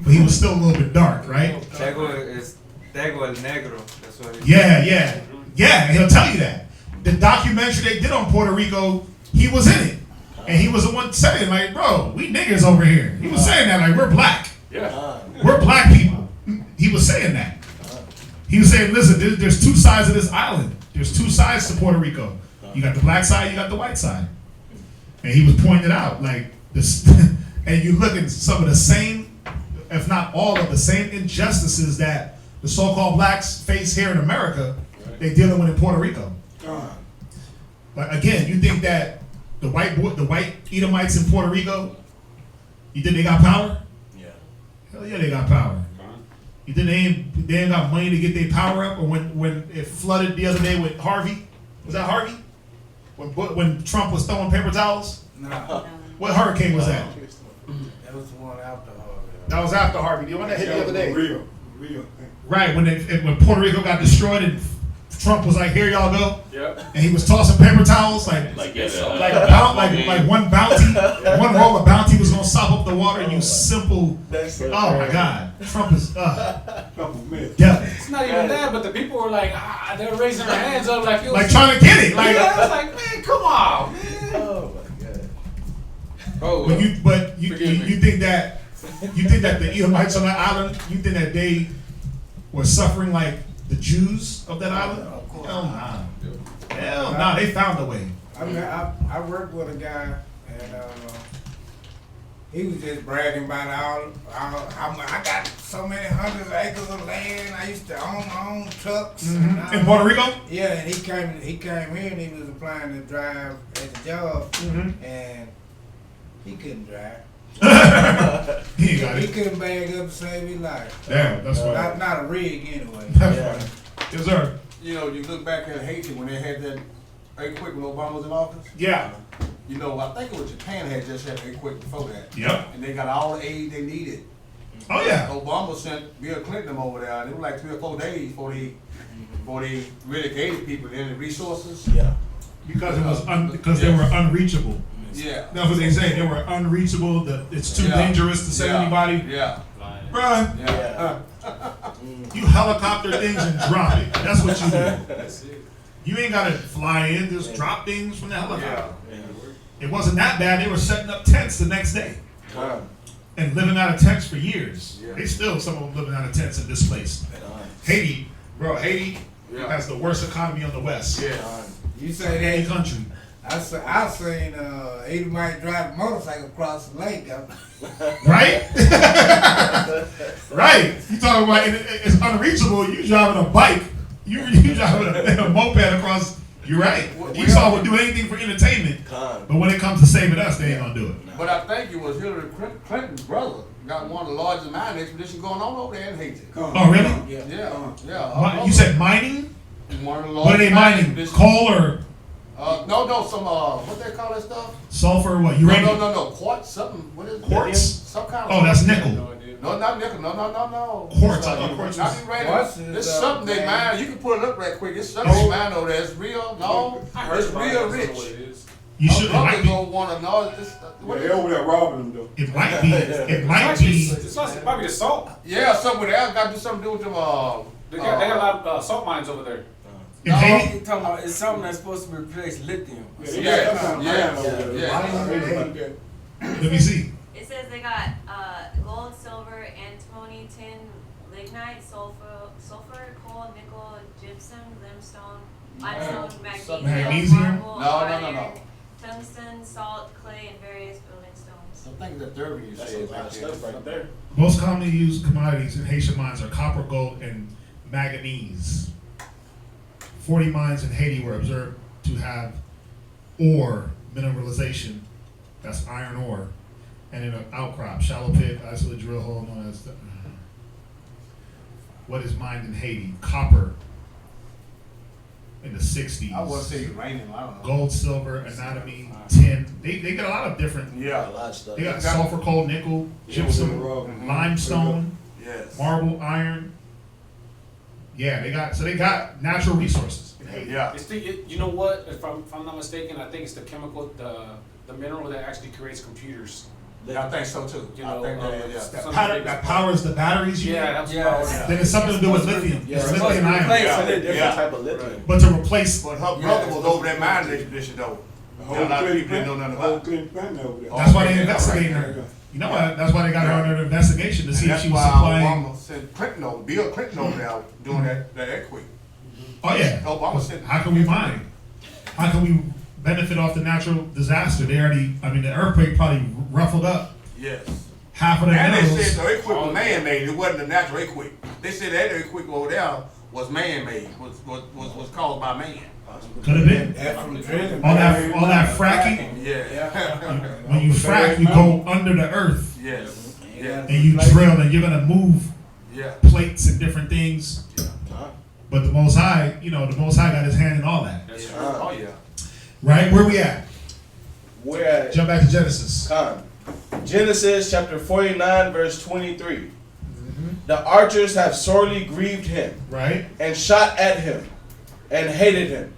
Speaker 3: But he was still a little bit dark, right?
Speaker 9: Tego is Tego el Negro. That's what it is.
Speaker 3: Yeah, he'll tell you that. The documentary they did on Puerto Rico, he was in it. And he was the one saying, like, bro, we niggers over here. He was saying that, like, we're black.
Speaker 5: Yeah.
Speaker 3: We're black people. He was saying that. He was saying, listen, there's two sides of this island. There's two sides to Puerto Rico. You got the black side, you got the white side. And he was pointing it out, like, this, and you look at some of the same, if not all of the same injustices that the so-called blacks face here in America, they're dealing with in Puerto Rico. But again, you think that the white Edomites in Puerto Rico, you think they got power?
Speaker 15: Yeah.
Speaker 3: Hell yeah, they got power. You think they ain't got money to get their power up? Or when it flooded the other day with Harvey, was that Harvey? When Trump was throwing paper towels?
Speaker 17: No.
Speaker 3: What hurricane was that?
Speaker 17: That was the one after Harvey.
Speaker 3: That was after Harvey. The one that hit the other day.
Speaker 16: Real.
Speaker 3: Right, when Puerto Rico got destroyed and Trump was like, "Here y'all go,"
Speaker 5: Yep.
Speaker 3: and he was tossing paper towels like one bounty, one roll of bounty was gonna sop up the water. You simple, oh my God, Trump is devil.
Speaker 5: It's not even that, but the people were like, they're raising their hands up like it was
Speaker 3: Like trying to get it. Like,
Speaker 5: yeah, I was like, man, come on, man.
Speaker 15: Oh my God.
Speaker 5: Oh,
Speaker 3: but you think that the Edomites on that island, you think that they were suffering like the Jews of that island? Hell nah. Hell nah. They found a way.
Speaker 17: I mean, I worked with a guy, and he was just bragging about how much I got so many hundreds of acres of land. I used to own my own trucks.
Speaker 3: Mm-hmm. In Puerto Rico?
Speaker 17: Yeah, and he came here and he was applying to drive at the job, and he couldn't drive. He couldn't bag up to save his life.
Speaker 3: Damn, that's right.
Speaker 17: Not a rig anyway.
Speaker 3: That's right. Yes, sir.
Speaker 11: You know, you look back at Haiti when they had that earthquake when Obama was in office.
Speaker 3: Yeah.
Speaker 11: You know, I think it was Japan had just had an earthquake before that.
Speaker 3: Yep.
Speaker 11: And they got all the aid they needed
Speaker 3: Oh yeah.
Speaker 11: Obama sent Bill Clinton over there, and it was like 3 or 4 days before they really gave the people any resources.
Speaker 18: Yeah.
Speaker 3: Because it was because they were unreachable.
Speaker 11: Yeah.
Speaker 3: That's what they say. They were unreachable. It's too dangerous to send anybody.
Speaker 11: Yeah.
Speaker 3: Bruh.
Speaker 11: Yeah.
Speaker 3: You helicopter things and drop it. That's what you do. You ain't gotta fly in. Just drop things from the helicopter. It wasn't that bad. They were setting up tents the next day. And living out of tents for years. They still, some of them living out of tents in this place. Haiti, bro, Haiti has the worst economy on the West.
Speaker 17: You say that
Speaker 3: Any country.
Speaker 17: I seen 80 might drive a motorcycle across the lake.
Speaker 3: Right? Right. You talking about it's unreachable. You driving a bike. You driving a moped across. You're right. Esau would do anything for entertainment. But when it comes to saving us, they ain't gonna do it.
Speaker 11: But I think it was Hillary Clinton's brother got one of the largest mining expeditions going on over there in Haiti.
Speaker 3: Oh, really?
Speaker 11: Yeah.
Speaker 3: You said mining?
Speaker 11: One of the
Speaker 3: What are they mining? Coal or?
Speaker 11: No, some what they call that stuff?
Speaker 3: Sulfur? What? Uranium?
Speaker 11: No. Quartz, something. What is it?
Speaker 3: Quartz?
Speaker 11: Some kind of.
Speaker 3: Oh, that's nickel.
Speaker 11: No, not nickel. No.
Speaker 3: Quartz. I thought quartz
Speaker 11: Not
Speaker 3: was.
Speaker 11: uranium. It's something they mine. You can pull it up right quick. It's something they mine over there. It's real. No,
Speaker 5: I heard
Speaker 11: it's real rich.
Speaker 3: You should. It might be.
Speaker 11: Don't want to know.
Speaker 16: They're over there robbing them though.
Speaker 3: It might be. It might be.
Speaker 5: It's probably the salt.
Speaker 11: Yeah, something else got to do something to do with them.
Speaker 5: They got a lot of salt mines over there.
Speaker 3: In Haiti?
Speaker 10: You're talking about it's something that's supposed to replace lithium.
Speaker 11: Yeah.
Speaker 3: Let me see.
Speaker 13: It says they got gold, silver, antimony, tin, lignite, sulfur, coal, nickel, gypsum, limestone, magnesium, marble, iron, tungsten, salt, clay, and various building stones.
Speaker 11: I think the third you
Speaker 18: That's
Speaker 11: say
Speaker 18: a lot of stuff right there.
Speaker 3: Most commonly used commodities in Haitian mines are copper, gold, and manganese. 40 mines in Haiti were observed to have ore mineralization, that's iron ore, and in an outcrop, shallow pit, isolated drill hole, known as what is mined in Haiti? Copper in the 60s.
Speaker 11: I want to say uranium. I don't know.
Speaker 3: Gold, silver, anatomy, tin. They got a lot of different.
Speaker 18: Yeah, a lot of stuff.
Speaker 3: They got sulfur, coal, nickel, gypsum, limestone, marble, iron. Yeah, they got natural resources.
Speaker 11: Yeah.
Speaker 5: It's you know what? If I'm not mistaken, I think it's the chemical, the mineral that actually creates computers.
Speaker 11: Yeah, I think so too.
Speaker 5: You know,
Speaker 3: That powers the batteries. Then it's something to do with lithium.
Speaker 18: Yeah,
Speaker 3: It's lithium ion.
Speaker 18: Different type of lithium.
Speaker 3: But to replace.
Speaker 11: But her brother was over that mining expedition though. A lot of people didn't know nothing about it.
Speaker 3: That's why they investigated her. You know what? That's why they got her under investigation to see if she was supplying.
Speaker 11: Obama sent Clinton over, Bill Clinton over there doing that earthquake.
Speaker 3: Oh yeah.
Speaker 11: Obama sent.
Speaker 3: How can we mine? How can we benefit off the natural disaster? The earthquake probably ruffled up.
Speaker 11: Yes.
Speaker 3: Half of the
Speaker 11: And
Speaker 3: minerals.
Speaker 11: they said the earthquake was man-made. It wasn't a natural earthquake. They said that earthquake over there was man-made. Was caused by man.
Speaker 3: Could have been. All that fracking.
Speaker 11: Yeah.
Speaker 3: When you frack, you go under the earth.
Speaker 11: Yes.
Speaker 3: And you drill, and you're gonna move plates and different things. But the Most High, the Most High got His hand in all that.
Speaker 11: That's true. Oh yeah.
Speaker 3: Right? Where we at?
Speaker 18: We're at
Speaker 3: Jump back to Genesis.
Speaker 18: Genesis chapter 49, verse 23. The archers have sorely grieved him,
Speaker 3: right,
Speaker 18: and shot at him, and hated him.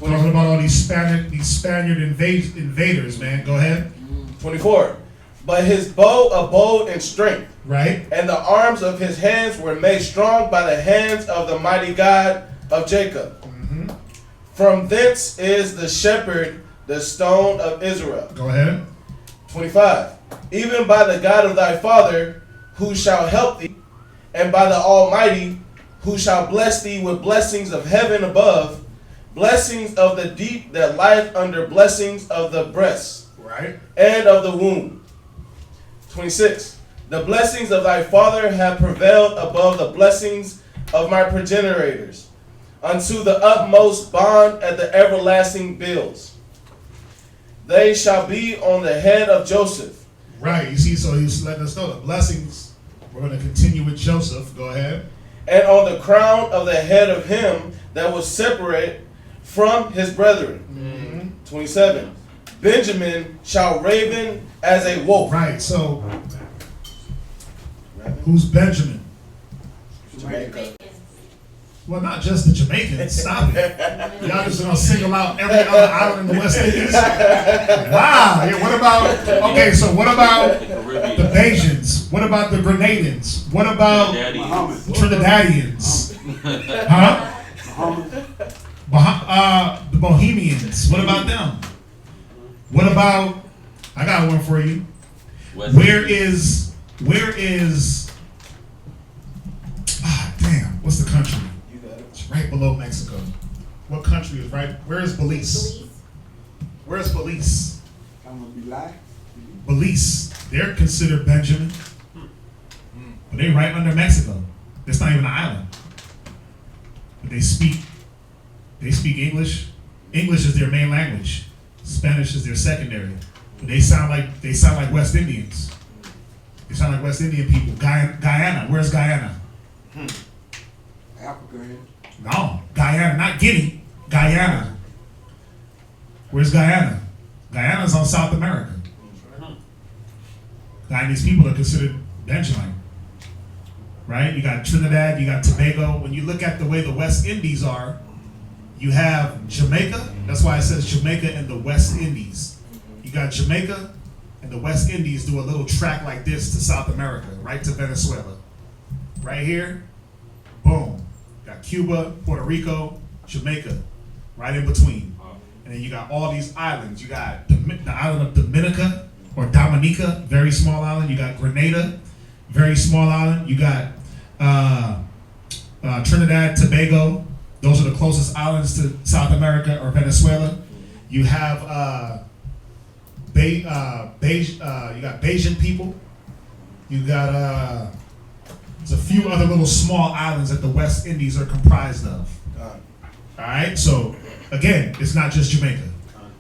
Speaker 3: Talking about all these Spaniard invaders, man. Go ahead.
Speaker 18: 24. But his bow abode in strength,
Speaker 3: right,
Speaker 18: and the arms of his hands were made strong by the hands of the mighty God of Jacob. From thence is the shepherd, the stone of Israel.
Speaker 3: Go ahead.
Speaker 18: 25. Even by the God of thy father, who shall help thee, and by the Almighty, who shall bless thee with blessings of heaven above, blessings of the deep that lieth under blessings of the breasts,
Speaker 3: right,
Speaker 18: and of the womb. 26. The blessings of thy father have prevailed above the blessings of my progenitors, unto the utmost bond at the everlasting bills. They shall be on the head of Joseph.
Speaker 3: Right, you see, so he's letting us know the blessings. We're going to continue with Joseph. Go ahead.
Speaker 18: And on the crown of the head of him that was separate from his brethren. 27. Benjamin shall raven as a wolf.
Speaker 3: Right, so Who's Benjamin?
Speaker 15: Jamaica.
Speaker 3: Well, not just the Jamaicans. Stop it. Y'all just gonna single out every other island in the West Indies? Wow. Yeah, what about, okay, so what about the Bajans? What about the Grenadans? What about Trinidadians? Huh? The Bohemians. What about them? What about, I got one for you. Where is, what's the country? It's right below Mexico. What country is right? Where is Belize? Where's Belize?
Speaker 16: I'm gonna be lying.
Speaker 3: Belize. They're considered Benjamin. But they're right under Mexico. It's not even an island. But they speak English. English is their main language. Spanish is their secondary. But they sound like West Indians. They sound like West Indian people. Guyana. Where's Guyana?
Speaker 16: Africa.
Speaker 3: No, Guyana, not Guinea. Guyana. Where's Guyana? Guyana's on South America. Guyanese people are considered Benjamin. Right? You got Trinidad, you got Tobago. When you look at the way the West Indies are, you have Jamaica. That's why it says Jamaica and the West Indies. You got Jamaica and the West Indies do a little track like this to South America, right to Venezuela. Right here, boom. Got Cuba, Puerto Rico, Jamaica, right in between. And then you got all these islands. You got the island of Dominica, or Dominica, very small island. You got Grenada, very small island. You got Trinidad, Tobago. Those are the closest islands to South America or Venezuela. You have you got Bajan people. You got there's a few other little small islands that the West Indies are comprised of. All right, so again, it's not just Jamaica.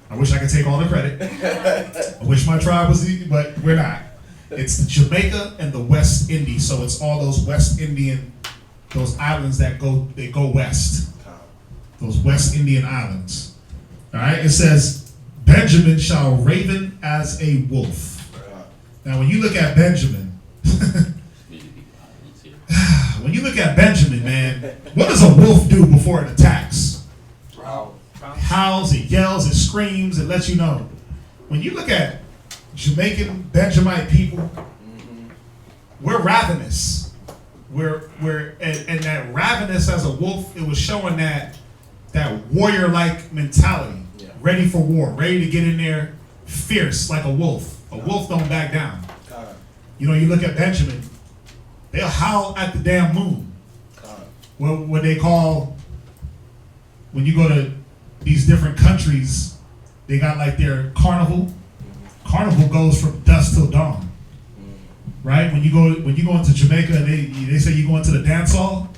Speaker 3: I wish I could take all the credit. I wish my tribe was but we're not. It's Jamaica and the West Indies, so it's all those West Indian, those islands that go west. Those West Indian islands. All right, it says, Benjamin shall raven as a wolf. Now, when you look at Benjamin, man, what does a wolf do before it attacks? It howls, it yells, it screams, it lets you know. When you look at Jamaican Benjamite people, we're ravenous. And that ravenous as a wolf, it was showing that warrior-like mentality, ready for war, ready to get in there, fierce like a wolf. A wolf don't back down. You know, you look at Benjamin, they'll howl at the damn moon. What they call, when you go to these different countries, they got like their carnival. Carnival goes from dusk till dawn. Right? When you go into Jamaica and they say you go into the dance hall,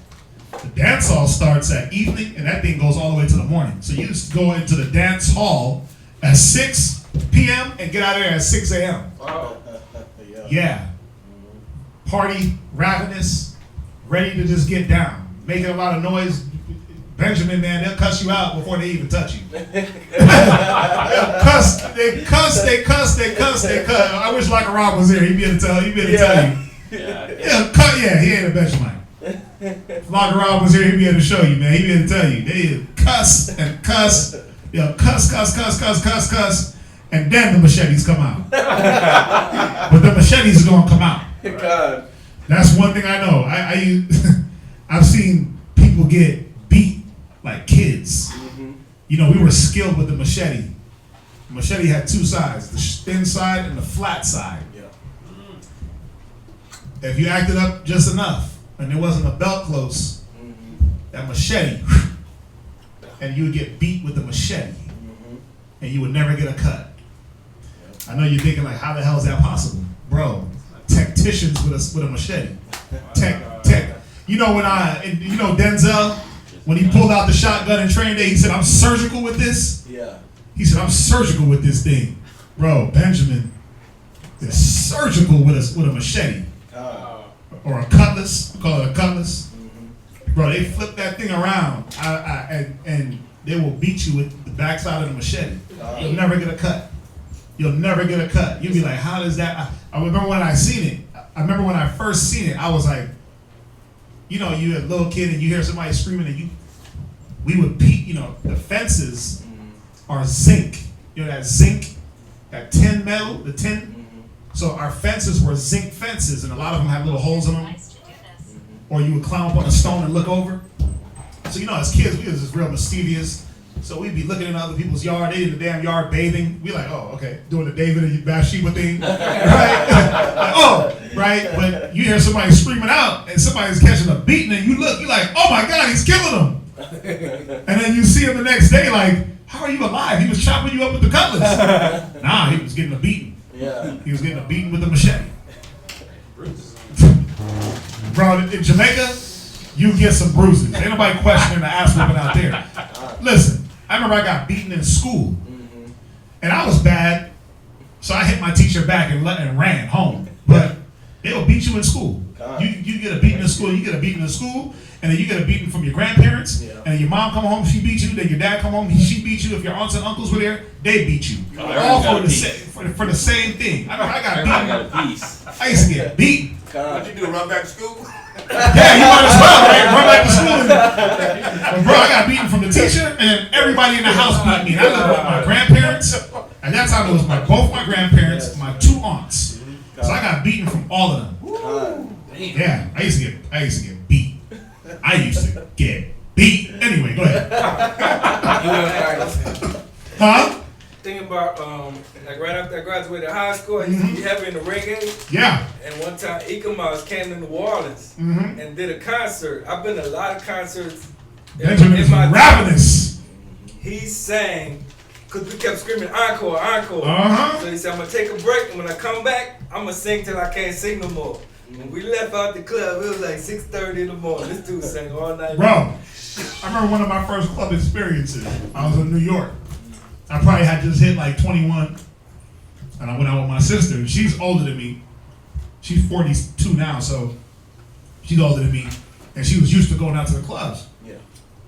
Speaker 3: the dance hall starts at evening and that thing goes all the way to the morning. So you just go into the dance hall at 6 p.m. and get out of there at 6 a.m. Wow. Yeah. Party, ravenous, ready to just get down. Making a lot of noise. Benjamin, man, they'll cuss you out before they even touch you. They cuss. I wish Locker Rob was here. He'd be able to tell you. Yeah, he ain't a Benjamin. If Locker Rob was here, he'd be able to show you, man. He'd be able to tell you. They cuss and cuss. Cuss. And then the machetes come out. But the machetes are going to come out. God. That's one thing I know. I've seen people get beat like kids. You know, we were skilled with the machete. The machete had two sides, the thin side and the flat side. If you acted up just enough and there wasn't a belt close, that machete, and you would get beat with the machete, and you would never get a cut. I know you're thinking like, how the hell is that possible? Bro, tacticians with a machete. Tech. You know Denzel, when he pulled out the shotgun in Training Day, he said, I'm surgical with this. Yeah. He said, I'm surgical with this thing. Bro, Benjamin is surgical with a machete. Or a cutlass. We call it a cutlass. Bro, they flip that thing around and they will beat you with the backside of the machete. You'll never get a cut. You'll be like, how does that? I remember when I seen it. I remember when I first seen it, I was like, you're a little kid and you hear somebody screaming and we would beat, the fences are zinc. That zinc, that tin metal, the tin. So our fences were zinc fences and a lot of them had little holes in them. Or you would climb up on a stone and look over. So as kids, we was just real mischievous. So we'd be looking in other people's yard. They in the damn yard bathing. We like, oh, okay, doing the David and Bathsheba thing, right? Right. But you hear somebody screaming out, and somebody's catching a beating, and you look, you're like, oh my God, he's killing them. And then you see him the next day, like, how are you alive? He was chopping you up with the cutlass. Nah, he was getting a beating. Yeah. He was getting a beating with a machete. Bro, in Jamaica, you get some bruises. Ain't nobody questioning the ass whooping out there. Listen, I remember I got beaten in school. And I was bad, so I hit my teacher back and ran home. But they'll beat you in school. You get a beating in school, you get a beating in school, and then you get a beating from your grandparents, and then your mom come home, she beat you, then your dad come home, she beat you. If your aunts and uncles were there, they beat you. All for the same thing. I remember I got beaten. I used to get beaten.
Speaker 11: What'd you do, run back to school?
Speaker 3: Yeah, you might as well, right? Run back to school. Bro, I got beaten from the teacher, and everybody in the house beat me. And I lived with my grandparents. At that time, it was both my grandparents, my 2 aunts. So I got beaten from all of them. Yeah, I used to get beat. I used to get beat. Anyway, go ahead. Huh?
Speaker 10: Thinking about like right after I graduated high school, I used to be heavy in the reggae.
Speaker 3: Yeah.
Speaker 10: And one time Ecomos came to New Orleans and did a concert. I've been to a lot of concerts.
Speaker 3: Benjamin is ravenous.
Speaker 10: He sang, because we kept screaming encore, encore. So he said, I'm going to take a break, and when I come back, I'm going to sing till I can't sing no more. When we left out the club, it was like 6:30 in the morning. This dude sang all night.
Speaker 3: Bro, I remember one of my first club experiences. I was in New York. I probably had just hit like 21, and I went out with my sister. She's older than me. She's 42 now, so she's older than me, and she was used to going out to the clubs.
Speaker 11: Yeah.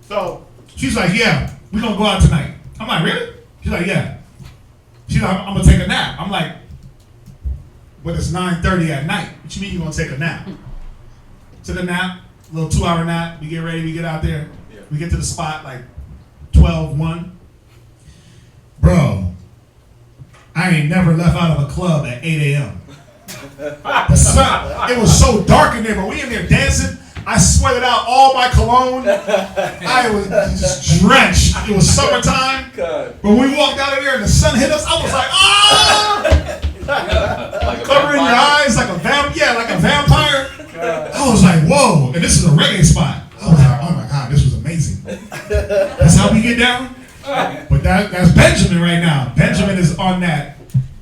Speaker 3: So she's like, yeah, we're going to go out tonight. I'm like, really? She's like, yeah. She's like, I'm going to take a nap. I'm like, but it's 9:30 at night. What you mean you're going to take a nap? Took a nap, a little 2-hour nap. We get ready, we get out there. Yeah. We get to the spot like 12:01. Bro, I ain't never left out of a club at 8 a.m. The sun, it was so dark in there, but we in there dancing. I sweated out all my cologne. I was just drenched. It was summertime. But when we walked out of there and the sun hit us, I was like, ah! Like covering your eyes like a vampire. I was like, whoa! And this is a reggae spot. I was like, oh my God, this was amazing. That's how we get down. But that's Benjamin right now. Benjamin is on that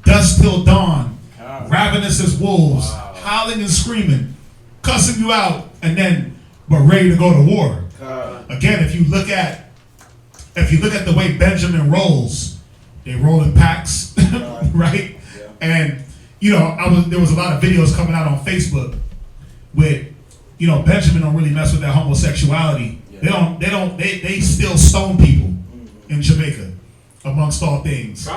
Speaker 3: dusk till dawn, ravenous as wolves, howling and screaming, cussing you out, and then but ready to go to war. Again, if you look at the way Benjamin rolls, they roll in packs, right? And there was a lot of videos coming out on Facebook with Benjamin don't really mess with that homosexuality. They still stone people in Jamaica, amongst all things.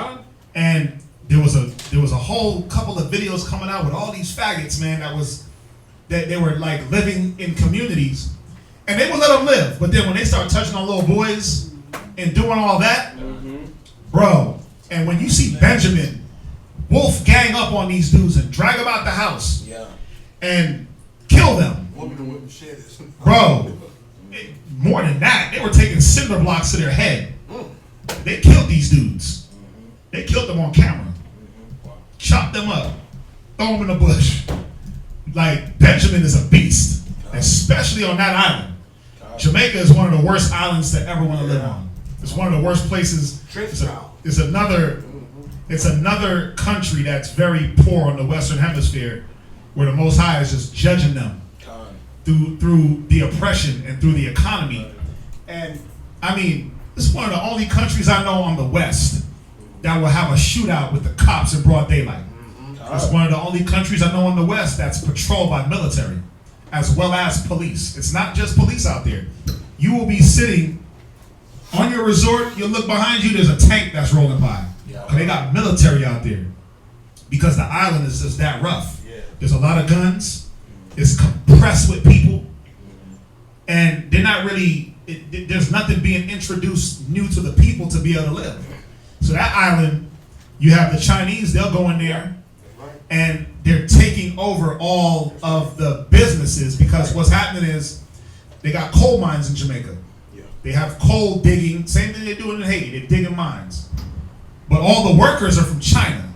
Speaker 3: And there was a whole couple of videos coming out with all these faggots, man, that they were like living in communities, and they would let them live. But then when they start touching on little boys and doing all that, bro, and when you see Benjamin wolf gang up on these dudes and drag them out the house and kill them, bro, more than that, they were taking cinder blocks to their head. They killed these dudes. They killed them on camera. Chopped them up. Throw them in the bush. Like, Benjamin is a beast, especially on that island. Jamaica is one of the worst islands to ever want to live on. It's one of the worst places. It's another country that's very poor on the Western Hemisphere, where the Most High is just judging them through the oppression and through the economy. And I mean, it's one of the only countries I know on the West that will have a shootout with the cops in broad daylight. It's one of the only countries I know in the West that's patrolled by military, as well as police. It's not just police out there. You will be sitting on your resort, you'll look behind you, there's a tank that's rolling by. And they got military out there because the island is just that rough. There's a lot of guns. It's compressed with people. And they're not really, there's nothing being introduced new to the people to be able to live. So that island, you have the Chinese, they'll go in there and they're taking over all of the businesses because what's happening is they got coal mines in Jamaica. They have coal digging, same thing they're doing in Haiti, they're digging mines. But all the workers are from China.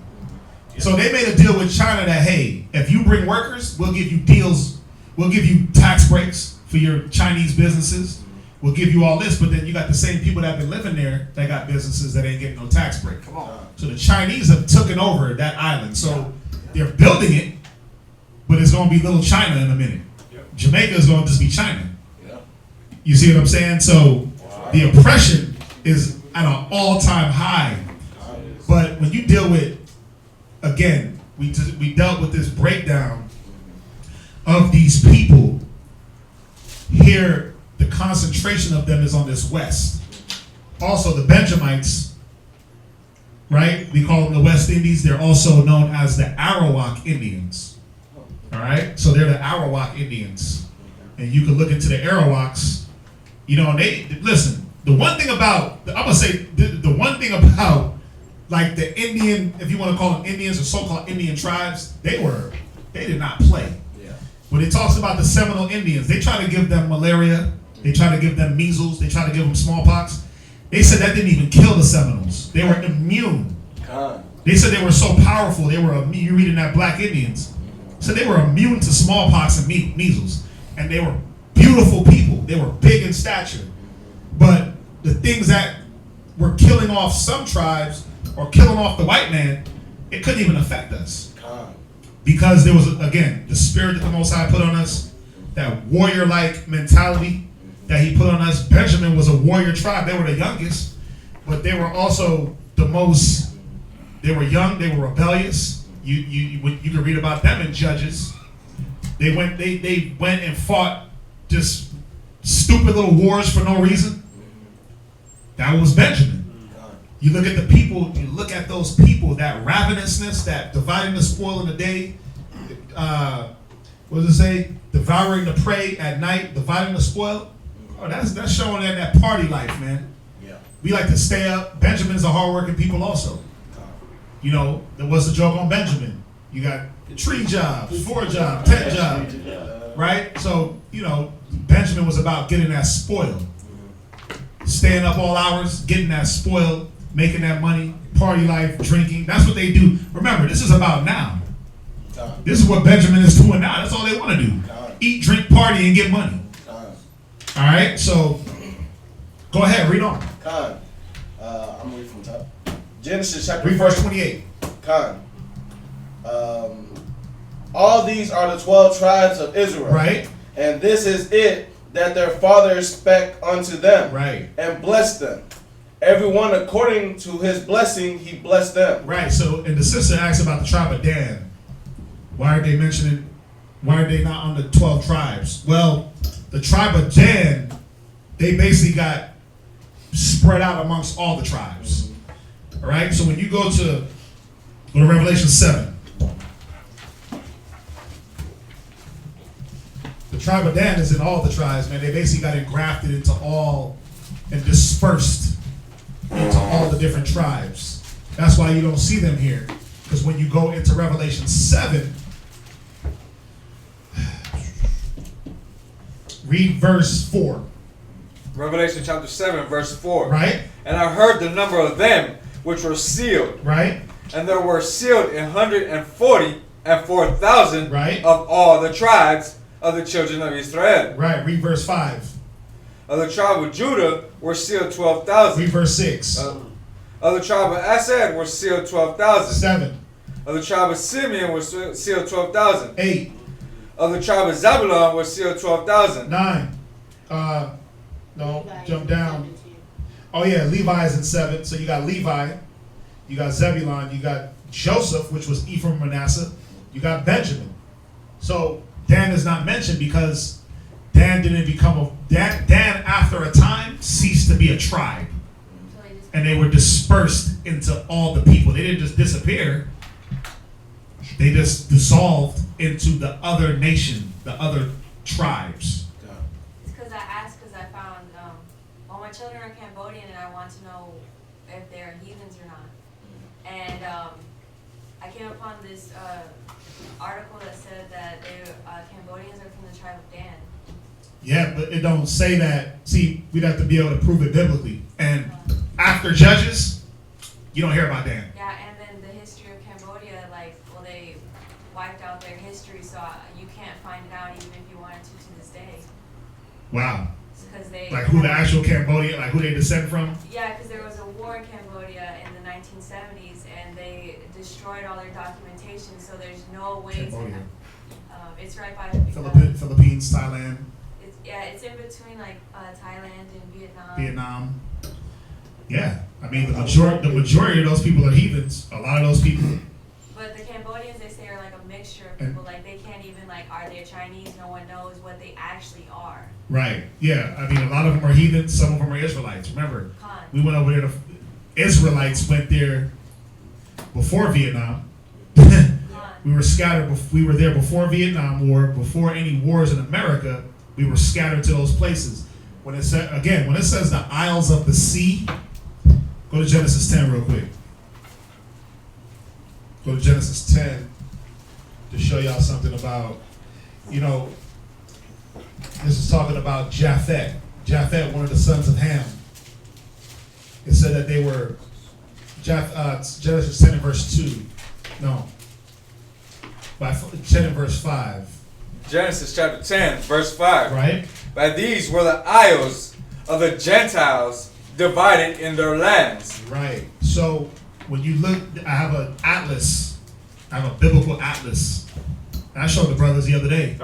Speaker 3: So they made a deal with China that, hey, if you bring workers, we'll give you deals, we'll give you tax breaks for your Chinese businesses. We'll give you all this, but then you got the same people that have been living there that got businesses that ain't getting no tax break. Come on. So the Chinese have taken over that island. So they're building it, but it's going to be little China in a minute. Jamaica is going to just be China. You see what I'm saying? So the oppression is at an all-time high. But when you deal with, again, we dealt with this breakdown of these people. Here, the concentration of them is on this west. Also, the Benjamites, right? We call them the West Indies. They're also known as the Arawak Indians. All right? So they're the Arawak Indians. And you can look into the Arawaks. You know, and they, listen, the one thing about, I'm going to say, the one thing about, like the Indian, if you want to call them Indians or so-called Indian tribes, they did not play. When it talks about the Seminole Indians, they try to give them malaria, they try to give them measles, they try to give them smallpox. They said that didn't even kill the Seminoles. They were immune. They said they were so powerful, they were, you reading that Black Indians, so they were immune to smallpox and measles. And they were beautiful people. They were big in stature. But the things that were killing off some tribes or killing off the white man, it couldn't even affect us. Because there was, again, the spirit that the Most High put on us, that warrior-like mentality that he put on us. Benjamin was a warrior tribe. They were the youngest, but they were also the most, they were young, they were rebellious. You can read about them in Judges. They went and fought just stupid little wars for no reason. That was Benjamin. You look at the people, you look at those people, that ravenousness, that dividing the spoil in the day, what does it say? Devouring the prey at night, dividing the spoil. Oh, that's showing that party life, man. Yeah. We like to stay up. Benjamin's a hardworking people also. You know, there was a joke on Benjamin. You got 3 jobs, 4 jobs, 10 jobs, right? So, you know, Benjamin was about getting that spoil. Staying up all hours, getting that spoil, making that money, party life, drinking. That's what they do. Remember, this is about now. This is what Benjamin is doing now. That's all they want to do. Eat, drink, party, and get money. All right, so go ahead, read on.
Speaker 18: I'm reading from top. Genesis chapter
Speaker 3: 3, verse 28.
Speaker 18: All these are the 12 tribes of Israel.
Speaker 3: Right.
Speaker 18: And this is it that their father spake unto them.
Speaker 3: Right.
Speaker 18: And blessed them. Everyone according to his blessing, he blessed them.
Speaker 3: Right. So, and the sister asked about the tribe of Dan. Why are they not on the 12 tribes? Well, the tribe of Dan, they basically got spread out amongst all the tribes. All right. So when you go to Revelation 7, the tribe of Dan is in all the tribes, man. They basically got engrafted into all and dispersed into all the different tribes. That's why you don't see them here. Because when you go into Revelation 7, read verse 4.
Speaker 10: Revelation chapter 7, verse 4.
Speaker 3: Right.
Speaker 10: And I heard the number of them which were sealed.
Speaker 3: Right.
Speaker 10: And there were sealed 144,000
Speaker 3: right.
Speaker 10: of all the tribes of the children of Israel.
Speaker 3: Right. Read verse 5.
Speaker 10: Of the tribe of Judah were sealed 12,000.
Speaker 3: Read verse 6.
Speaker 10: Of the tribe of Asad were sealed 12,000.
Speaker 3: 7.
Speaker 10: Of the tribe of Simeon were sealed 12,000.
Speaker 3: 8.
Speaker 10: Of the tribe of Zebulun were sealed 12,000.
Speaker 3: 9. No, jump down. Oh yeah, Levi is in 7. So you got Levi, you got Zebulun, you got Joseph, which was Ephraim, Manasseh. You got Benjamin. So Dan is not mentioned because Dan didn't become Dan after a time ceased to be a tribe. And they were dispersed into all the people. They didn't just disappear. They just dissolved into the other nation, the other tribes.
Speaker 13: It's because I asked because I found, well, my children are Cambodian and I want to know if they're heathens or not. And I came upon this article that said that Cambodians are from the tribe of Dan.
Speaker 3: Yeah, but it don't say that. See, we'd have to be able to prove it biblically. And after Judges, you don't hear about Dan.
Speaker 13: Yeah, and then the history of Cambodia, like, well, they wiped out their history, so you can't find it out even if you wanted to this day.
Speaker 3: Wow.
Speaker 13: Because they
Speaker 3: like who the actual Cambodia, like who they descend from?
Speaker 13: Yeah, because there was a war in Cambodia in the 1970s, and they destroyed all their documentation, so there's no way
Speaker 3: Cambodia.
Speaker 13: to. It's right by
Speaker 3: Philippines, Thailand.
Speaker 13: It's in between like Thailand and Vietnam.
Speaker 3: Vietnam. Yeah, I mean the majority of those people are heathens. A lot of those people.
Speaker 13: But the Cambodians, they say, are like a mixture of people. Like they can't even like, are they Chinese? No one knows what they actually are.
Speaker 3: Right. Yeah. I mean, a lot of them are heathens. Some of them are Israelites. Remember, we went over there. Israelites went there before Vietnam. We were scattered. We were there before Vietnam War. Before any wars in America, we were scattered to those places. When it says the Isles of the Sea, go to Genesis 10 real quick. Go to Genesis 10 to show y'all something about, this is talking about Japhet. Japhet, one of the sons of Ham. It said that they were, Genesis 10 and verse 2. No. 10 and verse 5.
Speaker 9: Genesis chapter 10, verse 5.
Speaker 3: Right.
Speaker 9: By these were the isles of the Gentiles divided in their lands.
Speaker 3: Right. So when you look, I have an atlas. I have a biblical atlas. And I showed the brothers the other day.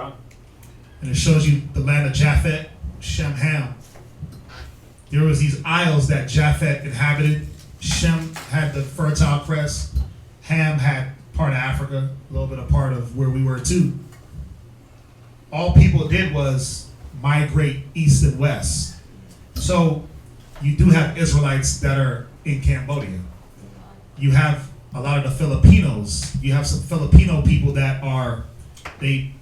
Speaker 3: And it shows you the land of Japhet, Shem, Ham. There was these isles that Japhet inhabited. Shem had the Fertile Crest. Ham had part of Africa, a little bit of part of where we were too. All people did was migrate east and west. So you do have Israelites that are in Cambodia. You have a lot of the Filipinos. You have some Filipino people that they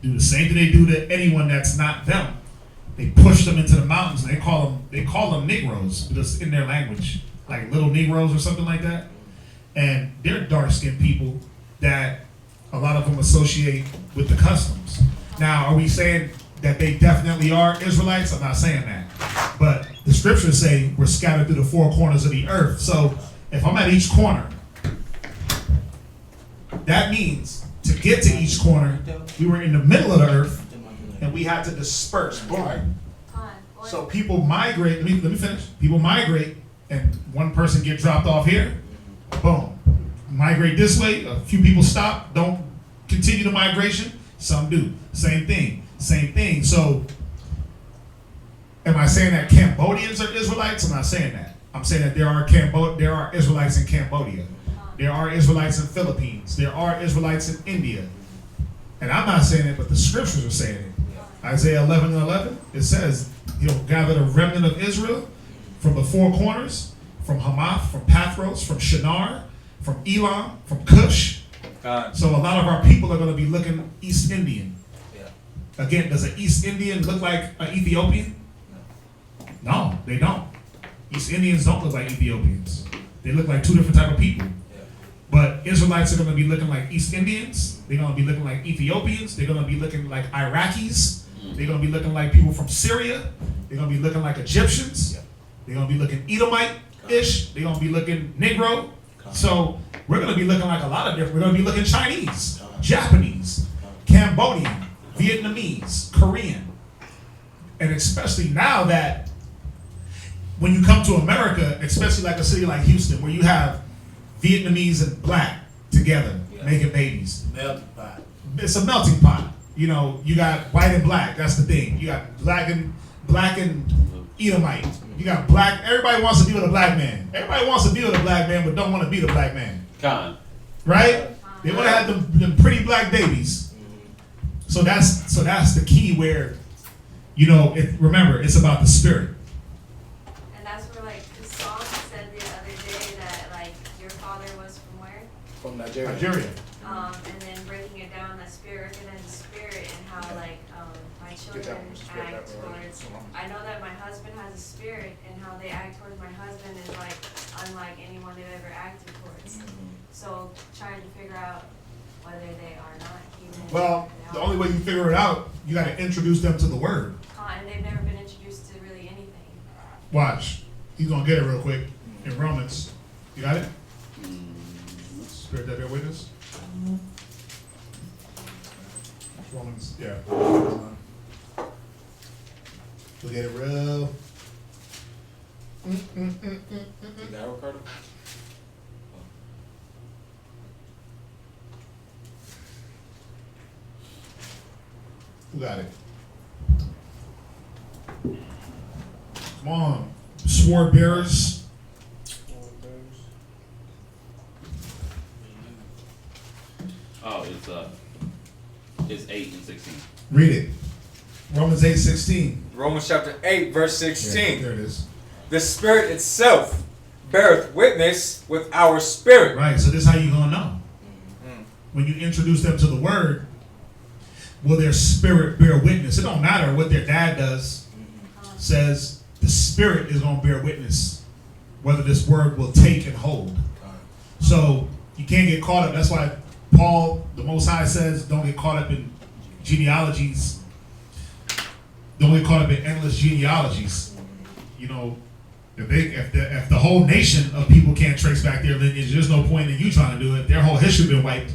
Speaker 3: do the same thing they do to anyone that's not them. They push them into the mountains. And they call them Negroes because in their language, like little Negroes or something like that. And they're dark-skinned people that a lot of them associate with the customs. Now, are we saying that they definitely are Israelites? I'm not saying that. But the scriptures say we're scattered through the four corners of the earth. So if I'm at each corner, that means to get to each corner, we were in the middle of the earth and we had to disperse. Boom. So people migrate. Let me finish. People migrate and one person get dropped off here. Boom. Migrate this way. A few people stop. Don't continue the migration. Some do. Same thing. So, am I saying that Cambodians are Israelites? I'm not saying that. I'm saying that there are Israelites in Cambodia. There are Israelites in Philippines. There are Israelites in India. And I'm not saying it, but the scriptures are saying it. Isaiah 11:11, it says, he'll gather the remnant of Israel from the four corners, from Hamath, from Pathros, from Shinar, from Elam, from Cush. So a lot of our people are going to be looking East Indian. Again, does an East Indian look like an Ethiopian? No, they don't. East Indians don't look like Ethiopians. They look like two different type of people. But Israelites are going to be looking like East Indians. They're going to be looking like Ethiopians. They're going to be looking like Iraqis. They're going to be looking like people from Syria. They're going to be looking like Egyptians. They're going to be looking Edomite-ish. They're going to be looking Negro. So we're going to be looking like a lot of different. We're going to be looking Chinese, Japanese, Cambodian, Vietnamese, Korean. And especially now that when you come to America, especially like a city like Houston, where you have Vietnamese and black together making babies.
Speaker 8: Melting pot.
Speaker 3: It's a melting pot. You got white and black. That's the thing. You got black and Edomite. You got black. Everybody wants to be with a black man. Everybody wants to be with a black man, but don't want to be the black man. Right? They want to have them pretty black babies. So that's the key where, remember, it's about the spirit.
Speaker 13: And that's where the song said the other day that your father was from where?
Speaker 8: From Nigeria.
Speaker 3: Nigeria.
Speaker 13: And then breaking it down, the spirit within the spirit, and how like my children act towards. I know that my husband has a spirit, and how they act towards my husband is like unlike anyone they've ever acted towards. So trying to figure out whether they are not human.
Speaker 3: Well, the only way you figure it out, you got to introduce them to the word.
Speaker 13: And they've never been introduced to really anything.
Speaker 3: Watch. He's going to get it real quick in Romans. You got it? Spirit that bear witness? Romans, yeah. We'll get it real.
Speaker 15: You got it, Ricardo?
Speaker 3: Who got it? Come on. Sword bearers.
Speaker 2: Oh, it's 8 and 16.
Speaker 3: Read it. Romans 8:16.
Speaker 10: Romans chapter 8, verse 16.
Speaker 3: Yeah, there it is.
Speaker 10: The Spirit itself beareth witness with our spirit.
Speaker 3: Right, so this is how you're going to know. When you introduce them to the word, will their spirit bear witness? It don't matter what their dad does, says the spirit is going to bear witness whether this word will take and hold. So you can't get caught up. That's why Paul, the Most High, says don't get caught up in genealogies. Don't get caught up in endless genealogies. You know, if the whole nation of people can't trace back their lineage, there's no point in you trying to do it. Their whole history been wiped.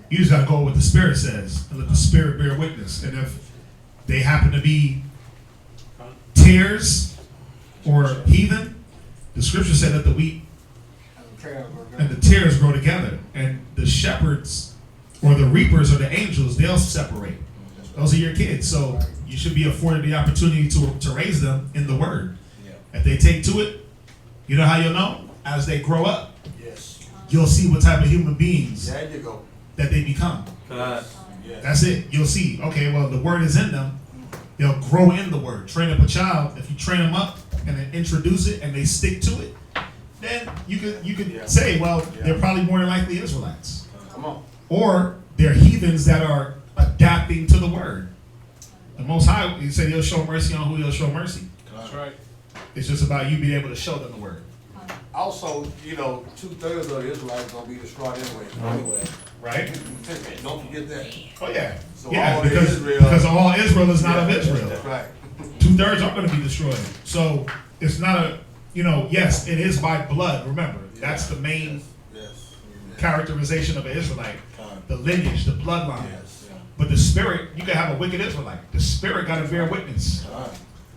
Speaker 3: You just got to go with what the Spirit says and let the Spirit bear witness. And if they happen to be tares or heathen, the Scripture said that the wheat and the tares grow together, and the shepherds or the reapers or the angels, they'll separate. Those are your kids, so you should be afforded the opportunity to raise them in the Word. If they take to it, you know how you'll know? As they grow up, you'll see what type of human beings
Speaker 11: There you go.
Speaker 3: that they become.
Speaker 11: Yes.
Speaker 3: That's it. You'll see. Okay, well, the Word is in them. They'll grow in the Word. Train up a child. If you train them up and then introduce it and they stick to it, then you could say, well, they're probably more than likely Israelites.
Speaker 11: Come on.
Speaker 3: Or they're heathens that are adapting to the Word. The Most High, he said he'll show mercy on who he'll show mercy.
Speaker 5: That's right.
Speaker 3: It's just about you being able to show them the Word.
Speaker 11: Also, 2/3 of the Israelites gonna be destroyed anyway.
Speaker 3: Right?
Speaker 11: Don't forget that.
Speaker 3: Oh yeah.
Speaker 11: So
Speaker 3: Yeah,
Speaker 11: all
Speaker 3: because
Speaker 11: Israel,
Speaker 3: all Israel is not of Israel.
Speaker 11: That's right.
Speaker 3: 2/3 are going to be destroyed. So it's not a, yes, it is by blood. Remember, that's the main characterization of an Israelite. The lineage, the bloodline. But the spirit, you can have a wicked Israelite. The spirit got to bear witness.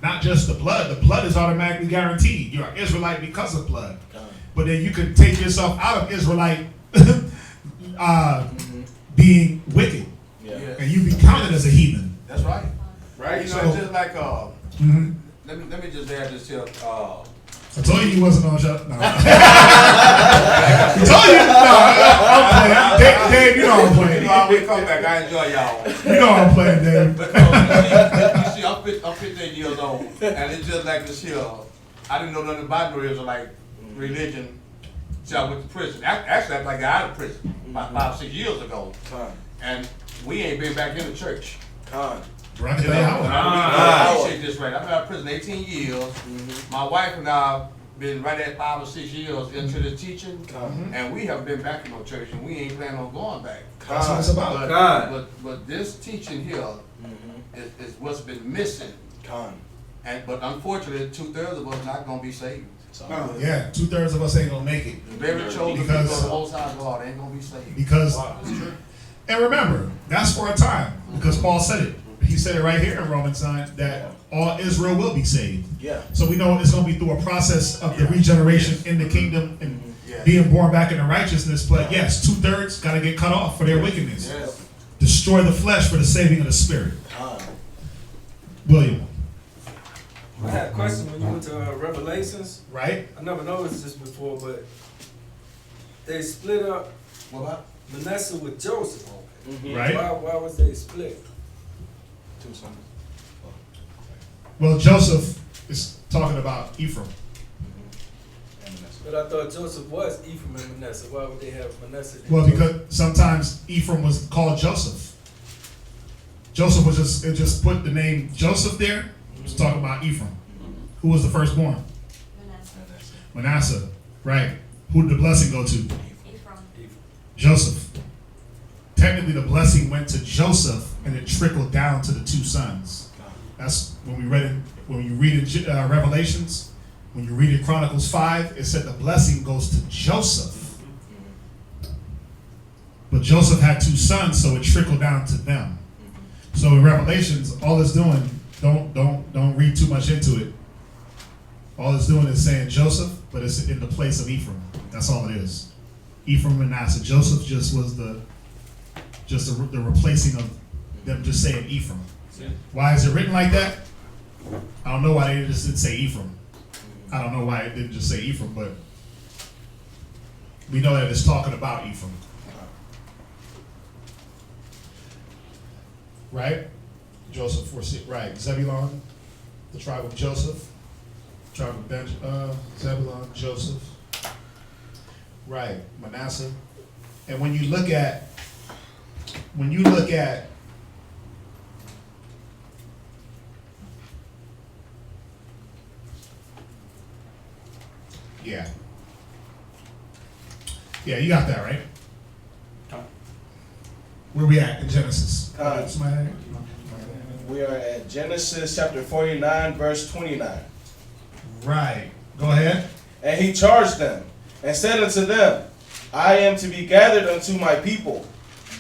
Speaker 3: Not just the blood. The blood is automatically guaranteed. You're an Israelite because of blood. But then you could take yourself out of Israelite being wicked. And you be counted as a heathen.
Speaker 11: That's right. Right. It's just like let me just add this here.
Speaker 3: I told you wasn't on shut. No. I told you. No, I'm playing. Dave, you know I'm playing.
Speaker 11: We come back. I enjoy y'all.
Speaker 3: You know I'm playing, Dave.
Speaker 11: You see, I'm 15 years old, and it's just like this here. I didn't know nothing about no Israelite religion until I went to prison. Actually, I got out of prison about 5-6 years ago, and we ain't been back in the church.
Speaker 3: I
Speaker 11: appreciate this right. I've been out of prison 18 years. My wife and I been right at 5 or 6 years into the teaching, and we haven't been back in no church, and we ain't planning on going back.
Speaker 3: That's what it's about.
Speaker 11: But this teaching here is what's been missing. But unfortunately, 2/3 of us not gonna be saved.
Speaker 3: Yeah, 2/3 of us ain't gonna make it.
Speaker 11: Very chosen people of the Most High God ain't gonna be saved.
Speaker 3: Because, and remember, that's for a time. Because Paul said it. He said it right here in Romans 9 that all Israel will be saved.
Speaker 11: Yeah.
Speaker 3: So we know it's going to be through a process of the regeneration in the kingdom and being born back into righteousness. But yes, 2/3 got to get cut off for their wickedness.
Speaker 11: Yes.
Speaker 3: Destroy the flesh for the saving of the spirit. William.
Speaker 10: I had a question when you went to Revelations.
Speaker 3: Right.
Speaker 10: I never noticed this before, but they split up Manasseh with Joseph.
Speaker 3: Right.
Speaker 10: Why was they split?
Speaker 3: Well, Joseph is talking about Ephraim.
Speaker 10: But I thought Joseph was Ephraim and Manasseh. Why would they have Manasseh?
Speaker 3: Well, because sometimes Ephraim was called Joseph. Joseph was just put the name Joseph there. It was talking about Ephraim. Who was the firstborn? Manasseh. Right. Who did the blessing go to?
Speaker 13: Ephraim.
Speaker 3: Joseph. Technically, the blessing went to Joseph, and it trickled down to the two sons. That's when you read in Revelations. When you read in Chronicles 5, it said the blessing goes to Joseph. But Joseph had two sons, so it trickled down to them. So in Revelations, all it's doing, don't read too much into it. All it's doing is saying Joseph, but it's in the place of Ephraim. That's all it is. Ephraim and Manasseh. Joseph just was the replacing of them just saying Ephraim. Why is it written like that? I don't know why they just didn't say Ephraim. I don't know why it didn't just say Ephraim, but we know that it's talking about Ephraim. Right? Joseph, right. Zebulon, the tribe of Joseph. Tribe of Zebulon, Joseph. Right. Manasseh. And when you look at yeah, you got that right. Where we at in Genesis?
Speaker 18: We are at Genesis chapter 49, verse 29.
Speaker 3: Right. Go ahead.
Speaker 18: And he charged them and said unto them, I am to be gathered unto my people.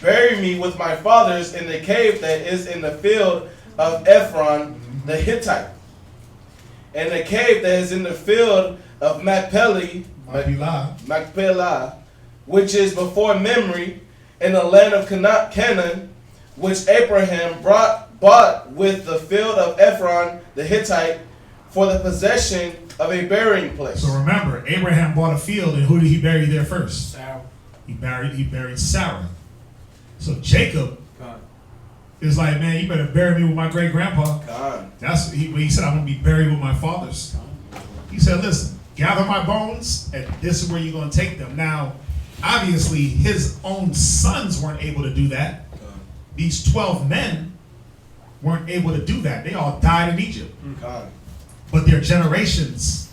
Speaker 18: Bury me with my fathers in the cave that is in the field of Ephron the Hittite, and the cave that is in the field of Machpelah, which is before Mamre, in the land of Canaan, which Abraham bought with the field of Ephron the Hittite for the possession of a burying place.
Speaker 3: So remember, Abraham bought a field, and who did he bury there first? Sarah. He buried Sarah. So Jacob is like, man, you better bury me with my great grandpa. That's when he said, I'm gonna be buried with my fathers. He said, listen, gather my bones, and this is where you're gonna take them. Now, obviously, his own sons weren't able to do that. These 12 men weren't able to do that. They all died in Egypt. But their generations,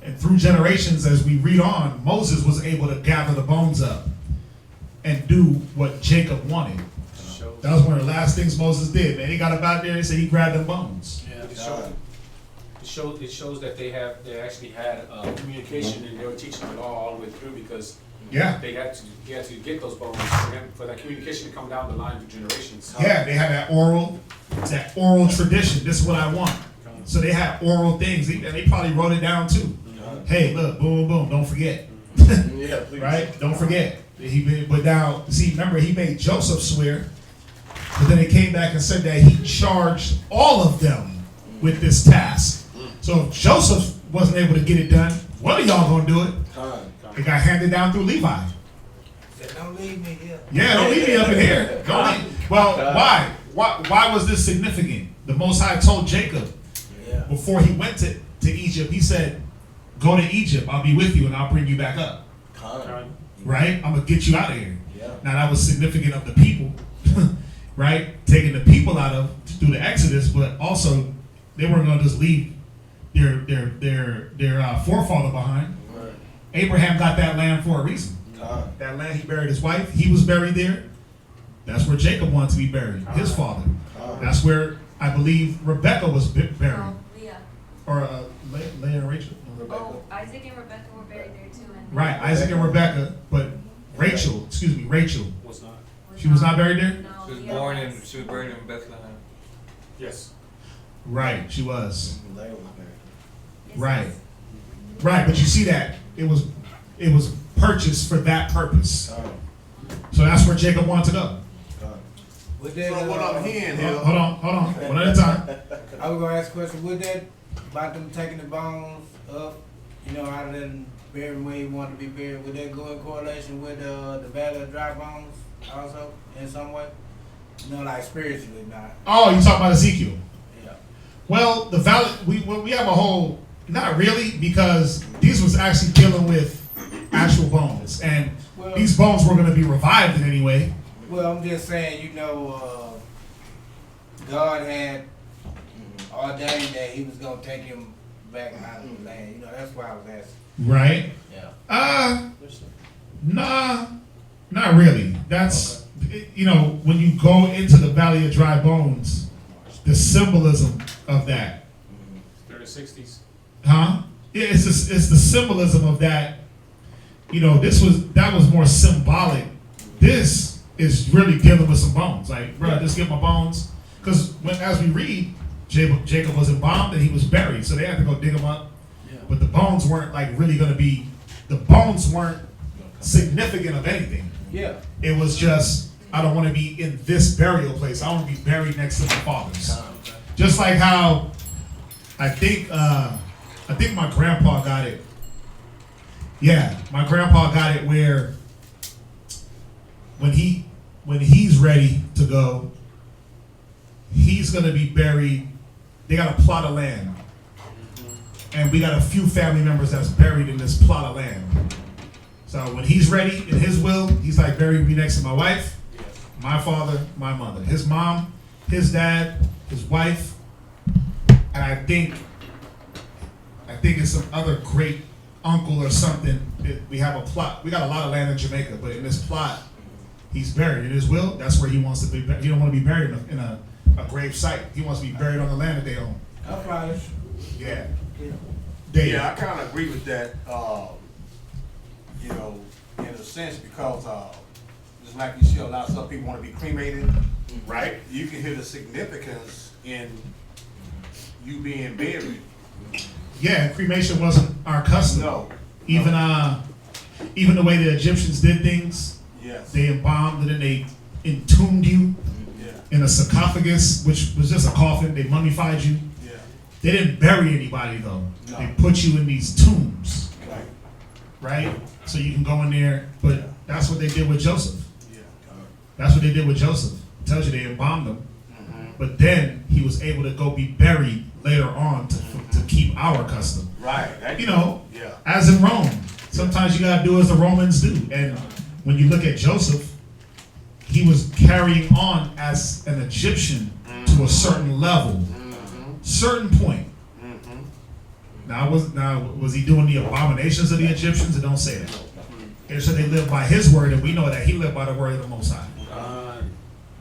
Speaker 3: and through generations, as we read on, Moses was able to gather the bones up and do what Jacob wanted. That was one of the last things Moses did, man. He got up out there and said he grabbed them bones.
Speaker 5: Yeah, it shows that they actually had communication, and they were teaching the law all the way through, because he had to get those bones for that communication to come down the line through generations.
Speaker 3: Yeah, they had that oral tradition. This is what I want. So they had oral things, and they probably wrote it down too. Hey, look, boom, boom, don't forget.
Speaker 18: Yeah, please.
Speaker 3: Right? Don't forget. But now, see, remember, he made Joseph swear, but then he came back and said that he charged all of them with this task. So if Joseph wasn't able to get it done, one of y'all gonna do it. It got handed down through Levi.
Speaker 17: Don't leave me here.
Speaker 3: Yeah, don't leave me up in here. Don't leave. Well, why? Why was this significant? The Most High told Jacob before he went to Egypt, he said, go to Egypt, I'll be with you and I'll bring you back up. Right? I'm going to get you out of here. Now that was significant of the people, right? Taking the people out of through the Exodus, but also they weren't going to just leave their forefather behind. Abraham got that land for a reason. That land he buried his wife, he was buried there. That's where Jacob wanted to be buried, his father. That's where I believe Rebecca was buried.
Speaker 13: Leah.
Speaker 3: Or Leah and Rachel.
Speaker 13: Oh, Isaac and Rebecca were buried there too.
Speaker 3: Right, Isaac and Rebecca, but Rachel
Speaker 5: was not.
Speaker 3: She was not buried there?
Speaker 13: No,
Speaker 9: she was buried in Bethlehem.
Speaker 5: Yes.
Speaker 3: Right, she was. Right. Right, but you see that it was purchased for that purpose. So that's where Jacob wanted to go.
Speaker 11: What I'm hearing here.
Speaker 3: Hold on. One at a time.
Speaker 17: I was gonna ask a question. Would that about them taking the bones up, out of them burying where you want to be buried? Would that go in correlation with the Valley of Dry Bones also in some way? Like spiritually, not.
Speaker 3: Oh, you talking about Ezekiel?
Speaker 17: Yeah.
Speaker 3: Well, the valley. We have a whole Not really, because these was actually dealing with actual bones, and these bones were going to be revived in any way.
Speaker 17: Well, I'm just saying, God had ordained that He was going to take him back out of the land. That's why I was asking.
Speaker 3: Right?
Speaker 17: Yeah.
Speaker 3: Nah, not really. That's, when you go into the Valley of Dry Bones, the symbolism of that.
Speaker 5: 30s, 60s.
Speaker 3: Huh? Yeah, it's the symbolism of that. That was more symbolic. This is really dealing with some bones. Like, bro, just get my bones. Because as we read, Jacob was embalmed and he was buried, so they had to go dig him up. Yeah. But the bones weren't really going to be. The bones weren't significant of anything.
Speaker 17: Yeah.
Speaker 3: It was just, I don't want to be in this burial place. I want to be buried next to my father's. Just like how I think my grandpa got it. Yeah, my grandpa got it where when he's ready to go, he's gonna be buried. They got a plot of land, and we got a few family members that's buried in this plot of land. So when he's ready in his will, he's like, bury me next to my wife, my father, my mother, his mom, his dad, his wife, and I think it's some other great uncle or something. We have a plot. We got a lot of land in Jamaica, but in this plot, he's buried in his will. That's where he wants to be. He don't want to be buried in a grave site. He wants to be buried on the land that they own. Yeah.
Speaker 11: Yeah, I kind of agree with that. In a sense, because just like you see, a lot of some people want to be cremated, right? You can hear the significance in you being buried.
Speaker 3: Yeah, cremation wasn't our custom.
Speaker 11: No.
Speaker 3: Even the way the Egyptians did things.
Speaker 11: Yes.
Speaker 3: They embalmed and then they entombed you in a sarcophagus, which was just a coffin. They mummified you.
Speaker 11: Yeah.
Speaker 3: They didn't bury anybody though.
Speaker 11: No.
Speaker 3: They put you in these tombs. Right? So you can go in there, but that's what they did with Joseph.
Speaker 11: Yeah.
Speaker 3: That's what they did with Joseph. It tells you they embalmed him. But then he was able to go be buried later on to keep our custom.
Speaker 11: Right.
Speaker 3: As in Rome. Sometimes you gotta do as the Romans do. And when you look at Joseph, he was carrying on as an Egyptian to a certain level, certain point. Now was he doing the abominations of the Egyptians? It don't say that. It said they lived by his word, and we know that he lived by the word of the Most High.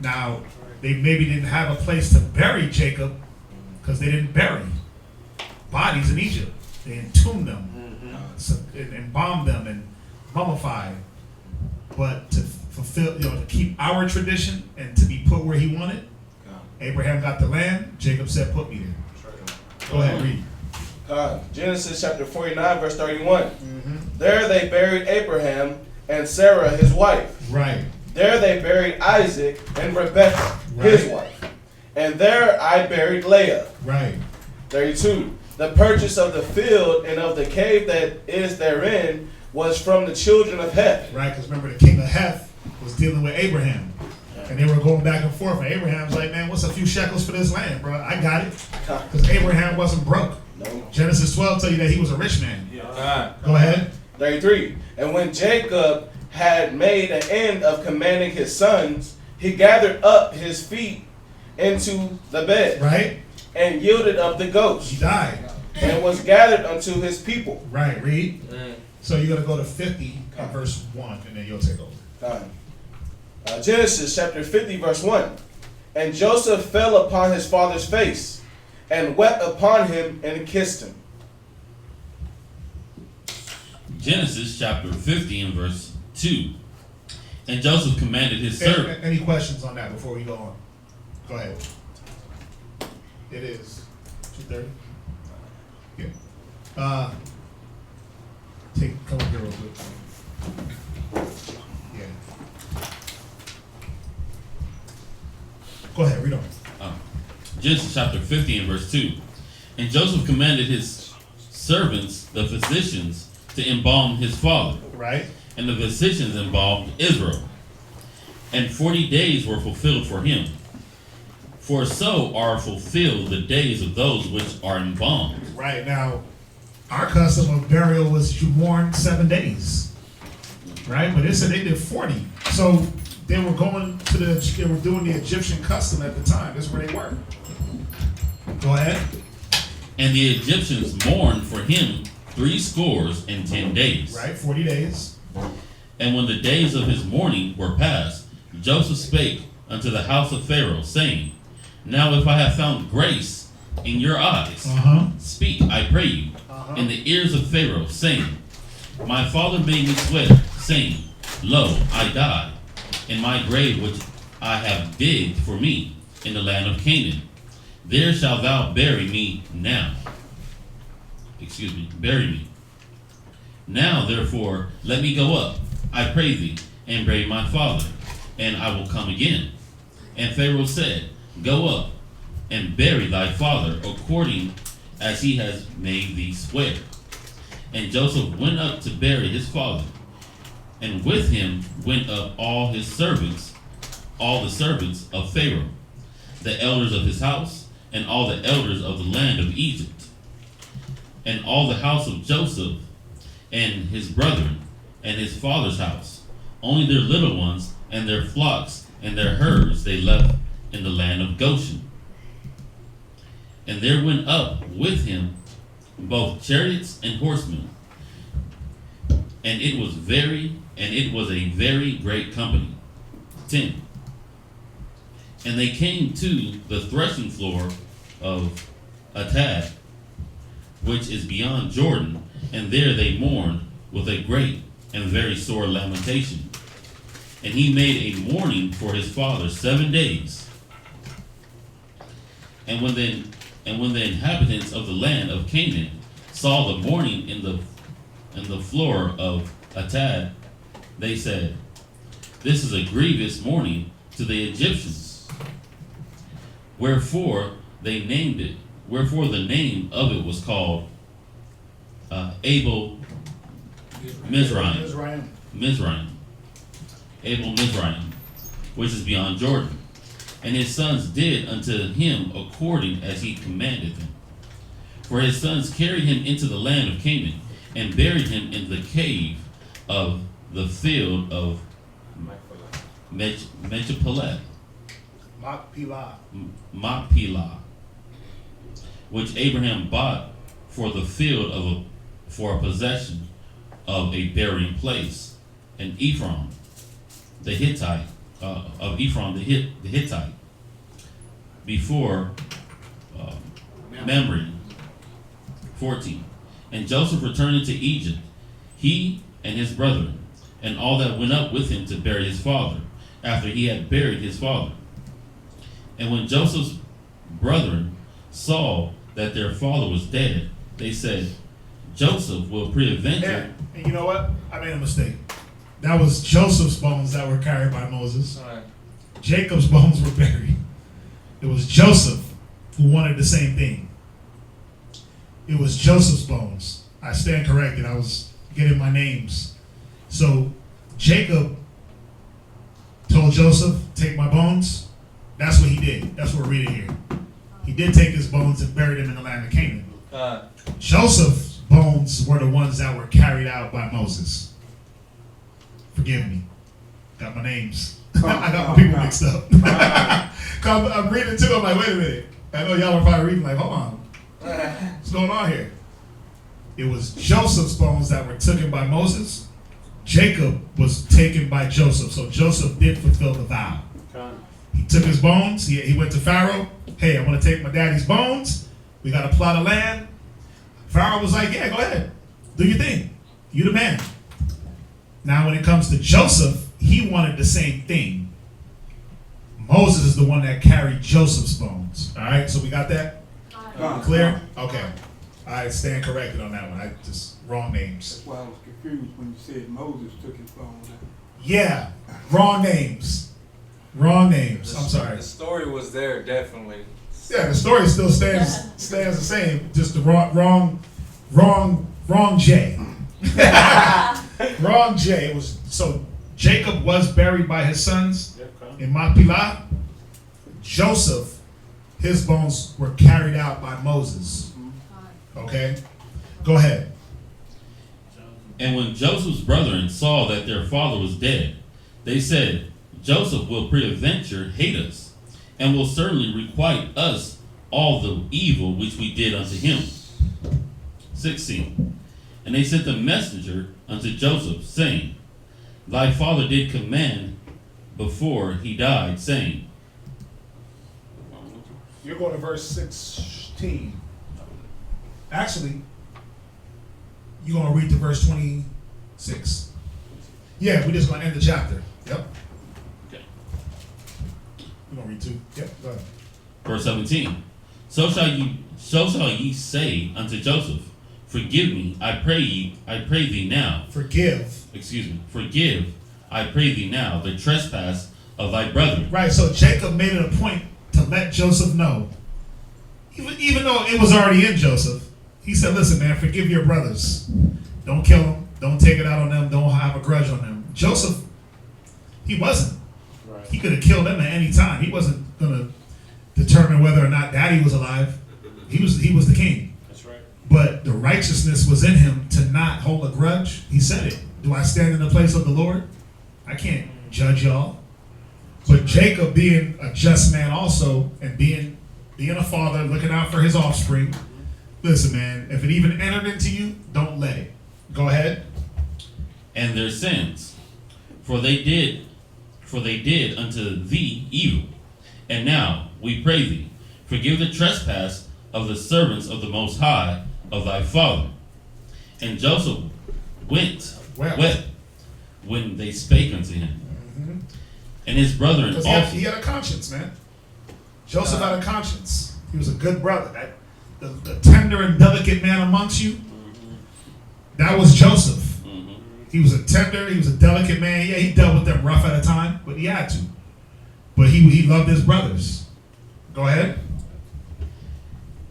Speaker 3: Now, they maybe didn't have a place to bury Jacob because they didn't bury bodies in Egypt. They entombed them, and embalmed them, and mummified. But to fulfill, to keep our tradition and to be put where he wanted, Abraham got the land. Jacob said, "Put me there." Go ahead, read.
Speaker 18: Genesis chapter 49, verse 31. There they buried Abraham and Sarah, his wife.
Speaker 3: Right.
Speaker 18: There they buried Isaac and Rebekah, his wife. And there I buried Leah.
Speaker 3: Right.
Speaker 18: 32. The purchase of the field and of the cave that is therein was from the children of Heth.
Speaker 3: Right, because remember the king of Heth was dealing with Abraham. And they were going back and forth. And Abraham's like, man, what's a few shekels for this land, bro? I got it. Because Abraham wasn't broke. No. Genesis 12 tell you that he was a rich man. Go ahead.
Speaker 18: 33. And when Jacob had made an end of commanding his sons, he gathered up his feet into the bed.
Speaker 3: Right.
Speaker 18: And yielded up the ghost.
Speaker 3: He died.
Speaker 18: And was gathered unto his people.
Speaker 3: Right, read. So you're going to go to 50 and verse 1, and then you'll take over.
Speaker 18: Genesis chapter 50, verse 1. And Joseph fell upon his father's face, and wept upon him, and kissed him.
Speaker 2: Genesis chapter 50 and verse 2. And Joseph commanded his servant.
Speaker 3: Any questions on that before we go on? Go ahead. It is 2:30. Yeah. Come up here real quick. Yeah. Go ahead, read on.
Speaker 2: Genesis chapter 50 and verse 2. And Joseph commanded his servants, the physicians, to embalm his father.
Speaker 3: Right.
Speaker 2: And the physicians embalmed Israel. And 40 days were fulfilled for him. For so are fulfilled the days of those which are embalmed.
Speaker 3: Right. Now, Our custom of burial was you mourn 7 days, right? But they said they did 40. So they were going to they were doing the Egyptian custom at the time. That's where they were. Go ahead.
Speaker 2: And the Egyptians mourned for him 70 days.
Speaker 3: Right, 40 days.
Speaker 2: And when the days of his mourning were past, Joseph spake unto the house of Pharaoh, saying, Now if I have found grace in your eyes, speak, I pray you, in the ears of Pharaoh, saying, My father made me swear, saying, Lo, I die, in my grave which I have digged for me in the land of Canaan. There shalt thou bury me now. Bury me. Now, therefore, let me go up, I pray thee, and bury my father, and I will come again. And Pharaoh said, Go up, and bury thy father, according as he has made thee swear. And Joseph went up to bury his father, and with him went up all his servants, all the servants of Pharaoh, the elders of his house, and all the elders of the land of Egypt, and all the house of Joseph, and his brethren, and his father's house. Only their little ones, and their flocks, and their herds they left in the land of Goshen. And there went up with him both chariots and horsemen, and it was a very great company. 10. And they came to the threshing floor of Atad, which is beyond Jordan, and there they mourned with a great and very sore lamentation. And he made a mourning for his father 7 days. And when the inhabitants of the land of Canaan saw the mourning in the floor of Atad, they said, This is a grievous mourning to the Egyptians. Wherefore the name of it was called Abel Mizraim, Abel Mizraim, which is beyond Jordan. And his sons did unto him according as he commanded them. For his sons carried him into the land of Canaan, and buried him in the cave of the field of Machpelah, which Abraham bought for the field for a possession of a burying place, and Ephraim the Hittite, the Hittite, before Mamre. 14. And Joseph returned into Egypt, he and his brethren, and all that went up with him to bury his father, after he had buried his father. And when Joseph's brethren saw that their father was dead, they said, Joseph will peradventure.
Speaker 3: And you know what? I made a mistake. That was Joseph's bones that were carried by Moses.
Speaker 9: Right.
Speaker 3: Jacob's bones were buried. It was Joseph who wanted the same thing. It was Joseph's bones. I stand corrected. I was getting my names. So Jacob told Joseph, take my bones. That's what he did. That's what we're reading here. He did take his bones and buried them in the land of Canaan. Joseph's bones were the ones that were carried out by Moses. Forgive me. Got my names. I got my people mixed up. I'm reading too. I'm like, wait a minute. I know y'all are probably reading like, hold on. What's going on here? It was Joseph's bones that were taken by Moses. Jacob was taken by Joseph. So Joseph did fulfill the vow. He took his bones. He went to Pharaoh. Hey, I want to take my daddy's bones. We got to plot of land. Pharaoh was like, yeah, go ahead. Do your thing. You the man. Now, when it comes to Joseph, he wanted the same thing. Moses is the one that carried Joseph's bones. All right, so we got that? Clear? Okay. I stand corrected on that one. I just, wrong names.
Speaker 16: That's why I was confused when you said Moses took his bones.
Speaker 3: Yeah, wrong names. Wrong names. I'm sorry.
Speaker 9: The story was there, definitely.
Speaker 3: Yeah, the story still stands the same. Just the wrong J. Wrong J. It was so Jacob was buried by his sons in Machpelah. Joseph, his bones were carried out by Moses. Okay, Go ahead.
Speaker 2: And when Joseph's brethren saw that their father was dead, they said, Joseph will peradventure hate us, and will certainly requite us all the evil which we did unto him. 16. And they sent a messenger unto Joseph, saying, Thy father did command before he died, saying.
Speaker 3: You're going to verse 16. Actually, you're going to read to verse 26. Yeah, we're just going to end the chapter. Yep.
Speaker 2: Okay.
Speaker 3: We're going to read 2. Yep, go ahead.
Speaker 2: Verse 17. So shall ye say unto Joseph, Forgive me, I pray thee now.
Speaker 3: Forgive,
Speaker 2: I pray thee now, the trespass of thy brethren.
Speaker 3: Right, so Jacob made it a point to let Joseph know, even though it was already in Joseph, he said, listen, man, forgive your brothers. Don't kill them. Don't take it out on them. Don't have a grudge on them. Joseph, he wasn't. Right. He could have killed them at any time. He wasn't going to determine whether or not daddy was alive. He was the king.
Speaker 5: That's right.
Speaker 3: But the righteousness was in him to not hold a grudge. He said it. Do I stand in the place of the Lord? I can't judge y'all. But Jacob, being a just man also, and being a father, looking out for his offspring, listen, man, if it even entered into you, don't let it. Go ahead.
Speaker 2: And their sins, for they did unto thee evil. And now, we pray thee, forgive the trespass of the servants of the Most High of thy father. And Joseph wept when they spake unto him. Mm-hmm. And his brethren also.
Speaker 3: He had a conscience, man. Joseph had a conscience. He was a good brother. The tender and delicate man amongst you, that was Joseph. Mm-hmm. He was a tender, he was a delicate man. Yeah, he dealt with them rough at a time, but he had to. But he loved his brothers. Go ahead.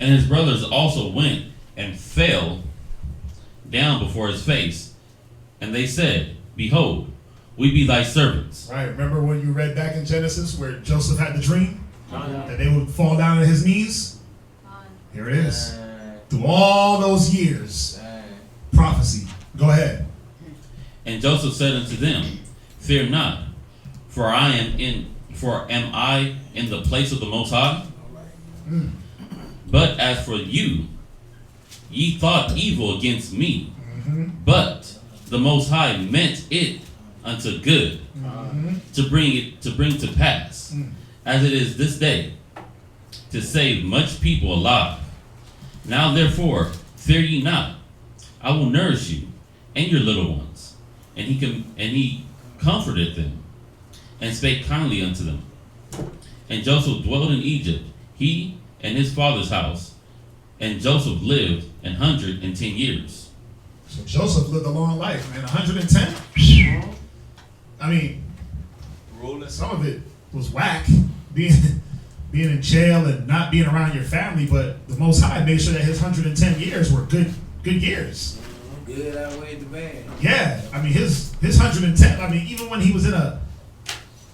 Speaker 2: And his brothers also went and fell down before his face. And they said, Behold, we be thy servants.
Speaker 3: Right. Remember when you read back in Genesis where Joseph had the dream? That they would fall down at his knees? Here it is. Through all those years. Prophecy. Go ahead.
Speaker 2: And Joseph said unto them, Fear not, for am I in the place of the Most High? Mm. But as for you, ye thought evil against me, but the Most High meant it unto good, to bring to pass, as it is this day, to save much people alive. Now therefore, fear ye not. I will nourish you and your little ones. And he comforted them, and spake kindly unto them. And Joseph dwelt in Egypt, he and his father's house. And Joseph lived 110 years.
Speaker 3: So Joseph lived a long life, man. 110? I mean, some of it was whack, being in jail and not being around your family, but the Most High made sure that his 110 years were good years.
Speaker 17: Good outweighed the bad.
Speaker 3: Yeah, I mean his 110. I mean, even when he was in a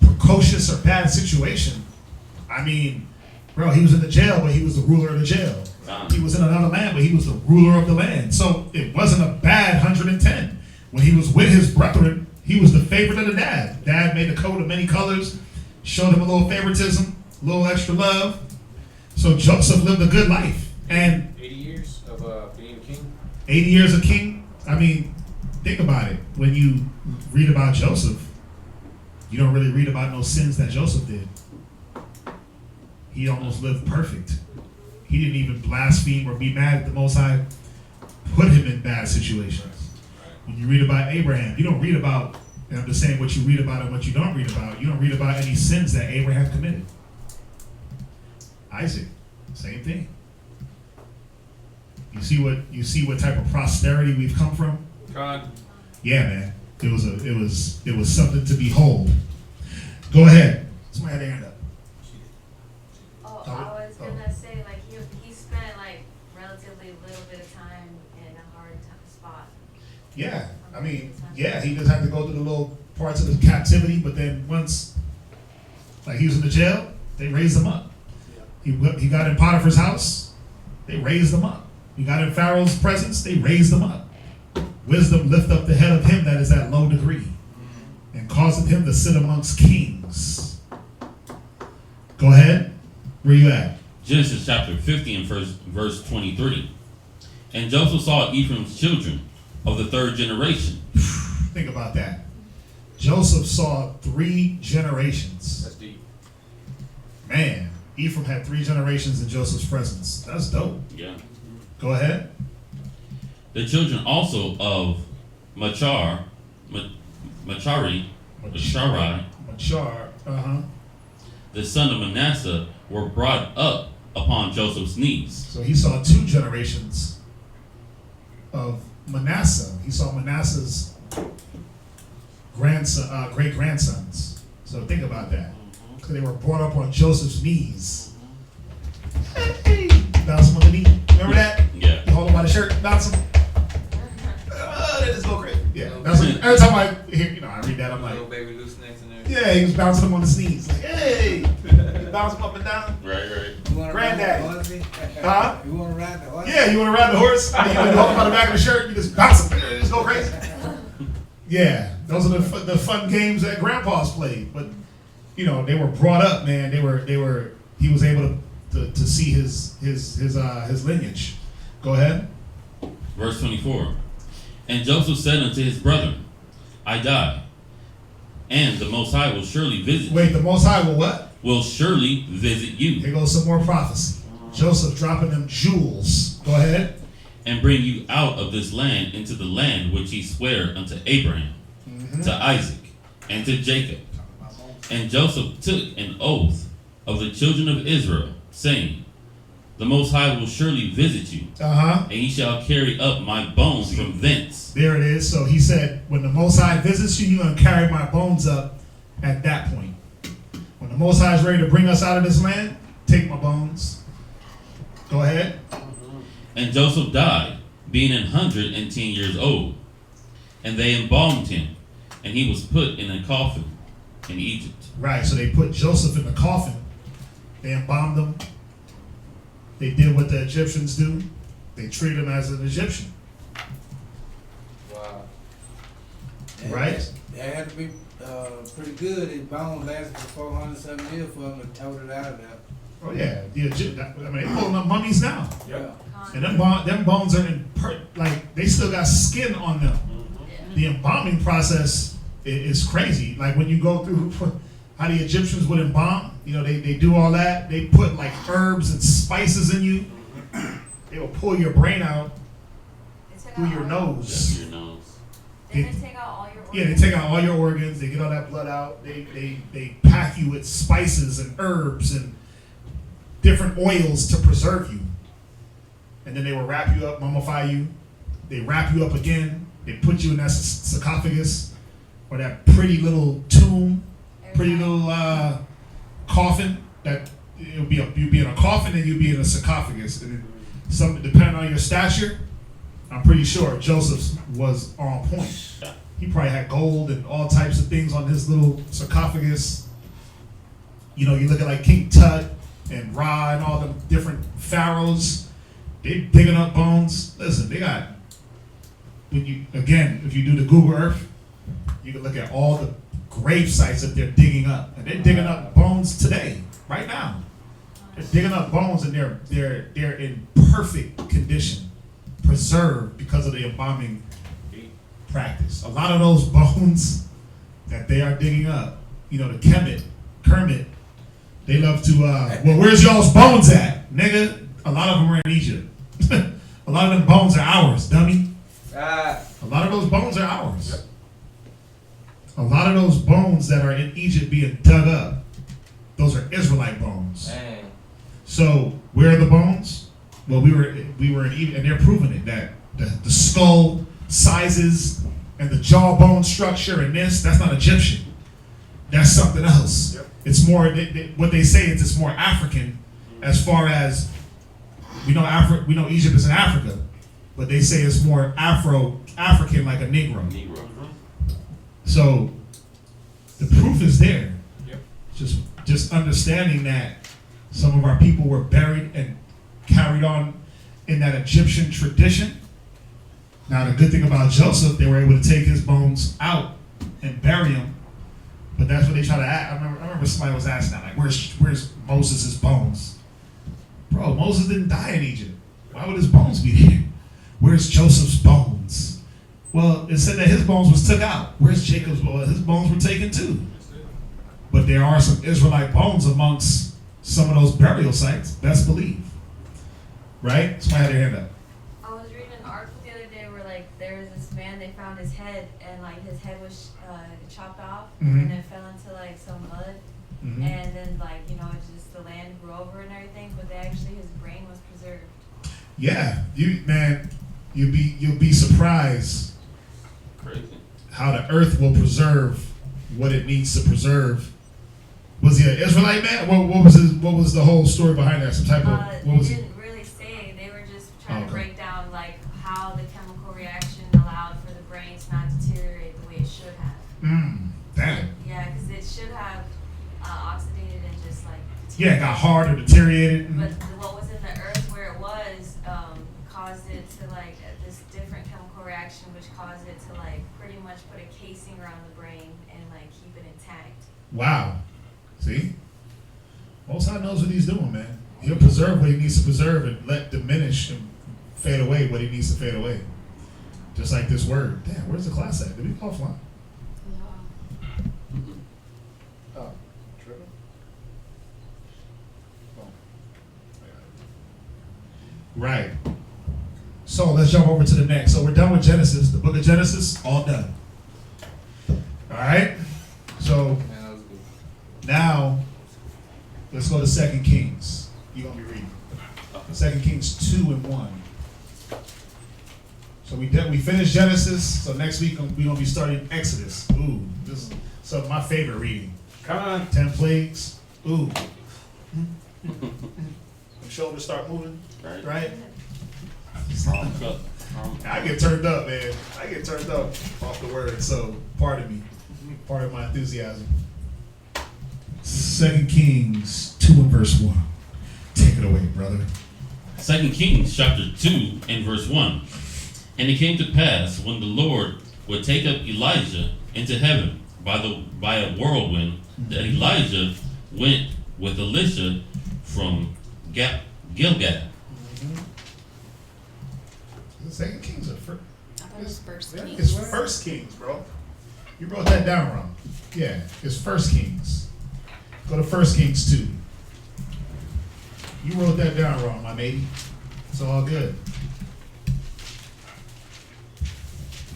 Speaker 3: precocious or bad situation, I mean, bro, he was in the jail, but he was the ruler of the jail. He was in another land, but he was the ruler of the land. So it wasn't a bad 110. When he was with his brethren, he was the favorite of the dad. Dad made a coat of many colors, showed him a little favoritism, a little extra love. So Joseph lived a good life. And
Speaker 5: 80 years of being king.
Speaker 3: 80 years of king. I mean, think about it. When you read about Joseph, you don't really read about no sins that Joseph did. He almost lived perfect. He didn't even blaspheme or be mad at the Most High, put him in bad situations. When you read about Abraham, you don't read about, and I'm just saying what you read about and what you don't read about, you don't read about any sins that Abraham committed. Isaac, same thing. You see what type of prosperity we've come from?
Speaker 5: God.
Speaker 3: Yeah, man. It was something to behold. Go ahead. Somebody had their hand up.
Speaker 13: Oh, I was gonna say, like, he spent like relatively little bit of time in a hard spot.
Speaker 3: Yeah, I mean, yeah, he just had to go through the little parts of his captivity, but then once, like, he was in the jail, they raised him up. He got in Potiphar's house, they raised him up. You got in Pharaoh's presence, they raised him up. Wisdom lift up the head of him that is at low degree, and causeth him to sit amongst kings. Go ahead. Where you at?
Speaker 2: Genesis chapter 50 and verse 23. And Joseph saw Ephraim's children of the third generation.
Speaker 3: Think about that. Joseph saw 3 generations.
Speaker 5: That's deep.
Speaker 3: Man, Ephraim had 3 generations in Joseph's presence. That's dope.
Speaker 2: Yeah.
Speaker 3: Go ahead.
Speaker 2: The children also of Machar, the son of Manasseh, were brought up upon Joseph's knees.
Speaker 3: So he saw 2 generations of Manasseh. He saw Manasseh's grandson, great grandsons. So think about that. Because they were brought up on Joseph's knees. Hey, bounce him on the knee. Remember that?
Speaker 2: Yeah.
Speaker 3: You hold him by the shirt, bounce him. That just go crazy. Yeah. That's like, every time I hear, I read that, I'm like,
Speaker 10: little baby loose necks in there.
Speaker 3: yeah, he was bouncing him on his knees. Like, hey, bounce him up and down.
Speaker 2: Right.
Speaker 3: Granddaddy. Huh?
Speaker 17: You want to ride the horse?
Speaker 3: Yeah, you want to ride the horse? You hold him by the back of the shirt, you just bounce him. Just go crazy. Yeah, those are the fun games that grandpas played. But they were brought up, man. He was able to see his lineage. Go ahead.
Speaker 2: Verse 24. And Joseph said unto his brethren, I die, and the Most High will surely visit you.
Speaker 3: Wait, the Most High will what?
Speaker 2: Will surely visit you.
Speaker 3: Here goes some more prophecy. Joseph dropping them jewels. Go ahead.
Speaker 2: And bring you out of this land into the land which he sware unto Abraham, to Isaac, and to Jacob. And Joseph took an oath of the children of Israel, saying, the Most High will surely visit you, and he shall carry up my bones from thence.
Speaker 3: There it is. So he said, when the Most High visits you, you're going to carry my bones up at that point. When the Most High is ready to bring us out of this land, take my bones. Go ahead.
Speaker 2: And Joseph died, being 110 years old. And they embalmed him, and he was put in a coffin in Egypt.
Speaker 3: Right, so they put Joseph in the coffin. They embalmed him. They did what the Egyptians do. They treat him as an Egyptian.
Speaker 10: Wow.
Speaker 3: Right?
Speaker 17: That had to be pretty good. His bones lasted for 407 years for him to tote it out of there.
Speaker 3: Oh yeah, they pulling up mummies now.
Speaker 17: Yeah.
Speaker 3: And them bones are they still got skin on them. The embalming process is crazy. Like when you go through how the Egyptians would embalm, they do all that. They put like herbs and spices in you. They will pull your brain out through your nose.
Speaker 2: Your nose.
Speaker 13: They take out all your organs.
Speaker 3: Yeah, they take out all your organs. They get all that blood out. They pack you with spices and herbs and different oils to preserve you. And then they will wrap you up, mummify you. They wrap you up again. They put you in that sarcophagus or that pretty little tomb, pretty little coffin. That you'd be in a coffin and you'd be in a sarcophagus. And depending on your stature, I'm pretty sure Joseph's was on point. He probably had gold and all types of things on his little sarcophagus. You look at like King Tut and Ra and all the different pharaohs. They digging up bones. Listen, they got, if you do the Google Earth, you can look at all the grave sites that they're digging up. And they're digging up bones today, right now. They're digging up bones and they're in perfect condition, preserved because of the embalming practice. A lot of those bones that they are digging up, the Kermit, they love to, where's y'all's bones at? Nigga, a lot of them are in Egypt. A lot of them bones are ours, dummy. A lot of those bones are ours. A lot of those bones that are in Egypt being dug up, those are Israelite bones.
Speaker 10: Dang.
Speaker 3: So where are the bones? Well, we were in Egypt, and they're proving it that the skull sizes and the jawbone structure and that's not Egyptian. That's something else. Yep. It's more what they say is it's more African, as far as we know Egypt is in Africa, but they say it's more African, like a Negro. So the proof is there. Yep. Just understanding that some of our people were buried and carried on in that Egyptian tradition. Now the good thing about Joseph, they were able to take his bones out and bury him. But that's what they try to ask. I remember somebody was asking that, like, where's Moses' bones? Bro, Moses didn't die in Egypt. Why would his bones be there? Where's Joseph's bones? Well, it said that his bones was took out. Where's Jacob's bones? His bones were taken too. But there are some Israelite bones amongst some of those burial sites. Best believe. Right? Somebody had their hand up.
Speaker 13: I was reading an article the other day where like there was this man, they found his head and like his head was chopped off and then fell into like some mud and then like it's just the land grew over and everything, but actually his brain was preserved.
Speaker 3: Yeah, you'll be surprised.
Speaker 2: Crazy. How
Speaker 3: the earth will preserve what it needs to preserve. Was he an Israelite man? What was the whole story behind that? Some type of what was
Speaker 13: it? Didn't really say. They were just trying to break down like how the chemical reaction allowed for the brains not to deteriorate the way it should have.
Speaker 3: Damn.
Speaker 13: Yeah, because it should have oxidated and just like.
Speaker 3: Yeah, it got hard or deteriorated.
Speaker 13: But what was in the earth where it was caused it to like this different chemical reaction, which caused it to like pretty much put a casing around the brain and like keep it intact.
Speaker 3: Wow. See? Most High knows what he's doing, man. He'll preserve what he needs to preserve and let diminish and fade away what he needs to fade away. Just like this word. Damn, where's the class at? Did we go offline? Oh, tripping? Oh. Right. So let's jump over to the next. So we're done with Genesis. The book of Genesis, all done. All right? So now, let's go to 2 Kings. You're going to be reading. 2 Kings 2 and 1. So we finished Genesis. So next week, we're going to be starting Exodus. Ooh, this is some of my favorite reading.
Speaker 5: Come on.
Speaker 3: 10 plagues. Ooh. The shoulders start moving. Right? I get turned up, man. I get turned up off the word. So, pardon me. Pardon my enthusiasm. 2 Kings 2 and verse 1. Take it away, brother.
Speaker 2: 2 Kings chapter 2 and verse 1. And it came to pass when the Lord would take up Elijah into heaven by a whirlwind, that Elijah went with Elisha from Gilgal.
Speaker 3: 2 Kings or first?
Speaker 7: I thought it was First Kings.
Speaker 3: It's First Kings, bro. You wrote that down wrong. Yeah, it's First Kings. Go to 1 Kings 2. You wrote that down wrong, my matey. It's all good.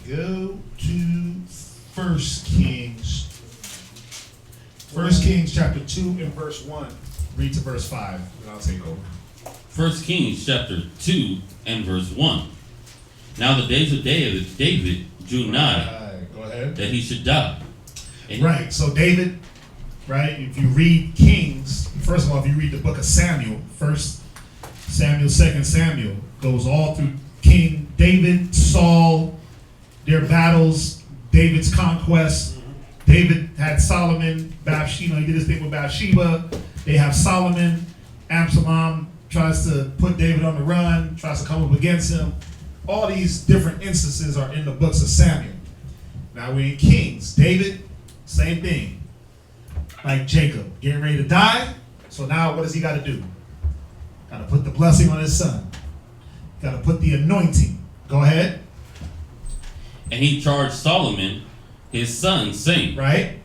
Speaker 3: Go to 1 Kings. 1 Kings chapter 2 and verse 1. Read to verse 5, and I'll take over.
Speaker 2: 1 Kings chapter 2 and verse 1. Now the days of David drew nigh,
Speaker 3: go ahead,
Speaker 2: that he should die. And
Speaker 3: right, so David, right, if you read Kings, first of all, if you read the book of Samuel, 1 Samuel, 2 Samuel, goes all through King David, Saul, their battles, David's conquest. David had Solomon, Bathsheba, he did his thing with Bathsheba. They have Solomon, Absalom tries to put David on the run, tries to come up against him. All these different instances are in the books of Samuel. Now we're in Kings. David, same thing. Like Jacob, getting ready to die. So now what does he got to do? Got to put the blessing on his son. Got to put the anointing. Go ahead.
Speaker 2: And he charged Solomon, his son, saying,
Speaker 3: right?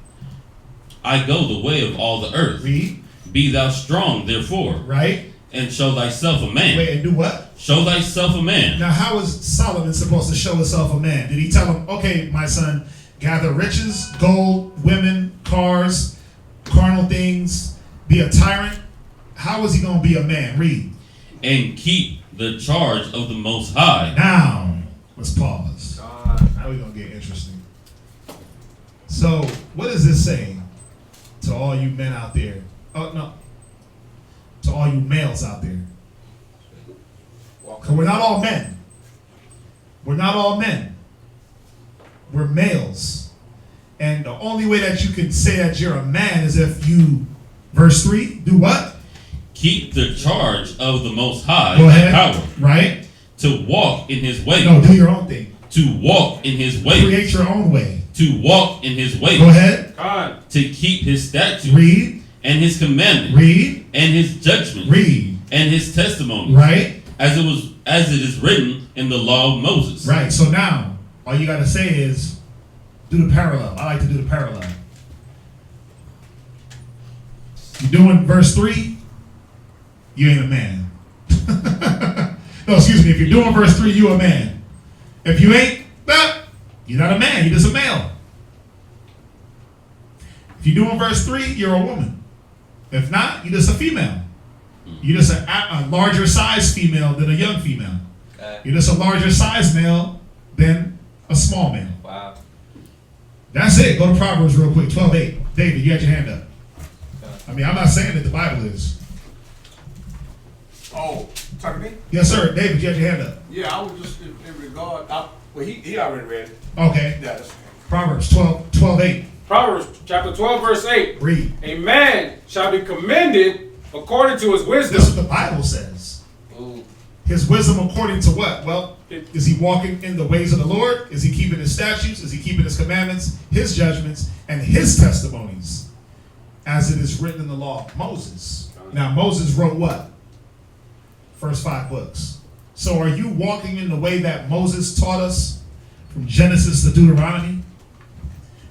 Speaker 2: I go the way of all the earth.
Speaker 3: Read.
Speaker 2: Be thou strong, therefore.
Speaker 3: Right.
Speaker 2: And show thyself a man.
Speaker 3: Wait, and do what?
Speaker 2: Show thyself a man.
Speaker 3: Now, how is Solomon supposed to show himself a man? Did he tell him, okay, my son, gather riches, gold, women, cars, carnal things, be a tyrant? How is he going to be a man? Read.
Speaker 2: And keep the charge of the Most High.
Speaker 3: Now, let's pause. Now we're going to get interesting. So, what is this saying to all you men out there? Oh, no. To all you males out there. Because we're not all men. We're not all men. We're males. And the only way that you can say that you're a man is if you, verse 3, do what?
Speaker 2: keep the charge of the Most High
Speaker 3: Go ahead.
Speaker 2: power.
Speaker 3: Right?
Speaker 2: To walk in His way.
Speaker 3: No, do your own thing.
Speaker 2: To walk in His way.
Speaker 3: Create your own way.
Speaker 2: To walk in His way.
Speaker 3: Go ahead.
Speaker 2: To keep His statutes.
Speaker 3: Read.
Speaker 2: And His commandments.
Speaker 3: Read.
Speaker 2: And His judgments.
Speaker 3: Read.
Speaker 2: And His testimonies.
Speaker 3: Right.
Speaker 2: As it is written in the law of Moses.
Speaker 3: Right. So now, all you got to say is, do the parallel. I like to do the parallel. You're doing verse 3, you ain't a man. No, excuse me. If you're doing verse 3, you a man. If you ain't, you're not a man. You're just a male. If you're doing verse 3, you're a woman. If not, you're just a female. You're just a larger size female than a young female. You're just a larger size male than a small male.
Speaker 10: Wow.
Speaker 3: That's it. Go to Proverbs real quick. 12:8. David, you got your hand up. I mean, I'm not saying that the Bible is.
Speaker 11: Oh, talking to me?
Speaker 3: Yes, sir. David, you had your hand up.
Speaker 11: Yeah, I was just in regard. Well, he already read it.
Speaker 3: Okay.
Speaker 11: Yeah, that's okay.
Speaker 3: Proverbs 12:8.
Speaker 5: Proverbs chapter 12, verse 8.
Speaker 3: Read.
Speaker 5: A man shall be commended according to his wisdom.
Speaker 3: This is what the Bible says.
Speaker 5: Ooh.
Speaker 3: His wisdom according to what? Well, is he walking in the ways of the Lord? Is he keeping his statutes? Is he keeping his commandments, his judgments, and his testimonies? As it is written in the law of Moses. Now, Moses wrote what? First 5 books. So are you walking in the way that Moses taught us from Genesis to Deuteronomy?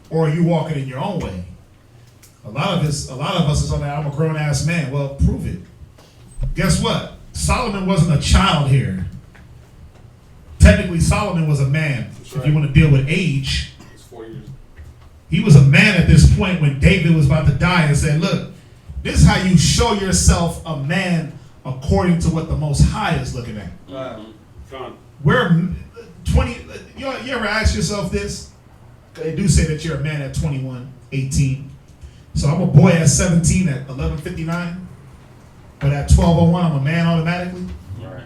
Speaker 3: Or are you walking in your own way? A lot of us is on that, I'm a grown-ass man. Well, prove it. Guess what? Solomon wasn't a child here. Technically, Solomon was a man. If you want to deal with age,
Speaker 5: It's 4 years.
Speaker 3: he was a man at this point when David was about to die and said, look, this is how you show yourself a man according to what the Most High is looking at. Where 20, you ever ask yourself this? They do say that you're a man at 21, 18. So I'm a boy at 17 at 11:59. But at 12:01, I'm a man automatically.
Speaker 2: Right.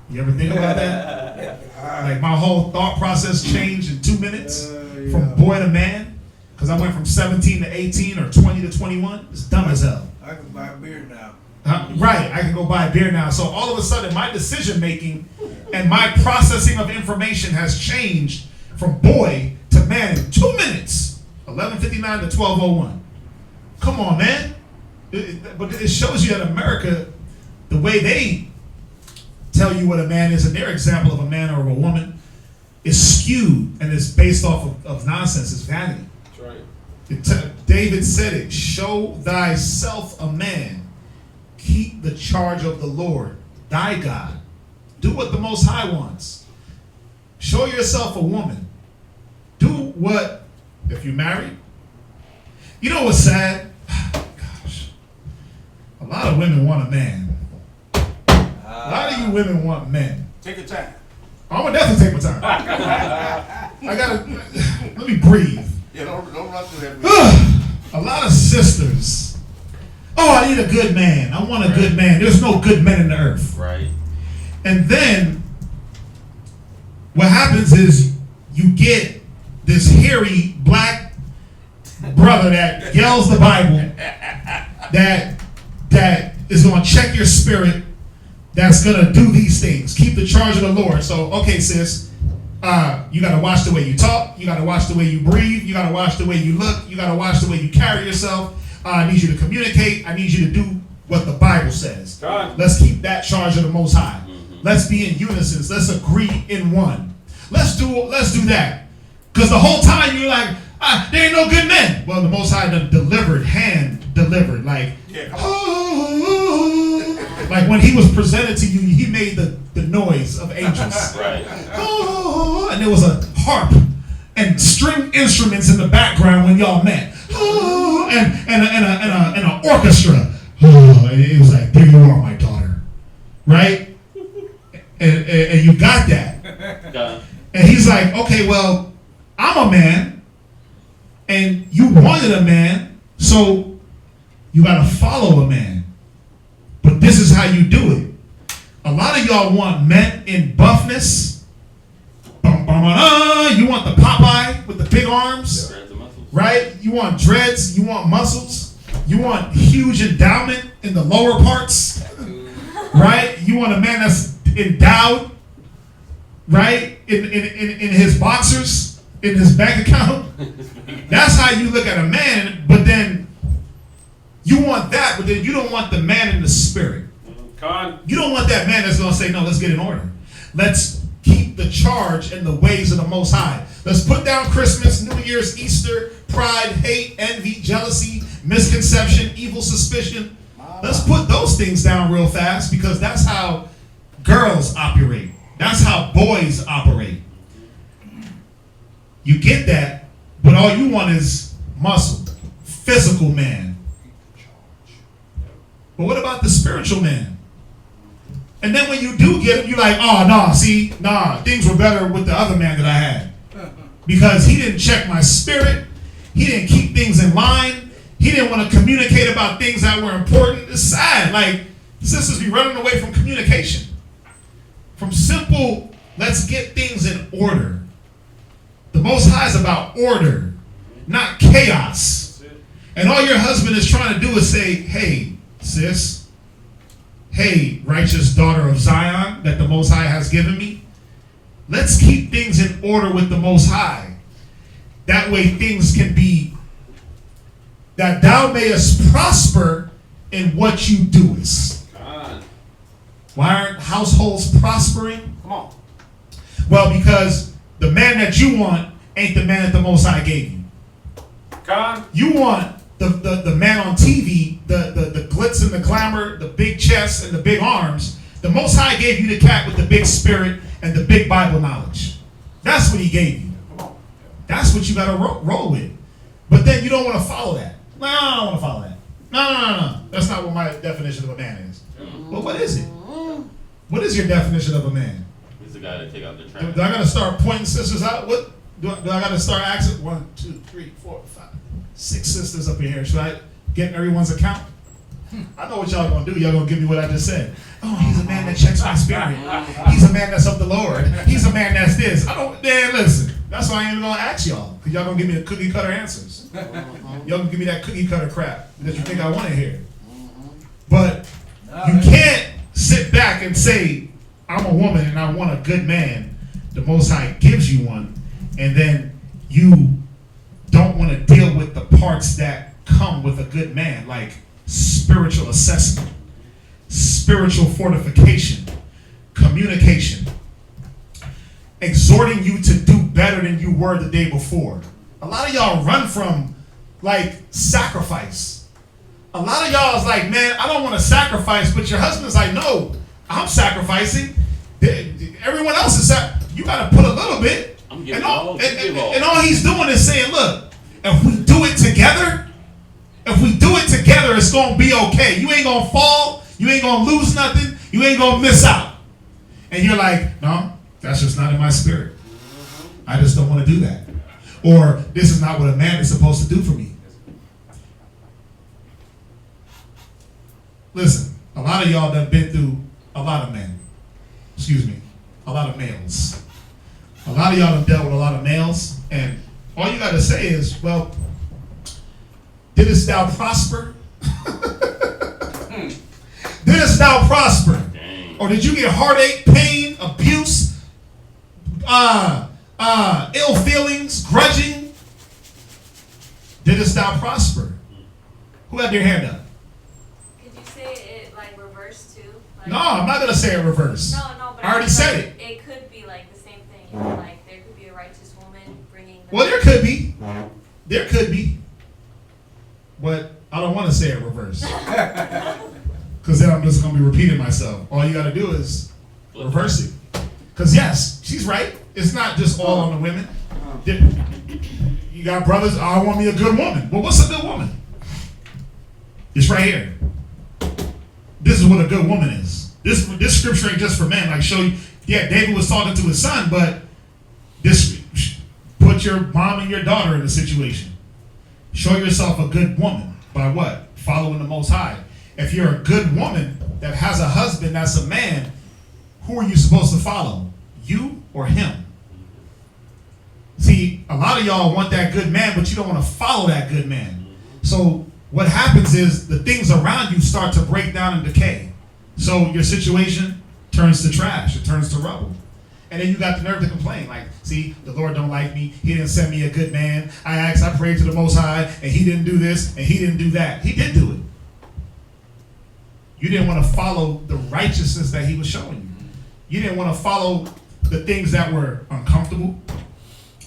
Speaker 3: You ever think about that? Like my whole thought process changed in 2 minutes from boy to man. Because I went from 17 to 18 or 20 to 21. It's dumb as hell.
Speaker 17: I can buy a beer now.
Speaker 3: Right, I can go buy a beer now. So all of a sudden, my decision making and my processing of information has changed from boy to man in 2 minutes. 11:59 to 12:01. Come on, man. But it shows you that America, the way they tell you what a man is and their example of a man or a woman is skewed and is based off of nonsense. It's vanity.
Speaker 5: That's right.
Speaker 3: David said it. Show thyself a man. Keep the charge of the Lord, thy God. Do what the Most High wants. Show yourself a woman. Do what, if you're married. You know what's sad? Gosh. A lot of women want a man. A lot of you women want men.
Speaker 11: Take your time.
Speaker 3: I'm gonna definitely take my time. I gotta, let me breathe.
Speaker 11: Yeah, don't run through that.
Speaker 3: A lot of sisters. Oh, I need a good man. I want a good man. There's no good men in the earth.
Speaker 2: Right.
Speaker 3: And then what happens is you get this hairy black brother that yells the Bible, that is going to check your spirit, that's going to do these things. Keep the charge of the Lord. So, okay, sis, you got to watch the way you talk. You got to watch the way you breathe. You got to watch the way you look. You got to watch the way you carry yourself. I need you to communicate. I need you to do what the Bible says.
Speaker 5: God.
Speaker 3: Let's keep that charge of the Most High. Let's be in unison. Let's agree in one. Let's do that. Because the whole time you're like, there ain't no good men. Well, the Most High delivered, hand delivered. Like, like when he was presented to you, he made the noise of angels.
Speaker 2: Right.
Speaker 3: And there was a harp and string instruments in the background when y'all met. And an orchestra. It was like, there you are, my daughter. Right? And you got that. And he's like, okay, well, I'm a man, and you wanted a man, so you got to follow a man. But this is how you do it. A lot of y'all want men in buffness. You want the Popeye with the big arms. Right? You want dreads. You want muscles. You want huge endowment in the lower parts, right? You want a man that's endowed, right? In his boxers, in his bank account. That's how you look at a man, but then you want that, but then you don't want the man in the spirit. You don't want that man that's going to say, no, let's get in order. Let's keep the charge and the ways of the Most High. Let's put down Christmas, New Year's, Easter, pride, hate, envy, jealousy, misconception, evil suspicion. Let's put those things down real fast, because that's how girls operate. That's how boys operate. You get that, but all you want is muscle, physical man. But what about the spiritual man? And then when you do get him, you're like, oh, no, things were better with the other man that I had. Because he didn't check my spirit. He didn't keep things in line. He didn't want to communicate about things that were important. It's sad. Like, sisters be running away from communication. From simple, let's get things in order. The Most High is about order, not chaos. And all your husband is trying to do is say, hey, sis, hey, righteous daughter of Zion that the Most High has given me, let's keep things in order with the Most High. That way things can be, that thou mayest prosper in what you doest. Why aren't households prospering?
Speaker 5: Come on.
Speaker 3: Well, because the man that you want ain't the man that the Most High gave you. You want the man on TV, the glitz and the glamour, the big chest and the big arms. The Most High gave you the cat with the big spirit and the big Bible knowledge. That's what he gave you. That's what you got to roll with. But then you don't want to follow that. No, I don't want to follow that. No. That's not what my definition of a man is. Well, what is it? What is your definition of a man?
Speaker 2: He's the guy to take out the trash.
Speaker 3: Do I got to start pointing sisters out? What do I got to start asking? 1, 2, 3, 4, 5, 6 sisters up in here. Should I get everyone's account? I know what y'all gonna do. Y'all gonna give me what I just said. Oh, he's a man that checks my spirit. He's a man that's of the Lord. He's a man that's this. Man, listen. That's why I ain't even gonna ask y'all, because y'all gonna give me the cookie cutter answers. Y'all gonna give me that cookie cutter crap that you think I want to hear. But you can't sit back and say, I'm a woman and I want a good man. The Most High gives you one, and then you don't want to deal with the parts that come with a good man, like spiritual assessment, spiritual fortification, communication, exhorting you to do better than you were the day before. A lot of y'all run from like sacrifice. A lot of y'all is like, man, I don't want to sacrifice, but your husband's like, no, I'm sacrificing. Everyone else is you got to put a little bit. And all he's doing is saying, look, if we do it together, it's going to be okay. You ain't going to fall. You ain't going to lose nothing. You ain't going to miss out. And you're like, no, that's just not in my spirit. I just don't want to do that. Or this is not what a man is supposed to do for me. Listen, a lot of y'all done been through a lot of men. A lot of males. A lot of y'all have dealt with a lot of males, and all you got to say is, well, didst thou prosper? Didst thou prosper? Dang. Or did you get heartache, pain, abuse, ill feelings, grudging? Didst thou prosper? Who had their hand up?
Speaker 13: Could you say it like reverse too? Like,
Speaker 3: no, I'm not going to say it reverse.
Speaker 13: No, but
Speaker 3: I already said it.
Speaker 13: It could be like the same thing. You know, like there could be a righteous woman bringing.
Speaker 3: Well, there could be. There could be. But I don't want to say it reverse. Because then I'm just going to be repeating myself. All you got to do is reverse it. Because yes, she's right. It's not just all on the women. You got brothers, I want me a good woman. Well, what's a good woman? It's right here. This is what a good woman is. This scripture ain't just for men. Like show you, yeah, David was talking to his son, but this put your mom and your daughter in a situation. Show yourself a good woman by what? Following the Most High. If you're a good woman that has a husband that's a man, who are you supposed to follow? You or him? See, a lot of y'all want that good man, but you don't want to follow that good man. So what happens is the things around you start to break down and decay. So your situation turns to trash. It turns to rubble. And then you got the nerve to complain, like, see, the Lord don't like me. He didn't send me a good man. I prayed to the Most High, and he didn't do this, and he didn't do that. He did do it. You didn't want to follow the righteousness that he was showing you. You didn't want to follow the things that were uncomfortable,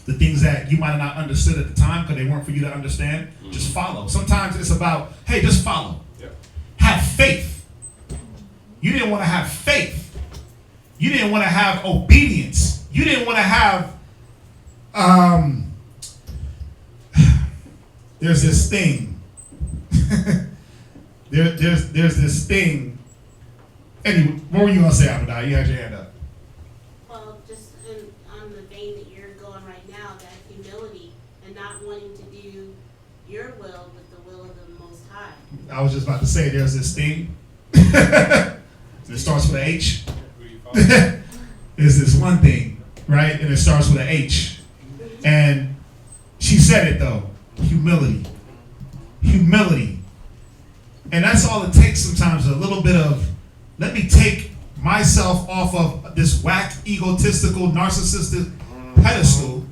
Speaker 3: the things that you might have not understood at the time because they weren't for you to understand. Just follow. Sometimes it's about, hey, just follow. Have faith. You didn't want to have faith. You didn't want to have obedience. You didn't want to have, there's this thing. there's this thing. Anyway, what were you going to say, Abadai? You had your hand up.
Speaker 12: Well, just on the vein that you're going right now, that humility and not wanting to do your will but the will of the Most High.
Speaker 3: I was just about to say, there's this thing. It starts with an H. There's this one thing, right? And it starts with an H. And she said it though. Humility. Humility. And that's all it takes sometimes, a little bit of, let me take myself off of this whack, egotistical, narcissistic pedestal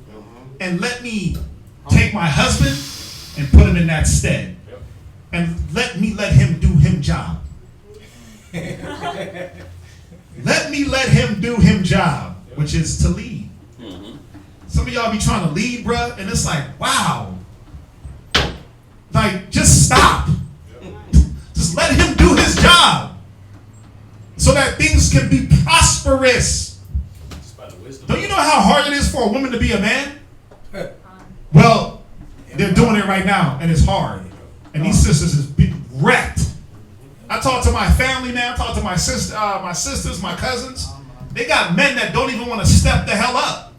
Speaker 3: and let me take my husband and put him in that stead. And let him do him job. Let me let him do him job, which is to lead. Some of y'all be trying to lead, bruh, and it's like, wow. Like, just stop. Just let him do his job so that things can be prosperous. Don't you know how hard it is for a woman to be a man? Well, they're doing it right now, and it's hard. And these sisters is wrecked. I talk to my family, man. I talk to my sisters, my cousins. They got men that don't even want to step the hell up.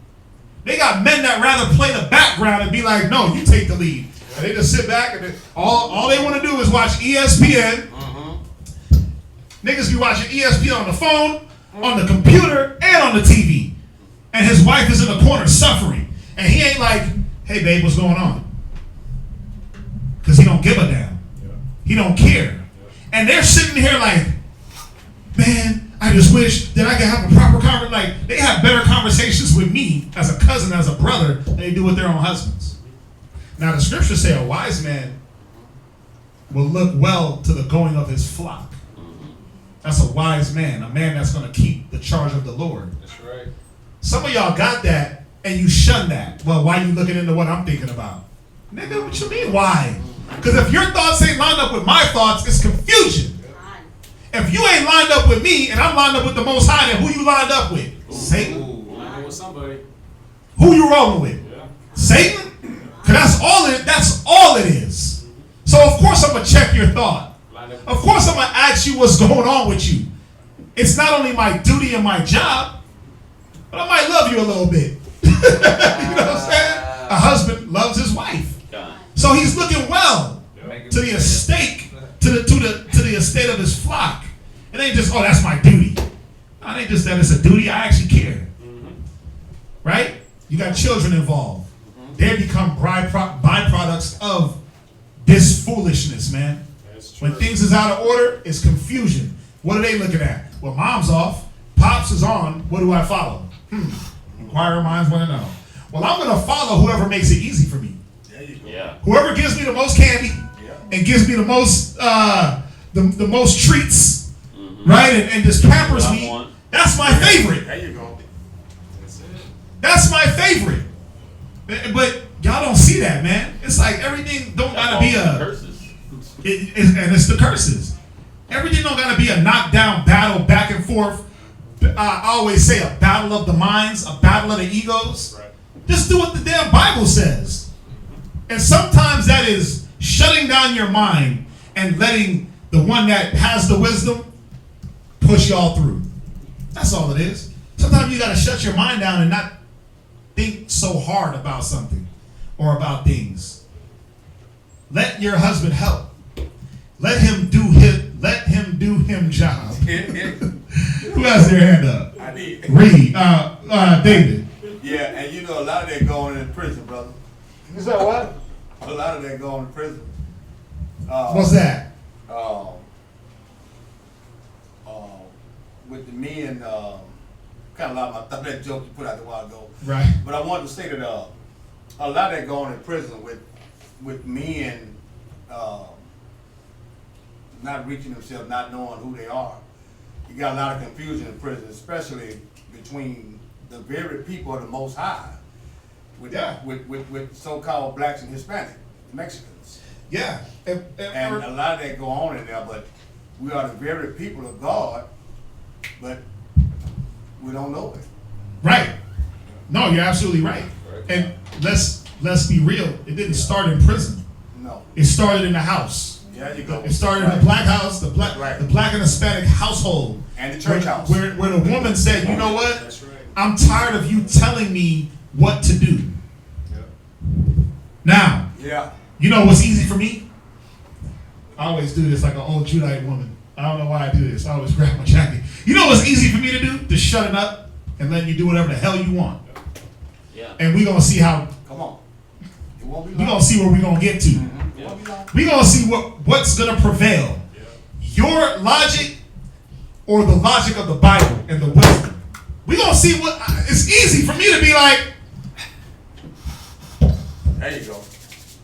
Speaker 3: They got men that rather play the background and be like, no, you take the lead. And they just sit back and all they want to do is watch ESPN. Niggas be watching ESPN on the phone, on the computer, and on the TV. And his wife is in the corner suffering. And he ain't like, hey, babe, what's going on? Because he don't give a damn. He don't care. And they're sitting here like, man, I just wish that I could have a proper conversation. Like, they have better conversations with me as a cousin, as a brother, than they do with their own husbands. Now, the scriptures say a wise man will look well to the going of his flock. That's a wise man, a man that's going to keep the charge of the Lord.
Speaker 5: That's right.
Speaker 3: Some of y'all got that, and you shun that. Well, why are you looking into what I'm thinking about? Nigga, what you mean, why? Because if your thoughts ain't lined up with my thoughts, it's confusion. If you ain't lined up with me and I'm lined up with the Most High, then who you lined up with? Satan.
Speaker 5: Lined up with somebody.
Speaker 3: Who you rolling with?
Speaker 5: Yeah.
Speaker 3: Satan? Because that's all it is. So of course I'm going to check your thought. Of course I'm going to ask you what's going on with you. It's not only my duty and my job, but I might love you a little bit. You know what I'm saying? A husband loves his wife. So he's looking well to the estate, to the estate of his flock. It ain't just, oh, that's my duty. No, it ain't just that it's a duty. I actually care. Right? You got children involved. They become byproducts of this foolishness, man. When things is out of order, it's confusion. What are they looking at? Well, mom's off. Pops is on. What do I follow? Inquiring minds want to know. Well, I'm going to follow whoever makes it easy for me.
Speaker 14: Yeah.
Speaker 3: Whoever gives me the most candy and gives me the most the most treats, right? And just pampers me. That's my favorite.
Speaker 11: There you go.
Speaker 3: That's my favorite. But y'all don't see that, man. It's like everything don't gotta be a
Speaker 14: curses.
Speaker 3: And it's the curses. Everything don't gotta be a knockdown battle, back and forth. I always say a battle of the minds, a battle of the egos. Right. Just do what the damn Bible says. And sometimes that is shutting down your mind and letting the one that has the wisdom push y'all through. That's all it is. Sometimes you gotta shut your mind down and not think so hard about something or about things. Let your husband help. Let him do him job. Who has their hand up?
Speaker 11: I did.
Speaker 3: Reed. David.
Speaker 11: Yeah, and you know a lot of that going in prison, brother.
Speaker 8: You said what?
Speaker 11: A lot of that going to prison.
Speaker 3: What's that?
Speaker 11: With the men, kind of like that joke you put out a while ago.
Speaker 3: Right.
Speaker 11: But I wanted to say that a lot that go on in prison with men not reaching themselves, not knowing who they are. You got a lot of confusion in prison, especially between the very people of the Most High, with so-called blacks and Hispanic, Mexicans.
Speaker 3: Yeah.
Speaker 11: And a lot of that go on in there, but we are the very people of God, but we don't know it.
Speaker 3: Right. No, you're absolutely right. And let's be real. It didn't start in prison.
Speaker 11: No.
Speaker 3: It started in the house.
Speaker 11: Yeah, you go.
Speaker 3: It started in the black house, the black and Hispanic household.
Speaker 11: And the church house.
Speaker 3: Where the woman said, you know what?
Speaker 11: That's right.
Speaker 3: I'm tired of you telling me what to do. Now, you know what's easy for me? I always do this like an old Judite woman. I don't know why I do this. I always grab my jacket. You know what's easy for me to do? Just shut it up and let you do whatever the hell you want.
Speaker 14: Yeah.
Speaker 3: And we're going to see how.
Speaker 11: Come on. It won't be long.
Speaker 3: We're going to see where we're going to get to. We're going to see what's going to prevail. Your logic or the logic of the Bible and the wisdom. We're going to see what. It's easy for me to be like.
Speaker 11: There you go.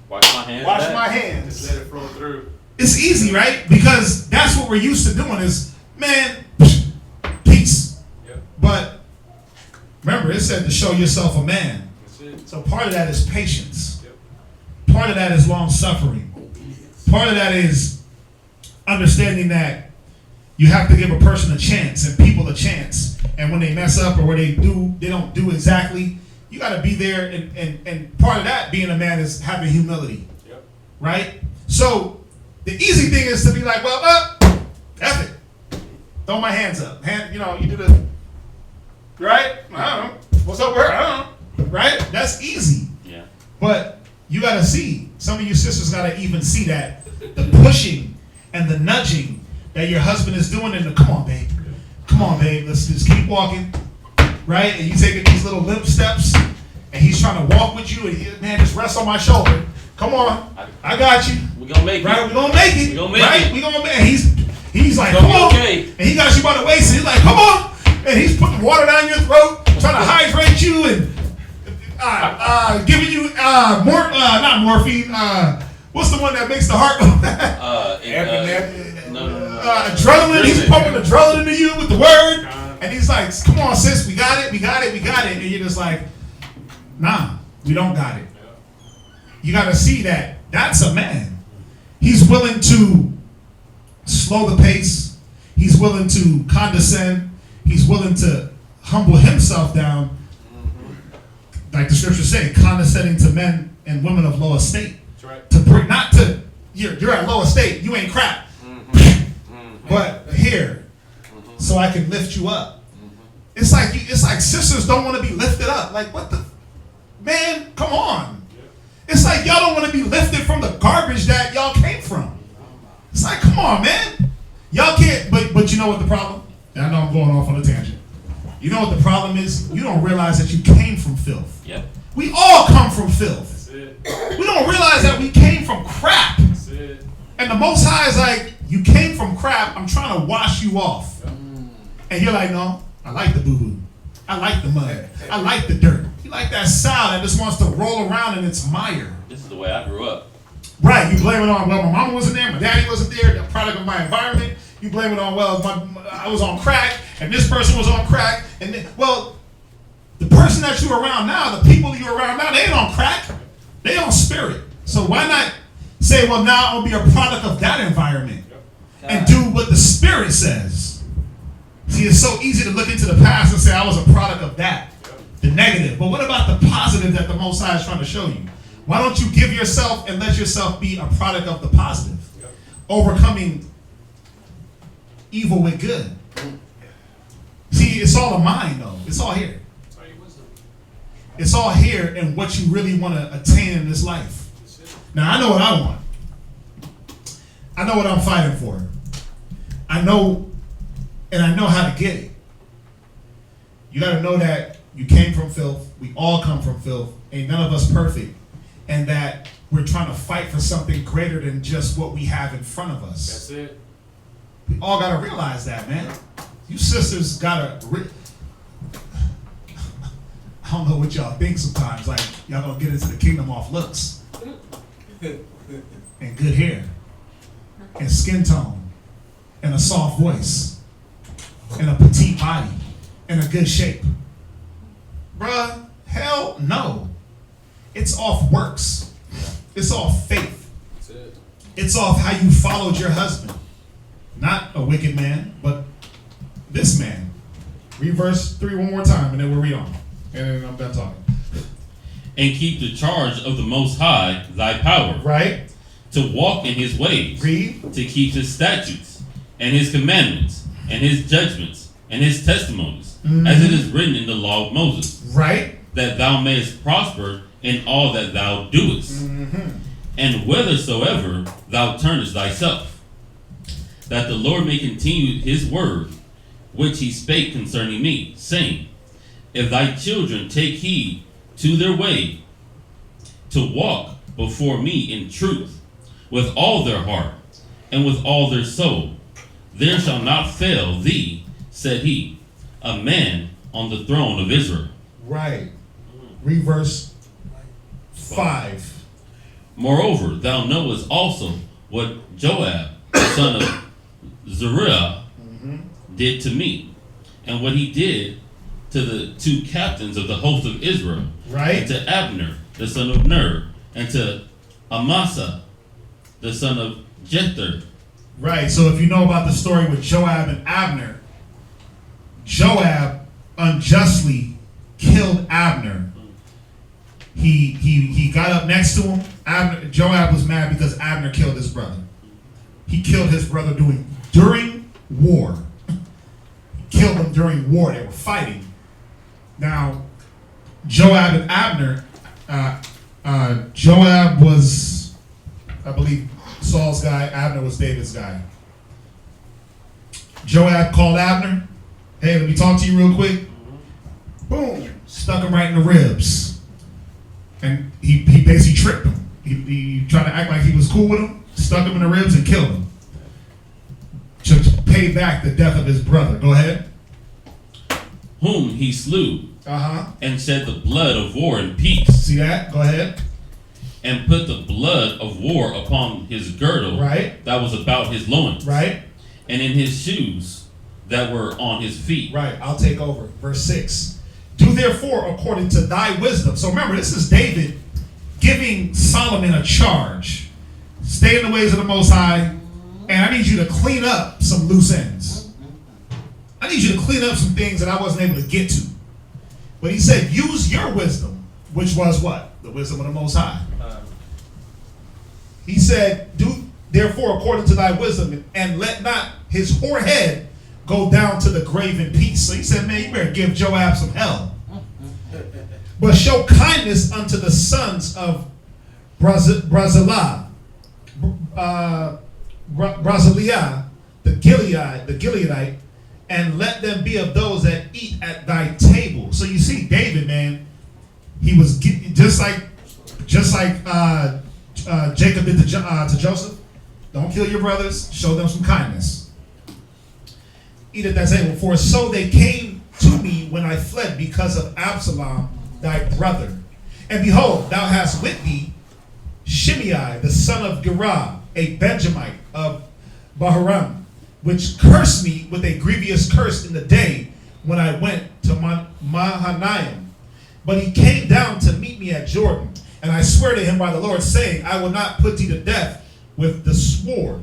Speaker 14: Wash my hands.
Speaker 11: Wash my hands.
Speaker 4: Just let it flow through.
Speaker 3: It's easy, right? Because that's what we're used to doing is, man, peace.
Speaker 4: Yep.
Speaker 3: But remember, it said to show yourself a man.
Speaker 4: That's it.
Speaker 3: So part of that is patience.
Speaker 4: Yep.
Speaker 3: Part of that is long suffering. Part of that is understanding that you have to give a person a chance and people a chance. And when they mess up or where they don't do exactly, you got to be there. And part of that being a man is having humility.
Speaker 4: Yep.
Speaker 3: Right? So the easy thing is to be like, well, F it. Throw my hands up. You do the, right? I don't know. What's up with her? I don't know. Right? That's easy.
Speaker 14: Yeah.
Speaker 3: But you got to see, some of you sisters got to even see that, the pushing and the nudging that your husband is doing in the, come on, babe, let's just keep walking, right? And you taking these little limp steps, and he's trying to walk with you, and man, just rest on my shoulder. Come on, I got you.
Speaker 14: We're going to make it.
Speaker 3: Right, we're going to make it.
Speaker 14: We're going to make
Speaker 3: right?
Speaker 14: it.
Speaker 3: We're going to make it. He's like,
Speaker 14: It's gonna
Speaker 3: come
Speaker 14: be
Speaker 3: on.
Speaker 14: okay.
Speaker 3: And he got you by the waist, and he's like, come on. And he's putting water down your throat, trying to hydrate you, and giving you not morphine. What's the one that makes the heart go? Adrenaline. He's pumping adrenaline into you with the word, and he's like, "Come on, sis, we got it. And you're just like, "Nah, we don't got it." You got to see that that's a man. He's willing to slow the pace. He's willing to condescend. He's willing to humble himself down. Like the scriptures say, condescending to men and women of low estate.
Speaker 4: That's right.
Speaker 3: To bring, not to, you're at low estate, you ain't crap. But here, so I can lift you up. It's like sisters don't want to be lifted up. Like, what the, man, come on. It's like y'all don't want to be lifted from the garbage that y'all came from. It's like, come on, man. Y'all can't, but you know what the problem? And I know I'm going off on a tangent. You know what the problem is? You don't realize that you came from filth.
Speaker 14: Yep.
Speaker 3: We all come from filth.
Speaker 4: That's it.
Speaker 3: We don't realize that we came from crap.
Speaker 4: That's it.
Speaker 3: And the Most High is like, you came from crap, I'm trying to wash you off. And you're like, no, I like the boo-boo. I like the mud. I like the dirt. You like that sow that just wants to roll around in its mire.
Speaker 14: This is the way I grew up.
Speaker 3: Right, you blame it on, well, my mama wasn't there, my daddy wasn't there, the product of my environment. You blame it on, well, I was on crack, and this person was on crack. And then, well, the person that you're around now, the people you're around now, they ain't on crack. They on spirit. So why not say, well, now I'll be a product of that environment and do what the spirit says. See, it's so easy to look into the past and say, I was a product of that, the negative. But what about the positive that the Most High is trying to show you? Why don't you give yourself and let yourself be a product of the positive? Overcoming evil with good. See, it's all a mind, though. It's all here. It's all here in what you really want to attain in this life. Now, I know what I want. I know what I'm fighting for. I know, and I know how to get it. You got to know that you came from filth. We all come from filth. Ain't none of us perfect. And that we're trying to fight for something greater than just what we have in front of us.
Speaker 5: That's it.
Speaker 3: We all got to realize that, man. You sisters got to... I don't know what y'all think sometimes. Like, y'all going to get into the kingdom off looks. And good hair. And skin tone. And a soft voice. And a petite body. And a good shape. Bruh, hell no. It's off works. It's off faith.
Speaker 5: That's it.
Speaker 3: It's off how you followed your husband. Not a wicked man, but this man. Read verse 3 one more time, and then we'll read on. And then I'm done talking.
Speaker 2: And keep the charge of the Most High, thy power.
Speaker 3: Right.
Speaker 2: To walk in his ways.
Speaker 3: Read.
Speaker 2: To keep his statutes, and his commandments, and his judgments, and his testimonies, as it is written in the law of Moses.
Speaker 3: Right.
Speaker 2: That thou mayest prosper in all that thou doest. And whithersoever thou turnest thyself, that the Lord may continue his word, which he spake concerning me, saying, if thy children take heed to their way, to walk before me in truth, with all their heart, and with all their soul, there shall not fail thee, said he, a man on the throne of Israel.
Speaker 3: Right. Read verse 5.
Speaker 2: Moreover, thou knowest also what Joab, the son of Zeruiah, did to me, and what he did to the 2 captains of the host of Israel,
Speaker 3: right?
Speaker 2: And to Abner, the son of Ner, and to Amasa, the son of Jether.
Speaker 3: Right. So if you know about the story with Joab and Abner, Joab unjustly killed Abner. He got up next to him. Joab was mad because Abner killed his brother. He killed his brother during war. He killed him during war. They were fighting. Now, Joab and Abner, Joab was, I believe, Saul's guy. Abner was David's guy. Joab called Abner. Hey, let me talk to you real quick. Boom. Stuck him right in the ribs. And he basically tricked him. He tried to act like he was cool with him, stuck him in the ribs and killed him. To pay back the death of his brother. Go ahead.
Speaker 2: Whom he slew. And shed the blood of war and peace.
Speaker 3: See that? Go ahead.
Speaker 2: And put the blood of war upon his girdle.
Speaker 3: Right.
Speaker 2: That was about his loins.
Speaker 3: Right.
Speaker 2: And in his shoes that were on his feet.
Speaker 3: Right. I'll take over. Verse 6. Do therefore according to thy wisdom. So remember, this is David giving Solomon a charge. Stay in the ways of the Most High, and I need you to clean up some loose ends. I need you to clean up some things that I wasn't able to get to. But he said, use your wisdom, which was what? The wisdom of the Most High. He said, do therefore according to thy wisdom, and let not his hoar head go down to the grave in peace. So he said, man, you better give Joab some hell. But show kindness unto the sons of Braziliah, the Gileadite, and let them be of those that eat at thy table. So you see, David, man, he was just like Jacob did to Joseph. Don't kill your brothers. Show them some kindness. Eat at that table. For so they came to me when I fled because of Absalom, thy brother. And behold, thou hast with thee Shimei, the son of Gerah, a Benjamite of Bahurim, which cursed me with a grievous curse in the day when I went to Mahanaim. But he came down to meet me at Jordan, and I swear to him by the Lord, saying, I will not put thee to death with the sword.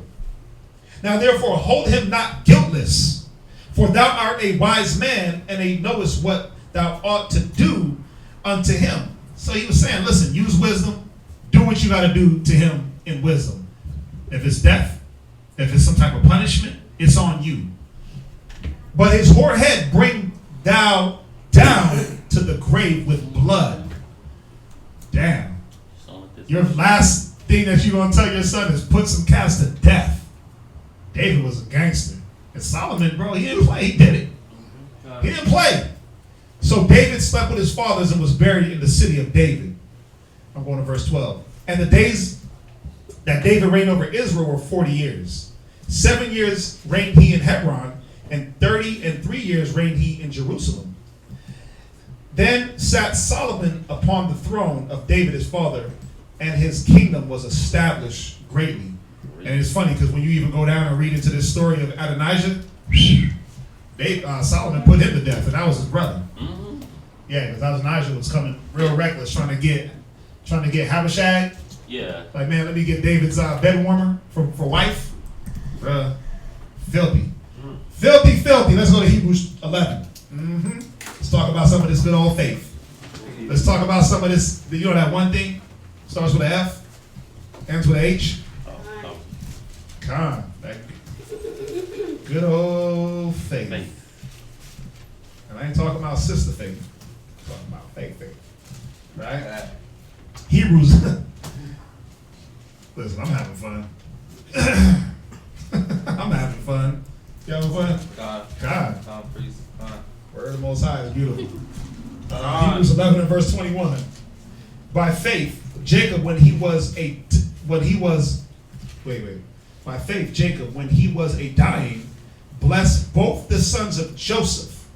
Speaker 3: Now therefore hold him not guiltless, for thou art a wise man, and knowest what thou ought to do unto him. So he was saying, listen, use wisdom, do what you got to do to him in wisdom. If it's death, if it's some type of punishment, it's on you. But his hoar head bring thou down to the grave with blood. Damn. Your last thing that you're going to tell your son is put some cats to death. David was a gangster. And Solomon, bro, he didn't play. He did it. He didn't play. So David slept with his fathers and was buried in the city of David. I'm going to verse 12. And the days that David reigned over Israel were 40 years. 7 years reigned he in Hebron, and 33 years reigned he in Jerusalem. Then sat Solomon upon the throne of David his father, and his kingdom was established greatly. And it's funny because when you even go down and read into this story of Adonijah, Solomon put him to death, and that was his brother.
Speaker 2: Mm-hmm.
Speaker 3: Yeah, because Adonijah was coming real reckless, trying to get Habashag.
Speaker 2: Yeah.
Speaker 3: Like, man, let me get David's bed warmer for wife. Bruh, filthy. Filthy. Let's go to Hebrews 11. Mm-hmm. Let's talk about some of this good old faith. Let's talk about some of this, you know that one thing? Starts with an F, ends with an H. Con. That good old faith. And I ain't talking about sister faith. I'm talking about faith. Right? Hebrews. Listen, I'm having fun. I'm having fun. You having fun? God. Word of the Most High is beautiful. Hebrews 11 and verse 21. By faith, Jacob, when he was a dying, blessed both the sons of Joseph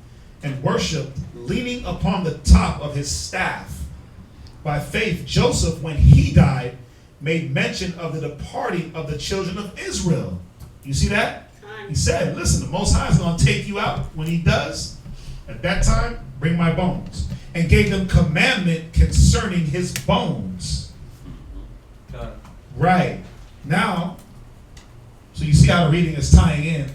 Speaker 3: and worshipped, leaning upon the top of his staff. By faith, Joseph, when he died, made mention of the departing of the children of Israel. You see that? He said, listen, the Most High is going to take you out. When he does, at that time, bring my bones. And gave them commandment concerning his bones. Right. Now, so you see how the reading is tying in.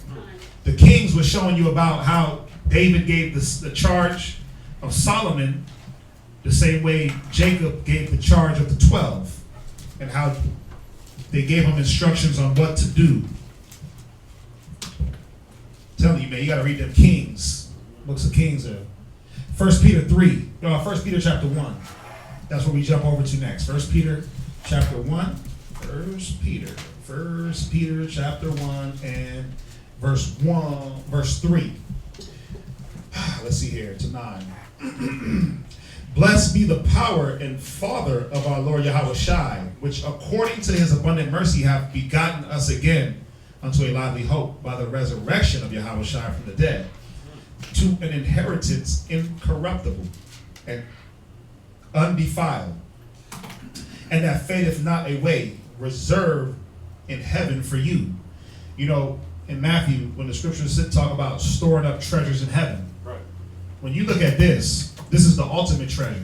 Speaker 3: The Kings was showing you about how David gave the charge of Solomon the same way Jacob gave the charge of the 12, and how they gave him instructions on what to do. I'm telling you, man, you got to read them Kings. Books of Kings are 1 Peter 3. 1 Peter chapter 1. That's where we jump over to next. 1 Peter chapter 1. 1 Peter chapter 1 and verse 3. Let's see here to 9. Blessed be the power and Father of our Lord Yahushua, which according to his abundant mercy hath begotten us again unto a lively hope by the resurrection of Yahushua from the dead, to an inheritance incorruptible and undefiled, and that fadeth not away, reserved in heaven for you. You know, in Matthew, when the scriptures talk about storing up treasures in heaven, right? When you look at this is the ultimate treasure,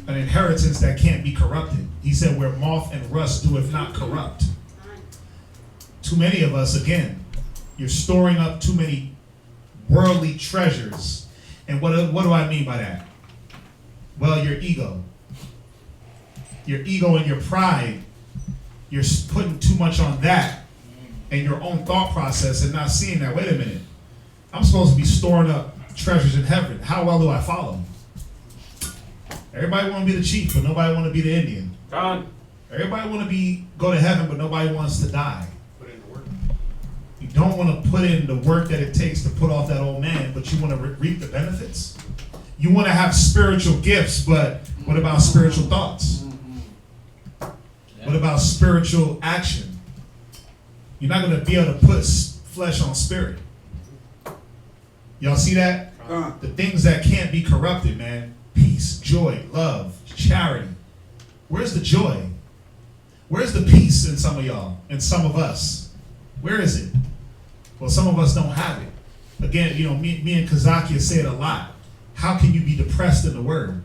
Speaker 3: an inheritance that can't be corrupted. He said, where moth and rust doeth not corrupt. Too many of us, again, you're storing up too many worldly treasures. And what do I mean by that? Well, your ego. Your ego and your pride, you're putting too much on that and your own thought process and not seeing that, wait a minute, I'm supposed to be storing up treasures in heaven. How well do I follow? Everybody want to be the chief, but nobody want to be the Indian. Everybody want to go to heaven, but nobody wants to die. Put in the work. You don't want to put in the work that it takes to put off that old man, but you want to reap the benefits. You want to have spiritual gifts, but what about spiritual thoughts? What about spiritual action? You're not going to be able to put flesh on spirit. Y'all see that? The things that can't be corrupted, man. Peace, joy, love, charity. Where's the joy? Where's the peace in some of y'all and some of us? Where is it? Well, some of us don't have it. Again, you know, me and Kazakia say it a lot. How can you be depressed in the word?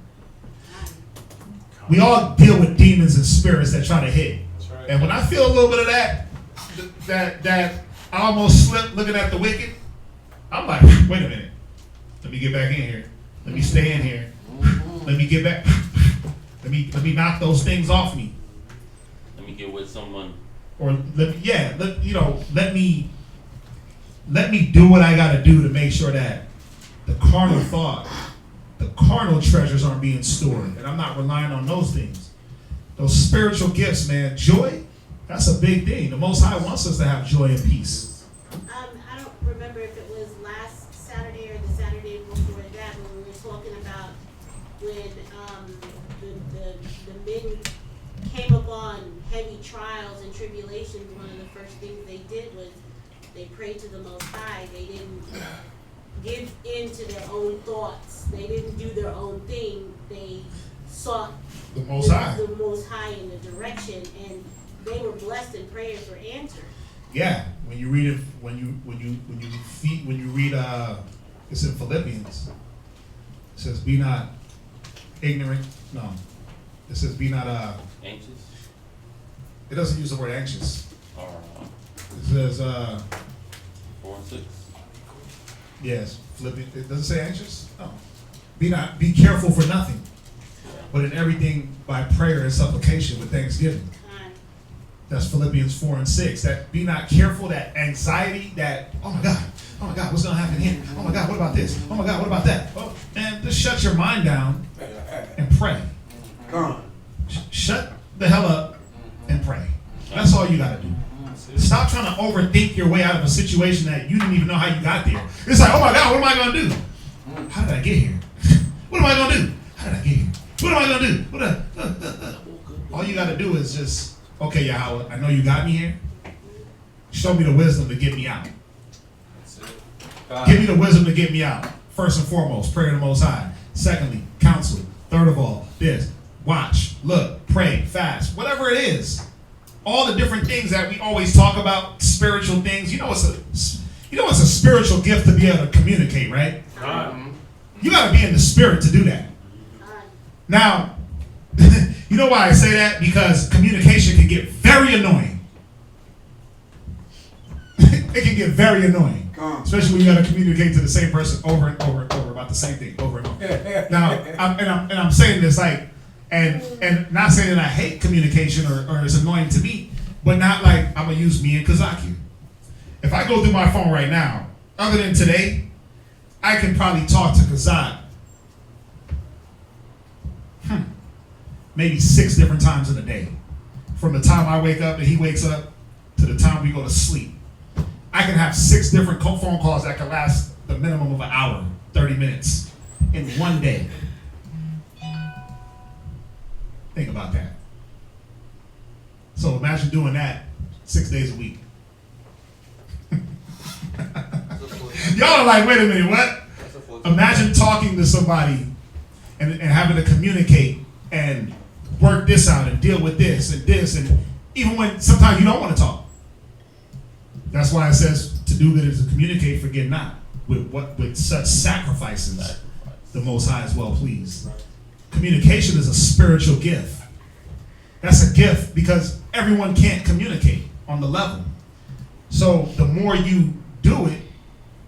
Speaker 3: We all deal with demons and spirits that try to hit. Right. And when I feel a little bit of that I almost slip looking at the wicked, I'm like, wait a minute. Let me get back in here. Let me stay in here. Let me get back. Let me knock those things off me.
Speaker 2: Let me get with someone.
Speaker 3: Or let me do what I got to do to make sure that the carnal thought, the carnal treasures aren't being stored, and I'm not relying on those things. Those spiritual gifts, man, joy, that's a big thing. The Most High wants us to have joy and peace.
Speaker 12: I don't remember if it was last Saturday or the Saturday before that when we were talking about when the men came upon heavy trials and tribulations, one of the first things they did was they prayed to the Most High. They didn't give in to their own thoughts. They didn't do their own thing. They sought
Speaker 3: the Most High.
Speaker 12: The Most High in the direction, and they were blessed and prayers were answered.
Speaker 3: Yeah, when you read it, when you read it's in Philippians. It says, "Be not ignorant." No, it says, "Be not
Speaker 14: anxious."
Speaker 3: It doesn't use the word anxious. It says
Speaker 14: 4 and 6.
Speaker 3: Yes, Philippians. It doesn't say anxious. No. Be careful for nothing, but in everything by prayer and supplication with thanksgiving. That's Philippians 4 and 6. That be not careful, that anxiety, that, oh my God, what's going to happen here? Oh my God, what about this? Oh my God, what about that? Oh, man, just shut your mind down and pray. Shut the hell up and pray. That's all you got to do. Stop trying to overthink your way out of a situation that you didn't even know how you got there. It's like, oh my God, what am I going to do? How did I get here? What am I going to do? How did I get here? What am I going to do? All you got to do is just, okay, Yahweh, I know you got me here. Show me the wisdom to get me out. Give me the wisdom to get me out. First and foremost, pray to the Most High. Secondly, counsel. Third of all, this. Watch, look, pray, fast, whatever it is. All the different things that we always talk about, spiritual things. You know it's a spiritual gift to be able to communicate, right? You got to be in the spirit to do that. Now, you know why I say that? Because communication can get very annoying. It can get very annoying. Especially when you got to communicate to the same person over and over and over about the same thing over and over. Now, I'm saying this like, and not saying that I hate communication or it's annoying to me, but not like I'm going to use me and Kazaki. If I go through my phone right now, other than today, I can probably talk to Kazak maybe 6 different times in a day. From the time I wake up and he wakes up to the time we go to sleep. I can have 6 different phone calls that can last the minimum of an hour, 30 minutes in one day. Think about that. So imagine doing that 6 days a week. Y'all are like, wait a minute, what? Imagine talking to somebody and having to communicate and work this out and deal with this and even when sometimes you don't want to talk. That's why it says to do good is to communicate, forget not. With such sacrifices, the Most High is well pleased. Communication is a spiritual gift. That's a gift because everyone can't communicate on the level. So the more you do it,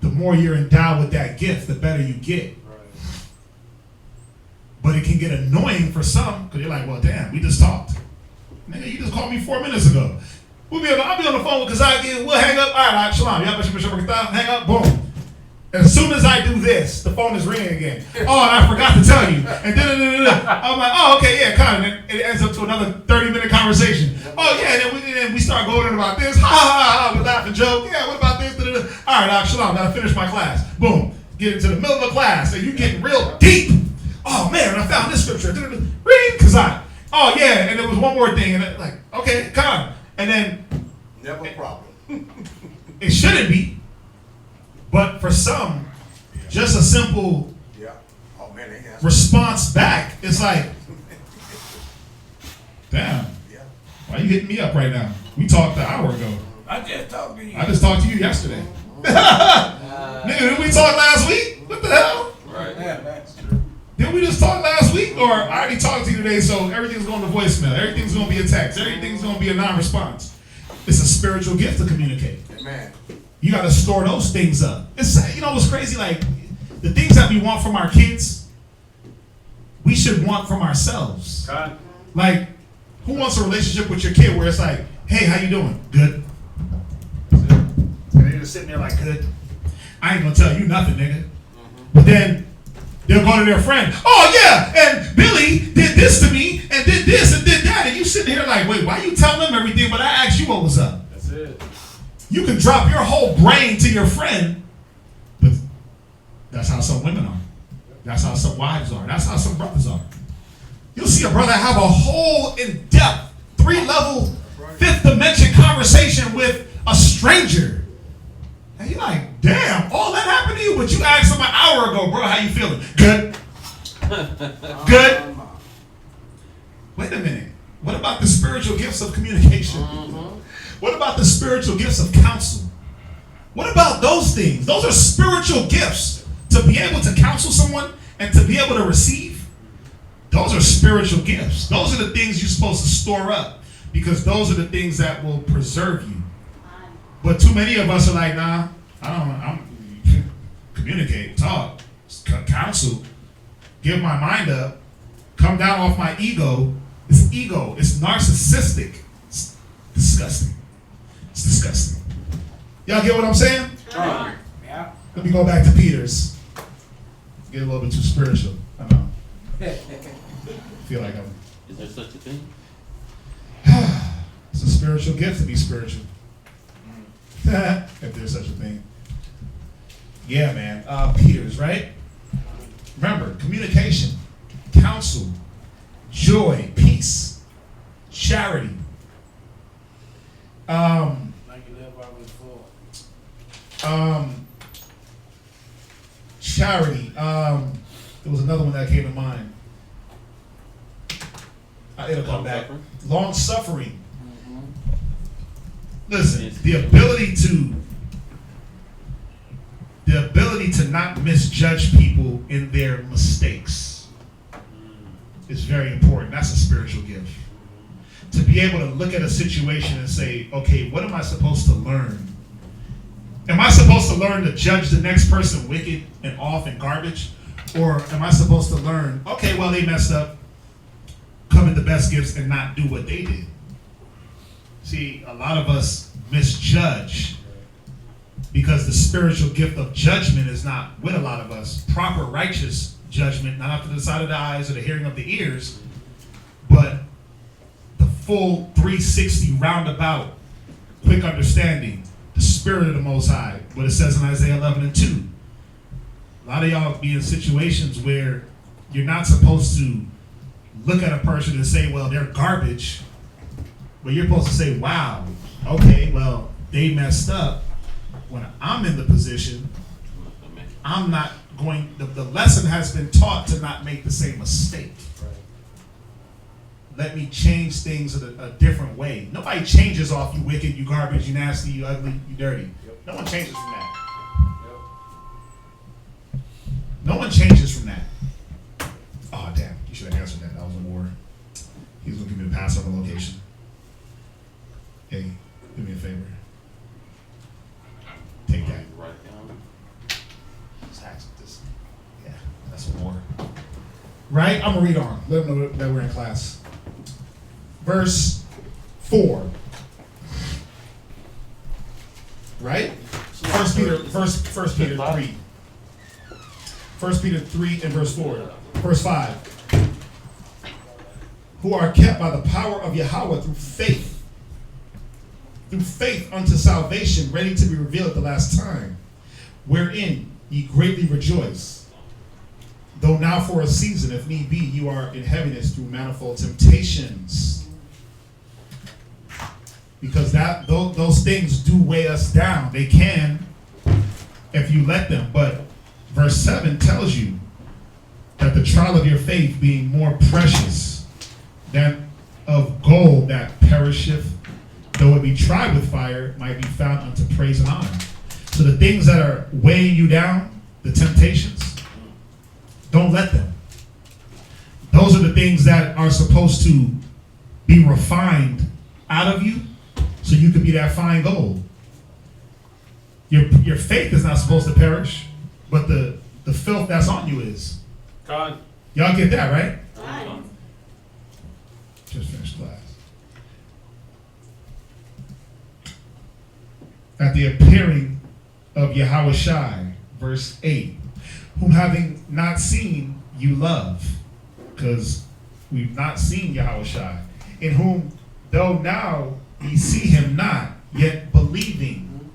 Speaker 3: the more you're endowed with that gift, the better you get. But it can get annoying for some because they're like, well, damn, we just talked. Nigga, you just called me 4 minutes ago. I'll be on the phone with Kazaki. We'll hang up. All right, shalom. Hang up. Boom. As soon as I do this, the phone is ringing again. Oh, and I forgot to tell you. And I'm like, oh, okay, yeah, kind of. And it ends up to another 30-minute conversation. Oh, yeah, and then we start going on about this. Ha, ha, ha, we laugh and joke. Yeah, what about this? All right, shalom. Gotta finish my class. Boom. Get into the middle of the class, and you getting real deep. Oh, man, I found this scripture. Ring, Kazak. Oh, yeah, and there was one more thing. And like, okay, come on. And then
Speaker 11: never a problem.
Speaker 3: It shouldn't be, but for some, just a simple response back, it's like, damn, why are you hitting me up right now? We talked an hour ago.
Speaker 4: I just talked to you.
Speaker 3: I just talked to you yesterday. Nigga, did we talk last week? What the hell?
Speaker 4: Right. Yeah, that's true.
Speaker 3: Did we just talk last week? Or I already talked to you today, so everything's going to voicemail. Everything's going to be a text. Everything's going to be a non-response. It's a spiritual gift to communicate.
Speaker 11: Amen.
Speaker 3: You got to store those things up. It's, you know what's crazy? Like, the things that we want from our kids, we should want from ourselves.
Speaker 5: God.
Speaker 3: Like, who wants a relationship with your kid where it's like, hey, how you doing? Good. And they're just sitting there like, good. I ain't going to tell you nothing, nigga. But then they'll go to their friend. Oh, yeah, and Billy did this to me and did this and did that. And you sitting here like, wait, why you tell them everything but I asked you what was up?
Speaker 5: That's it.
Speaker 3: You can drop your whole brain to your friend, but that's how some women are. That's how some wives are. That's how some brothers are. You'll see a brother have a whole in-depth 3-level, 5th dimension conversation with a stranger. And you're like, damn, all that happened to you, but you asked him an hour ago, bro, how you feeling? Good. Good. Wait a minute. What about the spiritual gifts of communication? What about the spiritual gifts of counsel? What about those things? Those are spiritual gifts. To be able to counsel someone and to be able to receive, those are spiritual gifts. Those are the things you're supposed to store up, because those are the things that will preserve you. But too many of us are like, nah, I'm communicate, talk, counsel, give my mind up, come down off my ego. It's ego. It's narcissistic. It's disgusting. It's disgusting. Y'all get what I'm saying?
Speaker 17: Yeah.
Speaker 3: Let me go back to Peter's. Get a little bit too spiritual. I know. Feel like I'm.
Speaker 2: Is there such a thing?
Speaker 3: It's a spiritual gift to be spiritual. If there's such a thing. Yeah, man. Peter's, right? Remember, communication, counsel, joy, peace, charity. Charity. There was another one that came to mind. It'll come back. Long suffering. Listen, the ability to not misjudge people in their mistakes is very important. That's a spiritual gift. To be able to look at a situation and say, okay, what am I supposed to learn? Am I supposed to learn to judge the next person wicked and off and garbage? Or am I supposed to learn, okay, well, they messed up, come in the best gifts and not do what they did? See, a lot of us misjudge because the spiritual gift of judgment is not with a lot of us. Proper righteous judgment, not after the sight of the eyes or the hearing of the ears, but the full 360 roundabout, quick understanding, the Spirit of the Most High, what it says in Isaiah 11:2. A lot of y'all be in situations where you're not supposed to look at a person and say, well, they're garbage. But you're supposed to say, wow, okay, well, they messed up. When I'm in the position, I'm not going, the lesson has been taught to not make the same mistake. Let me change things in a different way. Nobody changes off you wicked, you garbage, you nasty, you ugly, you dirty. No one changes from that. No one changes from that. Oh, damn, you should have answered that. That was a war. He was going to give me the Passover location. Hey, do me a favor. Take that.
Speaker 2: Right down.
Speaker 3: Yeah, that's a war. Right? I'm going to read on. Let them know that we're in class. Verse 4. Right? First Peter 3. 1 Peter 3 and verse 4. Verse 5. Who are kept by the power of Yahweh through faith unto salvation, ready to be revealed at the last time, wherein ye greatly rejoice. Though now for a season, if need be, you are in heaviness through manifold temptations. Because those things do weigh us down. They can, if you let them. But verse 7 tells you that the trial of your faith, being more precious than of gold that perisheth, though it be tried with fire, might be found unto praise and honor. So the things that are weighing you down, the temptations, don't let them. Those are the things that are supposed to be refined out of you so you can be that fine gold. Your faith is not supposed to perish, but the filth that's on you is.
Speaker 5: God.
Speaker 3: Y'all get that, right?
Speaker 12: Right.
Speaker 3: Just finished class. At the appearing of Yahweh Shai, verse 8, whom having not seen you love, because we've not seen Yahweh Shai, in whom though now ye see him not, yet believing.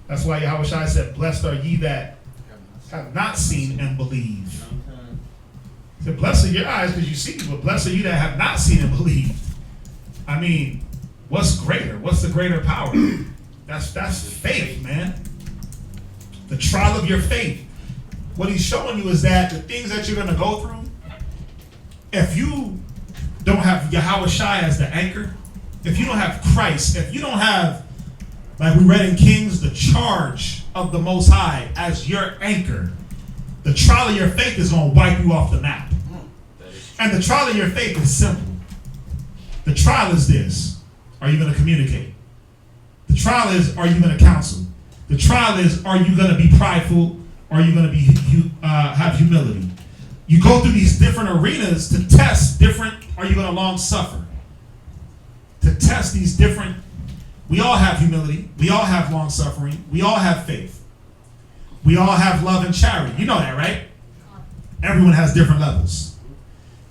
Speaker 3: That's why Yahweh Shai said, blessed are ye that have not seen and believe. He said, blessed are your eyes because you see, but blessed are you that have not seen and believed. I mean, what's greater? What's the greater power? That's faith, man. The trial of your faith. What he's showing you is that the things that you're going to go through, if you don't have Yahweh Shai as the anchor, if you don't have Christ, if you don't have, like we read in Kings, the charge of the Most High as your anchor, the trial of your faith is going to wipe you off the map. And the trial of your faith is simple. The trial is this: are you going to communicate? The trial is: are you going to counsel? The trial is: are you going to be prideful? Or are you going to have humility? You go through these different arenas to test different. Are you going to long suffer? To test these different. We all have humility. We all have long suffering. We all have faith. We all have love and charity. You know that, right? Everyone has different levels.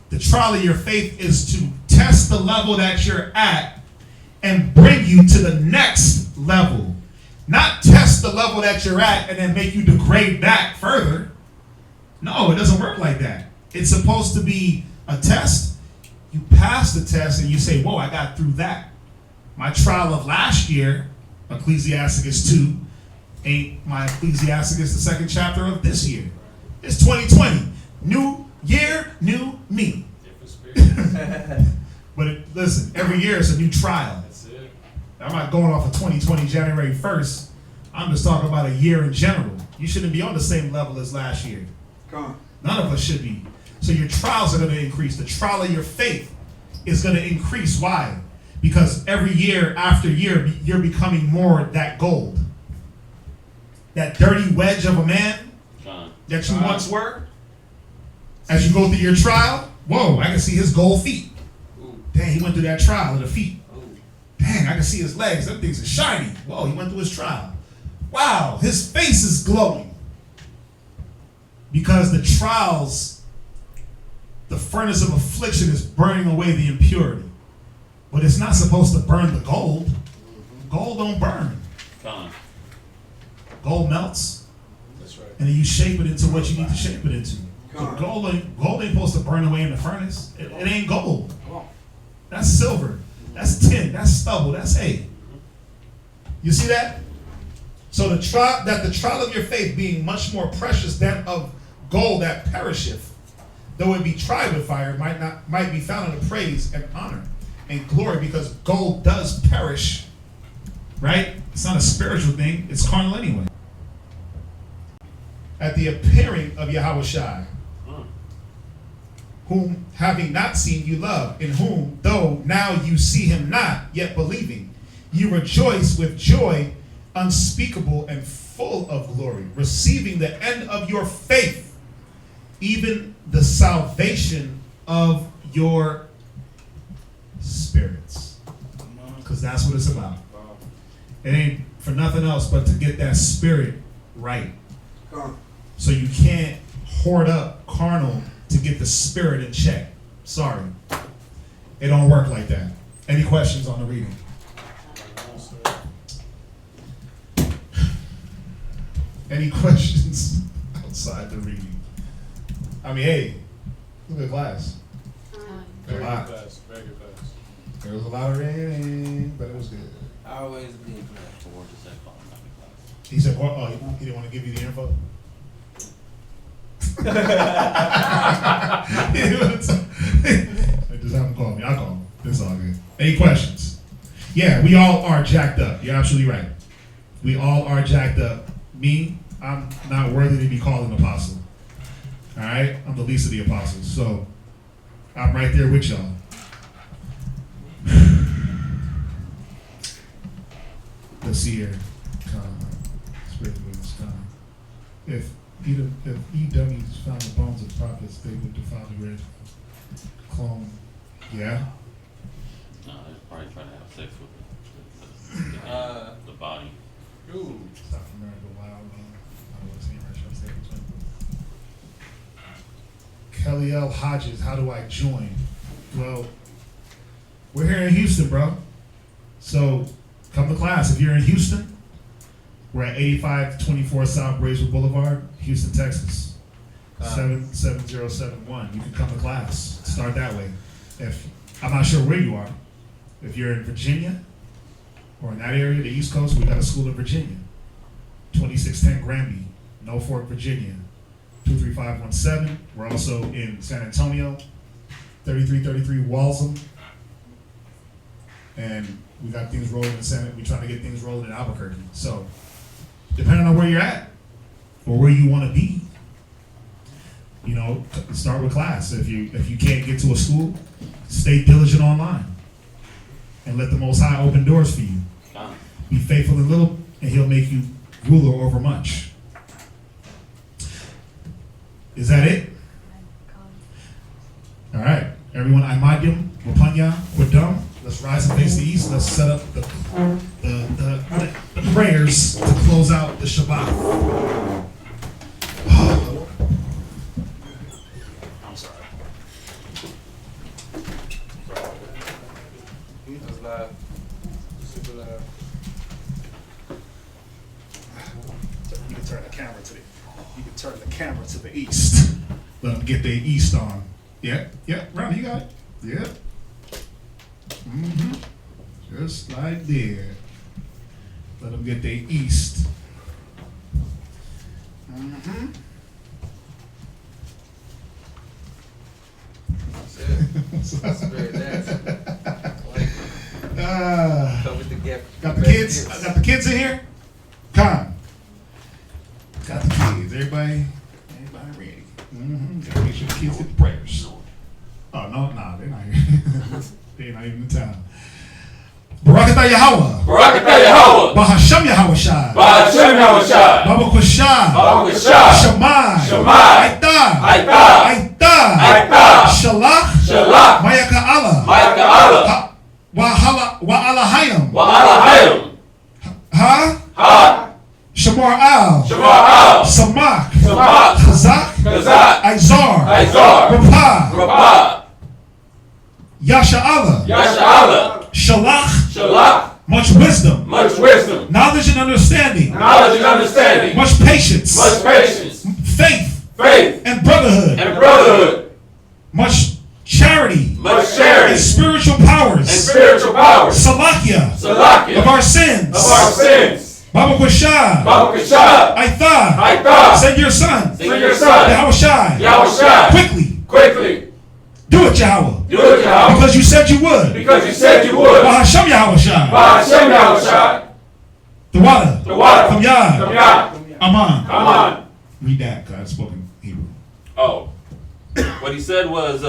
Speaker 3: The trial of your faith is to test the level that you're at and bring you to the next level. Not test the level that you're at and then make you degrade back further. No, it doesn't work like that. It's supposed to be a test. You pass the test and you say, whoa, I got through that. My trial of last year, Ecclesiasticus 2, ain't my Ecclesiasticus the second chapter of this year. It's 2020. New year, new me. But listen, every year is a new trial. I'm not going off of 2020 January 1st. I'm just talking about a year in general. You shouldn't be on the same level as last year. None of us should be. So your trials are going to increase. The trial of your faith is going to increase. Why? Because every year after year, you're becoming more that gold. That dirty wedge of a man that you once were. As you go through your trial, whoa, I can see his gold feet. Dang, he went through that trial of the feet. Dang, I can see his legs. Them things are shiny. Whoa, he went through his trial. Wow, his face is glowing. Because the trials, the furnace of affliction is burning away the impurity. But it's not supposed to burn the gold. Gold don't burn. Gold melts. That's right. And then you shape it into what you need to shape it into. Gold ain't supposed to burn away in the furnace. It ain't gold. That's silver. That's tin. That's stubble. That's hay. You see that? So the trial of your faith being much more precious than of gold that perisheth, though it be tried with fire, might be found in the praise and honor and glory, because gold does perish. Right? It's not a spiritual thing. It's carnal anyway. At the appearing of Yahweh Shai, whom having not seen you love, in whom, though now you see him not, yet believing, you rejoice with joy unspeakable and full of glory, receiving the end of your faith, even the salvation of your spirits. Because that's what it's about. It ain't for nothing else but to get that spirit right. So you can't hoard up carnal to get the spirit in check. Sorry. It don't work like that. Any questions on the reading? Any questions outside the reading? I mean, hey, look at the class.
Speaker 6: Very good class. Very good class.
Speaker 3: There was a lot of reading, but it was good.
Speaker 17: Always be glad.
Speaker 3: He said, oh, he didn't want to give you the info? Just have him call me. I'll call him. It's all good. Any questions? Yeah, we all are jacked up. You're absolutely right. We all are jacked up. Me, I'm not worthy to be called an apostle. All right? I'm the least of the apostles. So I'm right there with y'all. Let's see here. If E.W. found the bones of prophets, they would defile the red clone. Yeah?
Speaker 2: No, they're probably trying to have sex with the body.
Speaker 3: Ooh. South America, wild man. I was saying right, Kelly L. Hodges, how do I join? Well, we're here in Houston, bro. So come to class. If you're in Houston, we're at 8524 South Braeswood Boulevard, Houston, Texas. 77071. You can come to class. Start that way. If I'm not sure where you are, If you're in Virginia or in that area, the East Coast, we got a school in Virginia. 2610 Granby, Norfolk, Virginia. 23517. We're also in San Antonio. 3333 Waltham. And we got things rolling in San. We're trying to get things rolling in Albuquerque. So, depending on where you're at or where you want to be, you know, start with class. If you can't get to a school, stay diligent online and let the Most High open doors for you. Be faithful in little, and He'll make you ruler over much. Is that it? All right, everyone. Imadium, Wapanya, Wadum. Let's rise and face the east. Let's set up the prayers to close out the Shabbat. I'm sorry.
Speaker 15: That's live. Super live.
Speaker 3: You can turn the camera to the east. Let them get their east on. Yeah, Ronnie, you got it. Yeah. Just like there. Let them get their east.
Speaker 15: That's it. That's very nasty. Cover the gap.
Speaker 3: Got the kids. I got the kids in here. Con. Got the kids. Everybody ready. Gotta make sure the kids get the prayers. Oh no, they're not here. They're not even in town. Barakatah Yahweh.
Speaker 4: Barakatah Yahweh.
Speaker 3: Bahashem Yahweh Shai.
Speaker 4: Bahashem Yahweh Shai.
Speaker 3: Baba Kushai.
Speaker 4: Baba Kushai.
Speaker 3: Shemai.
Speaker 4: Shemai.
Speaker 3: Aita. Shalach. Mayaka Allah. Wa'alahayim. Ha. Shamar Al. Samak. Chazak. Izar. Rapah. Yasha Allah. Shalach. Much wisdom. Knowledge and understanding. Much patience. Faith. And brotherhood. Much charity. And spiritual powers. Salakia. Of our sins. Baba Kushai. Aita. Send your son. Yahweh Shai. Quickly. Do it, Yahweh. Because you said you would. Bahashem Yahweh Shai. The water. From Yah. Aman. Read that, because I spoke in Hebrew.
Speaker 2: Oh. What he said was,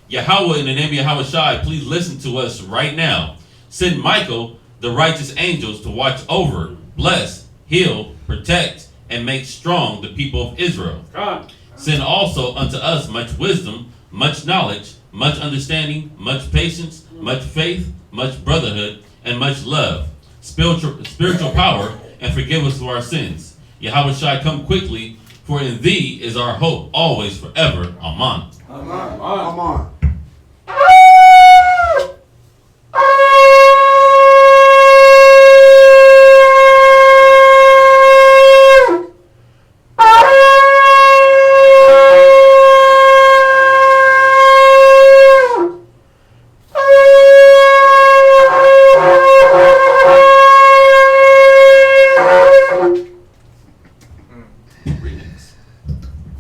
Speaker 2: Yahweh, in the name of Yahweh Shai, please listen to us right now. Send Michael, the righteous angels, to watch over, bless, heal, protect, and make strong the people of Israel. Send also unto us much wisdom, much knowledge, much understanding, much patience, much faith, much brotherhood, and much love, spiritual power, and forgive us for our sins. Yahweh Shai, come quickly, for in thee is our hope always forever. Amen.
Speaker 16: Amen.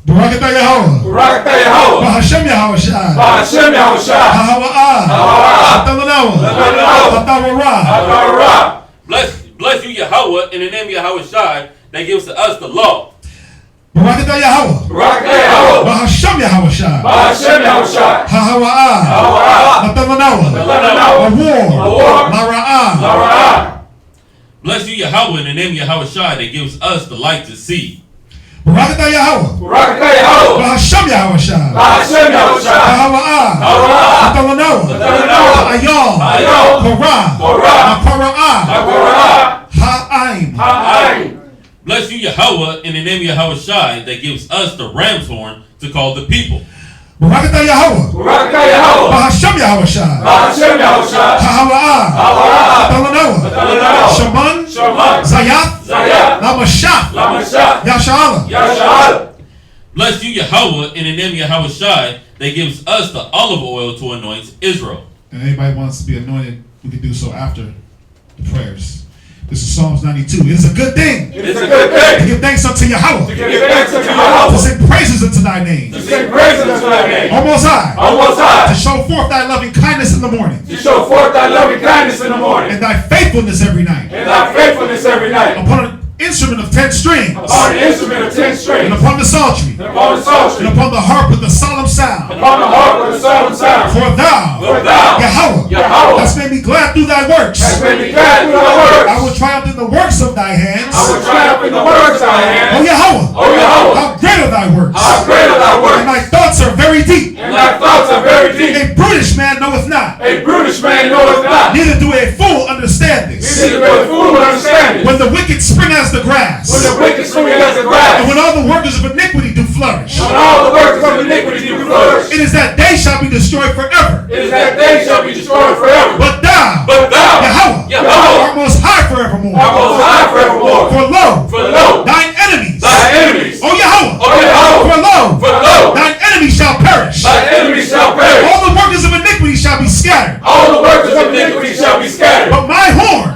Speaker 4: Barakatah Yahweh.
Speaker 3: Bahashem Yahweh Shai.
Speaker 2: Bless you, Yahweh, in the name of Yahweh Shai, that gives to us the law.
Speaker 3: Barakatah Yahweh. Bahashem Yahweh Shai.
Speaker 2: Bless you, Yahweh, in the name of Yahweh Shai, that gives us the light to see.
Speaker 3: Barakatah Yahweh. Bahashem Yahweh Shai.
Speaker 2: Bless you, Yahweh, in the name of Yahweh Shai, that gives us the ram's horn to call the people.
Speaker 3: Barakatah Yahweh. Bahashem Yahweh Shai. Shaman. Zayath. Lamashach. Yasha.
Speaker 2: Bless you, Yahweh, in the name of Yahweh Shai, that gives us the olive oil to anoint Israel.
Speaker 3: and anybody wants to be anointed, we can do so after the prayers. This is Psalms 92. It is a good thing.
Speaker 4: It is a good thing.
Speaker 3: To give thanks unto Yahweh.
Speaker 4: To give thanks unto Yahweh.
Speaker 3: To sing praises unto thy name.
Speaker 4: To sing praises unto thy name.
Speaker 3: O Most High.
Speaker 4: O Most High.
Speaker 3: To show forth thy loving kindness in the morning.
Speaker 4: To show forth thy loving kindness in the morning.
Speaker 3: And thy faithfulness every night.
Speaker 4: And thy faithfulness every night.
Speaker 3: Upon an instrument of 10 strings.
Speaker 4: Upon an instrument of 10 strings.
Speaker 3: And upon the psaltery.
Speaker 4: And upon the psaltery.
Speaker 3: And upon the harp with the solemn sound.
Speaker 4: Upon the harp with the solemn sound.
Speaker 3: For thou, Yahweh, hast made me glad through thy works.
Speaker 4: Hast made me glad through thy works.
Speaker 3: I will triumph in the works of thy hands.
Speaker 4: I will triumph in the works of thy hands.
Speaker 3: O Yahweh,
Speaker 4: O Yahweh,
Speaker 3: how great are thy works.
Speaker 4: how great are thy works.
Speaker 3: And thy thoughts are very deep.
Speaker 4: And thy thoughts are very deep.
Speaker 3: A brutish man knoweth not.
Speaker 4: A brutish man knoweth not.
Speaker 3: Neither do a fool understand this.
Speaker 4: Neither do a fool understand this.
Speaker 3: When the wicked spring as the grass.
Speaker 4: When the wicked spring as the grass.
Speaker 3: And when all the workers of iniquity do flourish.
Speaker 4: When all the workers of iniquity do flourish.
Speaker 3: It is that they shall be destroyed forever.
Speaker 4: It is that they shall be destroyed forever.
Speaker 3: But thou,
Speaker 4: Yahweh,
Speaker 3: art most high forevermore.
Speaker 4: Art most high forevermore.
Speaker 3: For lo, thine enemies. O Yahweh, for lo, thine enemies shall perish.
Speaker 4: Thine enemies shall perish.
Speaker 3: All the workers of iniquity shall be scattered.
Speaker 4: All the workers of iniquity shall be scattered.
Speaker 3: But my horn,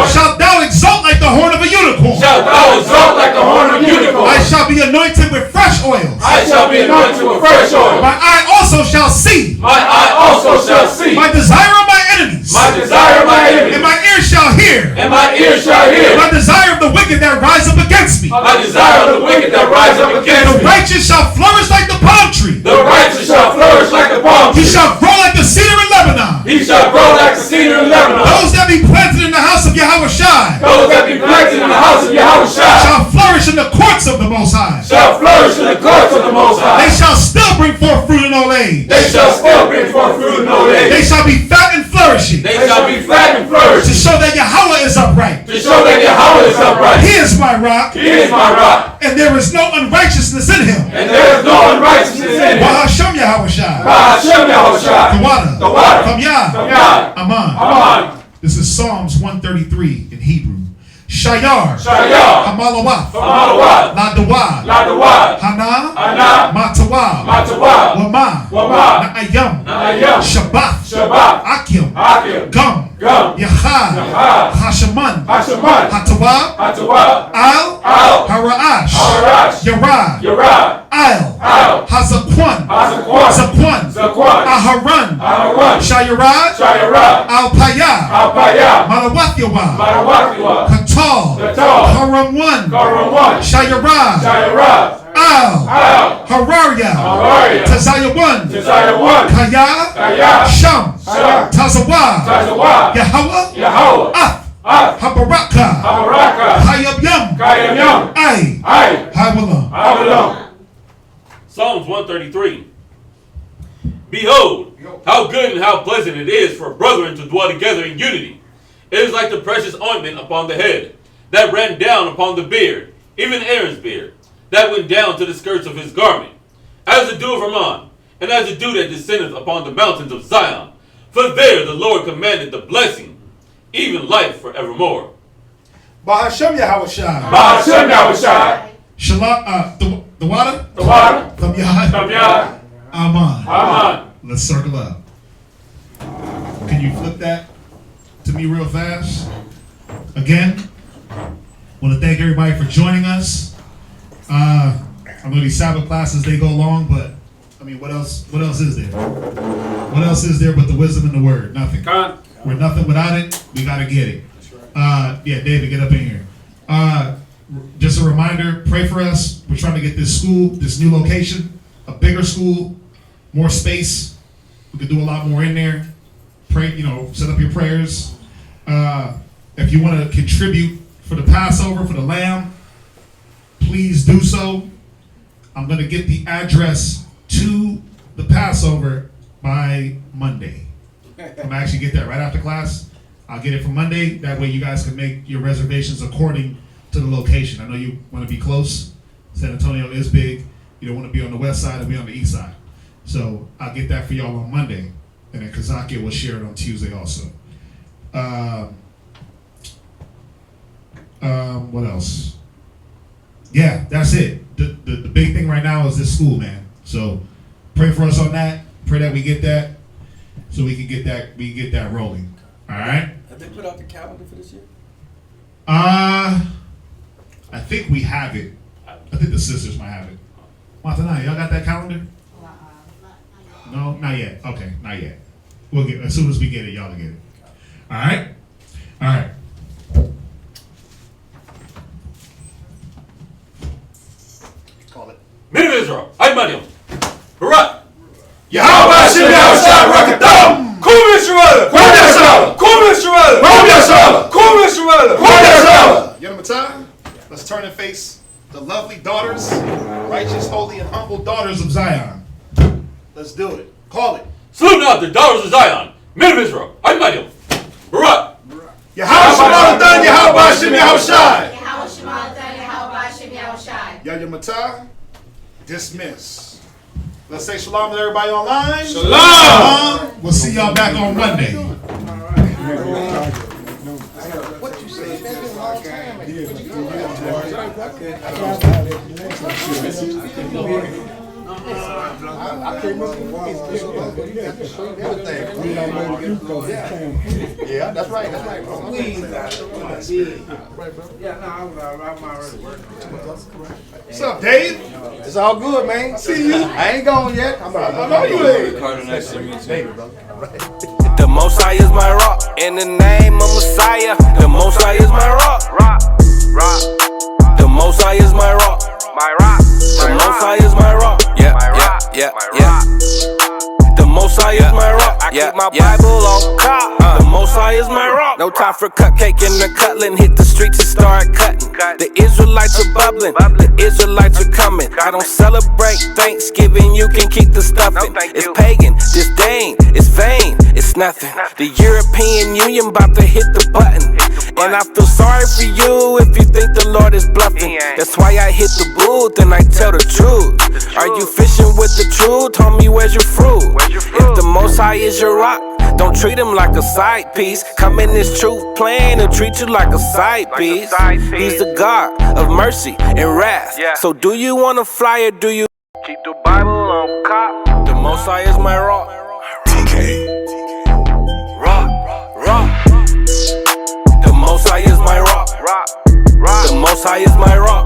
Speaker 3: shalt thou exalt like the horn of a unicorn.
Speaker 4: Shalt thou exalt like the horn of a unicorn.
Speaker 3: I shall be anointed with fresh oils.
Speaker 4: I shall be anointed with fresh oil.
Speaker 3: My eye also shall see.
Speaker 4: My eye also shall see.
Speaker 3: My desire of my enemies.
Speaker 4: My desire of my enemies.
Speaker 3: And my ears shall hear.
Speaker 4: And my ears shall hear.
Speaker 3: My desire of the wicked that rise up against me.
Speaker 4: My desire of the wicked that rise up against me.
Speaker 3: The righteous shall flourish like the palm tree.
Speaker 4: The righteous shall flourish like the palm tree.
Speaker 3: He shall grow like the cedar in Lebanon.
Speaker 4: He shall grow like the cedar in Lebanon.
Speaker 3: Those that be planted in the house of Yahweh Shai.
Speaker 4: Those that be planted in the house of Yahweh Shai.
Speaker 3: Shall flourish in the courts of the Most High.
Speaker 4: Shall flourish in the courts of the Most High.
Speaker 3: They shall still bring forth fruit in old age.
Speaker 4: They shall still bring forth fruit in old age.
Speaker 3: They shall be fat and flourishing.
Speaker 4: They shall be fat and flourishing.
Speaker 3: To show that Yahweh is upright.
Speaker 4: To show that Yahweh is upright.
Speaker 3: He is my rock.
Speaker 4: He is my rock.
Speaker 3: And there is no unrighteousness in him.
Speaker 4: And there is no unrighteousness in him.
Speaker 3: Bahashem Yahweh Shai.
Speaker 4: Bahashem Yahweh Shai.
Speaker 3: The water. From Yah.
Speaker 4: From Yah.
Speaker 3: Aman. This is Psalms 133 in Hebrew. Shayar. Hamalawat. Ladawad. Hana. Matawab. Wama. Na'ayam. Shabbat. Akim. Gum. Yachad. Hashaman. Hatawab. Al. Haraash. Yarad. Al. Hazakwan. Zakwan. Aharan. Shayarad. Al Payah. Malawat Yawab. Katal. Haram 1. Shayarad. Al. Hararia. Tazaya 1. Kaya. Sham. Tazawah. Yahweh. Habaraka. Hayab Yam. Ay. Hawalam.
Speaker 14: Psalms 133. Behold, how good and how pleasant it is for brethren to dwell together in unity. It is like the precious ointment upon the head, that ran down upon the beard, even Aaron's beard, that went down to the skirts of his garment, as the dew of Hermon, and as the dew that descendeth upon the mountains of Zion. For there the Lord commanded the blessing, even life forevermore.
Speaker 3: Bahashem Yahweh Shai.
Speaker 4: Bahashem Yahweh Shai.
Speaker 3: Shalom. The water?
Speaker 4: The water.
Speaker 3: From Yah. Aman.
Speaker 4: Aman.
Speaker 3: Let's circle up. Can you flip that to me real fast? Again, want to thank everybody for joining us. I know these Sabbath classes, they go long, but I mean, what else is there? What else is there but the wisdom and the word? Nothing. We're nothing without it. We got to get it. Yeah, David, get up in here. Just a reminder, pray for us. We're trying to get this school, this new location, a bigger school, more space. We could do a lot more in there. Pray, set up your prayers. If you want to contribute for the Passover, for the lamb, please do so. I'm going to get the address to the Passover by Monday. I'm going to actually get that right after class. I'll get it for Monday. That way you guys can make your reservations according to the location. I know you want to be close. San Antonio is big. You don't want to be on the west side and be on the east side. So I'll get that for y'all on Monday. And then Kazakia will share it on Tuesday also. What else? Yeah, that's it. The big thing right now is this school, man. So pray for us on that. Pray that we get that. so we can get that rolling. All right.
Speaker 15: Have they put out the calendar for this year?
Speaker 3: I think we have it. I think the sisters might have it. Martha, y'all got that calendar? No, not yet. Okay, not yet. We'll get as soon as we get it, y'all will get it. All right. All right.
Speaker 11: Call it.
Speaker 14: Men of Israel, Aymanim, Barat,
Speaker 8: Yahweh Hashem Yahushua Rakatam.
Speaker 10: Kum Yisrael.
Speaker 8: Kum Yisrael.
Speaker 10: Kum Yisrael.
Speaker 8: Kum Yisrael.
Speaker 10: Kum Yisrael.
Speaker 8: Kum Yisrael. Yom let's turn and face the lovely daughters, righteous, holy, and humble daughters of Zion. Let's do it. Call it.
Speaker 14: Salute not the daughters of Zion, men of Israel, Aymanim, Barat,
Speaker 8: Yahweh Shemaladan, Yahweh Hashem Yahushai.
Speaker 12: Yahweh Shemaladan, Yahweh Hashem Yahushai.
Speaker 8: Yom dismiss. Let's say shalom to everybody online.
Speaker 3: Shalom. We'll see y'all back on Monday.
Speaker 15: What you say? It's been a long time.
Speaker 11: I can't remember. Yeah, that's right. That's right.
Speaker 8: What's up, Dave?
Speaker 11: It's all good, man.
Speaker 8: See you.
Speaker 11: I ain't gone yet. I
Speaker 8: know you ain't.
Speaker 1: The Most High is my rock. In the name of Messiah. The Most High is my rock. Rock. The Most High is my rock. My rock. The Most High is my rock. Yeah. The Most High is my rock. I keep my Bible on top. The Most High is my rock. No time for cupcake and the cutting. Hit the streets and start cutting. The Israelites are bubbling. The Israelites are coming. I don't celebrate Thanksgiving. You can keep the stuffing. It's pagan, disdain, it's vain, it's nothing. The European Union about to hit the button. And I feel sorry for you if you think the Lord is bluffing. That's why I hit the booth and I tell the truth. Are you fishing with the truth? Homie, where's your fruit? If the Most High is your rock, don't treat him like a side piece. Come in this truth plan and treat you like a side piece. He's the God of mercy and wrath. So do you want to fly or do you keep the Bible on cop? The Most High is my rock. TK. Rock. The Most High is my rock. The Most High is my rock.